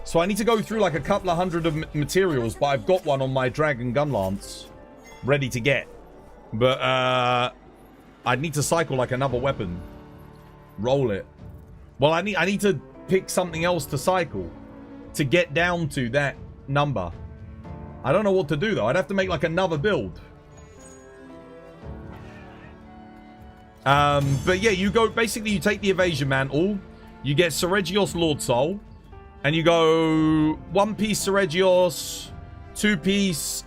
So I need to go through like a couple of hundred of materials, but I've got one on my Dragon Gunlance ready to get. But I'd need to cycle like another weapon. Roll it. Well, I need to pick something else to cycle to get down to that number. I don't know what to do though. I'd have to make like another build. But yeah, you go, basically you take the Evasion Mantle, you get Seregios Lord Soul, and you go 1-piece Seregios, 2-piece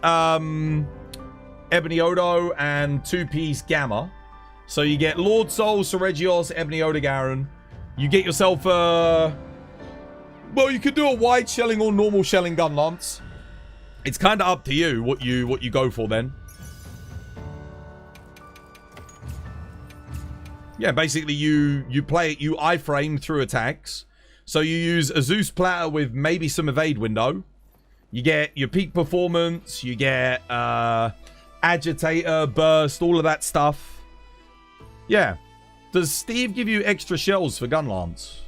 Ebony Odo, and 2-piece Gamma. So you get Lord Soul, Seregios, Ebony Odo Garen. You get yourself a... Well, you could do a wide shelling or normal shelling gun lance. It's kind of up to you what you go for then. Yeah, basically you play it, you iframe through attacks. So you use a Zeus platter with maybe some evade window. You get your peak performance, you get agitator, burst, all of that stuff. Yeah. Does Steve give you extra shells for gun lance?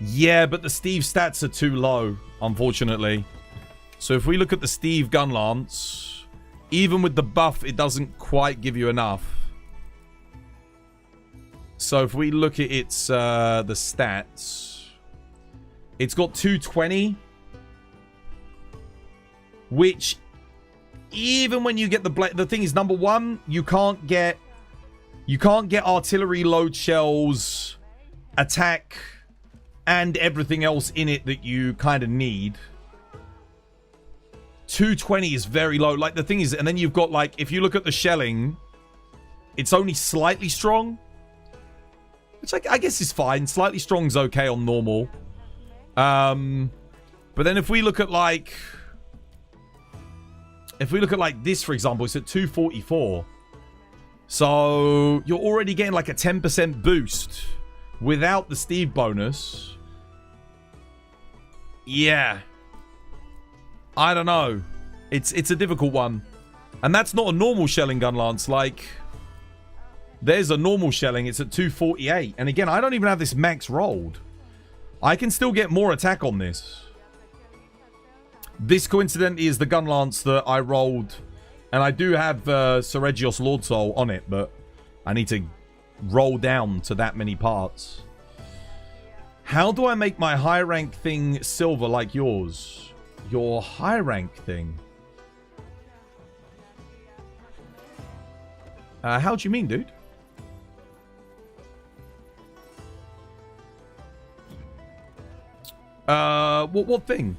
Yeah, but the Steve stats are too low, unfortunately. So if we look at the Steve gun lance, even with the buff, it doesn't quite give you enough. So if we look at its the stats, it's got 220, which even when you get the thing is, number one, you can't get artillery load shells, attack, and everything else in it that you kind of need. 220 is very low. Like, the thing is, and then you've got, like, if you look at the shelling, it's only slightly strong, which I guess is fine. Slightly strong's okay on normal. But then if we look at, like, this, for example, it's at 244. So you're already getting like a 10% boost without the Steve bonus. Yeah. I don't know. It's a difficult one. And that's not a normal shelling gun lance. Like, there's a normal shelling. It's at 248. And again, I don't even have this max rolled. I can still get more attack on this. This coincidentally is the gun lance that I rolled. And I do have Seregios Lord Soul on it, but I need to roll down to that many parts. How do I make my high rank thing silver like yours? Your high rank thing? How do you mean, dude? What thing?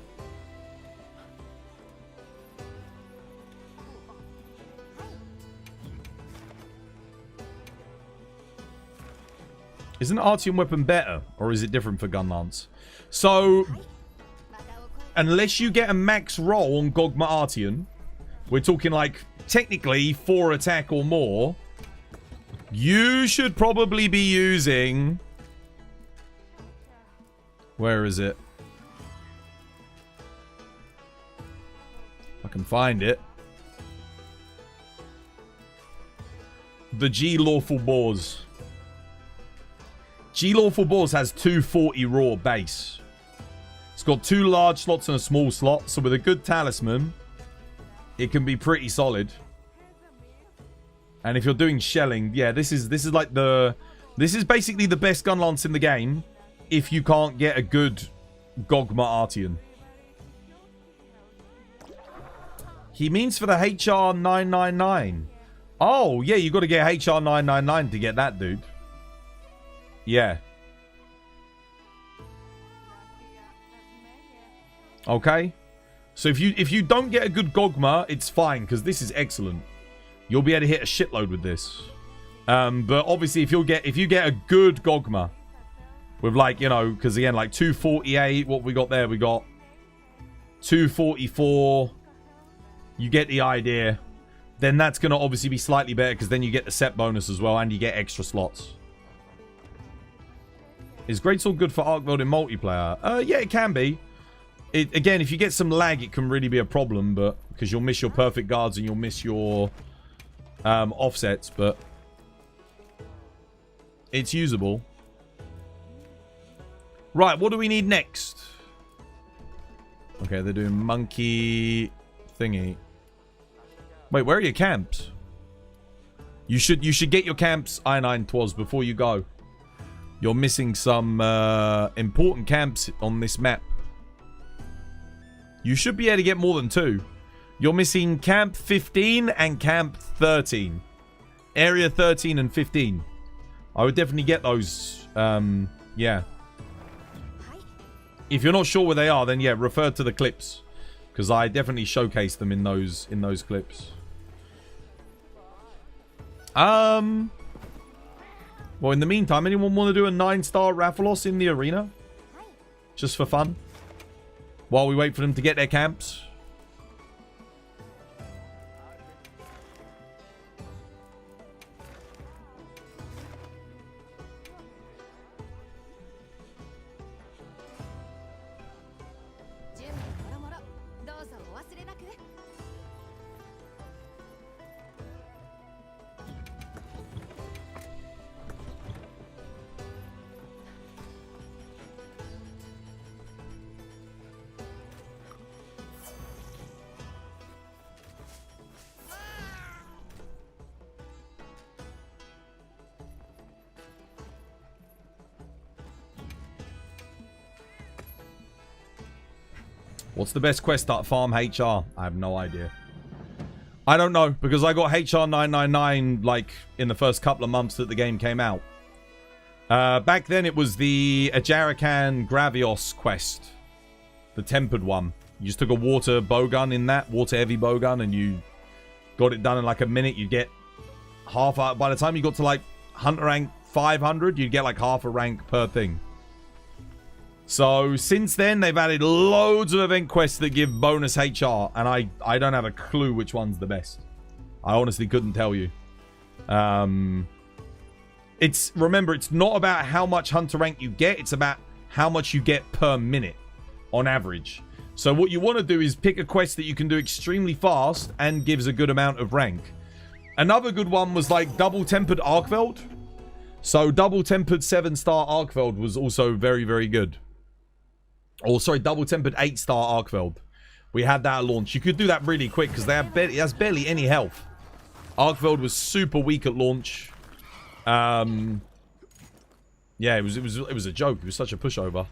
Is an Artium weapon better, or is it different for gun lance? So, unless you get a max roll on Gogma Artium, we're talking like technically 4 attack or more, you should probably be using... Where is it? If I can find it. The G Lawful Boars. G Lawful Boars has 240 raw base. It's got 2 large slots and a small slot, so with a good talisman, it can be pretty solid. And if you're doing shelling, yeah, this is like this is basically the best gun lance in the game if you can't get a good Gogma Artium. He means for the HR 999. Oh, yeah, you got to get HR 999 to get that, dude. Yeah. Okay. So if you don't get a good Gogma, it's fine, because this is excellent. You'll be able to hit a shitload with this. But obviously, if you get a good Gogma with, like, you know, because again, like 248, what we got there, we got 244. You get the idea. Then that's going to obviously be slightly better, because then you get the set bonus as well, and you get extra slots. Is Greatsword good for Arc World in multiplayer? Yeah, it can be. Again, if you get some lag, it can really be a problem, but because you'll miss your perfect guards and you'll miss your offsets, but it's usable. Right, what do we need next? Okay, they're doing monkey thingy. Wait, where are your camps? You should get your camps, I9 Twas, before you go. You're missing some important camps on this map. You should be able to get more than 2. You're missing Camp 15 and Camp 13. Area 13 and 15. I would definitely get those. Yeah. If you're not sure where they are, then yeah, refer to the clips, because I definitely showcase them in those clips. Well, in the meantime, anyone want to do a 9-star Rathalos in the arena? Just for fun? While we wait for them to get their camps? What's the best quest start farm HR? I have no idea. I don't know, because I got HR 999 like in the first couple of months that the game came out. Back then it was the Ajarakan Gravios quest. The tempered one. You just took a water bowgun in that, water heavy bowgun, and you got it done in like a minute. You get half, by the time you got to like Hunter rank 500, you'd get like half a rank per thing. So, since then, they've added loads of event quests that give bonus HR, and I don't have a clue which one's the best. I honestly couldn't tell you. Remember, it's not about how much Hunter rank you get, it's about how much you get per minute, on average. So what you want to do is pick a quest that you can do extremely fast, and gives a good amount of rank. Another good one was like Double Tempered Arkveld. So, Double Tempered 7-star Arkveld was also very, very good. Or, sorry, Double Tempered 8-star Arkveld. We had that at launch. You could do that really quick because it has barely any health. Arkveld was super weak at launch. Yeah, it was a joke. It was such a pushover.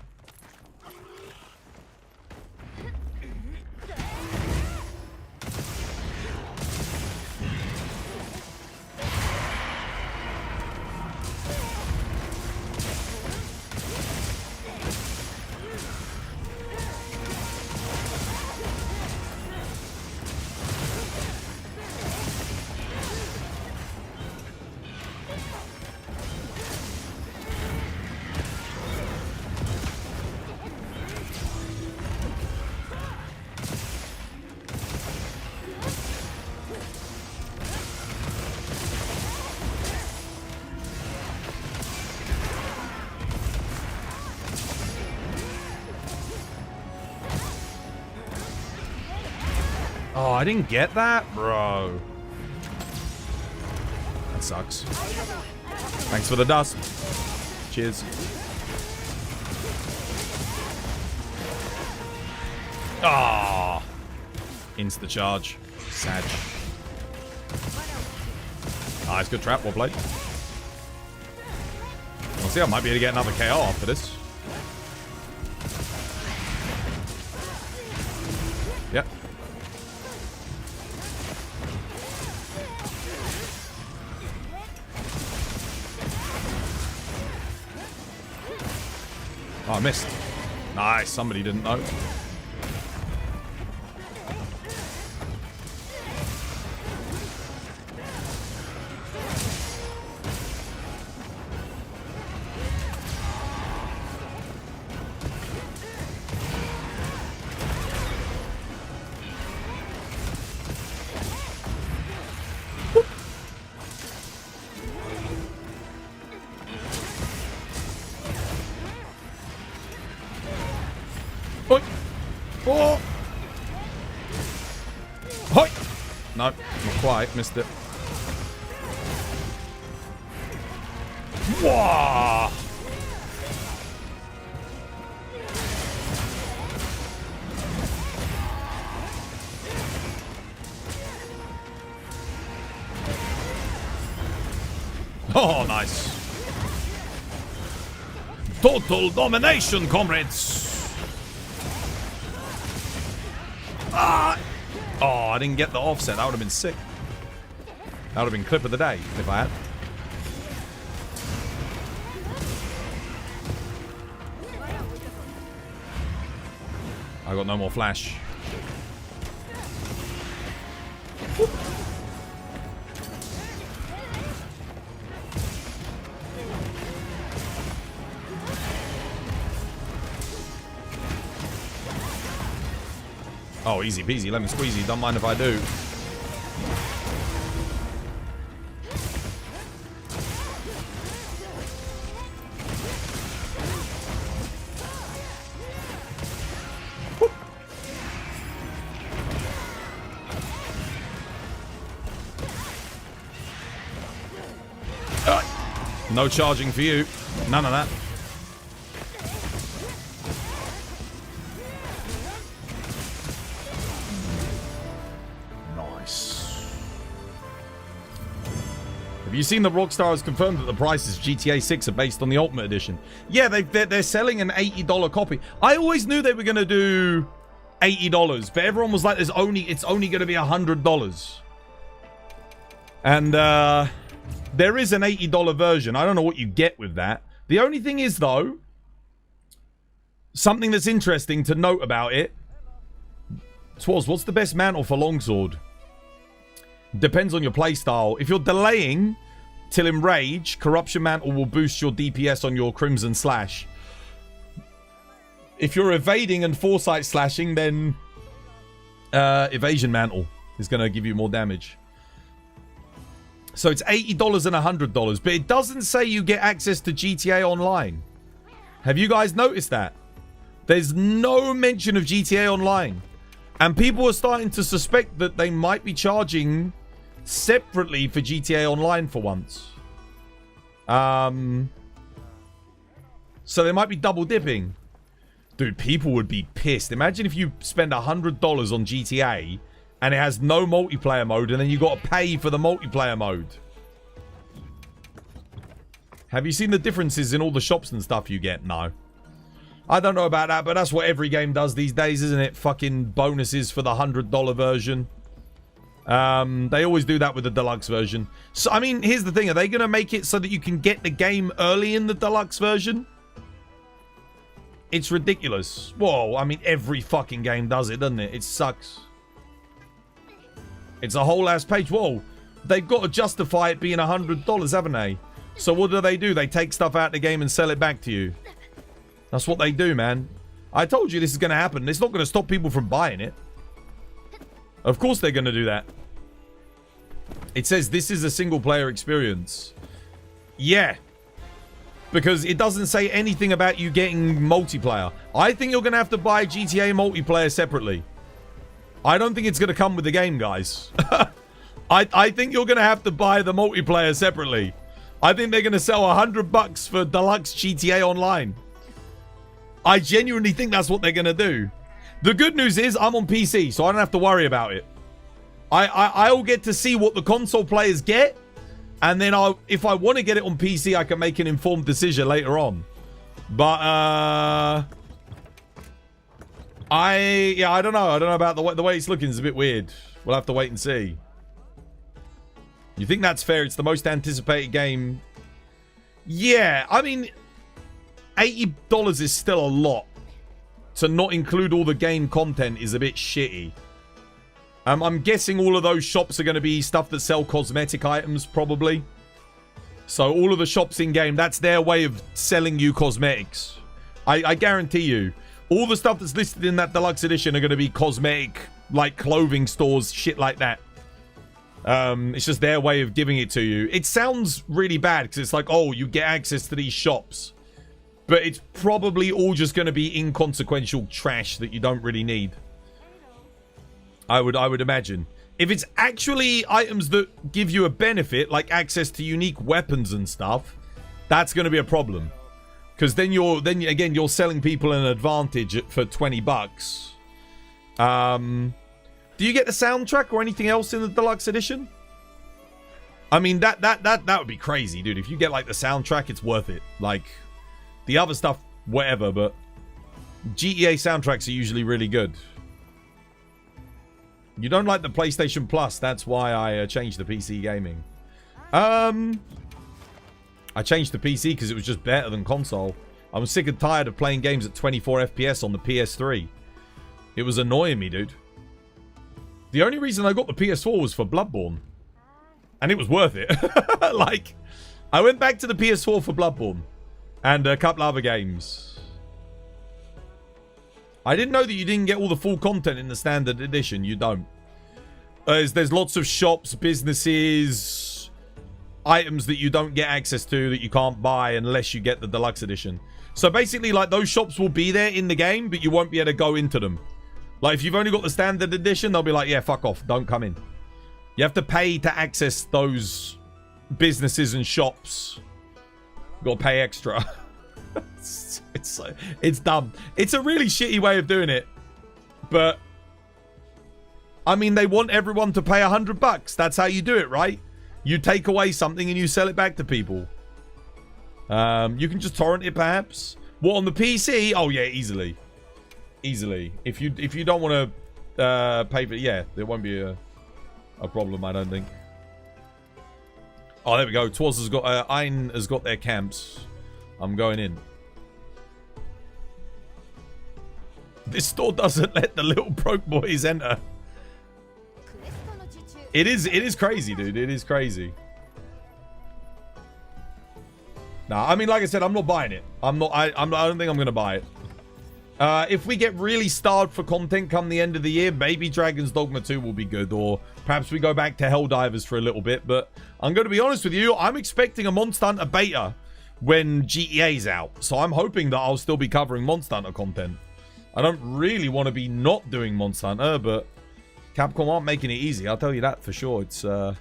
Oh, I didn't get that? Bro. That sucks. Thanks for the dust. Cheers. Ah. Insta charge. Sag. Nice, good trap. Well played. We'll see. I might be able to get another KO after this. Yep. Oh, I missed. Nice. Somebody didn't know. Quite missed it. Whoa! Oh, nice. Total domination, comrades. Ah! Oh, I didn't get the offset. That would have been sick. That would have been clip of the day if I had. I got no more flash. Oh, easy peasy, lemon squeezy. Don't mind if I do. No charging for you. None of that. Nice. Have you seen that Rockstar has confirmed that the prices of GTA 6 are based on the Ultimate Edition? Yeah, they're selling an $80 copy. I always knew they were going to do $80, but everyone was like, it's only going to be $100. And there is an $80 version. I don't know what you get with that. The only thing is, though, something that's interesting to note about it. Swaz, what's the best mantle for longsword? Depends on your playstyle. If you're delaying till Enrage, Corruption Mantle will boost your DPS on your Crimson Slash. If you're evading and Foresight slashing, then Evasion Mantle is going to give you more damage. So it's $80 and $100, but it doesn't say you get access to GTA Online. Have you guys noticed that? There's no mention of GTA Online. And people are starting to suspect that they might be charging separately for GTA Online for once. So they might be double dipping. Dude, people would be pissed. Imagine if you spend $100 on GTA and it has no multiplayer mode, and then you got to pay for the multiplayer mode. Have you seen the differences in all the shops and stuff you get? No. I don't know about that, but that's what every game does these days, isn't it? Fucking bonuses for the $100 version. They always do that with the deluxe version. So, I mean, here's the thing. Are they going to make it so that you can get the game early in the deluxe version? It's ridiculous. Whoa, I mean, every fucking game does it, doesn't it? It sucks. It's a whole ass page. Whoa, they've got to justify it being $100, haven't they? So what do? They take stuff out of the game and sell it back to you. That's what they do, man. I told you this is going to happen. It's not going to stop people from buying it. Of course they're going to do that. It says this is a single player experience. Yeah. Because it doesn't say anything about you getting multiplayer. I think you're going to have to buy GTA multiplayer separately. I don't think it's going to come with the game, guys. I think you're going to have to buy the multiplayer separately. I think they're going to sell $100 for deluxe GTA Online. I genuinely think that's what they're going to do. The good news is I'm on PC, so I don't have to worry about it. I'll get to see what the console players get, and then if I want to get it on PC, I can make an informed decision later on. But I don't know. I don't know about the way it's looking. It's a bit weird. We'll have to wait and see. You think that's fair? It's the most anticipated game. Yeah, I mean, $80 is still a lot. To not include all the game content is a bit shitty. I'm guessing all of those shops are going to be stuff that sell cosmetic items, probably. So all of the shops in-game, that's their way of selling you cosmetics. I guarantee you. All the stuff that's listed in that deluxe edition are going to be cosmetic, like clothing stores, shit like that. It's just their way of giving it to you. It sounds really bad because it's like, oh, you get access to these shops. But it's probably all just going to be inconsequential trash that you don't really need. I would imagine. If it's actually items that give you a benefit, like access to unique weapons and stuff, that's going to be a problem. Because then again you're selling people an advantage for $20. Do you get the soundtrack or anything else in the deluxe edition? I mean, that would be crazy, dude. If you get like the soundtrack, it's worth it. Like the other stuff, whatever, but GTA soundtracks are usually really good. You don't like the PlayStation Plus. That's why I changed the PC gaming. I changed the PC because it was just better than console. I'm sick and tired of playing games at 24 FPS on the PS3. It was annoying me, dude. The only reason I got the PS4 was for Bloodborne. And it was worth it. Like, I went back to the PS4 for Bloodborne. And a couple other games. I didn't know that you didn't get all the full content in the standard edition. You don't. There's lots of shops, businesses, items that you don't get access to that you can't buy unless you get the deluxe edition. So basically, like, those shops will be there in the game, but you won't be able to go into them. Like, if you've only got the standard edition, they'll be like, yeah, fuck off. Don't come in. You have to pay to access those businesses and shops. You gotta pay extra. It's dumb. It's a really shitty way of doing it. But I mean, they want everyone to pay $100. That's how you do it, right? You take away something and you sell it back to people. You can just torrent it, perhaps. What, on the PC? Oh yeah, easily. Easily. If you don't want to pay for it, yeah, there won't be a problem, I don't think. Oh, there we go. Twas has got Ein has got their camps. I'm going in. This store doesn't let the little broke boys enter. It is crazy, dude. It is crazy. Nah, I mean, like I said, I'm not buying it. I don't think I'm gonna buy it. If we get really starved for content come the end of the year, maybe Dragon's Dogma 2 will be good, or perhaps we go back to Helldivers for a little bit. But I'm going to be honest with you, I'm expecting a Monster Hunter beta when GEA's out. So I'm hoping that I'll still be covering Monster Hunter content. I don't really want to be not doing Monster Hunter, but Capcom aren't making it easy. I'll tell you that for sure. It's they're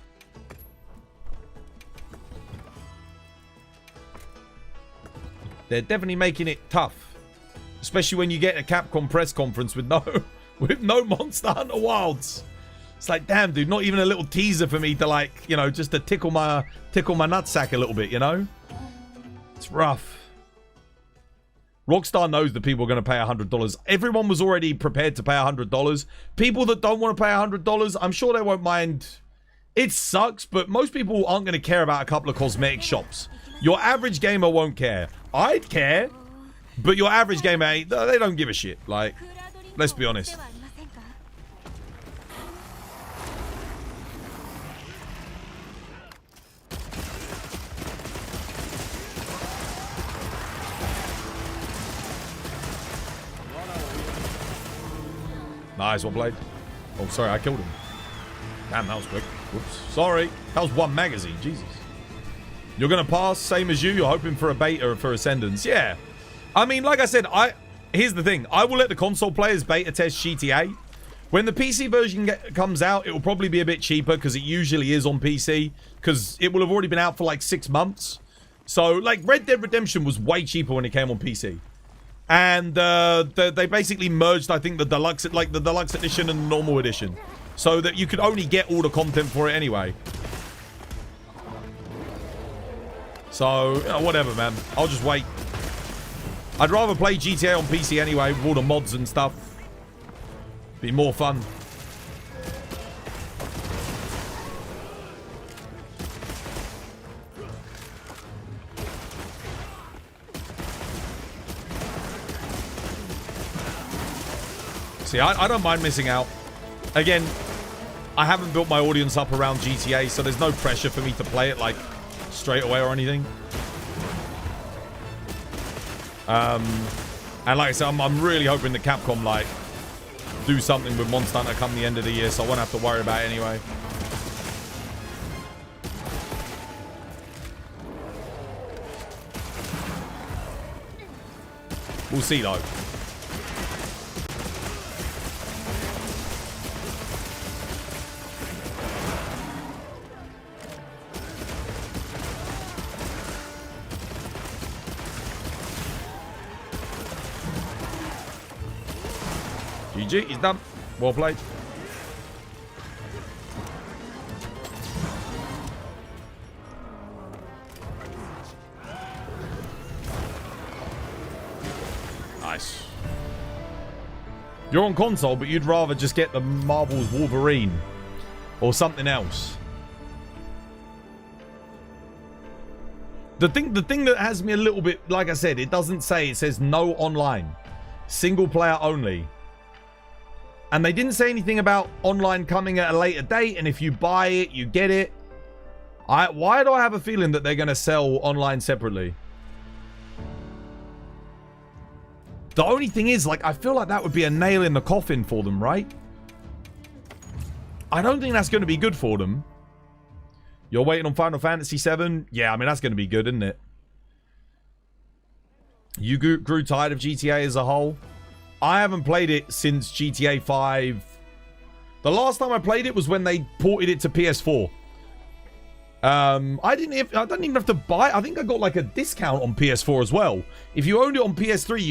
definitely making it tough. Especially when you get a Capcom press conference with no Monster Hunter Wilds. It's like, damn, dude, not even a little teaser for me to, like, you know, just to tickle my nutsack a little bit, you know? It's rough. Rockstar knows that people are going to pay $100. Everyone was already prepared to pay $100. People that don't want to pay $100, I'm sure they won't mind. It sucks, but most people aren't going to care about a couple of cosmetic shops. Your average gamer won't care. I'd care. But your average gamer, they don't give a shit. Like, let's be honest. Nice, one blade. Oh, sorry, I killed him. Damn, that was quick. Whoops. Sorry. That was one magazine. Jesus. You're going to pass, same as you. You're hoping for a beta for Ascendance. Yeah. I mean, like I said, here's the thing. I will let the console players beta test GTA. When the PC version comes out, it will probably be a bit cheaper because it usually is on PC. Because it will have already been out for like 6 months. So, like, Red Dead Redemption was way cheaper when it came on PC. And they basically merged, I think, the deluxe edition and the normal edition. So that you could only get all the content for it anyway. So, you know, whatever, man. I'll just wait. I'd rather play GTA on PC anyway, with all the mods and stuff. Be more fun. See, I don't mind missing out. Again, I haven't built my audience up around GTA, so there's no pressure for me to play it, like, straight away or anything. And like I said, I'm really hoping that Capcom, like, do something with Monster Hunter come the end of the year, so I won't have to worry about it anyway. We'll see, though. GG, he's done. Well played. Nice. You're on console, but you'd rather just get the Marvel's Wolverine or something else. The thing that has me a little bit, like I said, it doesn't say, it says no online. Single player only. And they didn't say anything about online coming at a later date, and if you buy it, you get it. Why do I have a feeling that they're going to sell online separately? The only thing is, like, I feel like that would be a nail in the coffin for them, right? I don't think that's going to be good for them. You're waiting on Final Fantasy VII? Yeah, I mean, that's going to be good, isn't it? You grew tired of GTA as a whole? I haven't played it since GTA 5. The last time I played it was when they ported it to PS4. I didn't even have to buy. I think I got like a discount on PS4 as well. If you owned it on PS3,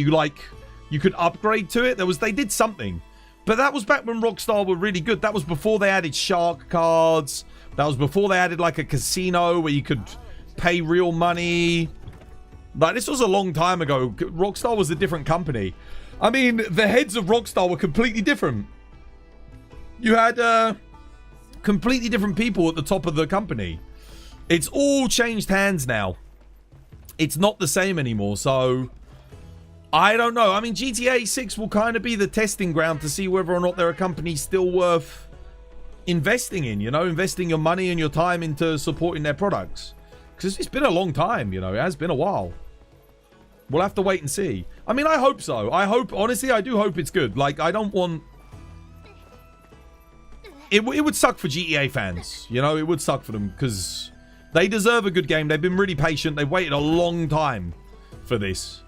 you could upgrade to it. They did something, but that was back when Rockstar were really good. That was before they added shark cards. That was before they added like a casino where you could pay real money. Like, this was a long time ago. Rockstar was a different company. I mean, the heads of Rockstar were completely different. You had completely different people at the top of the company. It's all changed hands now. It's not the same anymore, so I don't know. I mean, GTA 6 will kind of be the testing ground to see whether or not they're a company still worth investing in, you know, investing your money and your time into supporting their products. Because it's been a long time, you know, it has been a while. We'll have to wait and see. I mean, I hope so. Honestly, I do hope it's good. Like, I don't want... It would suck for GTA fans, you know, it would suck for them because they deserve a good game. They've been really patient. They've waited a long time for this.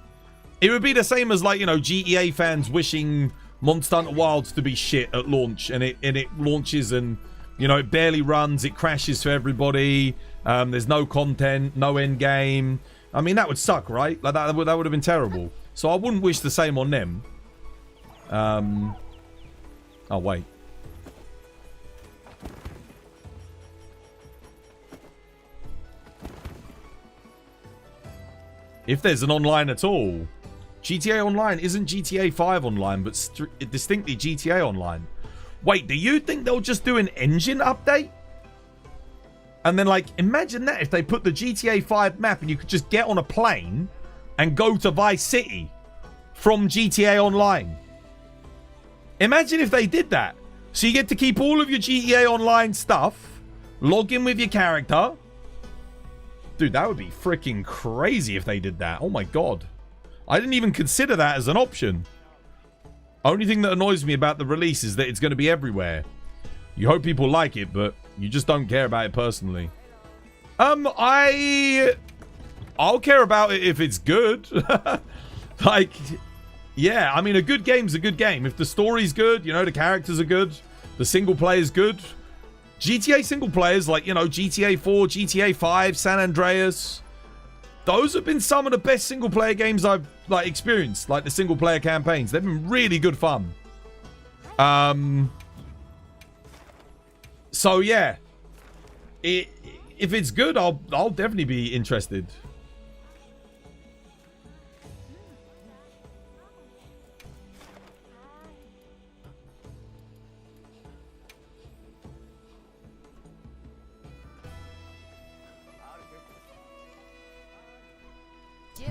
It would be the same as, like, you know, GTA fans wishing Monster Hunter Wilds to be shit at launch, and it launches and, you know, it barely runs, it crashes for everybody, there's no content, no end game. I mean, that would suck, right? Like, that would have been terrible. So I wouldn't wish the same on them. Oh, wait. If there's an online at all. GTA Online isn't GTA 5 online, but distinctly GTA Online. Wait, do you think they'll just do an engine update? And then, like, imagine that if they put the GTA 5 map and you could just get on a plane and go to Vice City from GTA Online. Imagine if they did that. So you get to keep all of your GTA Online stuff, log in with your character. Dude, that would be freaking crazy if they did that. Oh my god. I didn't even consider that as an option. Only thing that annoys me about the release is that it's going to be everywhere. You hope people like it, but you just don't care about it personally. I'll care about it if it's good. Like, yeah, I mean, a good game's a good game. If the story's good, you know, the characters are good, the single player's good. GTA single players, like, you know, GTA 4, GTA 5, San Andreas, those have been some of the best single player games I've, like, experienced. Like, the single player campaigns. They've been really good fun. So, yeah. If it's good, I'll definitely be interested.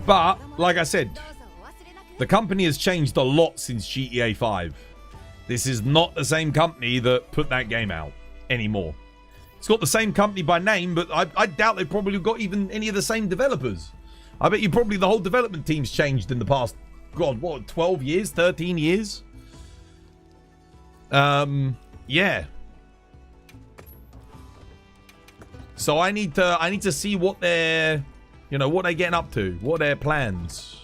But, like I said, the company has changed a lot since GTA 5. This is not the same company that put that game out anymore. It's got the same company by name, but I doubt they've probably got even any of the same developers. I bet you probably the whole development team's changed in the past, God, what, 12 years, 13 years? Yeah. So I need to see what they're, you know, what they're getting up to, what are their plans.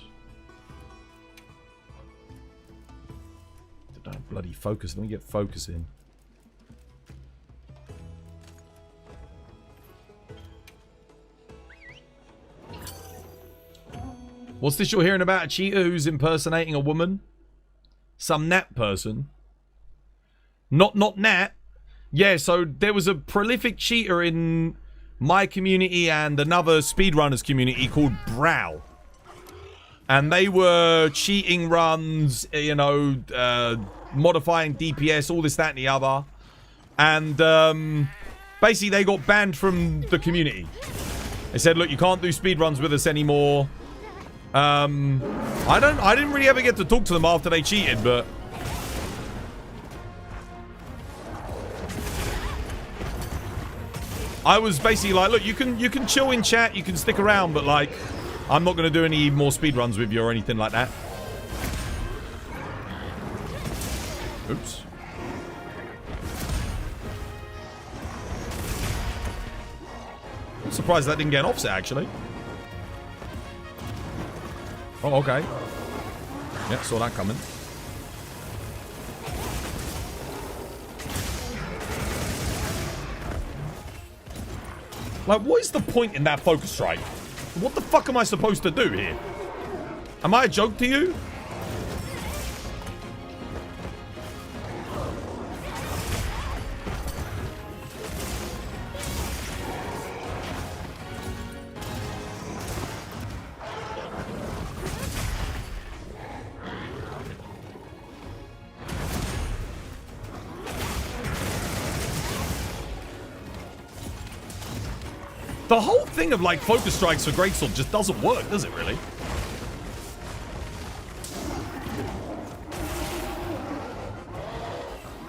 Don't bloody focus. Let me get focusing. What's this you're hearing about? A cheater who's impersonating a woman? Some Nat person? Not Nat. Yeah, so there was a prolific cheater in my community and another speedrunners community called Brow. And they were cheating runs, you know, modifying DPS, all this, that, and the other. And basically they got banned from the community. They said, look, you can't do speedruns with us anymore. I didn't really ever get to talk to them after they cheated, but I was basically like, look, you can chill in chat, you can stick around, but like, I'm not going to do any more speedruns with you or anything like that. Oops. I'm surprised that didn't get an offset, actually. Oh, okay. Yeah, saw that coming. Like, what is the point in that focus strike? What the fuck am I supposed to do here? Am I a joke to you? The whole thing of like focus strikes for Greatsword just doesn't work, does it really?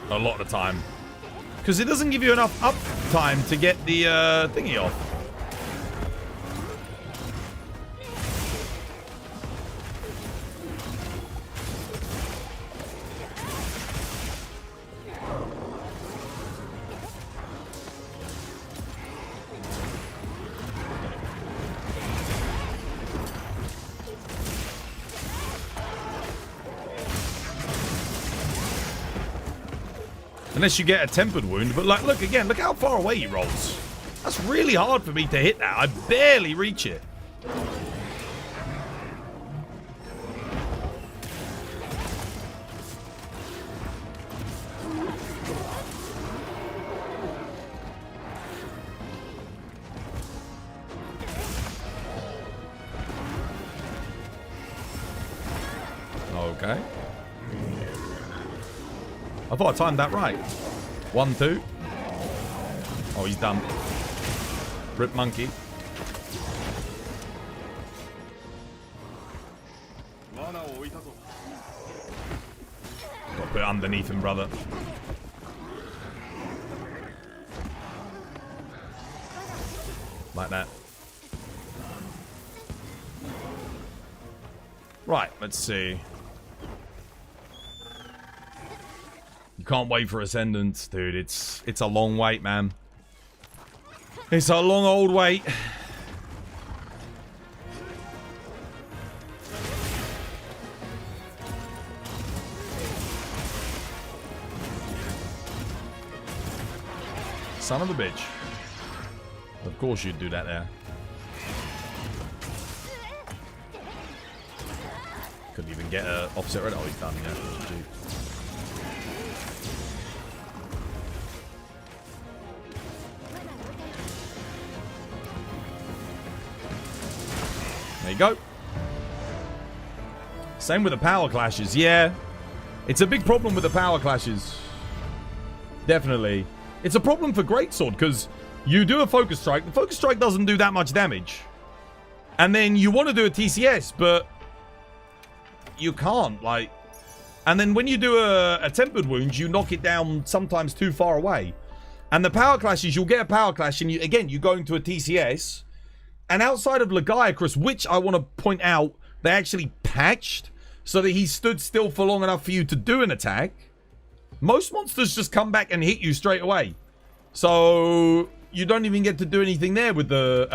A lot of the time. Because it doesn't give you enough up time to get the thingy off. Unless you get a tempered wound. But like, look again, look how far away he rolls. That's really hard for me to hit that. I barely reach it. Okay. I thought I timed that right. 1, 2. Oh, he's done. Rip monkey. Gotta put it underneath him, brother. Like that. Right, let's see. Can't wait for Ascendance, dude. It's a long wait, man. It's a long old wait. Son of a bitch. Of course you'd do that there. Couldn't even get a offset right. Oh, he's done, yeah. GG. There you go. Same with the power clashes. Yeah. It's a big problem with the power clashes. Definitely. It's a problem for Greatsword because you do a focus strike. The focus strike doesn't do that much damage. And then you want to do a TCS, but you can't. Like, and then when you do a tempered wound, you knock it down sometimes too far away. And the power clashes, you'll get a power clash and you go into a TCS. And outside of Legiacrus, which I want to point out, they actually patched so that he stood still for long enough for you to do an attack. Most monsters just come back and hit you straight away. So you don't even get to do anything there with the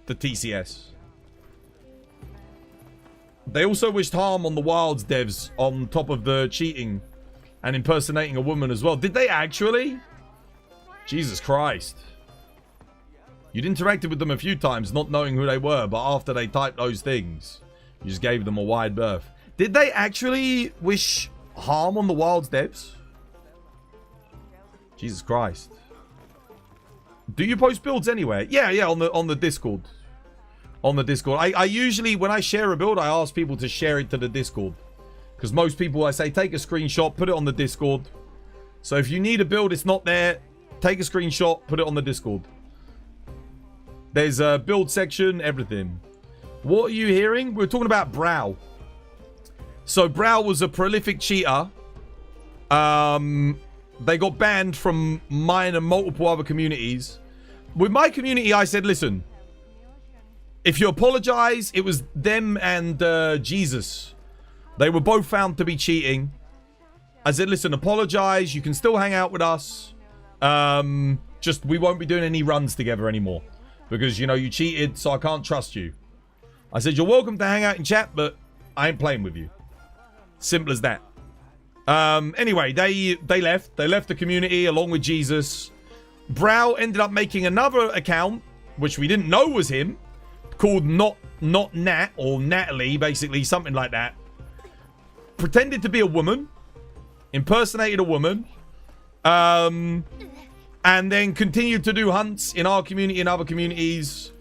TCS. They also wished harm on the Wilds devs on top of the cheating and impersonating a woman as well. Did they actually? Jesus Christ. You'd interacted with them a few times, not knowing who they were, but after they typed those things, you just gave them a wide berth. Did they actually wish harm on the Wilds devs? Jesus Christ. Do you post builds anywhere? Yeah, on the Discord. On the Discord. I usually, when I share a build, I ask people to share it to the Discord. Because most people, I say, take a screenshot, put it on the Discord. So if you need a build, it's not there, take a screenshot, put it on the Discord. There's a build section, everything. What are you hearing? We're talking about Brow. So Brow was a prolific cheater. They got banned from mine and multiple other communities with my community, I said, listen, if you apologize, it was them and Jesus. They were both found to be cheating. I said, listen, apologize. You can still hang out with us. Just, we won't be doing any runs together anymore. Because, you know, you cheated, so I can't trust you. I said, you're welcome to hang out in chat, but I ain't playing with you. Simple as that. Anyway, they left. They left the community along with Jesus. Brow ended up making another account, which we didn't know was him, called Not Nat, or Natalie, basically, something like that. Pretended to be a woman. Impersonated a woman. And then continued to do hunts in our community and other communities.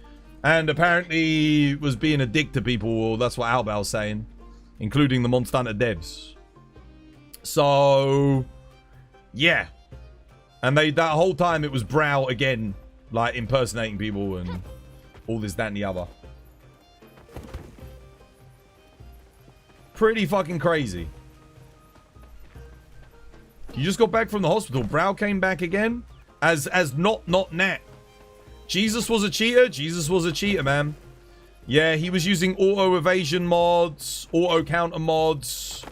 And apparently was being a dick to people, or that's what Albal's saying. Including the Monster Hunter devs. So, yeah. And that whole time it was Brow again, like impersonating people and all this, that, and the other. Pretty fucking crazy. You just got back from the hospital. Brow came back again as not Nat. Jesus was a cheater. Jesus was a cheater, man. Yeah, he was using auto evasion mods, auto counter mods.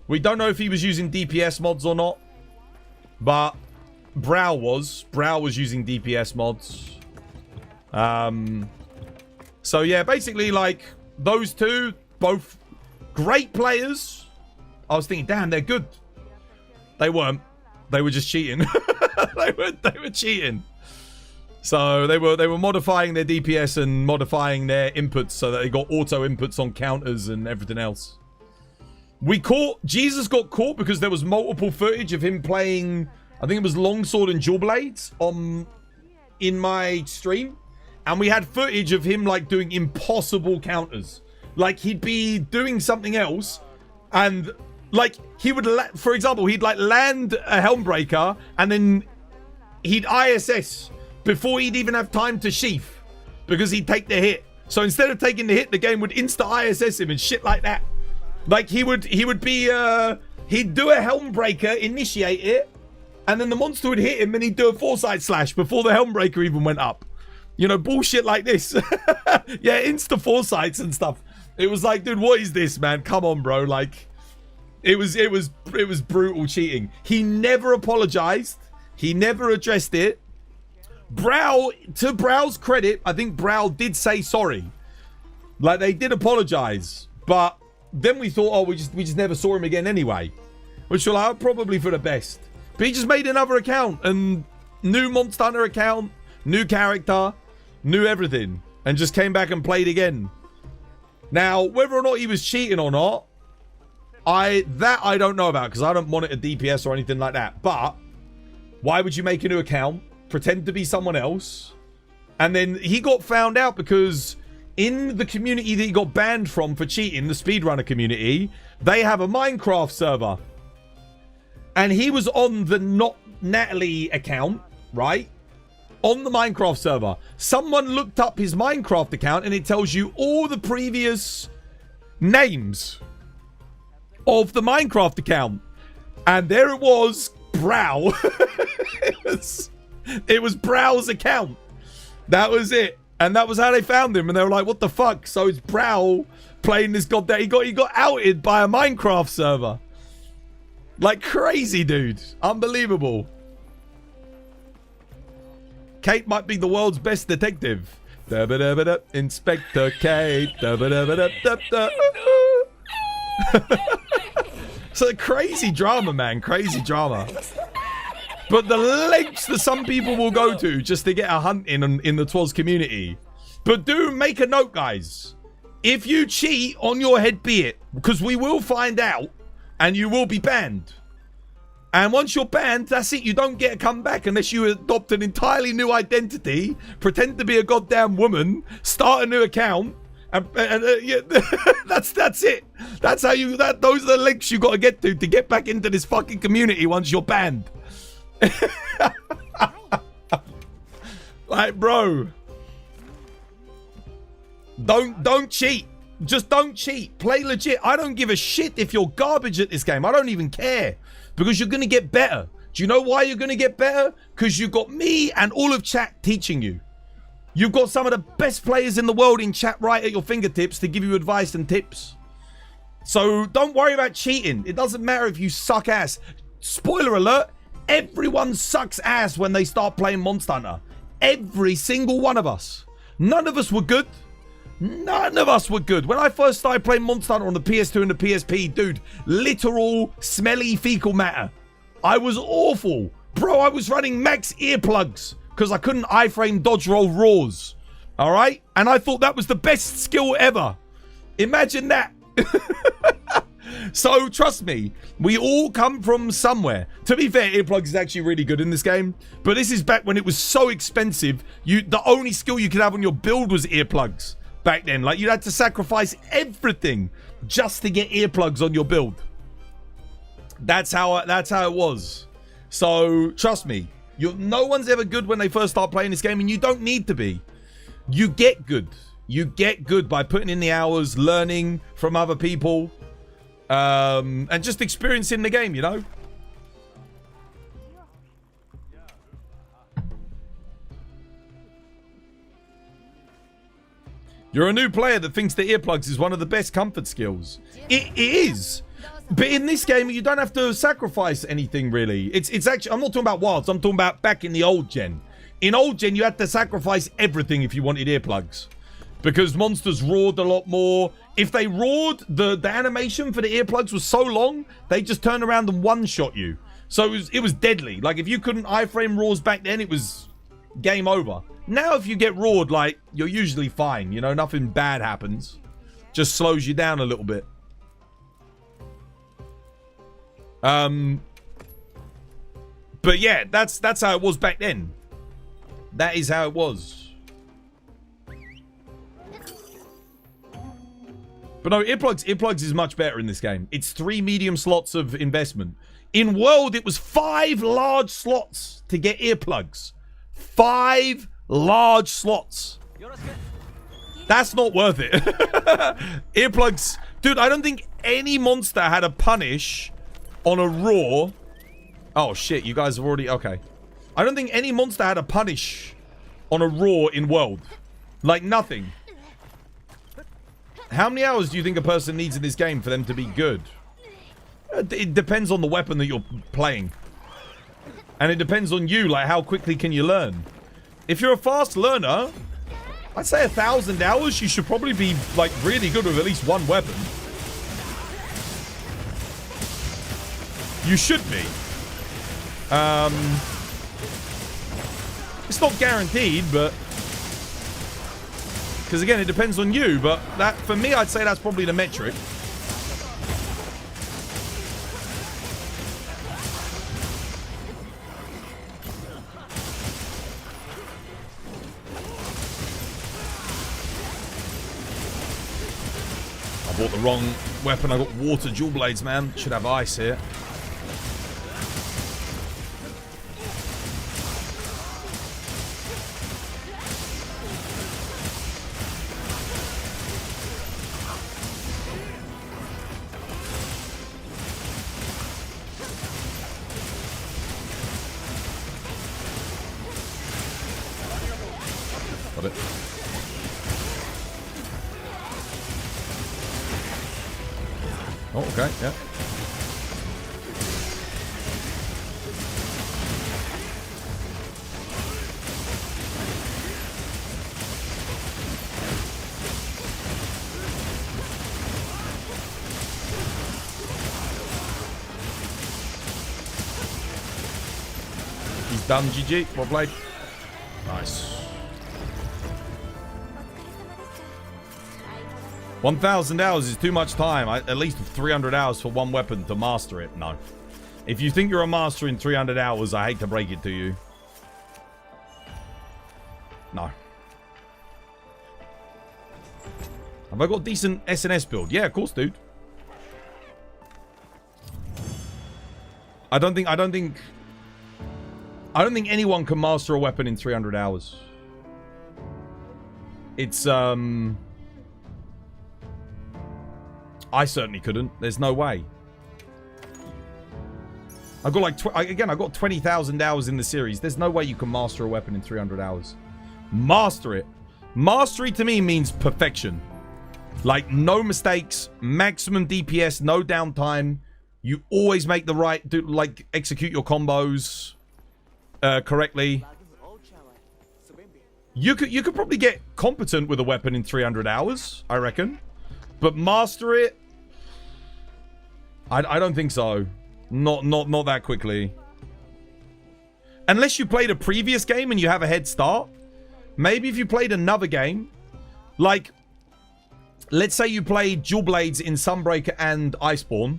We don't know if he was using DPS mods or not, but Brow was using DPS mods. So yeah, basically like those two, both great players. I was thinking, damn, they're good. They weren't. They were just cheating. they were cheating. So they were modifying their DPS and modifying their inputs so that they got auto inputs on counters and everything else. Jesus got caught because there was multiple footage of him playing, I think it was Longsword and Dual Blades in my stream. And we had footage of him like doing impossible counters. Like he'd be doing something else and like he would, for example, he'd like land a Helmbreaker and then he'd ISS before he'd even have time to sheath because he'd take the hit. So instead of taking the hit, the game would insta-ISS him and shit like that. Like he would be, he'd do a Helmbreaker, initiate it, and then the monster would hit him and he'd do a foresight slash before the Helmbreaker even went up. You know, bullshit like this. Yeah, insta foresights and stuff. It was like, dude, what is this, man? Come on, bro. Like, it was brutal cheating. He never apologized. He never addressed it. Brow, to Brow's credit, I think Brow did say sorry. Like, they did apologize. But then we thought, oh, we just never saw him again anyway. Which was like, probably for the best. But he just made another account. And new Monster Hunter account. New character. New everything. And just came back and played again. Now, whether or not he was cheating or not, I don't know about. Because I don't monitor DPS or anything like that. But why would you make a new account? Pretend to be someone else, and then he got found out because in the community that he got banned from for cheating, the speedrunner community, they have a Minecraft server, and he was on the Not Natalie account, right? On the Minecraft server. Someone looked up his Minecraft account and it tells you all the previous names of the Minecraft account, and there it was, Brow. It was Brow's account. That was it. And that was how they found him. And they were like, what the fuck? So it's Brow playing this goddamn... He got outed by a Minecraft server. Like crazy, dude. Unbelievable. Kate might be the world's best detective. Inspector Kate. So crazy drama, man. Crazy drama. But the lengths that some people will go to just to get a hunt in the Twas community. But do make a note, guys. If you cheat, on your head be it. Because we will find out. And you will be banned. And once you're banned, that's it. You don't get to come back unless you adopt an entirely new identity. Pretend to be a goddamn woman. Start a new account. And yeah, that's it. That's how you... Those are the links you got to get back into this fucking community once you're banned. Like, bro, don't cheat. Just don't cheat. Play legit. I don't give a shit if you're garbage at this game. I don't even care, because you're gonna get better. Do you know why you're gonna get better? Because you got me and all of chat teaching you. You've got some of the best players in the world in chat right at your fingertips to give you advice and tips. So don't worry about cheating. It doesn't matter if you suck ass. Spoiler alert, everyone sucks ass when they start playing Monster Hunter. Every single one of us. None of us were good. None of us were good. When I first started playing Monster Hunter on the PS2 and the PSP, dude, literal smelly fecal matter. I was awful. Bro, I was running max earplugs because I couldn't iframe dodge roll roars. All right? And I thought that was the best skill ever. Imagine that. So, trust me, we all come from somewhere. To be fair, earplugs is actually really good in this game. But this is back when it was so expensive. The only skill you could have on your build was earplugs back then. Like, you had to sacrifice everything just to get earplugs on your build. That's how it was. So, trust me, no one's ever good when they first start playing this game, and you don't need to be. You get good. You get good by putting in the hours, learning from other people, and just experiencing the game, you know? You're a new player that thinks the earplugs is one of the best comfort skills. It is. But in this game, you don't have to sacrifice anything, really. It's actually... I'm not talking about Wilds. I'm talking about back in the old gen. In old gen, you had to sacrifice everything if you wanted earplugs. Because monsters roared a lot more. If they roared, the animation for the earplugs was so long, they just turned around and one-shot you. So it was deadly. Like, if you couldn't iframe roars back then, it was game over. Now, if you get roared, like, you're usually fine. You know, nothing bad happens. Just slows you down a little bit. But yeah, that's how it was back then. That is how it was. But no, earplugs is much better in this game. It's 3 medium slots of investment. In World, it was 5 large slots to get earplugs. 5 large slots. That's not worth it. Earplugs. Dude, I don't think any monster had a punish on a roar. Oh, shit. You guys have already... Okay. I don't think any monster had a punish on a roar in World. Like, nothing. How many hours do you think a person needs in this game for them to be good? It depends on the weapon that you're playing. And it depends on you, like, how quickly can you learn? If you're a fast learner, I'd say 1,000 hours, you should probably be, like, really good with at least one weapon. You should be. It's not guaranteed, but... Because, again, it depends on you, but that, for me, I'd say that's probably the metric. I bought the wrong weapon. I got water dual blades, man. Should have ice here. Got it. Oh, okay, yeah. He's done, GG. Well played. Nice. 1,000 hours is too much time. At least 300 hours for one weapon to master it. No. If you think you're a master in 300 hours, I hate to break it to you. No. Have I got a decent SNS build? Yeah, of course, dude. I don't think anyone can master a weapon in 300 hours. It's I certainly couldn't. There's no way. I've got like, again, I've got 20,000 hours in the series. There's no way you can master a weapon in 300 hours. Master it. Mastery to me means perfection. Like, no mistakes, maximum DPS, no downtime. You always make the right, execute your combos correctly. You could probably get competent with a weapon in 300 hours, I reckon. But master it, I don't think so. Not that quickly. Unless you played a previous game and you have a head start. Maybe if you played another game, like, let's say you played Dual Blades in Sunbreaker and Iceborne,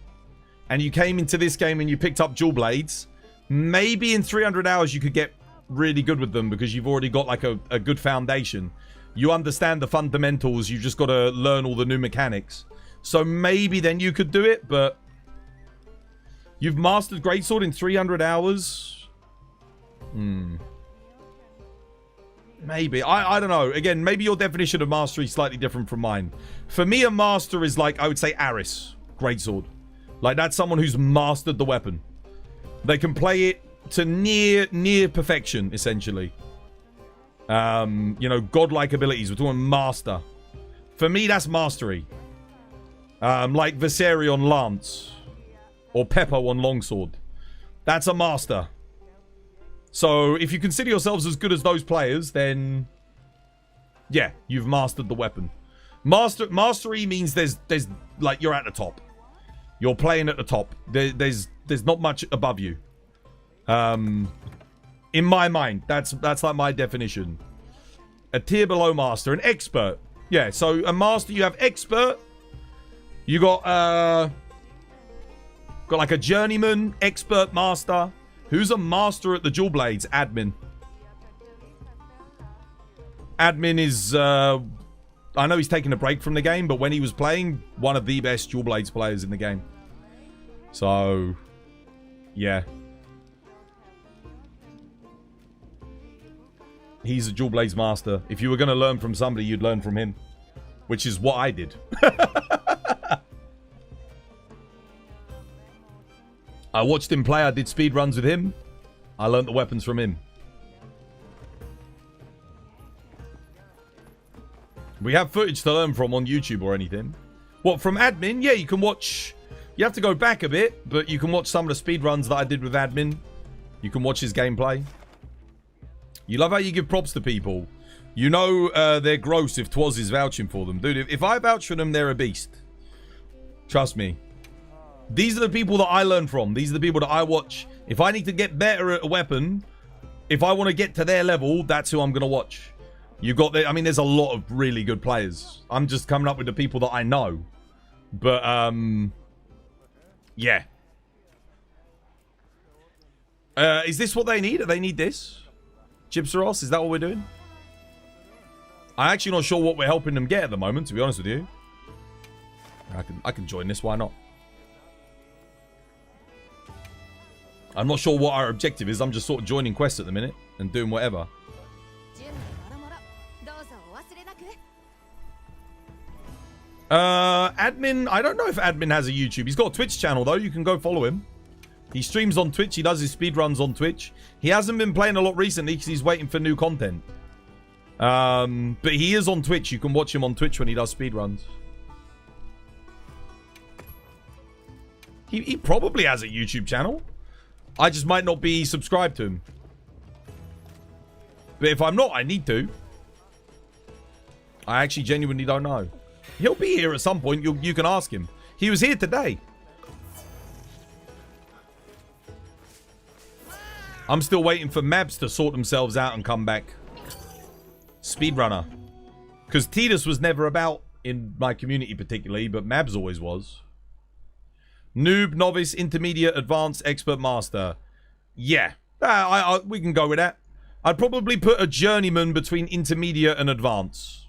and you came into this game and you picked up Dual Blades, maybe in 300 hours you could get really good with them because you've already got like a good foundation. You understand the fundamentals, you just got to learn all the new mechanics. So maybe then you could do it, but you've mastered Greatsword in 300 hours? Maybe. I don't know. Again, maybe your definition of mastery is slightly different from mine. For me, a master is like, I would say Aris, Greatsword. Like, that's someone who's mastered the weapon. They can play it to near perfection, essentially. You know, godlike abilities. We're talking master. For me, that's mastery. Like Viseri on Lance. Or Peppo on Longsword. That's a master. So, if you consider yourselves as good as those players, then... yeah, you've mastered the weapon. Mastery means there's like, you're at the top. You're playing at the top. There's not much above you. In my mind, that's like my definition. A tier below master, an expert. Yeah, so a master, you have expert. You got like a journeyman, expert, master. Who's a master at the Dual Blades? Admin. Admin is, I know he's taking a break from the game, but when he was playing, one of the best Dual Blades players in the game. So, yeah. He's a Dual Blades master. If you were going to learn from somebody, you'd learn from him. Which is what I did. I watched him play. I did speed runs with him. I learned the weapons from him. We have footage to learn from on YouTube or anything. What, from Admin? Yeah, you can watch... you have to go back a bit, but you can watch some of the speed runs that I did with Admin. You can watch his gameplay. You love how you give props to people. You know they're gross if Twas is vouching for them. Dude, if I vouch for them, they're a beast. Trust me. These are the people that I learn from. These are the people that I watch. If I need to get better at a weapon, if I want to get to their level, that's who I'm going to watch. You got the, I mean, there's a lot of really good players. I'm just coming up with the people that I know. But, yeah. Is this what they need? Do they need this? Gypsaros, is that what we're doing? I'm actually not sure what we're helping them get at the moment, to be honest with you. I can join this, why not? I'm not sure what our objective is. I'm just sort of joining quests at the minute and doing whatever. Admin, I don't know if Admin has a YouTube. He's got a Twitch channel though. You can go follow him. He streams on Twitch. He does his speedruns on Twitch. He hasn't been playing a lot recently because he's waiting for new content. But he is on Twitch. You can watch him on Twitch when he does speedruns. He probably has a YouTube channel. I just might not be subscribed to him. But if I'm not, I need to. I actually genuinely don't know. He'll be here at some point. You can ask him. He was here today. I'm still waiting for Mabs to sort themselves out and come back. Speedrunner. Because Tidus was never about in my community particularly, but Mabs always was. Noob, novice, intermediate, advanced, expert, master. Yeah. We can go with that. I'd probably put a journeyman between intermediate and advanced.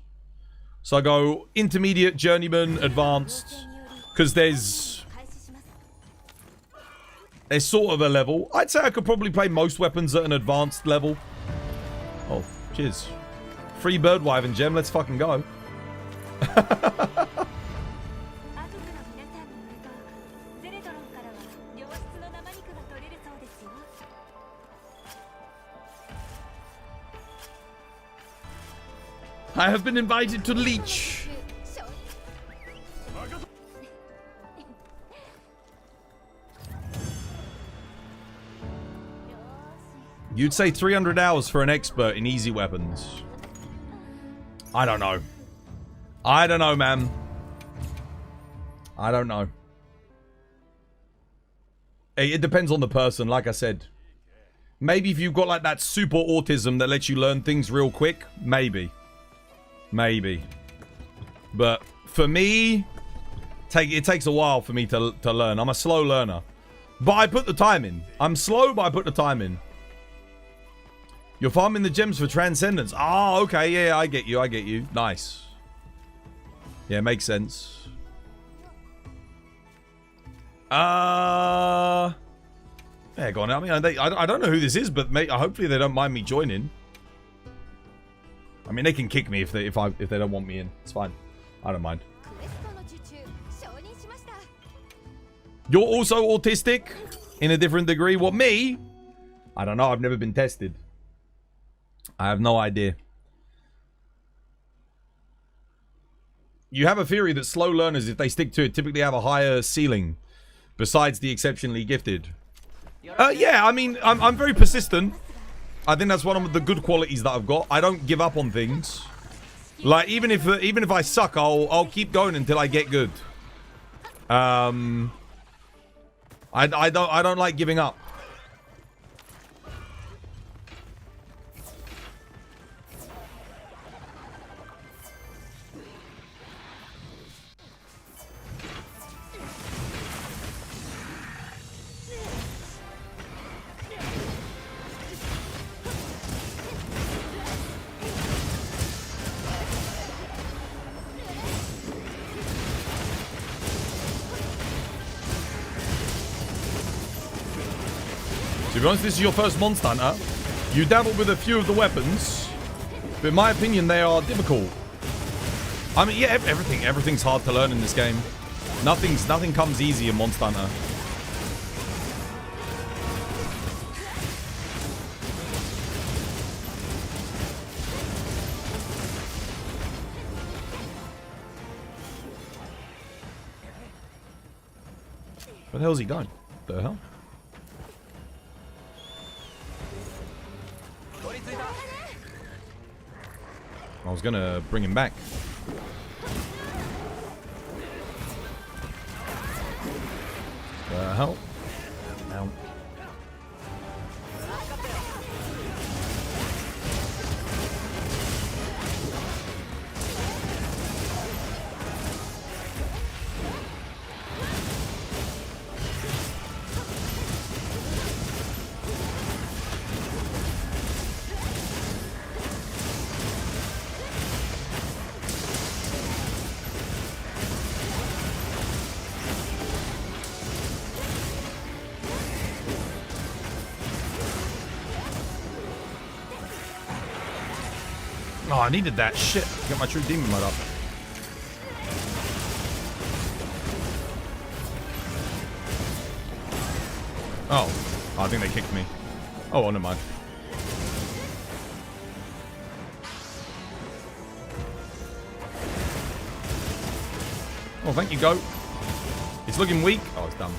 So I go intermediate, journeyman, advanced. Because there's sort of a level. I'd say I could probably play most weapons at an advanced level. Oh, cheers. Free birdwiving gem. Let's fucking go. I have been invited to leech. You'd say 300 hours for an expert in easy weapons. I don't know. I don't know, man. I don't know. It depends on the person, like I said. Maybe if you've got like that super autism that lets you learn things real quick, maybe. Maybe. But for me, it takes a while for me to learn. I'm a slow learner. But I put the time in. I'm slow, but I put the time in. You're farming the gems for Transcendence. Oh, okay. Yeah, I get you. I get you. Nice. Yeah, makes sense. Yeah, go on. I mean, I don't know who this is, but hopefully they don't mind me joining. I mean, they can kick me if they don't want me in. It's fine. I don't mind. You're also autistic in a different degree. What, me? I don't know. I've never been tested. I have no idea. You have a theory that slow learners, if they stick to it, typically have a higher ceiling, besides the exceptionally gifted. Yeah, I mean, I'm very persistent. I think that's one of the good qualities that I've got. I don't give up on things. Like, even if I suck, I'll keep going until I get good. I don't like giving up. To be honest, this is your first Monster Hunter. You dabbled with a few of the weapons, but in my opinion, they are difficult. I mean, yeah, everything's hard to learn in this game. Nothing comes easy in Monster Hunter. Where the hell is he going? The hell? I was gonna bring him back. The hell? Ow. Oh, I needed that shit to get my true demon mode up. Oh, I think they kicked me. Oh, never mind. Oh, thank you, goat. It's looking weak. Oh, it's done.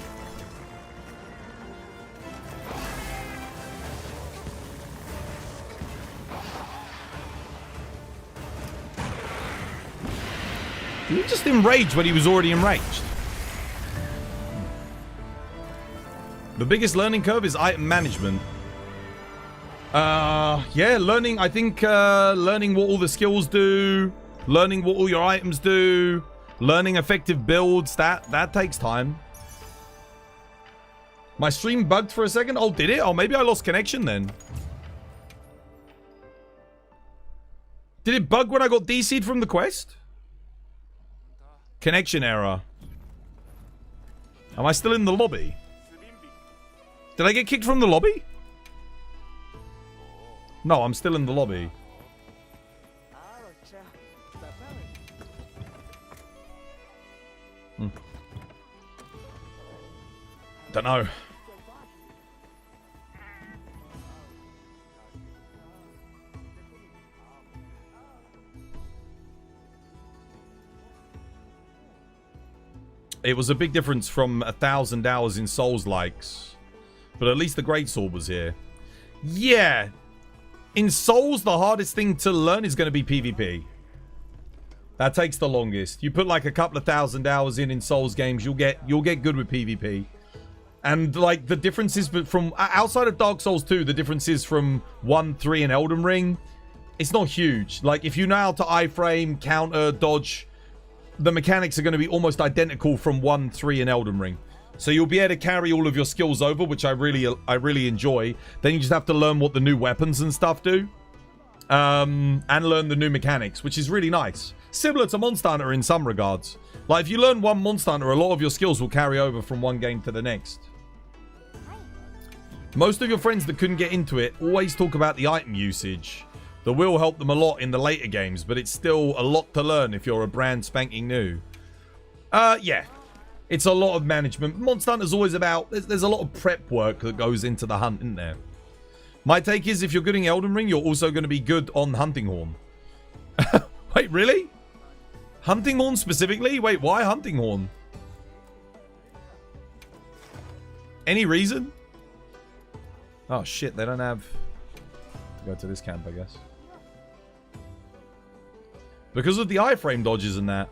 He just enraged when he was already enraged. The biggest learning curve is item management. Yeah, learning, I think, learning what all the skills do, learning what all your items do, learning effective builds, that takes time. My stream bugged for a second. Oh, did it? Oh, maybe I lost connection then. Did it bug when I got DC'd from the quest? Connection error. Am I still in the lobby? Did I get kicked from the lobby? No, I'm still in the lobby. Don't know. It was a big difference from 1,000 hours in Souls-likes. But at least the Greatsword was here. Yeah. In Souls, the hardest thing to learn is going to be PvP. That takes the longest. You put like a couple of 1,000 hours in Souls games, you'll get good with PvP. And like the differences from outside of Dark Souls 2, the differences from 1, 3 and Elden Ring, it's not huge. Like if you know how to iframe, counter, dodge, the mechanics are going to be almost identical from 1, 3 and Elden Ring. So you'll be able to carry all of your skills over, which I really enjoy. Then you just have to learn what the new weapons and stuff do. And learn the new mechanics, which is really nice. Similar to Monster Hunter in some regards. Like if you learn one Monster Hunter, a lot of your skills will carry over from one game to the next. Most of your friends that couldn't get into it always talk about the item usage. That will help them a lot in the later games, but it's still a lot to learn if you're a brand spanking new. Yeah. It's a lot of management. Monster Hunter's always about... There's a lot of prep work that goes into the hunt, isn't there? My take is if you're good in Elden Ring, you're also going to be good on Hunting Horn. Wait, really? Hunting Horn specifically? Wait, why Hunting Horn? Any reason? Oh, shit. They don't have... Go to this camp, I guess. Because of the iframe dodges and that.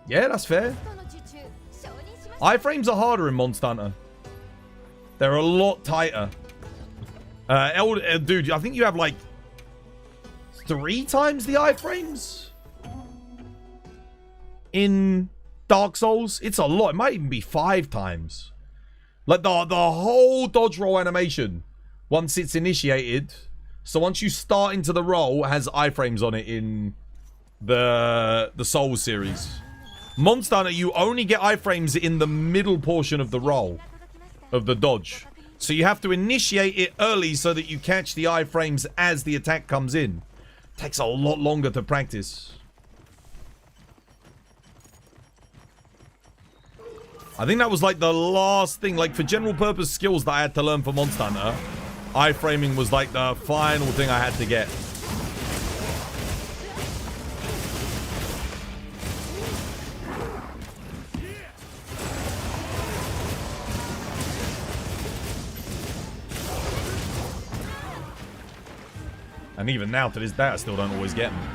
Yeah, that's fair. Iframes are harder in Monster Hunter. They're a lot tighter. Dude, I think you have like 3 times the iframes in Dark Souls. It's a lot. It might even be 5 times. Like the whole dodge roll animation, once it's initiated. So once you start into the roll, it has iframes on it in the Souls series. Monster Hunter, you only get iframes in the middle portion of the roll, of the dodge. So you have to initiate it early so that you catch the iframes as the attack comes in. Takes a lot longer to practice. I think that was like the last thing, like for general purpose skills that I had to learn for Monster Hunter. Iframing was like the final thing I had to get. And even now, to this day, I still don't always get them.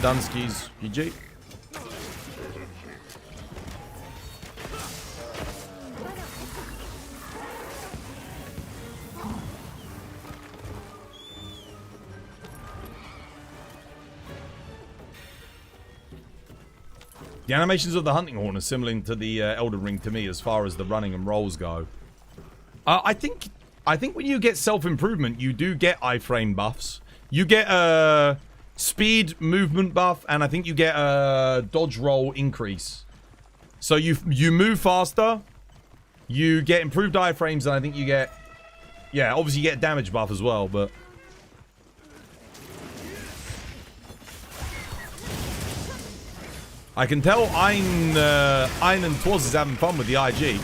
Dunskies, GG. The animations of the Hunting Horn are similar to the Elden Ring to me as far as the running and rolls go. I think when you get self-improvement, you do get iframe buffs. You get speed movement buff, and I think you get a dodge roll increase. So you move faster, you get improved iframes, and I think you get, yeah, obviously you get a damage buff as well, but I can tell Ein and Twas is having fun with the IG.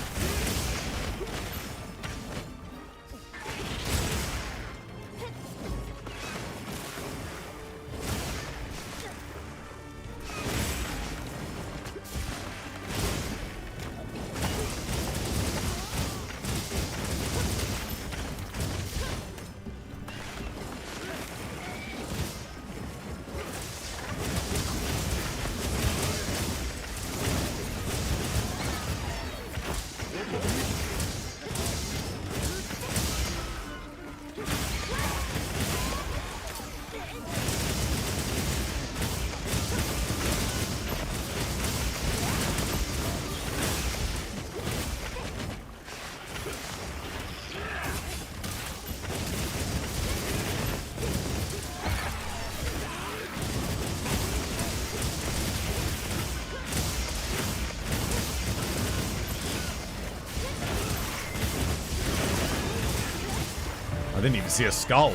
I didn't even see a skull.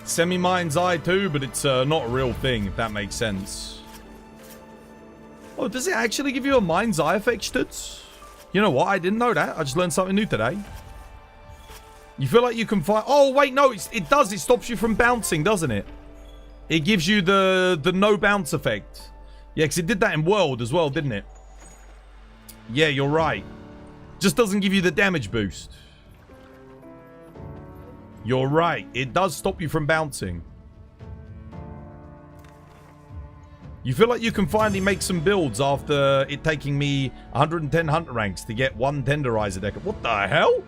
Semi-mind's eye too, but it's not a real thing, if that makes sense. Oh, does it actually give you a mind's eye effect, Stutz? You know what? I didn't know that. I just learned something new today. You feel like you can fight... Oh, wait, no. It does. It stops you from bouncing, doesn't it? It gives you the no bounce effect. Yeah, because it did that in World as well, didn't it? Yeah, you're right. Just doesn't give you the damage boost. You're right. It does stop you from bouncing. You feel like you can finally make some builds after it taking me 110 hunter ranks to get one tenderizer deck. What the hell?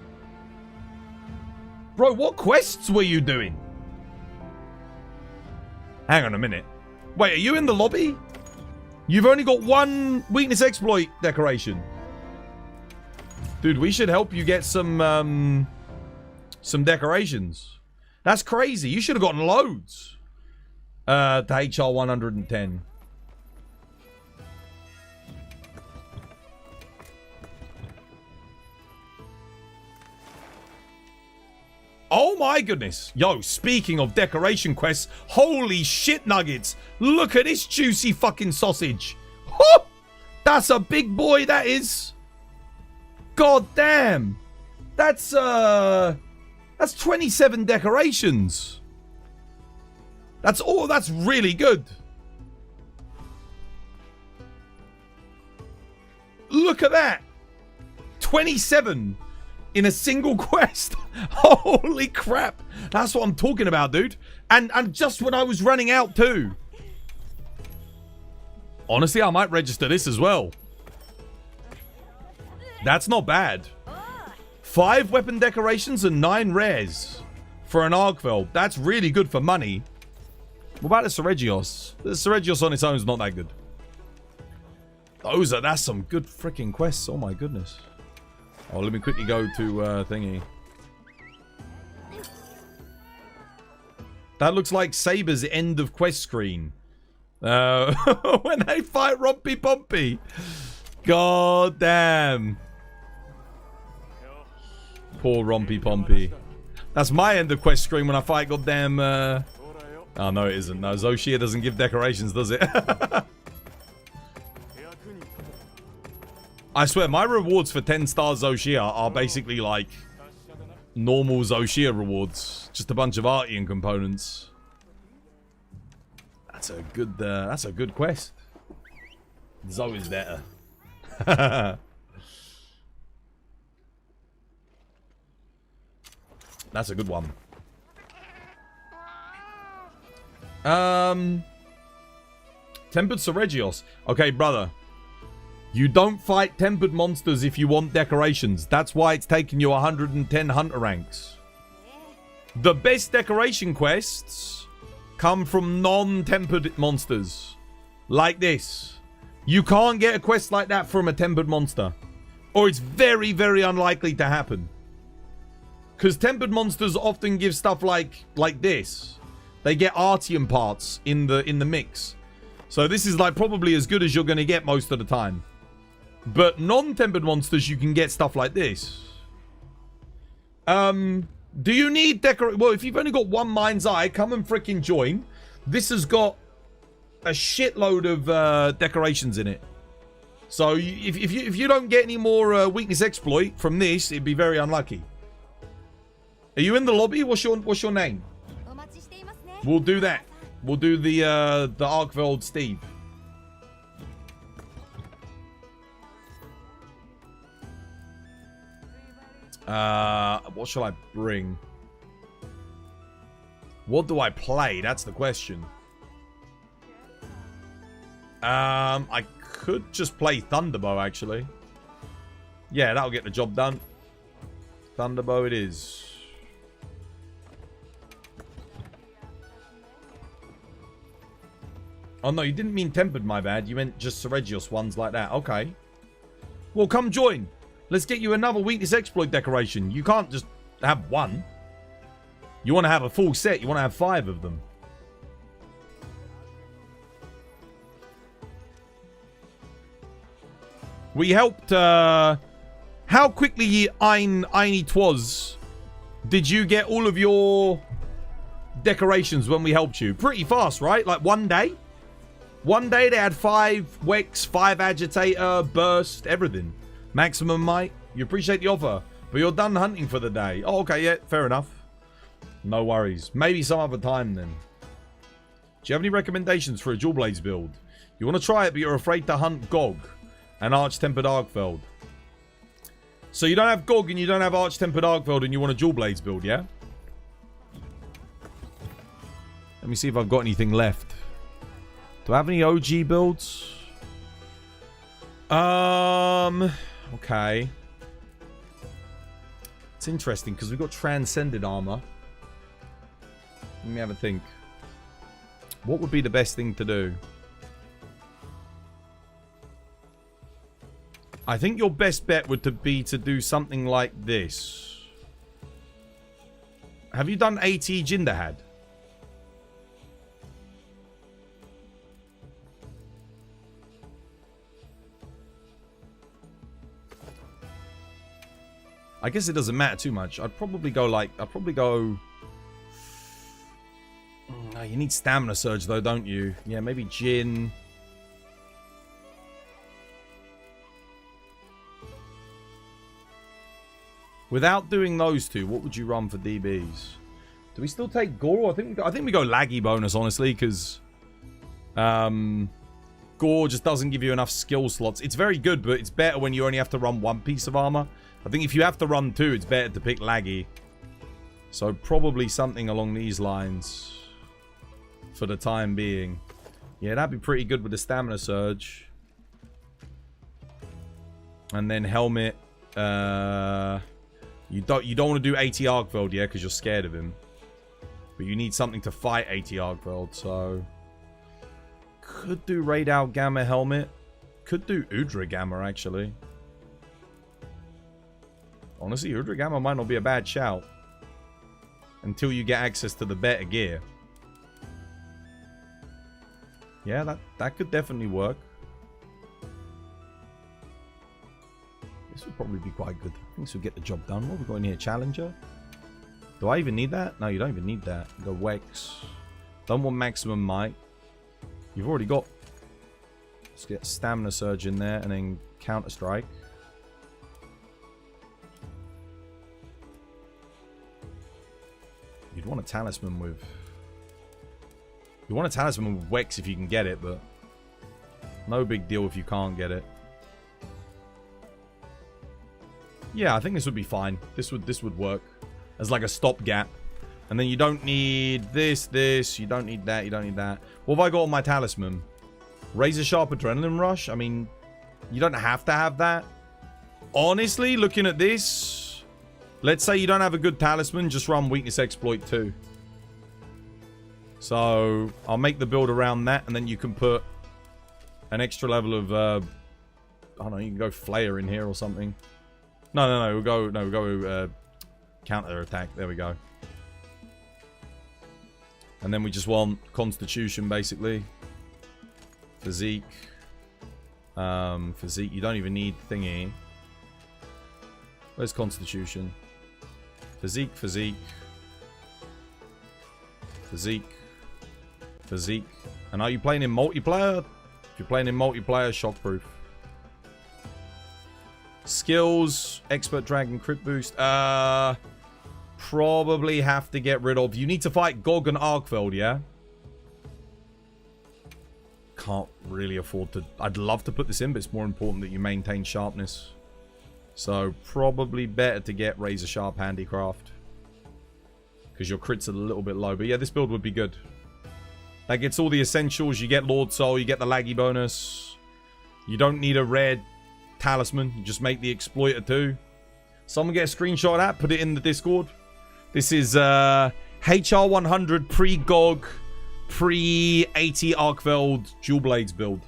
Bro, what quests were you doing? Hang on a minute. Wait, are you in the lobby? You've only got one weakness exploit decoration. Dude, we should help you get some decorations. That's crazy. You should have gotten loads. To HR 110. Oh my goodness. Yo, speaking of decoration quests, holy shit nuggets. Look at this juicy fucking sausage. Oh, that's a big boy, that is. God damn. That's 27 decorations. That's really good. Look at that. 27 in a single quest. Holy crap. That's what I'm talking about, dude. And just when I was running out too. Honestly, I might register this as well. That's not bad. 5 weapon decorations and 9 rares for an Argvel. That's really good for money. What about the Seregios? The Seregios on its own is not that good. That's some good freaking quests. Oh my goodness. Oh, let me quickly go to thingy. That looks like Saber's end of quest screen. When they fight Rompy Pompy. God damn. Poor Rompy Pompy. That's my end of quest screen when I fight goddamn... Oh, no, it isn't. No, Zoshia doesn't give decorations, does it? I swear, my rewards for 10 stars Zoshia are basically like normal Zoshia rewards. Just a bunch of Artian components. That's a good quest. Zoe is better. That's a good one. Tempered Seregios. Okay, brother. You don't fight tempered monsters if you want decorations. That's why it's taken you 110 hunter ranks. The best decoration quests come from non-tempered monsters. Like this. You can't get a quest like that from a tempered monster. Or it's very, very unlikely to happen. Because tempered monsters often give stuff like this. They get Artium parts in the mix. So this is like probably as good as you're going to get most of the time. But non-tempered monsters, you can get stuff like this. Do you need Well, if you've only got one Mind's Eye, come and freaking join. This has got a shitload of decorations in it. So if you don't get any more weakness exploit from this, it'd be very unlucky. Are you in the lobby? What's your name? We'll do that. We'll do the Arkveld Steve. What shall I bring? What do I play? That's the question. I could just play Thunderbow, actually. Yeah, that'll get the job done. Thunderbow it is. Oh, no, you didn't mean tempered, my bad. You meant just Seregios ones like that. Okay. Well, come join. Let's get you another weakness exploit decoration. You can't just have one. You want to have a full set. You want to have 5 of them. We helped How quickly, Einie Twas, did you get all of your decorations when we helped you? Pretty fast, right? Like one day? One day they had 5 Wex, 5 Agitator, Burst, everything. Maximum Might. You appreciate the offer, but you're done hunting for the day. Oh, okay, yeah, fair enough. No worries. Maybe some other time then. Do you have any recommendations for a Dual Blades build? You want to try it, but you're afraid to hunt Gog and Arch-Tempered Arkfeld. So you don't have Gog and you don't have Arch-Tempered Arkfeld and you want a Dual Blades build, yeah? Let me see if I've got anything left. Do I have any OG builds? Okay. It's interesting because we've got Transcended Armor. Let me have a think. What would be the best thing to do? I think your best bet would be to do something like this. Have you done AT Jinderhad? I guess it doesn't matter too much. I'd probably go like... Oh, you need Stamina Surge though, don't you? Yeah, maybe Jin. Without doing those two, what would you run for DBs? Do we still take Goro? I think we go Laggy bonus, honestly, because... Gore just doesn't give you enough skill slots. It's very good, but it's better when you only have to run one piece of armor. I think if you have to run 2, it's better to pick Laggy. So probably something along these lines for the time being. Yeah, that'd be pretty good with the Stamina Surge. And then Helmet. You don't want to do AT Arkfeld, yeah, because you're scared of him. But you need something to fight AT Arkfeld, so... Could do Radar Gamma Helmet. Could do Udra Gamma, actually. Honestly, Udra Gamma might not be a bad shout. Until you get access to the better gear. Yeah, that could definitely work. This would probably be quite good. I think this would get the job done. What have we got in here? Challenger? Do I even need that? No, you don't even need that. Go Wex. Don't want Maximum Might. You've already got... Let's get Stamina Surge in there and then Counter Strike. You'd want a Talisman with... You want a Talisman with Wex if you can get it, but... No big deal if you can't get it. Yeah, I think this would be fine. This would work. As like a stopgap. And then you don't need this. You don't need that. You don't need that. What have I got on my Talisman? Razor Sharp Adrenaline Rush? I mean, you don't have to have that. Honestly, looking at this... Let's say you don't have a good Talisman. Just run Weakness Exploit 2. So, I'll make the build around that. And then you can put an extra level of... I don't know, you can go Flayer in here or something. No, we'll go counter attack. There we go. And then we just want Constitution, basically. Physique. Physique. You don't even need thingy. Where's Constitution? Physique. Physique. And are you playing in multiplayer? If you're playing in multiplayer, Shockproof. Skills. Expert Dragon Crit Boost. Probably have to get rid of... You need to fight Gog and Arkfeld, yeah? Can't really afford to... I'd love to put this in, but it's more important that you maintain sharpness. So, probably better to get Razor Sharp Handicraft. Because your crit's a little bit low. But yeah, this build would be good. That gets all the essentials. You get Lord Soul. You get the Laggy bonus. You don't need a red Talisman. You just make the Exploiter too. Someone get a screenshot of that. Put it in the Discord. This is HR100 pre-GOG, pre-AT Arkfeld Dual Blades build.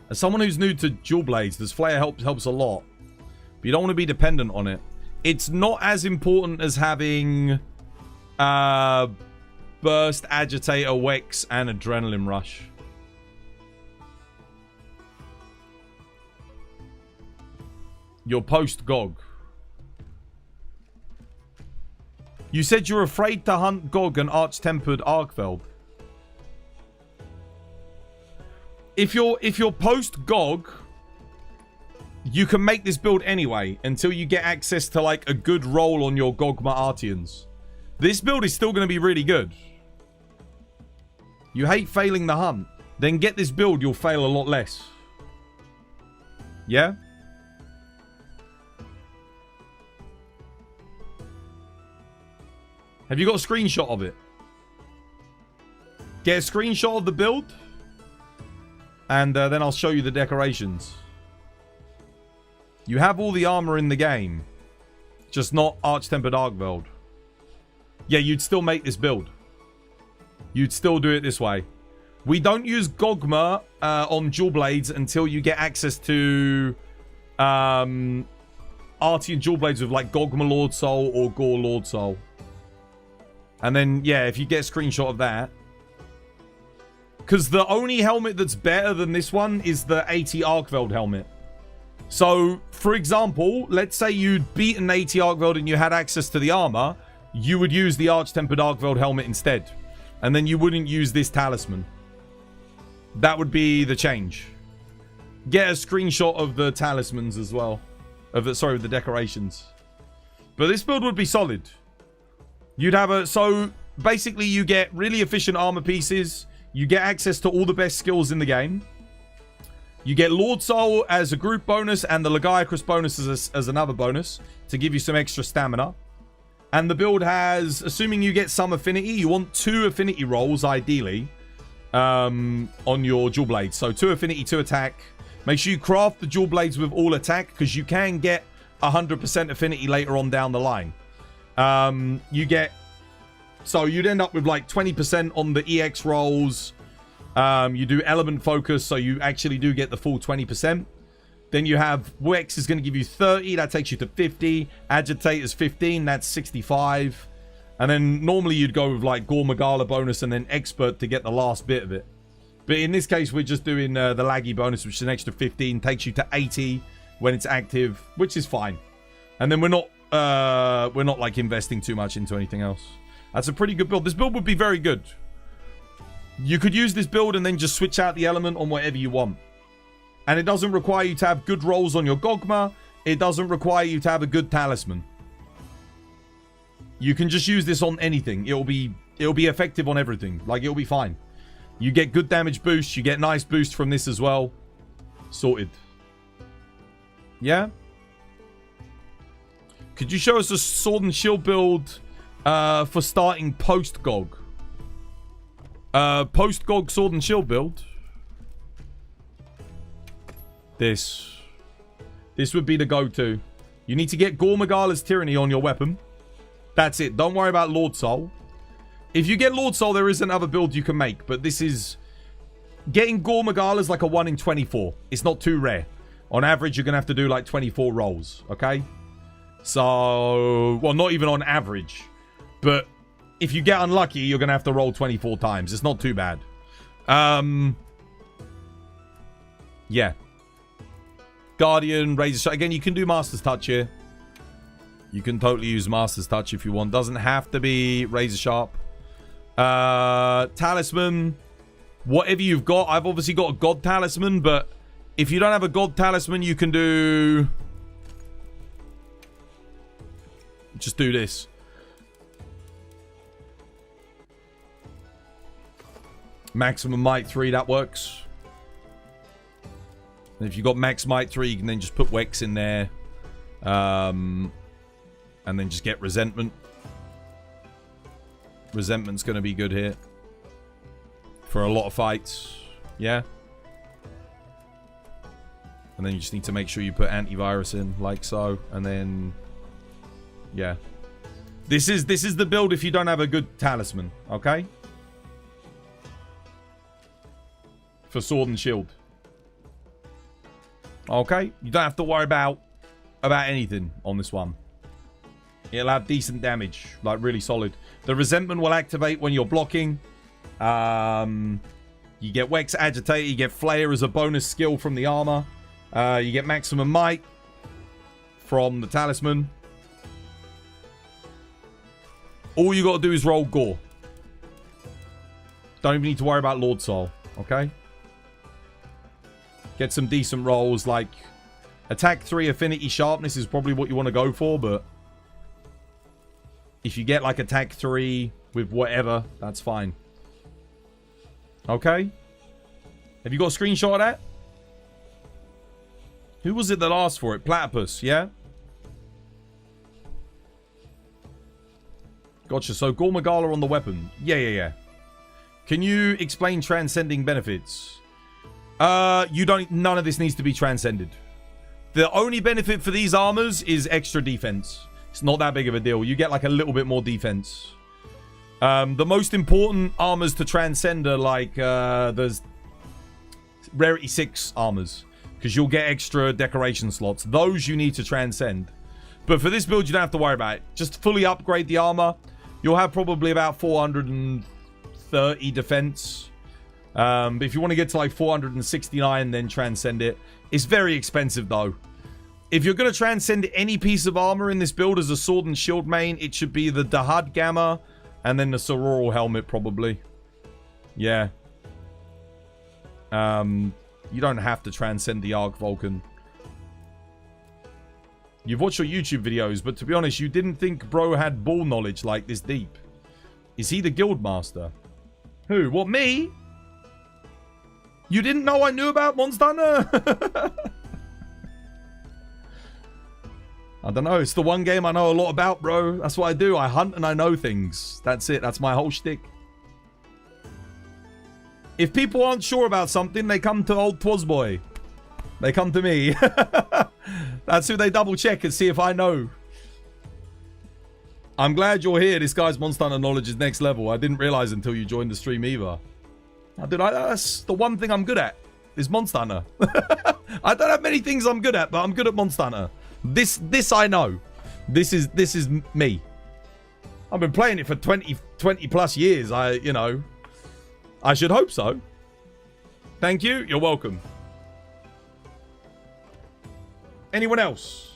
As someone who's new to Dual Blades, this Flare helps a lot. But you don't want to be dependent on it. It's not as important as having Burst, Agitator, Wex, and Adrenaline Rush. Your post-GOG. You said you're afraid to hunt GOG and Arch-Tempered Arkfeld. If you're post-GOG, you can make this build anyway until you get access to like a good roll on your Gogma Artians. This build is still going to be really good. You hate failing the hunt. Then get this build, you'll fail a lot less. Yeah? Have you got a screenshot of it? Get a screenshot of the build. And then I'll show you the decorations. You have all the armor in the game. Just not Arch-Tempered Arkveld. Yeah, you'd still make this build. You'd still do it this way. We don't use Gogma on Dual Blades until you get access to Artian Dual Blades with like Gogma Lord Soul or Gore Lord Soul. And then, yeah, if you get a screenshot of that. Because the only helmet that's better than this one is the 80 Arkveld helmet. So, for example, let's say you'd beaten 80 Arkveld and you had access to the armor. You would use the Arch-Tempered Arkveld helmet instead. And then you wouldn't use this talisman. That would be the change. Get a screenshot of the talismans as well. Of the decorations. But this build would be solid. You'd have a... So, basically you get really efficient armor pieces. You get access to all the best skills in the game. You get Lord Soul as a group bonus and the Lagiacrus bonus as another bonus to give you some extra stamina. And the build has, assuming you get some affinity, you want 2 affinity rolls ideally on your dual blades. So 2 affinity, 2 attack. Make sure you craft the dual blades with all attack because you can get 100% affinity later on down the line. So you'd end up with like 20% on the EX rolls. You do element focus, so you actually do get the full 20%. Then you have Wex is going to give you 30. That takes you to 50. Agitate is 15. That's 65. And then normally you'd go with like Gore Magala bonus and then Expert to get the last bit of it. But in this case, we're just doing the Laggy bonus, which is an extra 15. Takes you to 80 when it's active, which is fine. And then we're not like investing too much into anything else. That's a pretty good build. This build would be very good. You could use this build and then just switch out the element on whatever you want. And it doesn't require you to have good rolls on your Gogma. It doesn't require you to have a good talisman. You can just use this on anything. It'll be effective on everything. Like, it'll be fine. You get good damage boost. You get nice boost from this as well. Sorted. Yeah? Could you show us a Sword and Shield build for starting post-GOG? Post-GOG Sword and Shield build. This would be the go-to. You need to get Gore Magala's Tyranny on your weapon. That's it. Don't worry about Lord Soul. If you get Lord Soul, there is another build you can make. But this is... Getting Gore Magala's like a 1 in 24. It's not too rare. On average, you're going to have to do like 24 rolls. Okay? So... Well, not even on average. But... If you get unlucky, you're going to have to roll 24 times. It's not too bad. Yeah. Guardian, Razor Sharp. Again, you can do Master's Touch here. You can totally use Master's Touch if you want. Doesn't have to be Razor Sharp. Talisman. Whatever you've got. I've obviously got a God Talisman, but if you don't have a God Talisman, you can do... Just do this. Maximum Might 3, that works. And if you've got Max Might 3, you can then just put Wex in there. And then just get Resentment. Resentment's going to be good here. For a lot of fights. Yeah. And then you just need to make sure you put Antivirus in, like so. And then... Yeah. This is the build if you don't have a good Talisman. Okay? For Sword and Shield. Okay? You don't have to worry about anything on this one. It'll have decent damage. Like, really solid. The Resentment will activate when you're blocking. You get Wex Agitate. You get Flare as a bonus skill from the armor. You get Maximum Might. from the talisman. All you got to do is roll gore. Don't even need to worry about Lord Soul, okay? Get some decent rolls, like attack 3 affinity sharpness is probably what you want to go for, but if you get like attack 3 with whatever, that's fine. Okay? Have you got a screenshot of that? Who was it that asked for it? Platypus, yeah? Gotcha. So Gormagala on the weapon. Yeah. Can you explain transcending benefits? You don't... None of this needs to be transcended. The only benefit for these armors is extra defense. It's not that big of a deal. You get like a little bit more defense. The most important armors to transcend are like... there's Rarity 6 armors. Because you'll get extra decoration slots. Those you need to transcend. But for this build, you don't have to worry about it. Just fully upgrade the armor. You'll have probably about 430 defense. But if you want to get to like 469, then transcend it. It's very expensive though. If you're going to transcend any piece of armor in this build as a sword and shield main, it should be the Dahad Gamma and then the Sororal helmet probably. Yeah. You don't have to transcend the Arc Vulcan. You've watched your YouTube videos, but to be honest, you didn't think bro had ball knowledge like this deep. Is he the guild master? Who? What, me? You didn't know I knew about Monster Hunter? I don't know. It's the one game I know a lot about, bro. That's what I do. I hunt and I know things. That's it. That's my whole shtick. If people aren't sure about something, they come to old Twazboy. They come to me. That's who they double check and see if I know. I'm glad you're here. This guy's Monster Hunter knowledge is next level. I didn't realize until you joined the stream either. That's the one thing I'm good at. Is Monster Hunter. I don't have many things I'm good at, but I'm good at Monster Hunter. This I know. This is me. I've been playing it for 20 plus years. I should hope so. Thank you. You're welcome. Anyone else?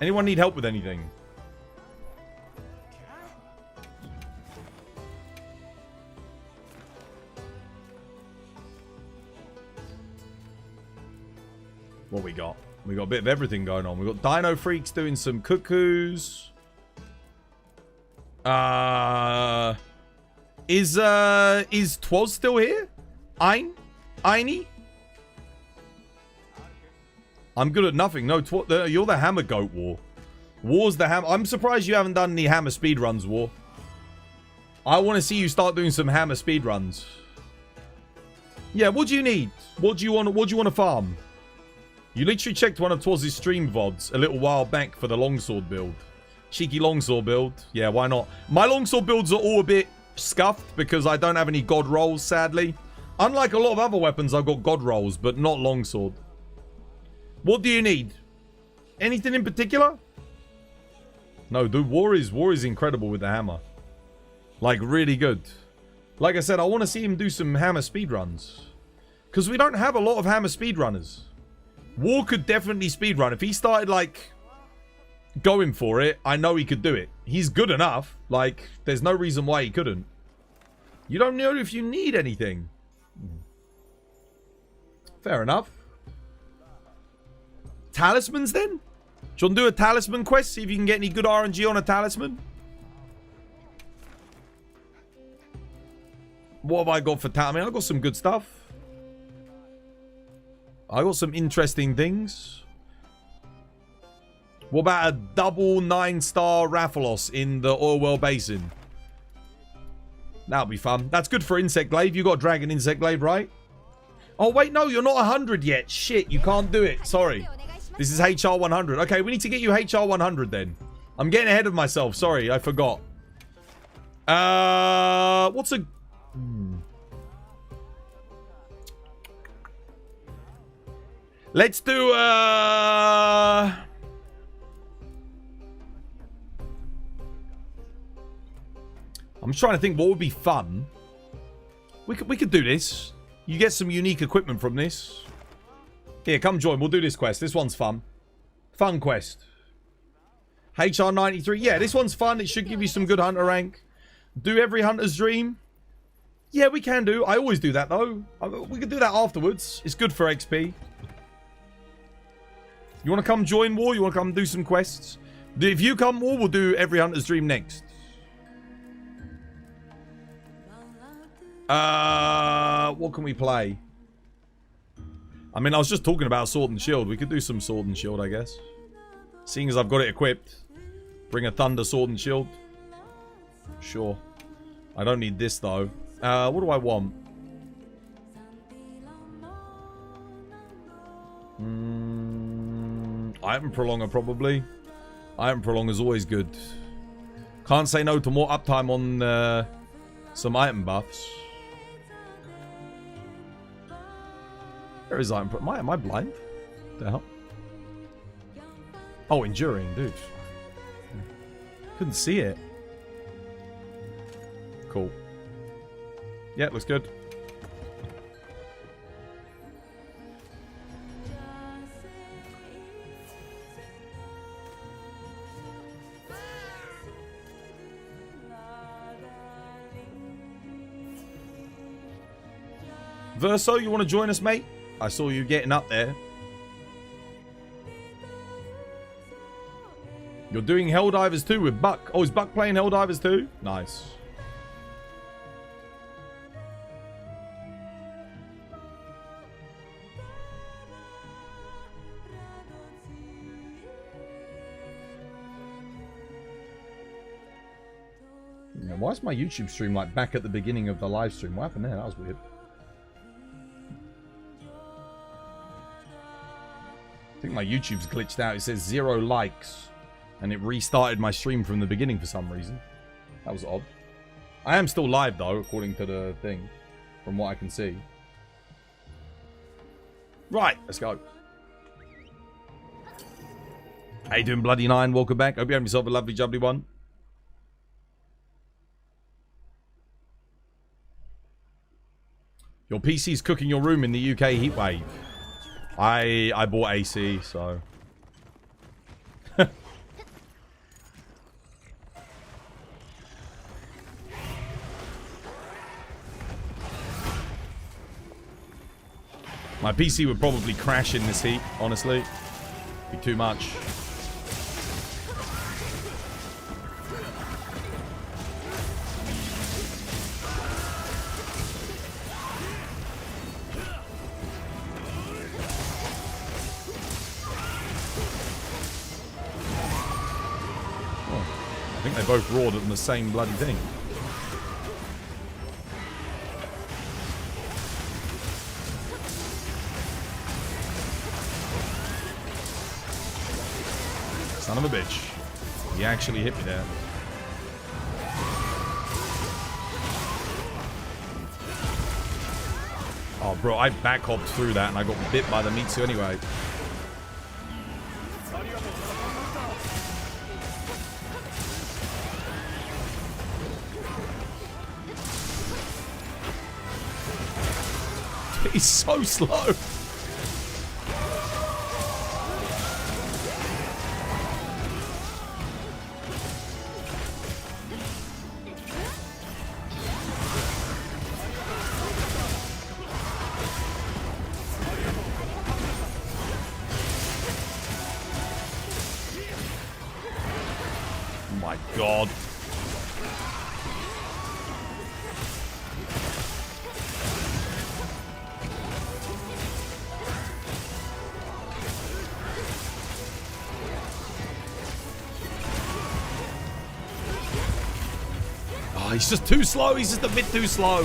Anyone need help with anything? What we got? We got a bit of everything going on. We got Dino Freaks doing some cuckoos. Is Twoz still here? Einie? I'm good at nothing. No, you're the Hammer Goat, War. War's the Hammer. I'm surprised you haven't done any Hammer speedruns, War. I want to see you start doing some Hammer speedruns. Yeah, what do you need? What do you want to farm? You literally checked one of Twoz's stream VODs a little while back for the longsword build. Cheeky longsword build. Yeah, why not? My longsword builds are all a bit scuffed because I don't have any god rolls, sadly. Unlike a lot of other weapons, I've got god rolls, but not longsword. What do you need? Anything in particular? No, the War is incredible with the hammer. Like, really good. Like I said, I want to see him do some hammer speedruns. Because we don't have a lot of hammer speedrunners. War could definitely speedrun. If he started, like, going for it, I know he could do it. He's good enough. Like, there's no reason why he couldn't. You don't know if you need anything. Fair enough. Talismans, then? Do you want to do a talisman quest? See if you can get any good RNG on a talisman? What have I got for talisman? I mean, I've got some good stuff. I got some interesting things. What about a double 9-star Rathalos in the Oilwell Basin? That'll be fun. That's good for Insect Glaive. You got Dragon Insect Glaive, right? Oh, wait, no, you're not 100 yet. Shit, you can't do it. Sorry. This is HR 100. Okay, we need to get you HR 100 then. I'm getting ahead of myself. Sorry, I forgot. What's a... Let's do, I'm trying to think what would be fun. We could do this. You get some unique equipment from this. Here, come join. We'll do this quest. This one's fun. Fun quest. HR93. Yeah, this one's fun. It should give you some good hunter rank. Do every hunter's dream. Yeah, we can do. I always do that, though. We can do that afterwards. It's good for XP. You want to come join War? You want to come do some quests? If you come War, we'll do every hunter's dream next. What can we play? I mean, I was just talking about Sword and Shield. We could do some Sword and Shield, I guess. Seeing as I've got it equipped. Bring a Thunder Sword and Shield. Sure. I don't need this, though. What do I want? Item Prolonger, probably. Item Prolonger is always good. Can't say no to more uptime on some item buffs. Where is item? Am I blind? What the hell? Oh, enduring, dude. Couldn't see it. Cool. Yeah, looks good. Verso, you want to join us, mate? I saw you getting up there. You're doing Helldivers 2 with Buck. Oh, is Buck playing Helldivers 2? Nice. Yeah, why is my YouTube stream like back at the beginning of the live stream? What happened there? That was weird. I think my YouTube's glitched out. It says 0 likes. And it restarted my stream from the beginning for some reason. That was odd. I am still live though, according to the thing. From what I can see. Right, let's go. How you doing, Bloody Nine? Welcome back. Hope you have yourself a lovely, jubbly one. Your PC's cooking your room in the UK heatwave. I bought AC, so... My PC would probably crash in this heat, honestly. Be too much. I think they both roared at the same bloody thing. Son of a bitch. He actually hit me there. Oh, bro, I back hopped through that and I got bit by the Mitsu anyway. He's so slow. Oh my God. Oh, he's just too slow. He's just a bit too slow.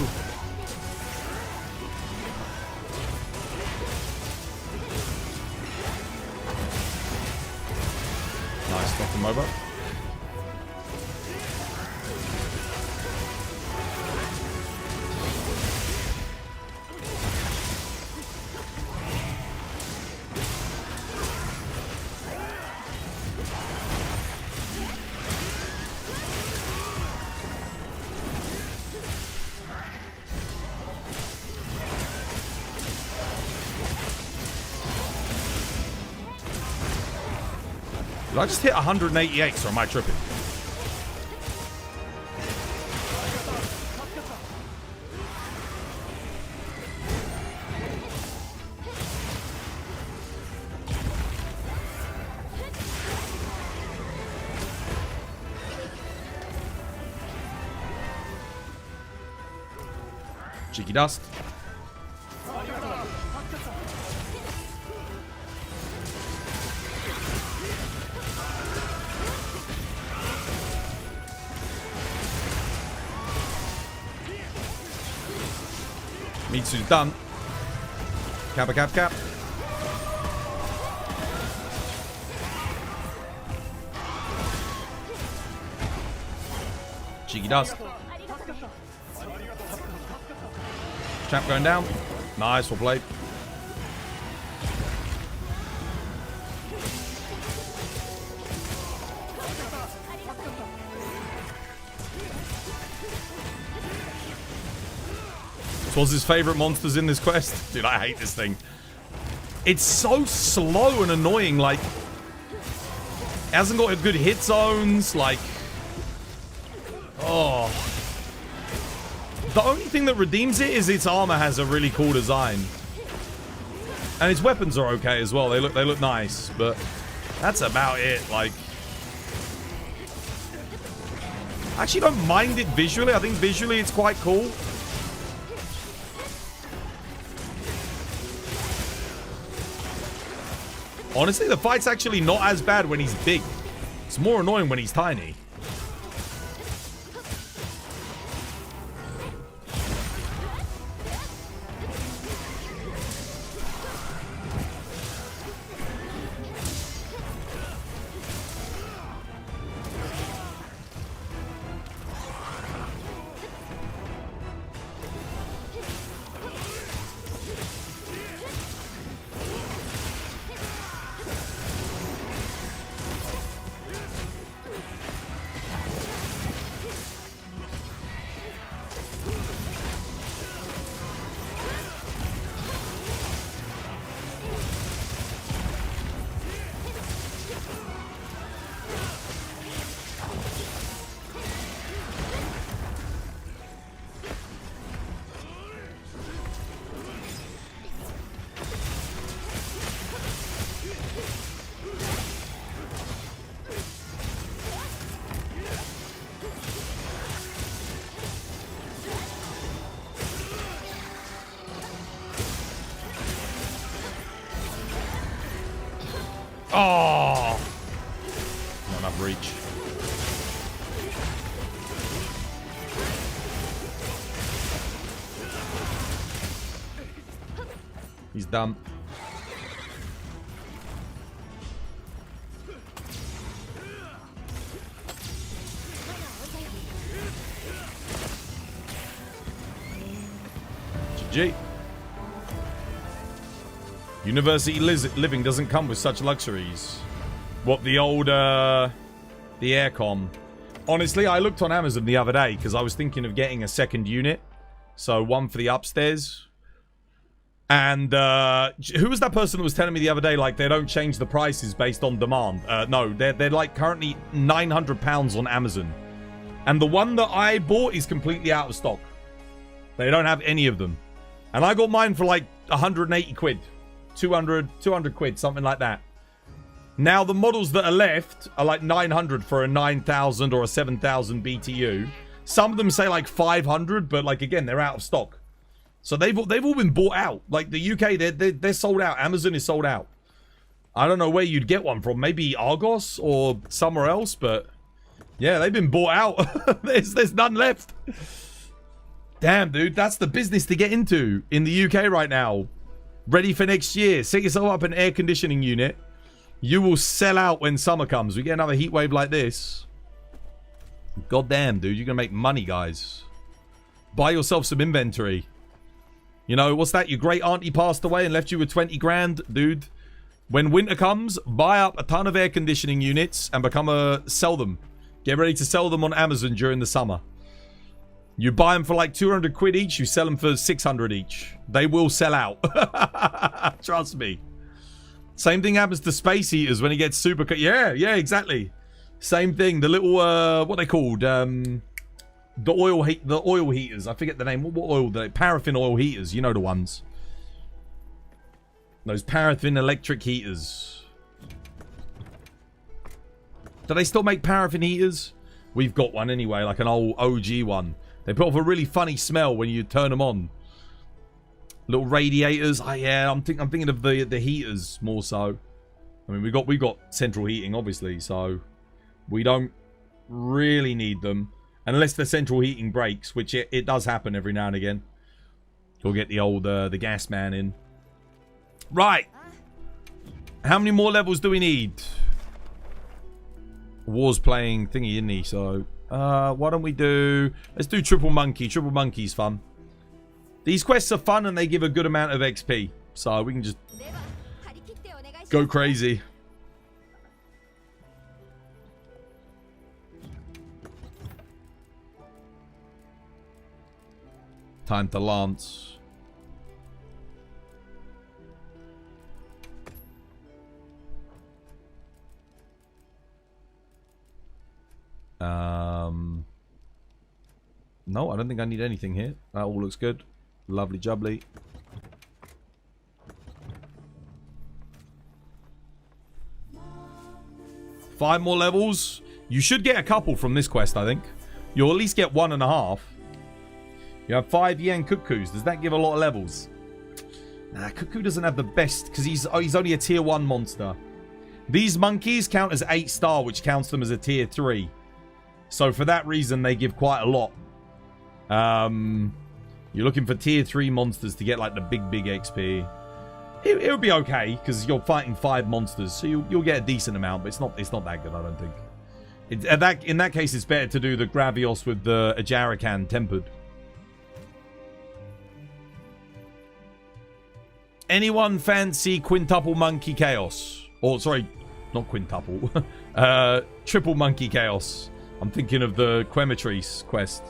Nice, knock him over. Did I just hit 188, or am I tripping? Cheeky dust. Mitsu's done. Kappa, cap, cap. Cheeky dust. Champ going down. Nice, well played. This was his favorite monsters in this quest. Dude, I hate this thing. It's so slow and annoying. Like, it hasn't got good hit zones. Like, oh. The only thing that redeems it is its armor has a really cool design. And its weapons are okay as well. They look nice, but that's about it. Like, I actually don't mind it visually. I think visually it's quite cool. Honestly, the fight's actually not as bad when he's big. It's more annoying when he's tiny. Oh! Not enough reach. He's dumb. GG. University living doesn't come with such luxuries. What, the old, the aircon? Honestly, I looked on Amazon the other day because I was thinking of getting a second unit. So one for the upstairs. And, who was that person that was telling me the other day, like, they don't change the prices based on demand? No, they're like currently £900 on Amazon. And the one that I bought is completely out of stock. They don't have any of them. And I got mine for like 180 quid. 200 quid, something like that. Now the models that are left are like 900 for a 9,000 or a 7,000 BTU. Some of them say like 500, but like again, they're out of stock. So they've all been bought out. Like the UK, they're sold out. Amazon is sold out. I don't know where you'd get one from. Maybe Argos or somewhere else, but yeah, they've been bought out. There's none left. Damn, dude, that's the business to get into in the UK right now. Ready for next year. Set yourself up an air conditioning unit. You will sell out when summer comes. We get another heat wave like this. God damn, dude. You're going to make money, guys. Buy yourself some inventory. You know, what's that? Your great auntie passed away and left you with 20 grand? Dude, when winter comes, buy up a ton of air conditioning units and sell them. Get ready to sell them on Amazon during the summer. You buy them for like 200 quid each. You sell them for 600 each. They will sell out. Trust me. Same thing happens to space heaters when he gets super... Yeah, exactly. Same thing. The little, what they called? The oil heaters. I forget the name. What oil? The paraffin oil heaters. You know the ones. Those paraffin electric heaters. Do they still make paraffin heaters? We've got one anyway, like an old OG one. They put off a really funny smell when you turn them on. Little radiators. Oh, yeah, I'm thinking of the heaters more so. I mean, we got central heating, obviously, so we don't really need them unless the central heating breaks, which it does happen every now and again. You'll get the old the gas man in. Right. How many more levels do we need? War's playing thingy, isn't he? So, why don't we do... Let's do Triple Monkey. Triple Monkey's fun. These quests are fun and they give a good amount of XP. So, we can just go crazy. Time to Lance. No, I don't think I need anything here. That all looks good. Lovely jubbly. Five more levels. You should get a couple from this quest, I think. You'll at least get 1.5. You have 5 Yen Cuckoos. Does that give a lot of levels? Nah, Cuckoo doesn't have the best because he's only a tier 1 monster. These monkeys count as 8-star, which counts them as a tier 3. So for that reason, they give quite a lot. You're looking for tier 3 monsters to get like the big XP. It would be okay because you're fighting 5 monsters, so you'll get a decent amount, but it's not that good, I don't think. In that case, it's better to do the Gravios with the Ajarakan tempered. Anyone fancy quintuple monkey chaos? Or sorry, not quintuple. Triple monkey chaos. I'm thinking of the Quematrice quest.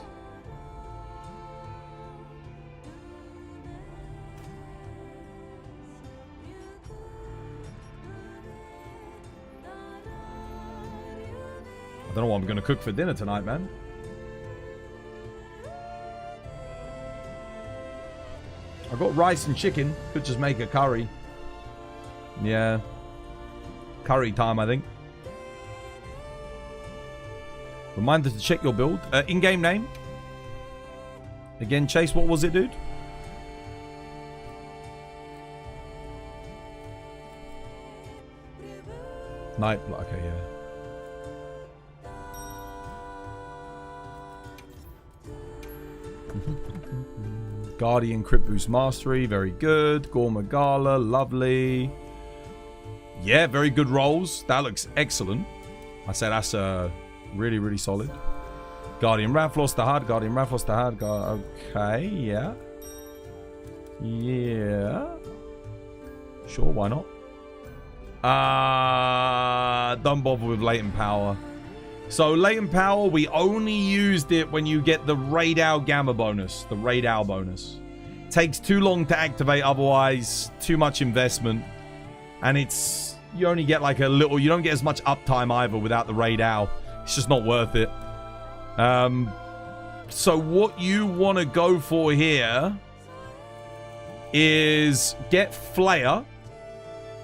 I don't know what I'm going to cook for dinner tonight, man. I've got rice and chicken. Could just make a curry. Yeah. Curry time, I think. Reminder to check your build. In-game name. Again, Chase, what was it, dude? Night. Okay, yeah. Guardian Crit Boost Mastery, very good. Gormagala, lovely. Yeah, very good rolls. That looks excellent. I say that's really, really solid. Guardian Rafflos the hard. Guardian Rafflos the hard. Okay, yeah. Yeah. Sure, why not? Don't bother with latent power. So latent power, we only used it when you get the Raid Owl Gamma bonus. The Raid Owl bonus. Takes too long to activate otherwise. Too much investment. And it's... You only get like a little... You don't get as much uptime either without the Raid Owl. It's just not worth it. So what you want to go for here is get Flayer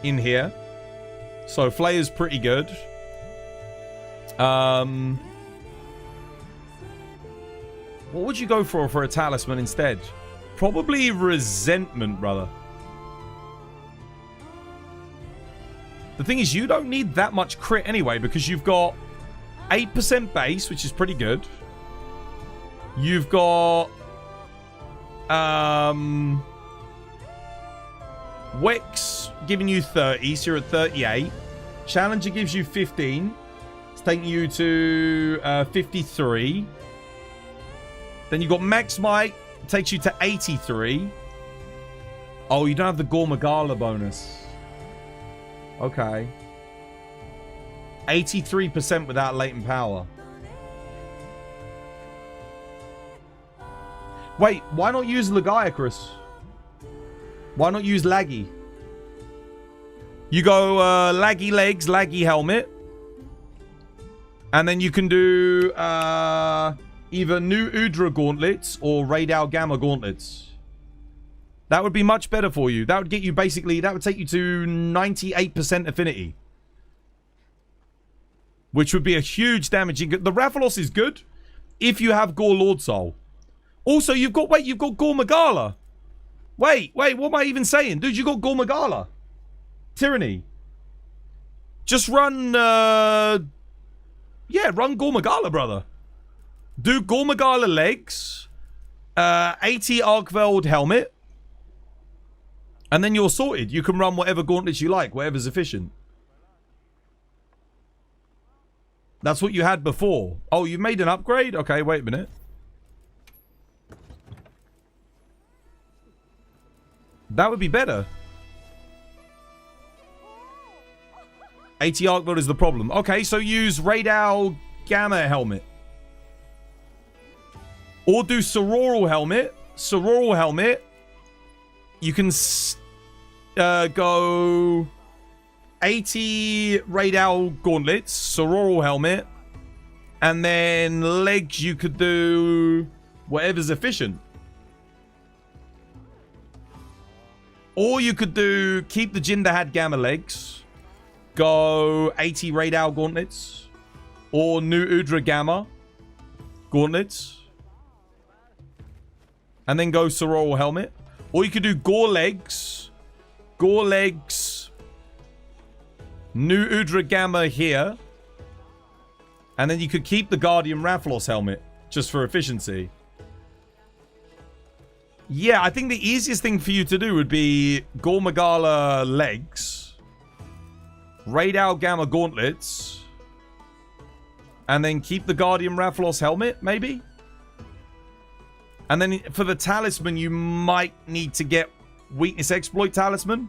in here. So Flayer's pretty good. What would you go for a talisman instead? Probably Resentment, brother. The thing is, you don't need that much crit anyway because you've got 8% base, which is pretty good. You've got Wex giving you 30, so you're at 38. Challenger gives you 15. It's taking you to 53. Then you've got Max Might. Takes you to 83. Oh, you don't have the Gormagala bonus. Okay. 83% without latent power. Wait, why not use Lagiacrus? Why not use Laggy? You go laggy legs, laggy helmet. And then you can do either new Udra gauntlets or Radar Gamma gauntlets. That would be much better for you. That would get you basically, that would take you to 98% affinity. Which would be a huge damaging. The Rathalos is good if you have Gore Lord Soul. Also, you've got Gore Magala. Wait, what am I even saying? Dude, you got Gore Magala. Tyranny. Just run, run Gore Magala, brother. Do Gore Magala legs, 80 Arkveld helmet, and then you're sorted. You can run whatever gauntlets you like, whatever's efficient. That's what you had before. Oh, you made an upgrade? Okay, wait a minute. That would be better. 80 Arkveld is the problem. Okay, so use Radar Gamma helmet. Or do Sororal helmet. Sororal helmet. You can go 80 Radar gauntlets, Sororal helmet, and then legs you could do whatever's efficient. Or you could do keep the Jindahad Gamma legs, go 80 Radar gauntlets, or new Udra Gamma gauntlets, and then go Sororal helmet. Or you could do Gore legs, new Udra Gamma here, and then you could keep the Guardian Rathalos helmet just for efficiency. Yeah, I think the easiest thing for you to do would be Gore Magala legs, Radar Gamma gauntlets, and then keep the Guardian Rathalos helmet, maybe? And then for the talisman, you might need to get Weakness Exploit talisman.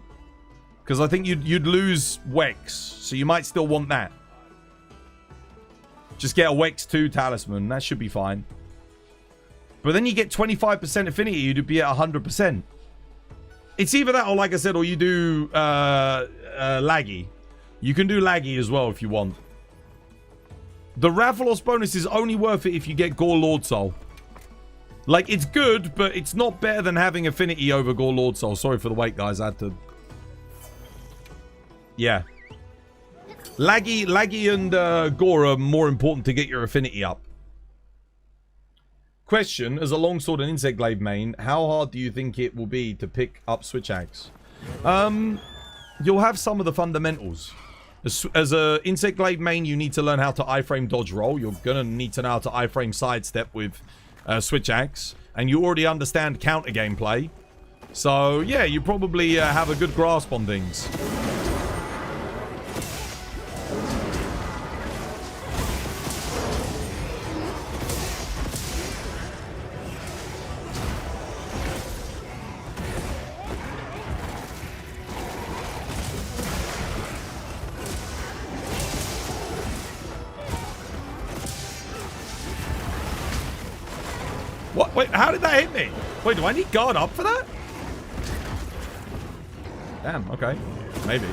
Because I think you'd lose Wex. So you might still want that. Just get a Wex 2 talisman. That should be fine. But then you get 25% affinity. You'd be at 100%. It's either that or, like I said, or you do Laggy. You can do Laggy as well if you want. The Rathalos bonus is only worth it if you get Gore Lord Soul. Like, it's good, but it's not better than having affinity over Gore Lord Soul. Sorry for the wait, guys. I had to... Yeah. Laggy and Gore are more important to get your affinity up. Question, as a longsword and insect glaive main, how hard do you think it will be to pick up switch axe? You'll have some of the fundamentals. As a insect glaive main, you need to learn how to iframe dodge roll. You're gonna need to know how to iframe sidestep with switch axe. And you already understand counter gameplay. So, yeah, you probably have a good grasp on things. What? Wait, how did that hit me? Wait, do I need guard up for that? Damn, okay. Maybe.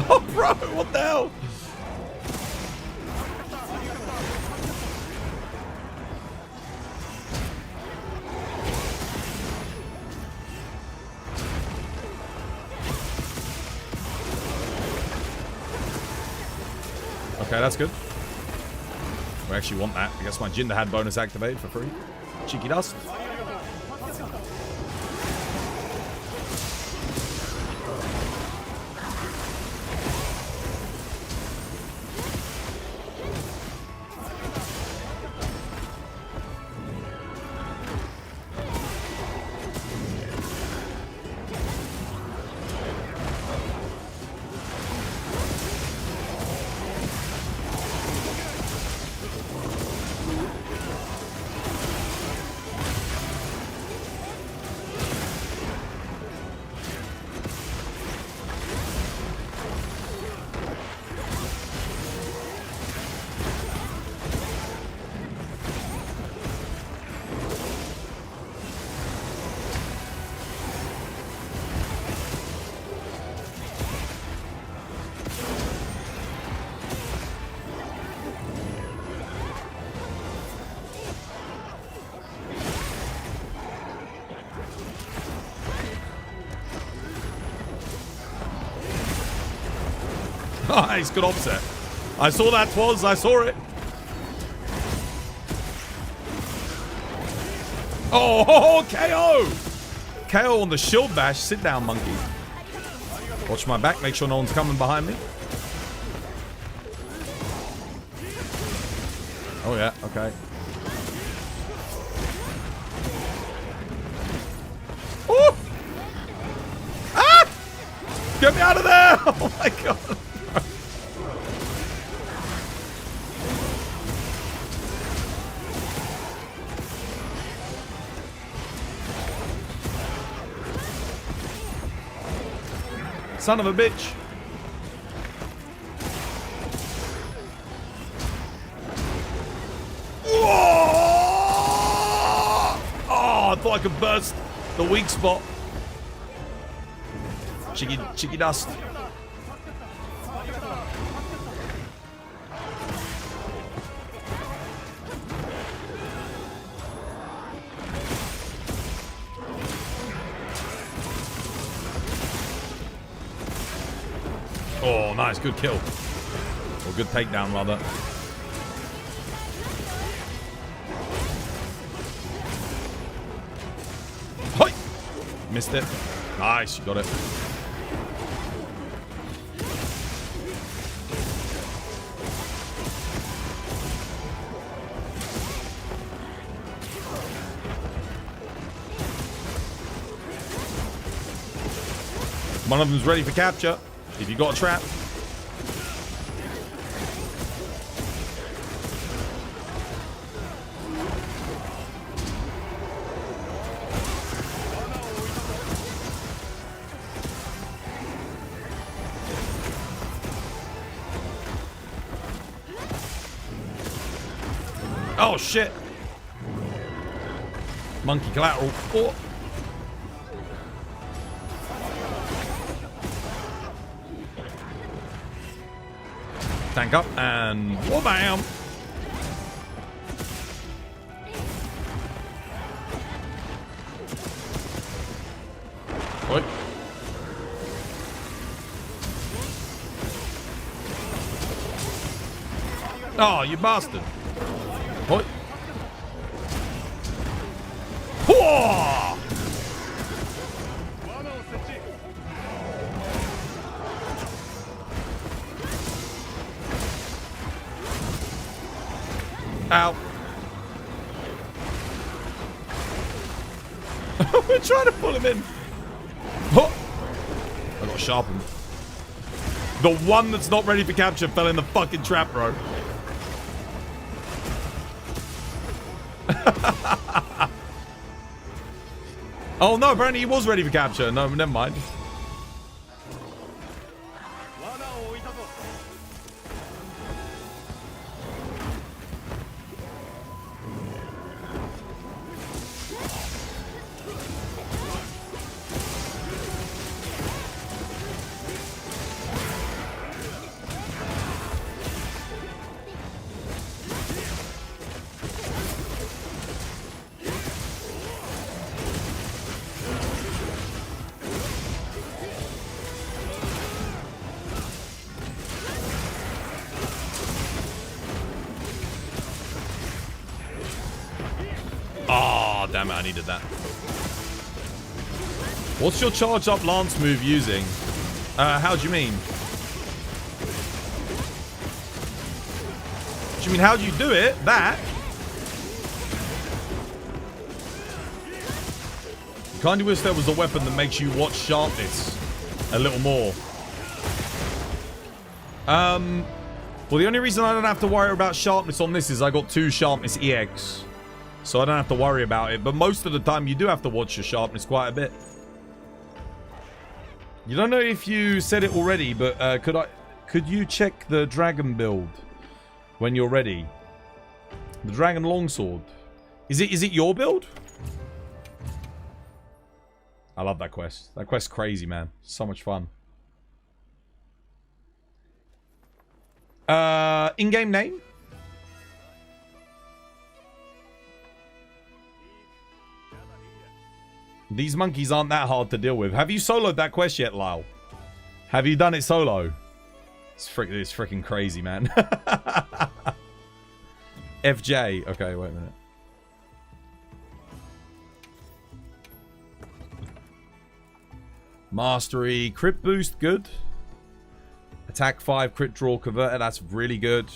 Oh, bro, what the hell? Okay, that's good. We actually want that. I guess my Jindahad bonus activated for free. Cheeky dust. Nice, good offset. I saw that, Twas. I saw it. Oh, KO! KO on the shield bash. Sit down, monkey. Watch my back. Make sure no one's coming behind me. Oh, yeah. Okay. Ooh! Ah! Get me out of there! Oh, my God. Son of a bitch. Oh, I thought I could burst the weak spot. Cheeky dust. Oh, nice. Good kill. Or good takedown, rather. Hi! Missed it. Nice. You got it. One of them's ready for capture. If you got a trap. Oh, shit. Monkey collateral. Oh. Tank up and whoa-bam! Oi. Oh, you bastard! Oi. Whoa! Ow. We're trying to pull him in. Oh. I got sharpened. The one that's not ready for capture fell in the fucking trap, bro. Oh no, apparently he was ready for capture. No, never mind. Oh, damn it, I needed that. What's your charge up lance move using? How do you mean? Do you mean how do you do it? That? Kinda wish there was a weapon that makes you watch sharpness a little more. Well, the only reason I don't have to worry about sharpness on this is I got 2 sharpness EX. So I don't have to worry about it. But most of the time you do have to watch your sharpness quite a bit. You don't know if you said it already, but could you check the dragon build when you're ready? The dragon longsword. Is it your build? I love that quest. That quest's crazy, man. So much fun. In-game name? These monkeys aren't that hard to deal with. Have you soloed that quest yet, Lyle? Have you done it solo? It's freaking crazy, man. FJ. Okay, wait a minute. Mastery. Crit boost, good. Attack 5, crit draw, converter. That's really good.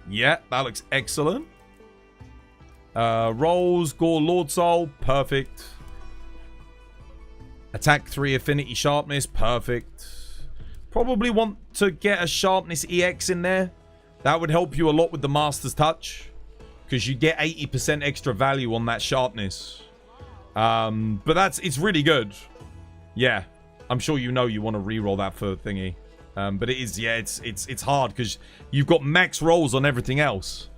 Yeah, that looks excellent. Rolls, Gore, Lord Soul. Perfect. Attack 3, affinity, sharpness. Perfect. Probably want to get a sharpness EX in there. That would help you a lot with the Master's Touch. Because you get 80% extra value on that sharpness. But it's really good. Yeah. I'm sure you know you want to reroll that for thingy. But it is, yeah, it's hard because you've got max rolls on everything else.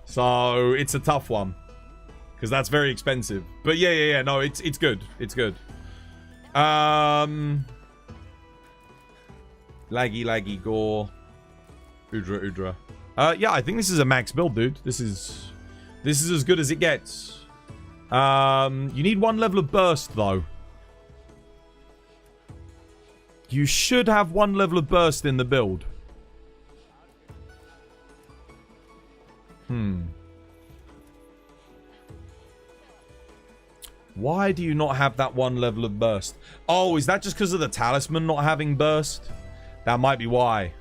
So it's a tough one. Because that's very expensive. But yeah, no, it's good. It's good. Laggy, Gore. Udra. Yeah, I think this is a max build, dude. This is as good as it gets. You need 1 level of burst, though. You should have 1 level of burst in the build. Why do you not have that 1 level of burst? Oh, is that just because of the talisman not having burst? That might be why.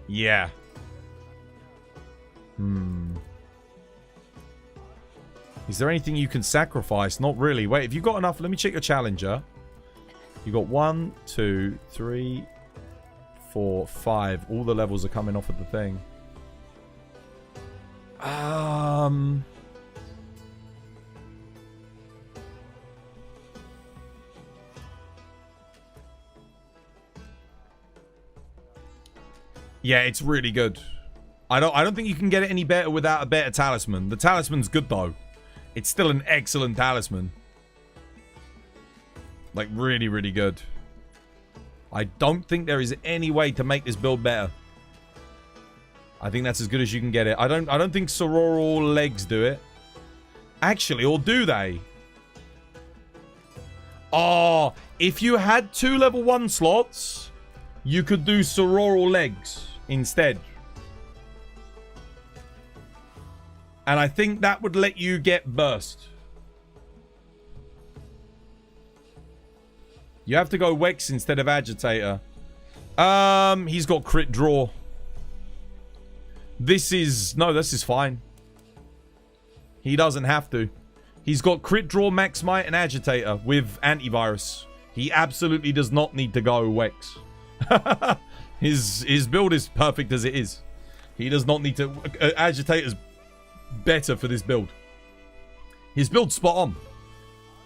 Yeah. Is there anything you can sacrifice? Not really. Wait, have you got enough? Let me check your challenger. You got 1, 2, 3, 4, 5. All the levels are coming off of the thing. Yeah, it's really good. I don't think you can get it any better without a better talisman. The talisman's good though. It's still an excellent talisman. Like really, really good. I don't think there is any way to make this build better. I think that's as good as you can get it. I don't think Sororal legs do it. Actually, or do they? Oh, if you had 2 level 1 slots, you could do Sororal legs instead. And I think that would let you get burst. You have to go Wex instead of Agitator. He's got crit draw. This is fine. He doesn't have to. He's got crit draw, max might, and Agitator with antivirus. He absolutely does not need to go Wex. His build is perfect as it is. He does not need to. Agitator's better for this build. His build's spot on.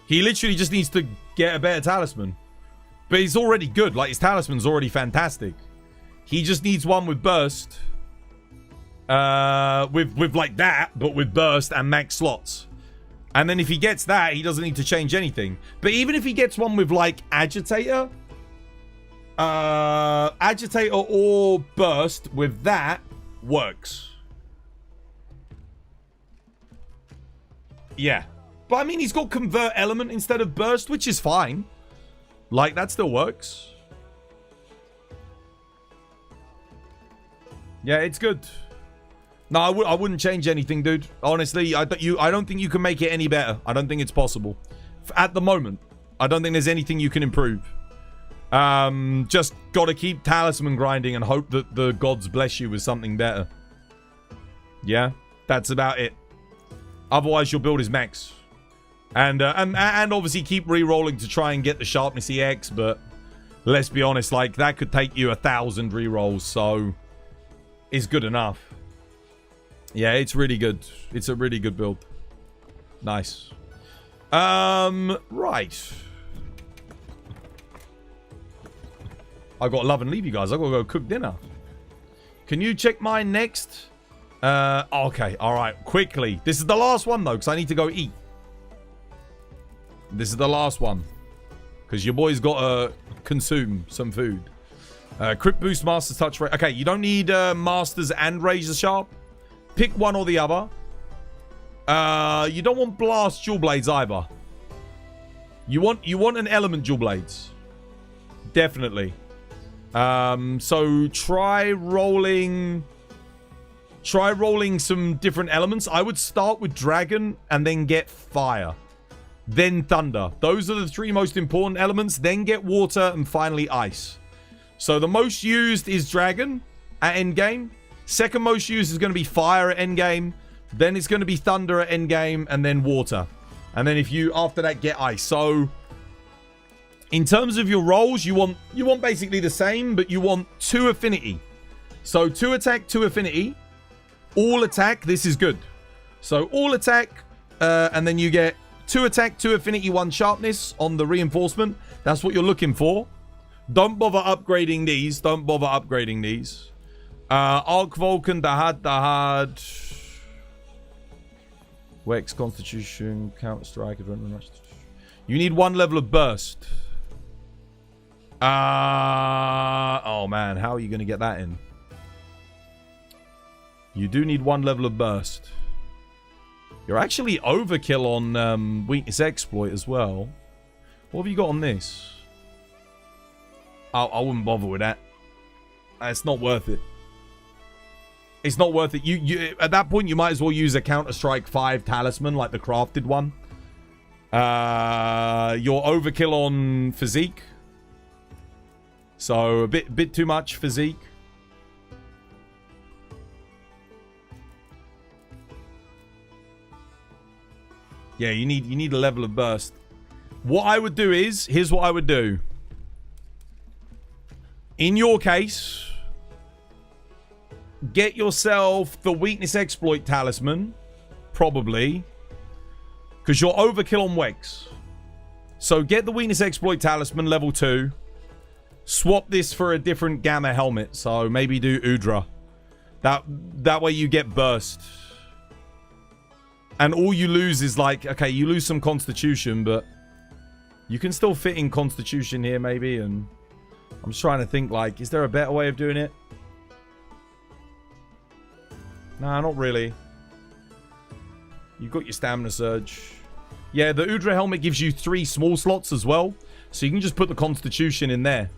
He literally just needs to get a better talisman. But he's already good. Like, his talisman's already fantastic. He just needs one with burst. With like that, but with burst and max slots. And then if he gets that, he doesn't need to change anything. But even if he gets one with like Agitator, Agitator or burst with that works. Yeah. But I mean, he's got convert element instead of burst, which is fine. Like, that still works. Yeah, it's good. No, I wouldn't change anything, dude. Honestly, I don't think you can make it any better. I don't think it's possible. At the moment, I don't think there's anything you can improve. Just gotta keep talisman grinding and hope that the gods bless you with something better. Yeah, that's about it. Otherwise, your build is max. And obviously keep re-rolling to try and get the sharpness EX, but let's be honest, like, that could take you 1,000 re-rolls, so it's good enough. Yeah, it's really good. It's a really good build. Nice. Right. I've got to love and leave you guys. I've got to go cook dinner. Can you check mine next? Okay, alright, quickly. This is the last one, though, because I need to go eat. This is the last one. Because your boy's got to consume some food. Crit boost, Master's Touch. Okay, you don't need Masters and Razor Sharp. Pick one or the other. You don't want Blast Dual Blades either. You want an Element Dual Blades. Definitely. So try rolling some different elements. I would start with dragon and then get fire. Then thunder. Those are the 3 most important elements. Then get water and finally ice. So the most used is dragon at endgame. Second most used is going to be fire at endgame. Then it's going to be thunder at endgame and then water. And then if you, after that, get ice. So in terms of your rolls, you want basically the same, but you want 2 affinity. So 2 attack, 2 affinity. All attack, this is good. So all attack, and then you get 2 attack, 2 affinity, 1 sharpness on the reinforcement. That's what you're looking for. Don't bother upgrading these. Don't bother upgrading these. Arc Vulcan, Dahad. Wex, Constitution, Counter Strike, Adrenaline Rush. You need 1 level of burst. Oh man, how are you going to get that in? You do need 1 level of burst. You're actually overkill on weakness exploit as well. What have you got on this? I wouldn't bother with that. It's not worth it. It's not worth it. You at that point you might as well use a Counter-Strike 5 talisman like the crafted one. You're overkill on physique. So a bit too much physique. Yeah, you need a level of burst. What I would do is, here's what I would do. In your case, get yourself the weakness exploit talisman, probably, because you're overkill on Wex. So get the weakness exploit talisman level 2. Swap this for a different gamma helmet. So maybe do Udra. That way you get burst. And all you lose is like, okay, you lose some constitution, but you can still fit in constitution here maybe. And I'm just trying to think like, is there a better way of doing it? Nah, not really. You've got your stamina surge. Yeah, the Udra helmet gives you 3 small slots as well. So you can just put the constitution in there.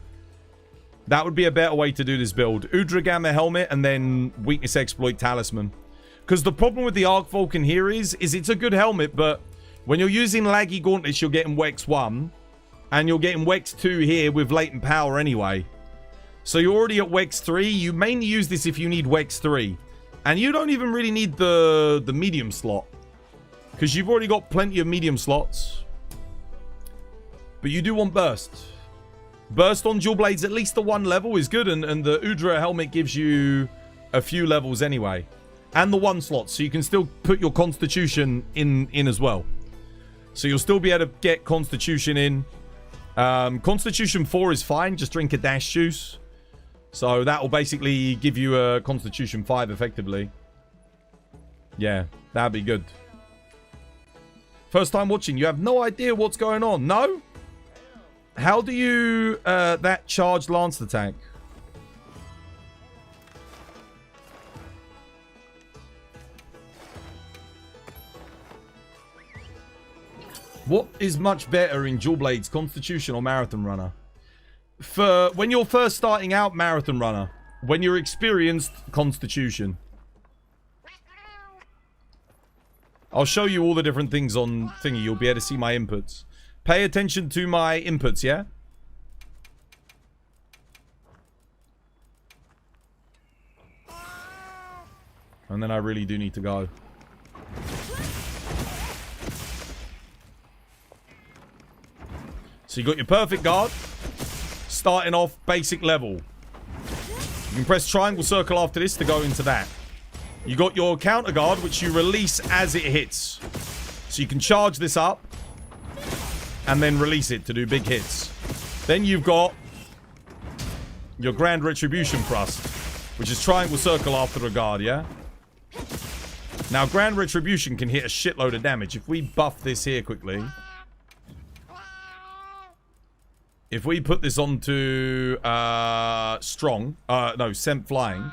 That would be a better way to do this build. Udra Gamma helmet and then weakness exploit talisman. Because the problem with the Arc Vulcan here is it's a good helmet, but when you're using laggy gauntlets, you're getting Wex 1. And you're getting Wex 2 here with latent power anyway. So you're already at Wex 3. You mainly use this if you need Wex 3. And you don't even really need the medium slot. Because you've already got plenty of medium slots. But you do want burst. Burst on dual blades, at least the 1 level is good. And the Udra helmet gives you a few levels anyway. And the 1 slot. So you can still put your constitution in as well. So you'll still be able to get constitution in. Constitution 4 is fine. Just drink a dash juice. So that will basically give you a constitution 5 effectively. Yeah, that'd be good. First time watching, you have no idea what's going on. No? How do you that charged lance attack? What is much better in dual blades, constitution or marathon runner? For when you're first starting out, marathon runner. When you're experienced, constitution. I'll show you all the different things on thingy. You'll be able to see my inputs. Pay attention to my inputs, yeah? And then I really do need to go. So you got your perfect guard. Starting off basic level. You can press triangle circle after this to go into that. You got your counter guard, which you release as it hits. So you can charge this up and then release it to do big hits. Then you've got your grand retribution thrust, which is triangle circle after a guard, yeah? Now grand retribution can hit a shitload of damage. If we buff this here quickly. If we put this onto strong, no, scent flying.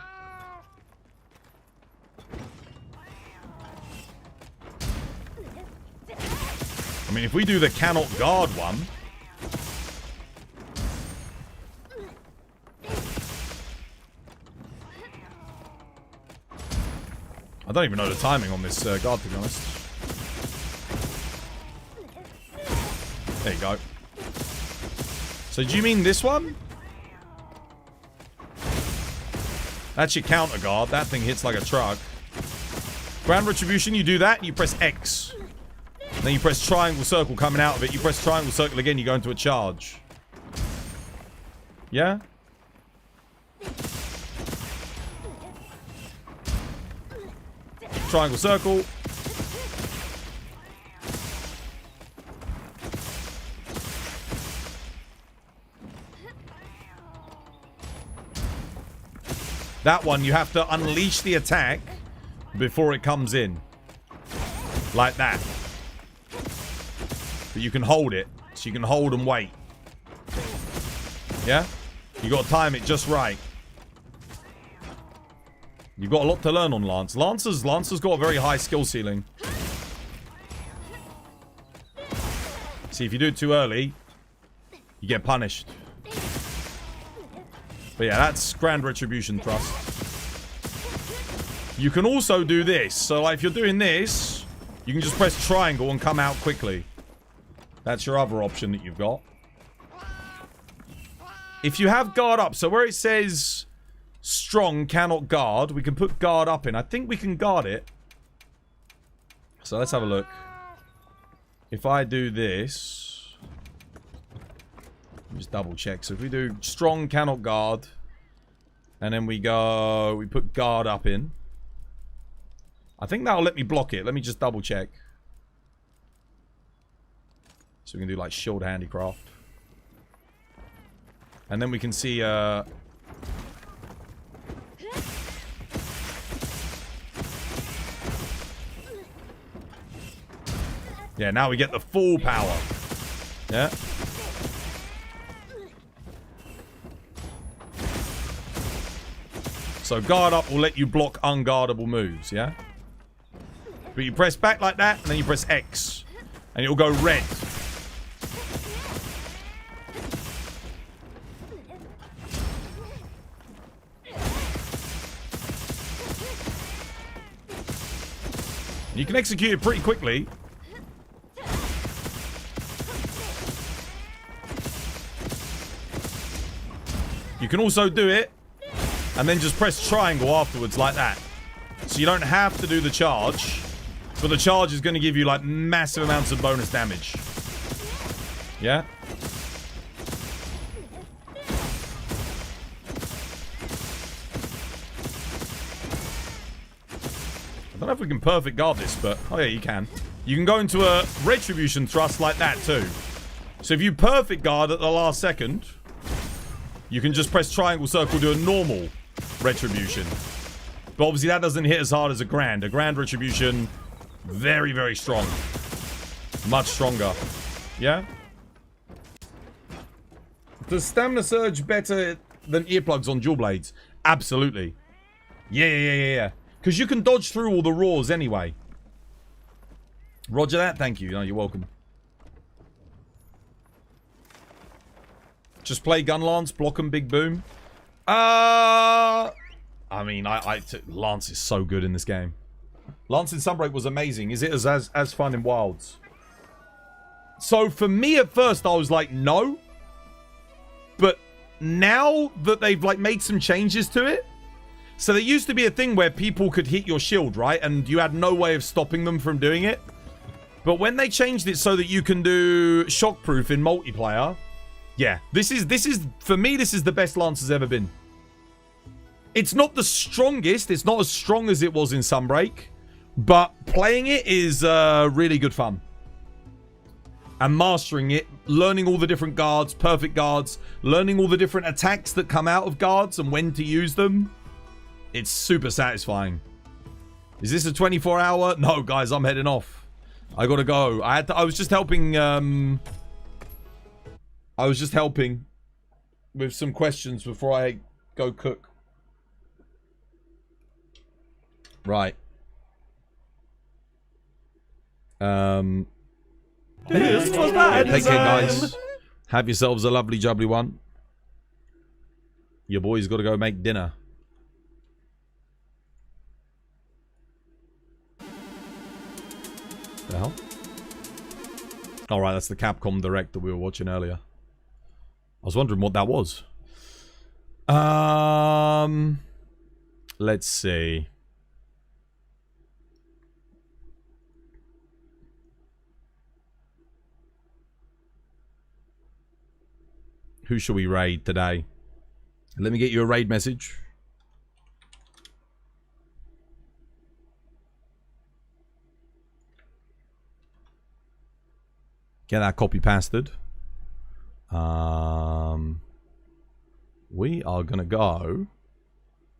I mean, if we do the cannot guard one. I don't even know the timing on this guard, to be honest. There you go. So do you mean this one? That's your counter guard. That thing hits like a truck. Grand Retribution, you do that, and you press X. Then you press triangle circle coming out of it. You press triangle circle again, you go into a charge. Yeah? Triangle circle. That one, you have to unleash the attack before it comes in. Like that. But you can hold it. So you can hold and wait. Yeah? You got to time it just right. You've got a lot to learn on Lance. Lancer's got a very high skill ceiling. See, if you do it too early, you get punished. But yeah, that's Grand Retribution Thrust. You can also do this. So like if you're doing this, you can just press triangle and come out quickly. That's your other option that you've got. If you have guard up, so where it says strong cannot guard, we can put guard up in. I think we can guard it. So let's have a look. If I do this, just double check. So if we do strong cannot guard, and then we put guard up in. I think that'll let me block it. Let me just double check. So we can do like shield handicraft. And then we can see yeah, now we get the full power. Yeah. So guard up will let you block unguardable moves, yeah? But you press back like that, and then you press X. And it'll go red. You can execute it pretty quickly. You can also do it and then just press triangle afterwards like that. So you don't have to do the charge, but the charge is going to give you like massive amounts of bonus damage. Yeah? I don't know if we can perfect guard this, but oh yeah, you can. You can go into a Retribution Thrust like that too. So if you perfect guard at the last second, you can just press triangle circle, do a normal Retribution. But obviously that doesn't hit as hard as a Grand. A Grand Retribution, very, very strong. Much stronger. Yeah? Does Stamina Surge better than earplugs on dual blades? Absolutely. Yeah. Because you can dodge through all the roars anyway. Roger that, thank you. No, you're welcome. Just play Gun Lance, block him, big boom. I mean, Lance is so good in this game. Lance in Sunbreak was amazing. Is it as fun in Wilds? So for me at first, I was like, no. But now that they've like made some changes to it. So there used to be a thing where people could hit your shield, right? And you had no way of stopping them from doing it. But when they changed it so that you can do shockproof in multiplayer, yeah, this is for me, this is the best Lance has ever been. It's not the strongest. It's not as strong as it was in Sunbreak. But playing it is really good fun. And mastering it, learning all the different guards, perfect guards, learning all the different attacks that come out of guards and when to use them. It's super satisfying. Is this a 24-hour? No, guys, I'm heading off. I gotta go. I was just helping. I was just helping with some questions before I go cook. Right. This was my Take care, guys. Have yourselves a lovely jubbly one. Your boy's got to go make dinner. The hell? Alright, that's the Capcom Direct that we were watching earlier. I was wondering what that was. Let's see. Who shall we raid today? Let me get you a raid message. Get that copy pasted. We are gonna go.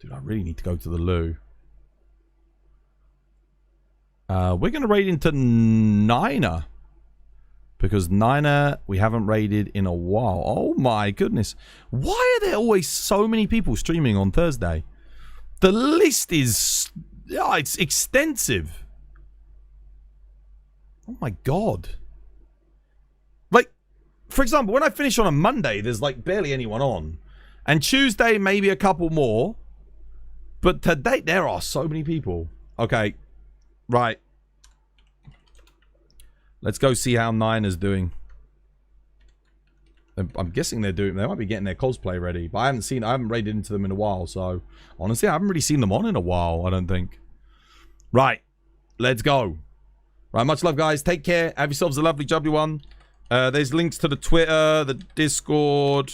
Dude, I really need to go to the loo. We're gonna raid into Niner. Because Niner, we haven't raided in a while. Oh my goodness. Why are there always so many people streaming on Thursday? The list is... yeah, it's extensive. Oh my god. Like, for example, when I finish on a Monday, there's like barely anyone on. And Tuesday, maybe a couple more. But today, there are so many people. Okay. Right. Let's go see how Niner's doing. I'm guessing they might be getting their cosplay ready. But I haven't raided into them in a while. So, honestly, I haven't really seen them on in a while, I don't think. Right. Let's go. Right, much love, guys. Take care. Have yourselves a lovely, jubbly one. There's links to the Twitter, the Discord,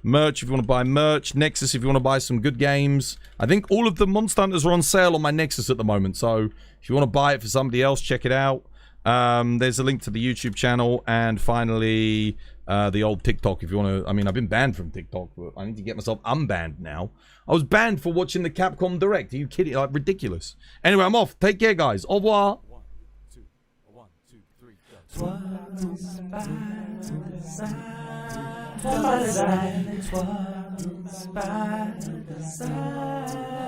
merch if you want to buy merch, Nexus if you want to buy some good games. I think all of the Monster Hunters are on sale on my Nexus at the moment. So, if you want to buy it for somebody else, check it out. There's a link to the YouTube channel, and finally the old TikTok if you want to. I mean, I've been banned from TikTok, but I need to get myself unbanned now. I was banned for watching the Capcom Direct. Are you kidding? Like, ridiculous. Anyway, I'm off. Take care, guys. Au revoir. 1, 2, 3, go. Twas by design, it was by design.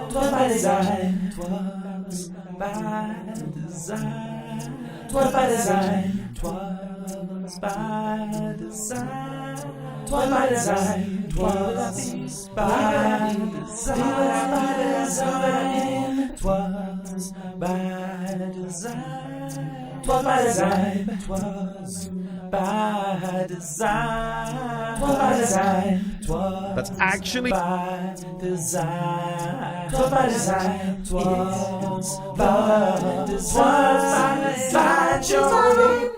Twas by design, it was by design. Twas by design, it was by design. Twas by design, it was by design. It was by design. Twas by design, it was by design. Twas by design, it was That's actually by design. Twas by design, it was by design.